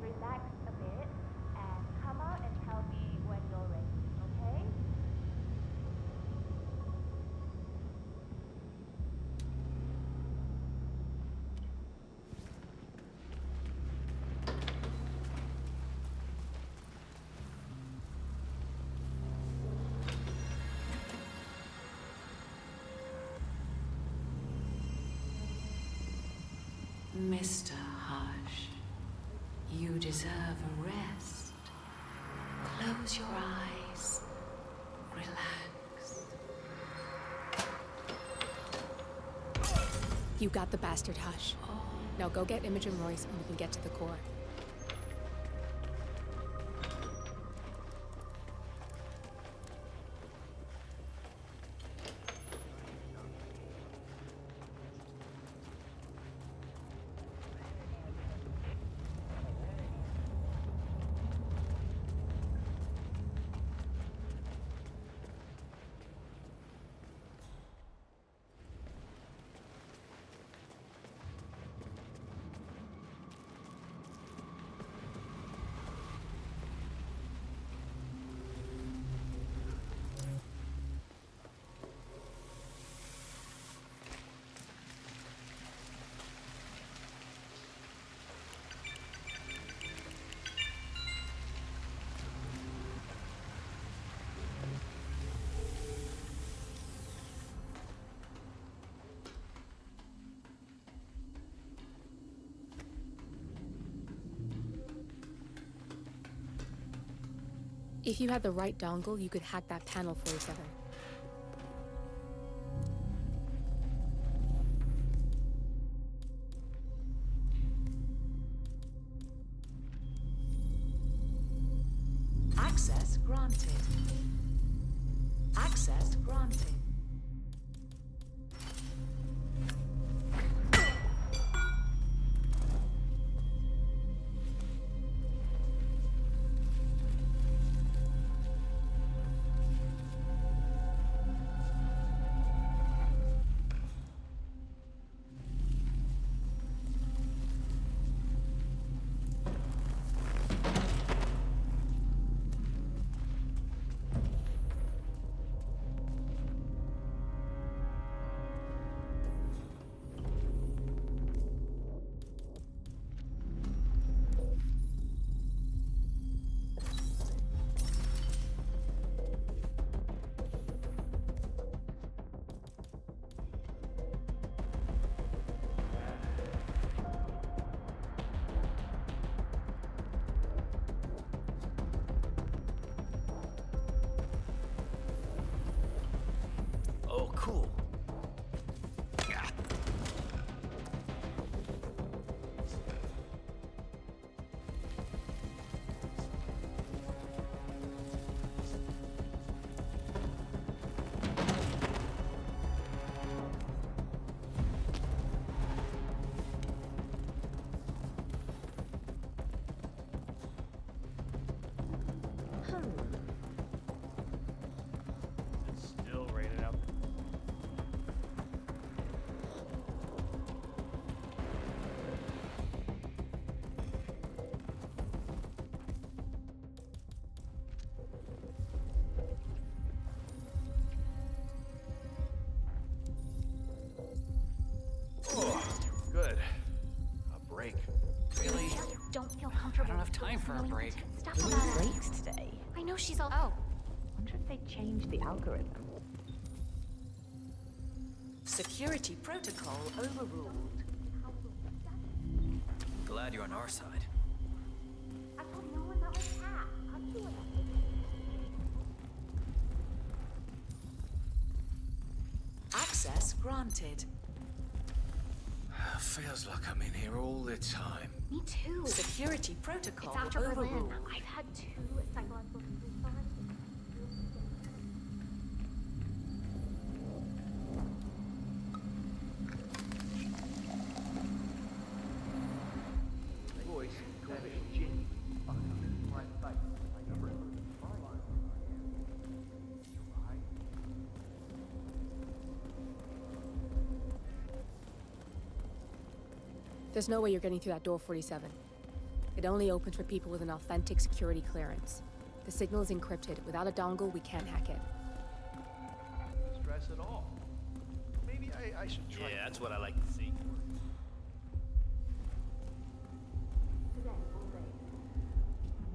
Relax a bit and come out and tell me when you're ready, okay? Mr. Hush, you deserve a rest. Close your eyes. Relax. You got the bastard, Hush. Now go get Imogen Royce and we can get to the core. If you had the right dongle, you could hack that panel 47. Access granted. Access granted. Oh, cool. It's still raining out. Oh, good. A break. Really? Don't feel comfortable. I don't have time for a break. Stop Do we about need it. breaks today? I know she's all. Oh. Wonder if they changed the algorithm. Security protocol overruled. Glad you're on our side. I told no one that was hacked. I'm doing it. Access granted. Feels like I'm in here all the time. Me too. Security protocol It's after Berlin. overruled. I've had 2 psychological sleep already. Voice, Jenny. There's no way you're getting through that door 47. It only opens for people with an authentic security clearance. The signal is encrypted. Without a dongle, we can't hack it. Stress at all. Maybe I should try. Yeah, that's what I like to see. Today, all day.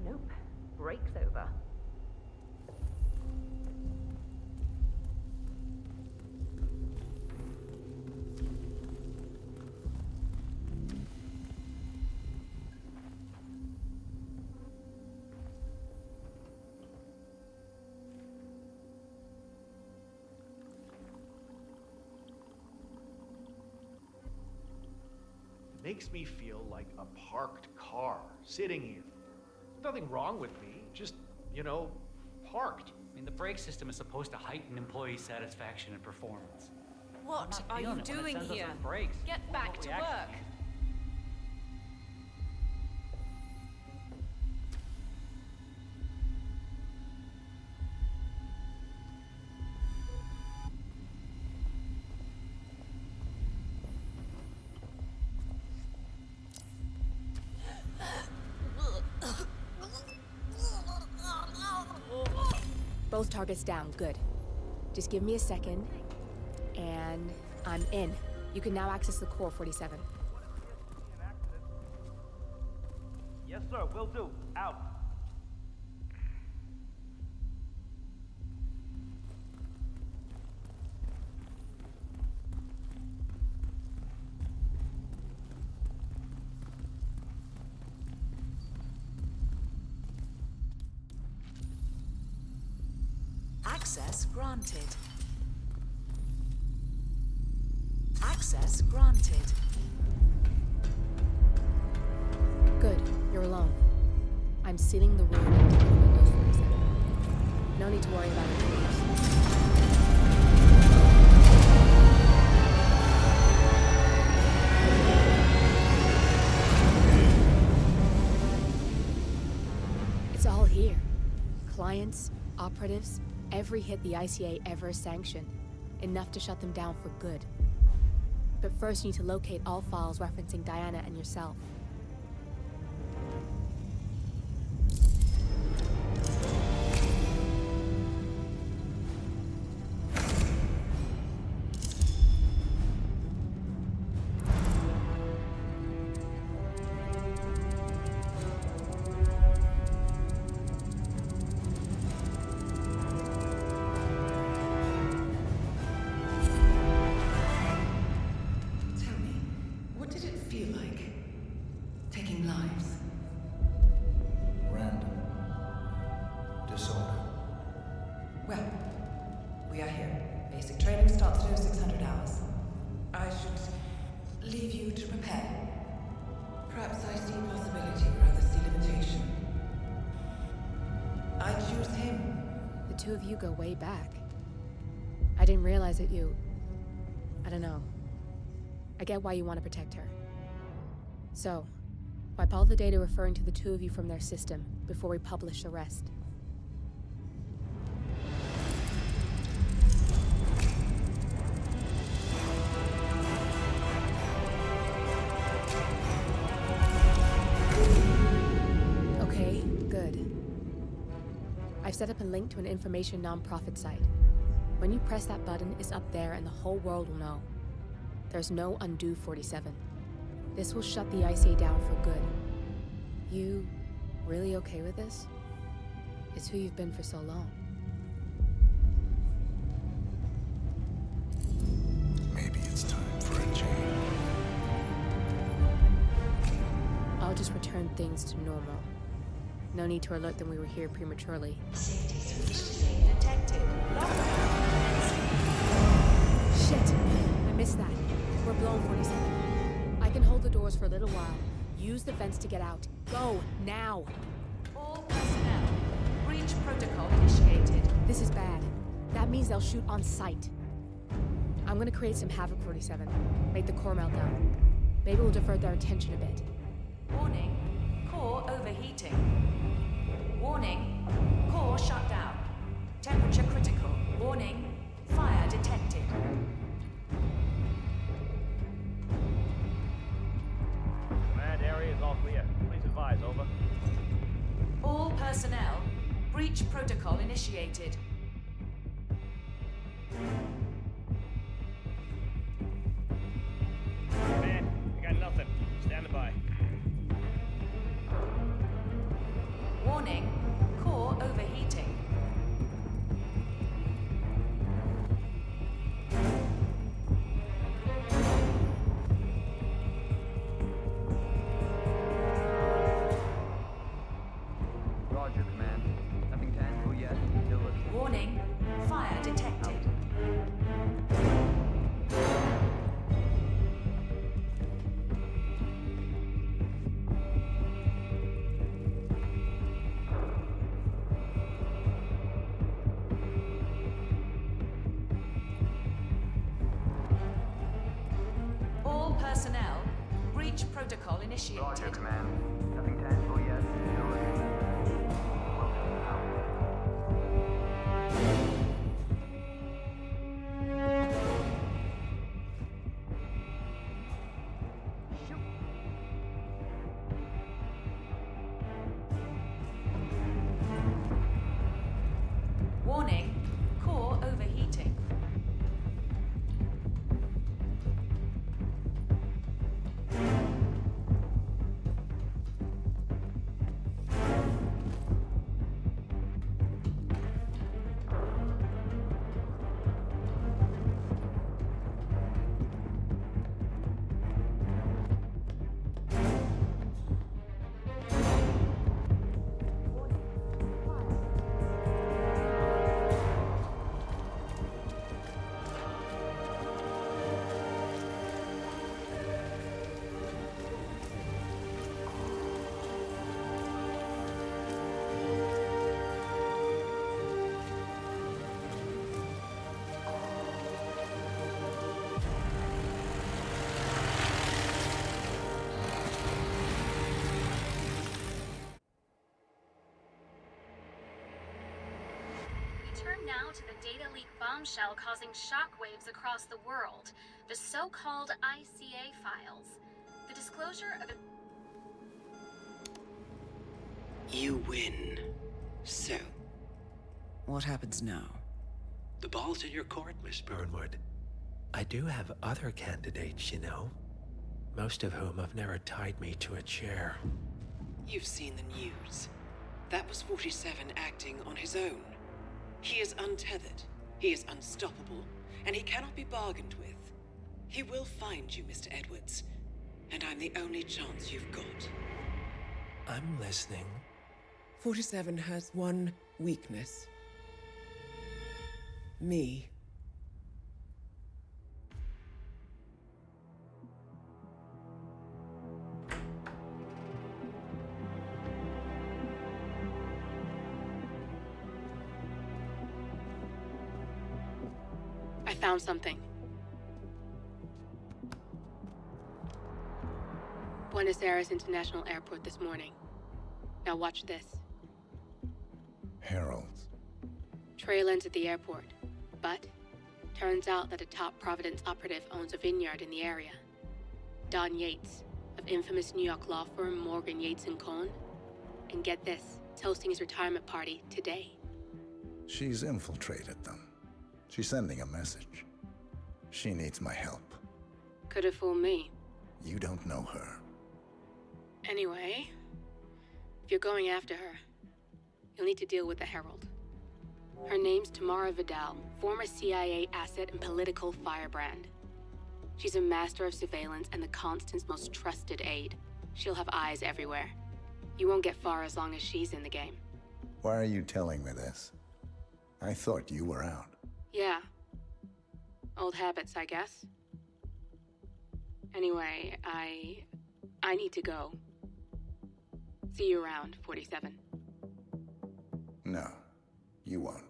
Nope. Break's over. Makes me feel like a parked car sitting here. Nothing wrong with me, just, parked. I mean, the brake system is supposed to heighten employee satisfaction and performance. What I'm are not you feeling it when it doing sends us here? on brakes. Get back to We actually work. Both targets down, good. Just give me a second, and I'm in. You can now access the core 47. Yes, sir. Will do. Out. Access granted. Access granted. Good, you're alone. I'm sealing the room and taking Windows 47. No need to worry about intruders. It's all here. Clients, operatives, every hit the ICA ever sanctioned. Enough to shut them down for good. But first you need to locate all files referencing Diana and yourself. Two of you go way back. I didn't realize that you... I don't know. I get why you want to protect her. So, wipe all the data referring to the two of you from their system before we publish the rest. Okay, good. I've set up a link to an information non-profit site. When you press that button, it's up there and the whole world will know. There's no undo 47. This will shut the ICA down for good. You really okay with this? It's who you've been for so long. Maybe it's time for a change. I'll just return things to normal. No need to alert them we were here prematurely. Safety switch detected. Shit! I missed that. We're blown 47. I can hold the doors for a little while. Use the vents to get out. Go, now! All personnel. Breach protocol initiated. This is bad. That means they'll shoot on sight. I'm gonna create some havoc, 47. Make the core melt down. Maybe we'll divert their attention a bit. Warning. Core overheating. Warning. Core shut down. Temperature critical. Warning. Fire detected. Command area is all clear. Please advise, over. All personnel. Breach protocol initiated. Command, I got nothing. Stand by. Warning. Core overheating. Roger, Command. Nothing tangible yet. Still looking. Warning. Fire detected. All personnel. Breach protocol initiated. Roger, Command. Nothing tangible yet. Still looking. Warning. Core overheating. turn now to the data leak bombshell causing shockwaves across the world. The so-called ICA files. The disclosure of... You win. So, What happens now? the ball's in your court, Miss Burnwood. I do have other candidates, you know. Most of whom have never tied me to a chair. You've seen the news. That was 47 acting on his own. He is untethered, he is unstoppable, and he cannot be bargained with. He will find you, Mr. Edwards, and I'm the only chance you've got. I'm listening. 47 has one weakness. Me. I found something. Buenos Aires International Airport this morning. Now watch this. Heralds. Trail ends at the airport, but turns out that a top Providence operative owns a vineyard in the area. Don Yates, of infamous New York law firm Morgan, Yates & Cohn. And get this, is hosting his retirement party today. She's infiltrated them. She's sending a message. She needs my help. Could have fooled me. You don't know her. Anyway, if you're going after her, you'll need to deal with the Herald. Her name's Tamara Vidal, former CIA asset and political firebrand. She's a master of surveillance and the Constant's most trusted aide. She'll have eyes everywhere. You won't get far as long as she's in the game. Why are you telling me this? I thought you were out. Yeah. Old habits, I guess. Anyway, I need to go. See you around, 47. No, you won't.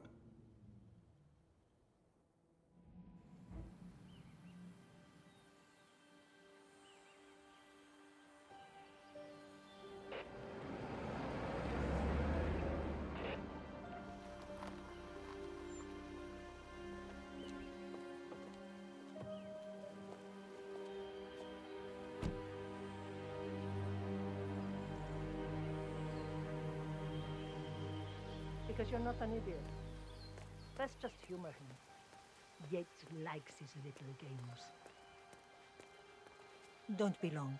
Because you're not an idiot. Let's just humor him. Yates likes his little games. Don't be long.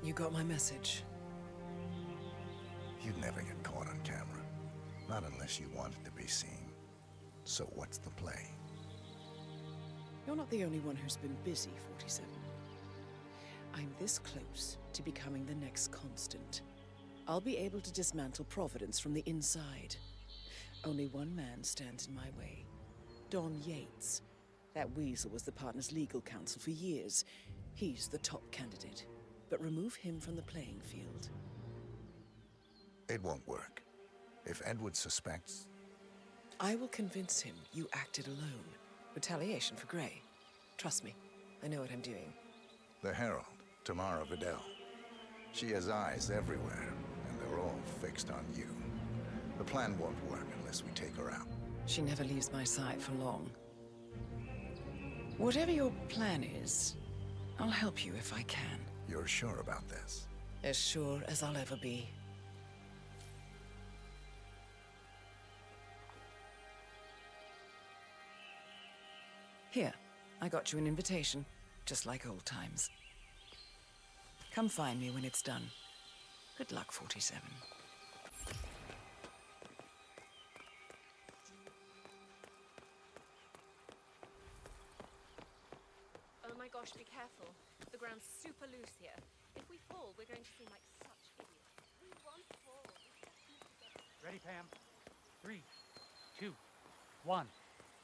You got my message. You'd never get caught on camera. Not unless you wanted to be seen. So what's the play? You're not the only one who's been busy, 47. I'm this close to becoming the next Constant. I'll be able to dismantle Providence from the inside. Only one man stands in my way. Don Yates. That weasel was the partner's legal counsel for years. He's the top candidate. But remove him from the playing field. It won't work. If Edward suspects... I will convince him you acted alone. Retaliation for Gray. Trust me, I know what I'm doing. The Herald, Tamara Vidal. She has eyes everywhere, and they're all fixed on you. The plan won't work unless we take her out. She never leaves my side for long. Whatever your plan is, I'll help you if I can. You're sure about this? As sure as I'll ever be. Here, I got you an invitation, just like old times. Come find me when it's done. Good luck, 47. Oh my gosh, be careful. The ground's super loose here. If we fall, we're going to seem like such idiots. We won't fall. Ready, Pam? 3, 2, 1,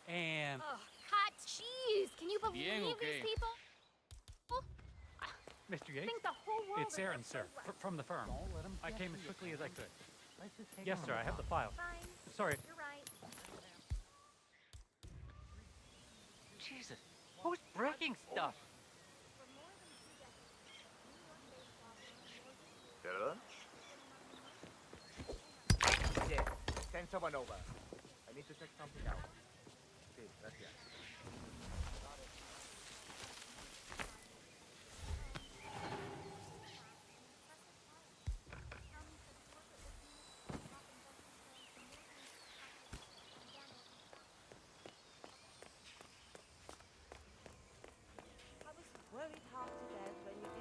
and... Oh, cut! Jeez! Can you believe Bien, okay. these people? Mr. Yates? Think the whole world It's Aaron, sir, from the firm. I came as quickly as I could. Yes, sir, I have the file. Fine. Sorry. You're right. Jesus, who's breaking stuff? someone over. I need to check something out. Sí, gracias.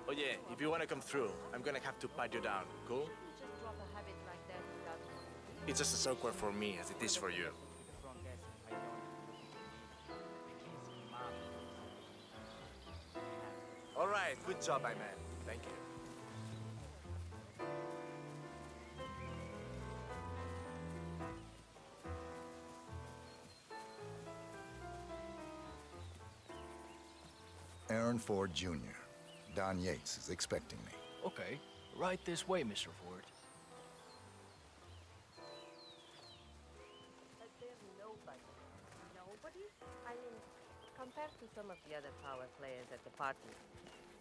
Oh yeah, if you want to come through, I'm gonna have to pat you down, cool? It's just as awkward for me as it is for you. All right, good job, my man. Thank you. Aaron Ford Jr. Don Yates is expecting me. Okay. Right this way, Mr. Ford. There's nobody. Nobody? I mean, compared to some of the other power players at the party,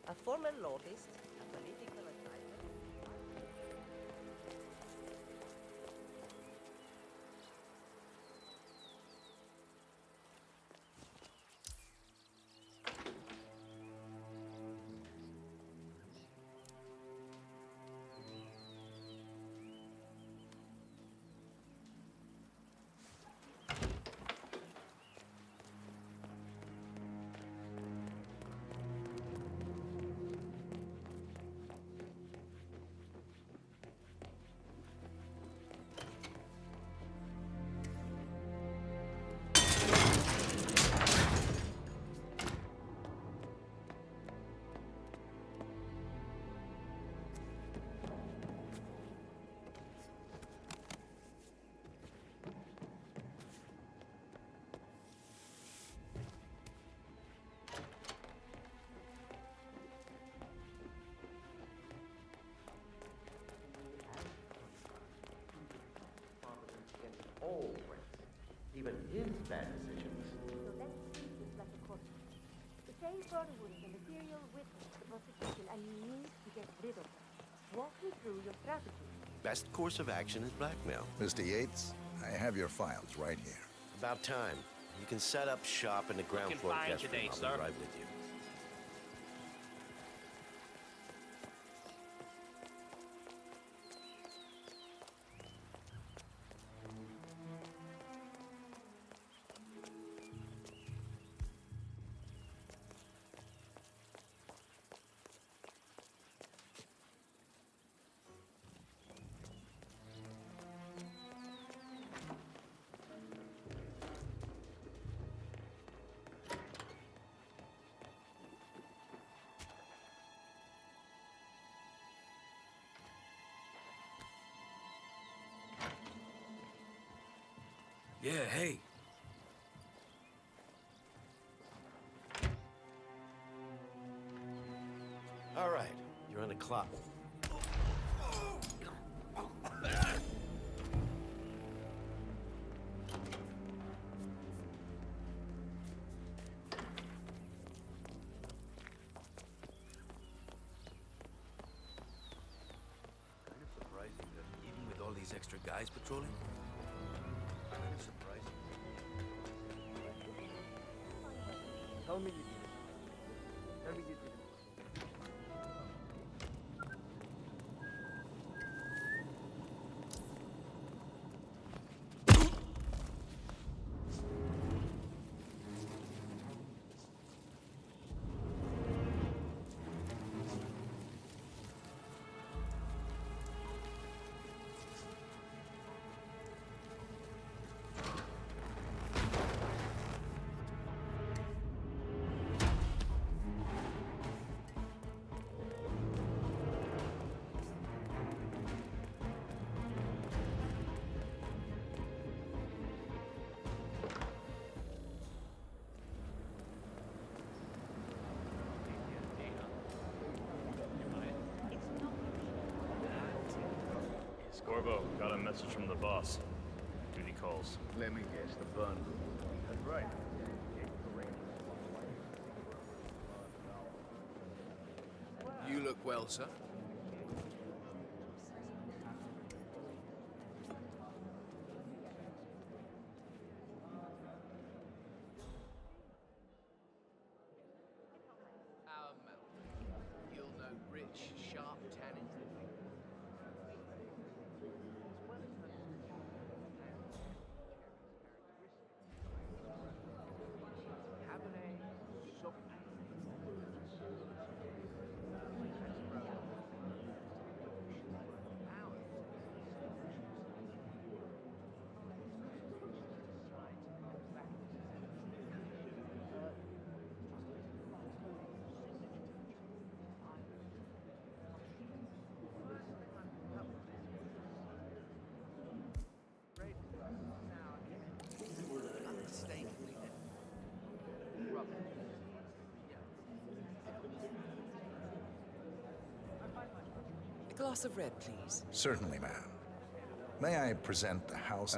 a former lobbyist, a political advisor. Always. Even his bad decisions. So let's treat this like a court case. The same Brotherhood is a material witness to the prosecution, and you need to get rid of her. Walk me through your strategy. Best course of action is blackmail. Mr. Yates, I have your files right here. About time. You can set up shop in the ground floor guest room. I'll be right with you. Yeah, hey. All right, you're on the clock. Kind of surprising that even with all these extra guys patrolling, kind of surprising. Tell me you did it. Tell me you did it. Corvo, got a message from the boss. Duty calls. Let me guess, the burn room. That's right. You look well, sir. A glass of red, please. Certainly, ma'am. May I present the house?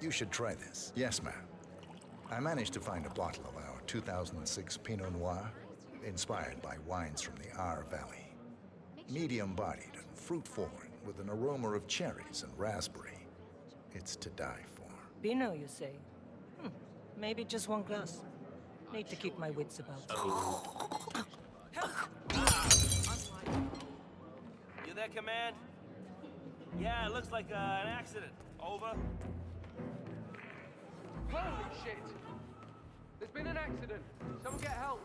You should try this. Yes, ma'am. I managed to find a bottle of our 2006 Pinot Noir, inspired by wines from the Aar Valley. Medium-bodied and fruit-forward, with an aroma of cherries and raspberry. It's to die for. Pinot, you say? Maybe just one glass. Need to keep my wits about. You there, Command? Yeah, it looks like an accident. Over. Holy shit! There's been an accident. Someone get help.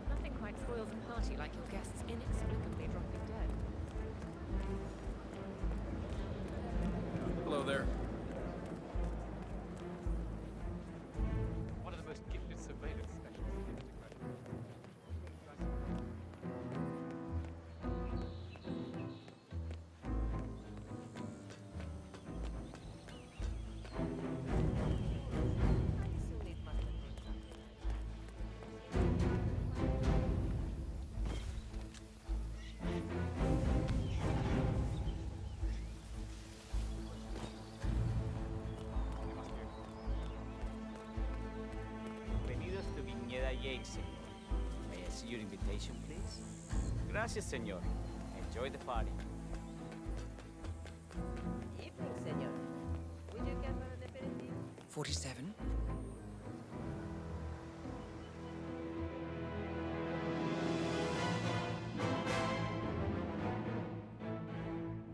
Nothing quite spoils a party like your guests inexplicably dropping dead. Hello there. One of the most gifted surveillance specialists given to credit. Bienvenidos to Viñeda Yates. May I see your invitation, please? Gracias, señor. Enjoy the party. Evening, senor. Would you care for an aperitif? 47.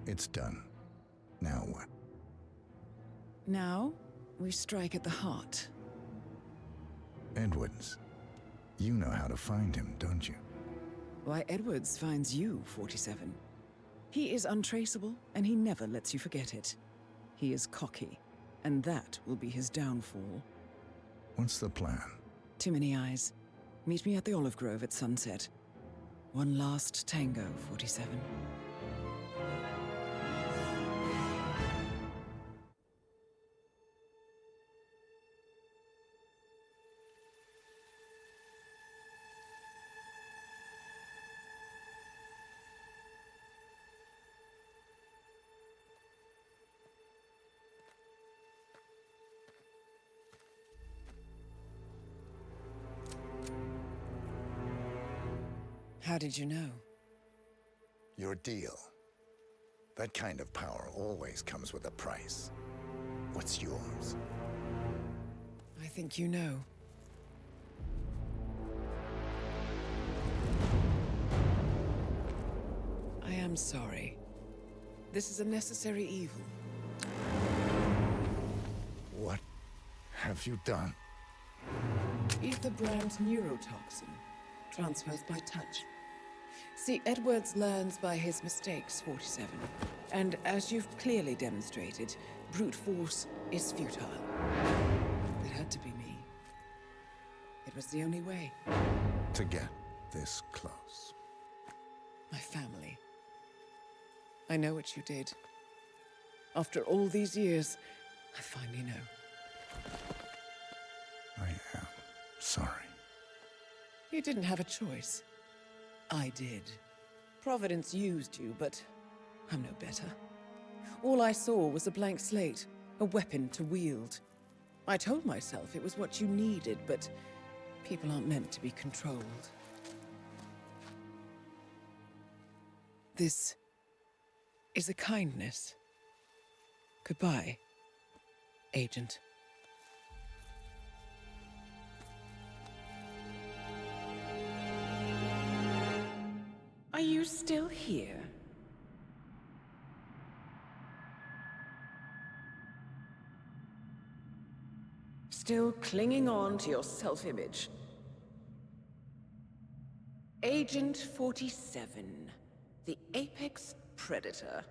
It's done. Now what? Now, we strike at the heart. Edwards. You know how to find him, don't you? Why, Edwards finds you, 47. He is untraceable, and he never lets you forget it. He is cocky, and that will be his downfall. What's the plan? Too many eyes. Meet me at the olive grove at sunset. One last tango, 47. How did you know? Your deal. That kind of power always comes with a price. What's yours? I think you know. I am sorry. This is a necessary evil. What have you done? Ether brand neurotoxin. Transfers by touch. See, Edwards learns by his mistakes, 47. And as you've clearly demonstrated, brute force is futile. It had to be me. It was the only way. To get this close. My family. I know what you did. After all these years, I finally know. I am sorry. You didn't have a choice. I did. Providence used you, but I'm no better. All I saw was a blank slate, a weapon to wield. I told myself it was what you needed, but people aren't meant to be controlled. This is a kindness. Goodbye, Agent. Are you still here? Still clinging on to your self-image? Agent 47, the apex predator.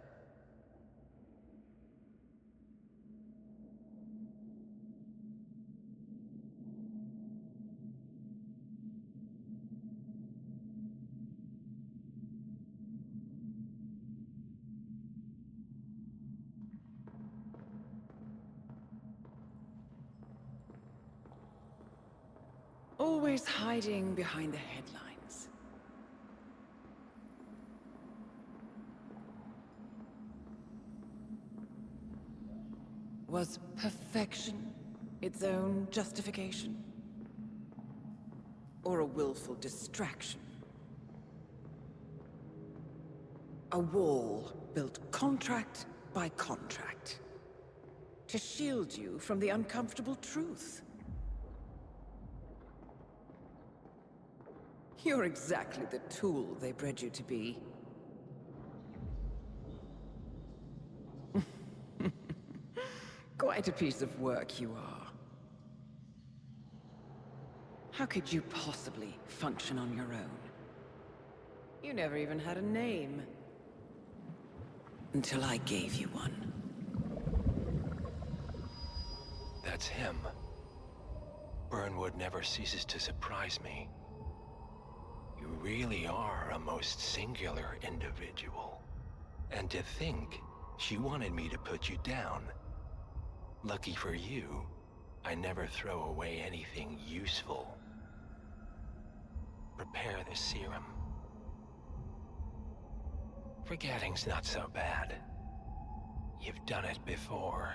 Always hiding behind the headlines. Was perfection its own justification? Or a willful distraction? A wall built contract by contract to shield you from the uncomfortable truth. You're exactly the tool they bred you to be. Quite a piece of work you are. How could you possibly function on your own? You never even had a name. Until I gave you one. That's him. Burnwood never ceases to surprise me. You really are a most singular individual. And to think, she wanted me to put you down. Lucky for you, I never throw away anything useful. Prepare the serum. Forgetting's not so bad. You've done it before.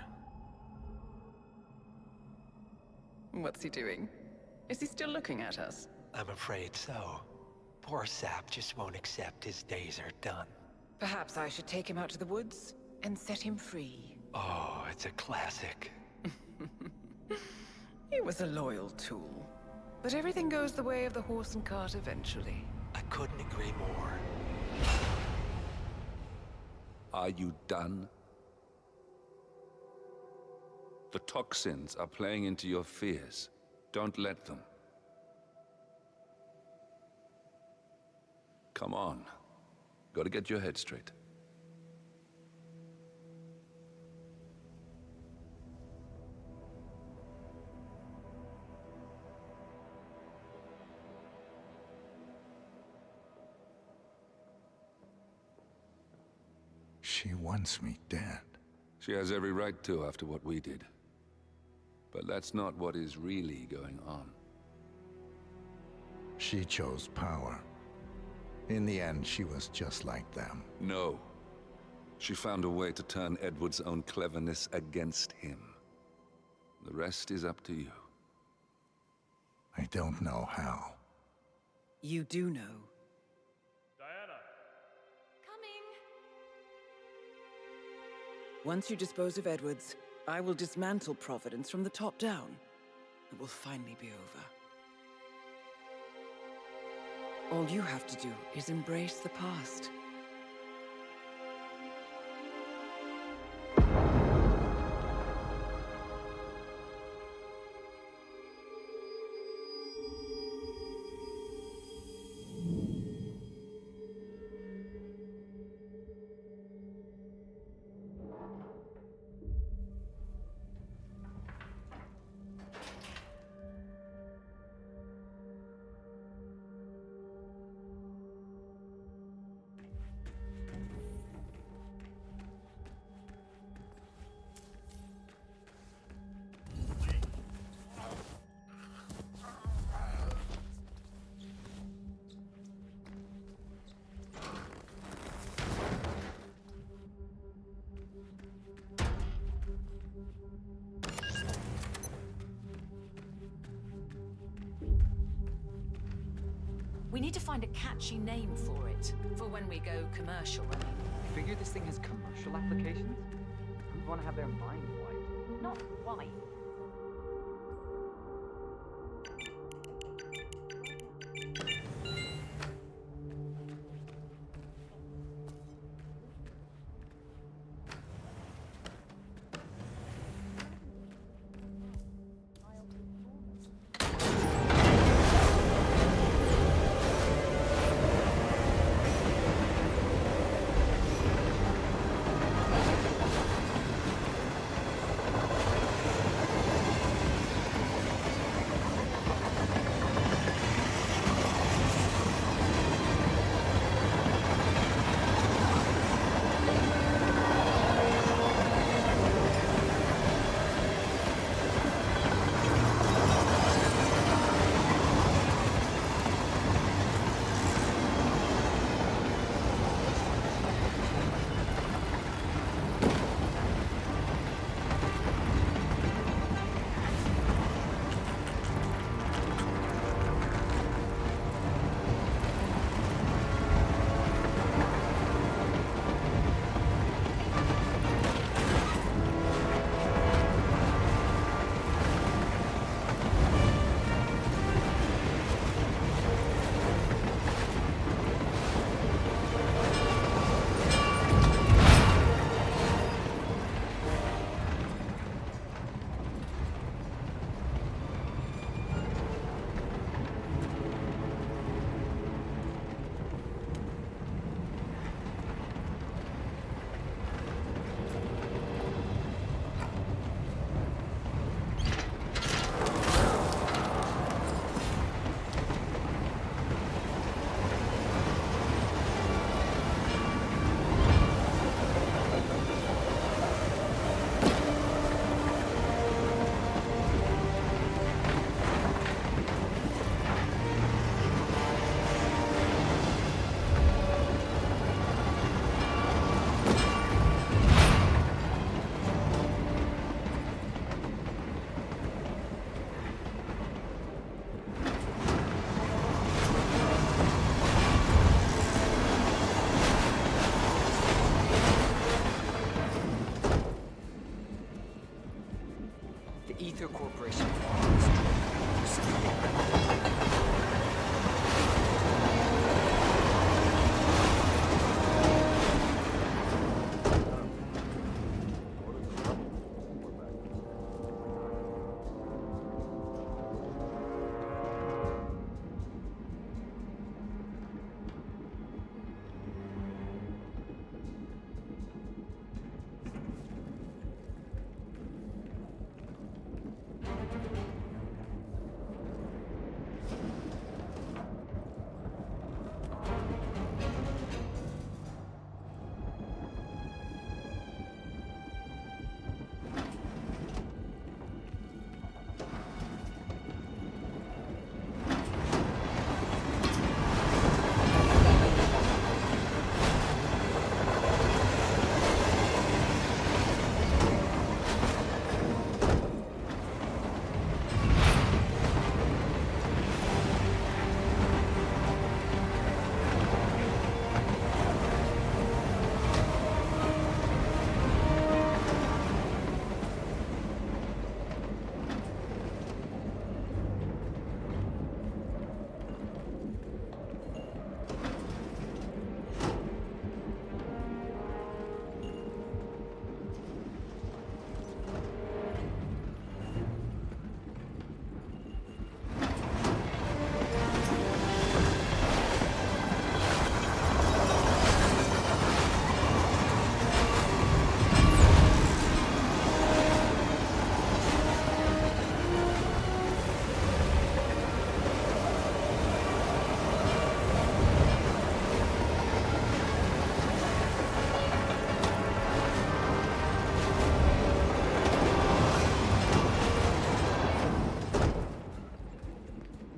What's he doing? Is he still looking at us? I'm afraid so. Poor Sap just won't accept his days are done. Perhaps I should take him out to the woods and set him free. Oh, it's a classic. He was a loyal tool. But everything goes the way of the horse and cart eventually. I couldn't agree more. Are you done? The toxins are playing into your fears. Don't let them. Come on. Gotta get your head straight. She wants me dead. She has every right to after what we did. But that's not what is really going on. She chose power. In the end, she was just like them. No. She found a way to turn Edward's own cleverness against him. The rest is up to you. I don't know how. You do know. Once you dispose of Edwards, I will dismantle Providence from the top down. It will finally be over. All you have to do is embrace the past. We need to find a catchy name for it, for when we go commercial, I mean. You figure this thing has commercial applications? Who'd want to have their mind wiped? Not white. operation.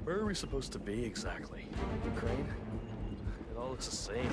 Where are we supposed to be exactly? Ukraine? It all looks the same.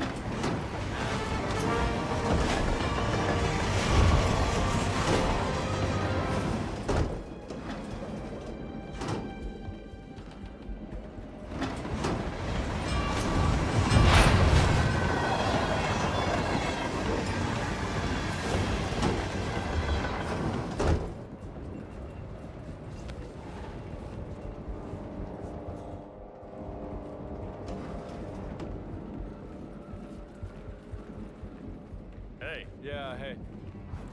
Hey. Yeah, hey.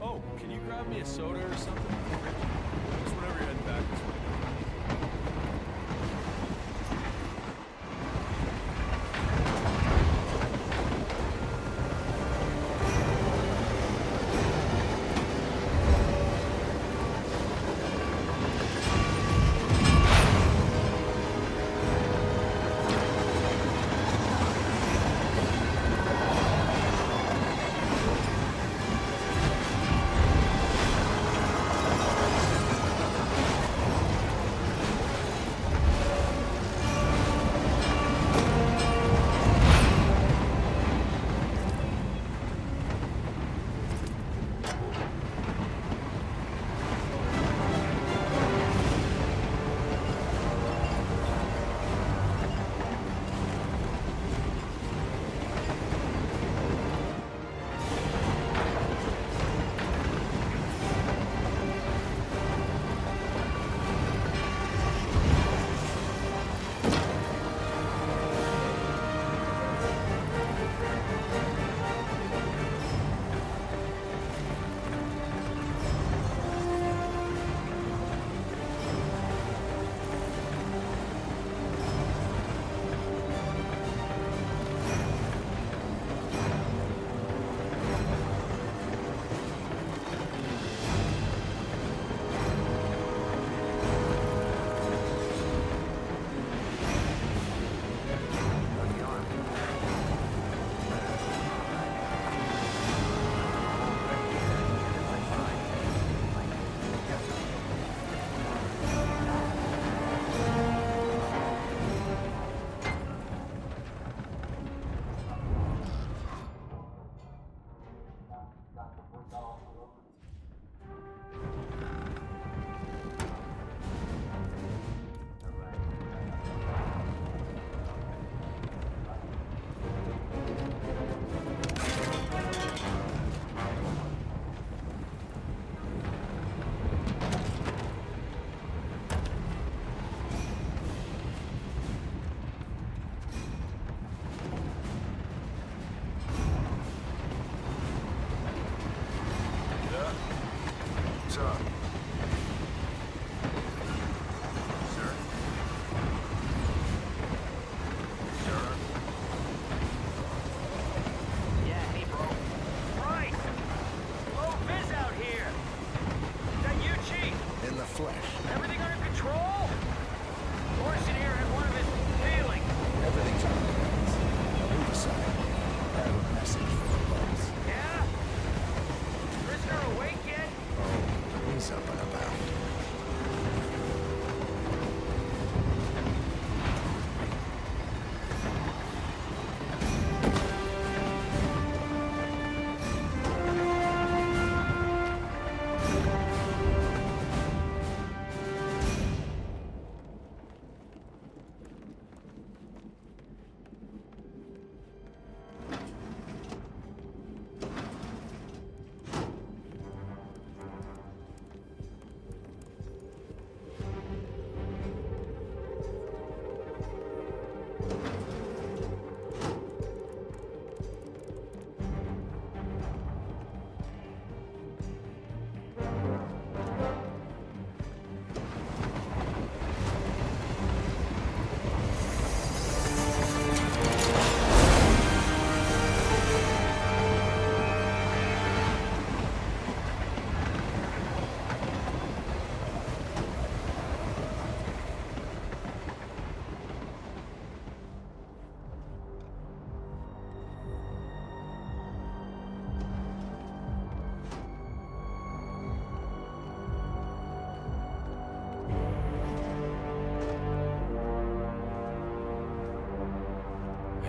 Oh, can you grab me a soda or something? Just whenever you're heading back this way.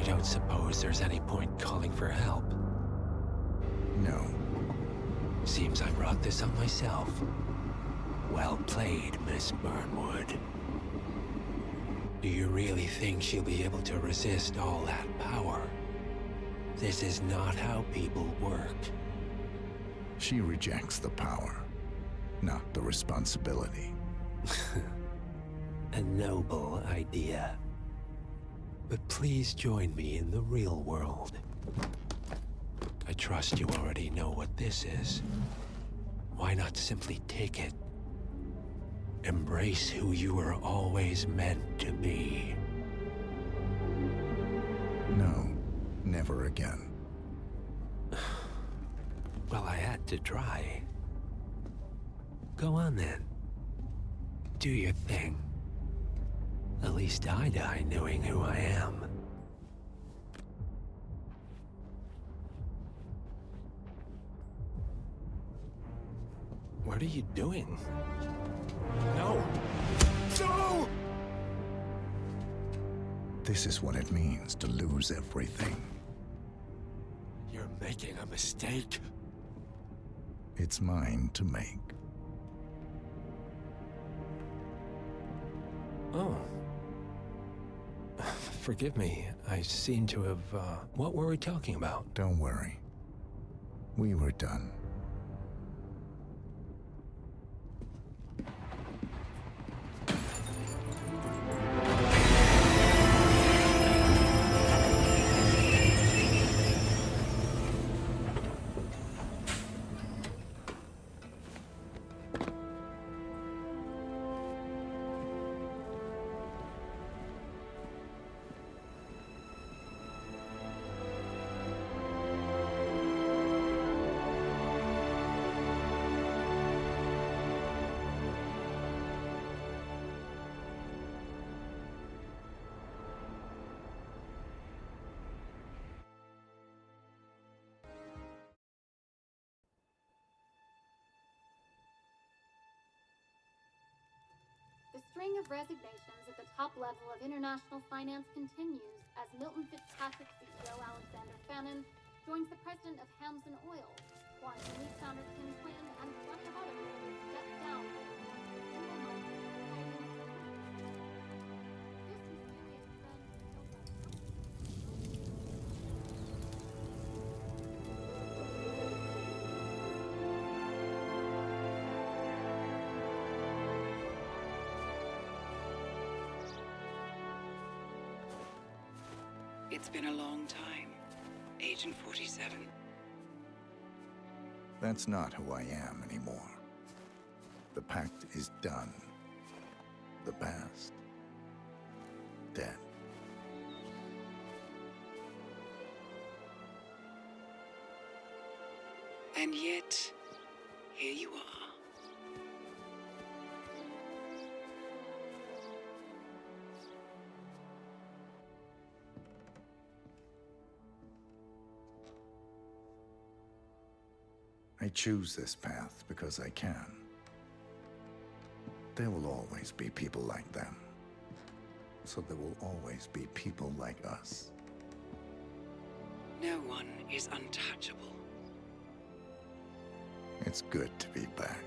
don't suppose there's any point calling for help? No. Seems I brought this on myself. Well played, Miss Burnwood. Do you really think she'll be able to resist all that power? This is not how people work. She rejects the power, not the responsibility. A noble idea. But please join me in the real world. I trust you already know what this is. Why not simply take it? Embrace who you were always meant to be. No, never again. Well, I had to try. Go on then. Do your thing. At least I die knowing who I am. What are you doing? No! No! This is what it means to lose everything. You're making a mistake. It's mine to make. Oh. Forgive me. I seem to have, what were we talking about? Don't worry. We were done. The string of resignations at the top level of international finance continues as Milton Fitzpatrick CEO Alexander Fannin joins the president of Hamson Oil, Quantum Leap founder Tim Quinn, and plenty of others who step down. It's been a long time, Agent 47. That's not who I am anymore. The pact is done. The past, dead. And yet, here you are. I choose this path because I can. There will always be people like them. So there will always be people like us. No one is untouchable. It's good to be back.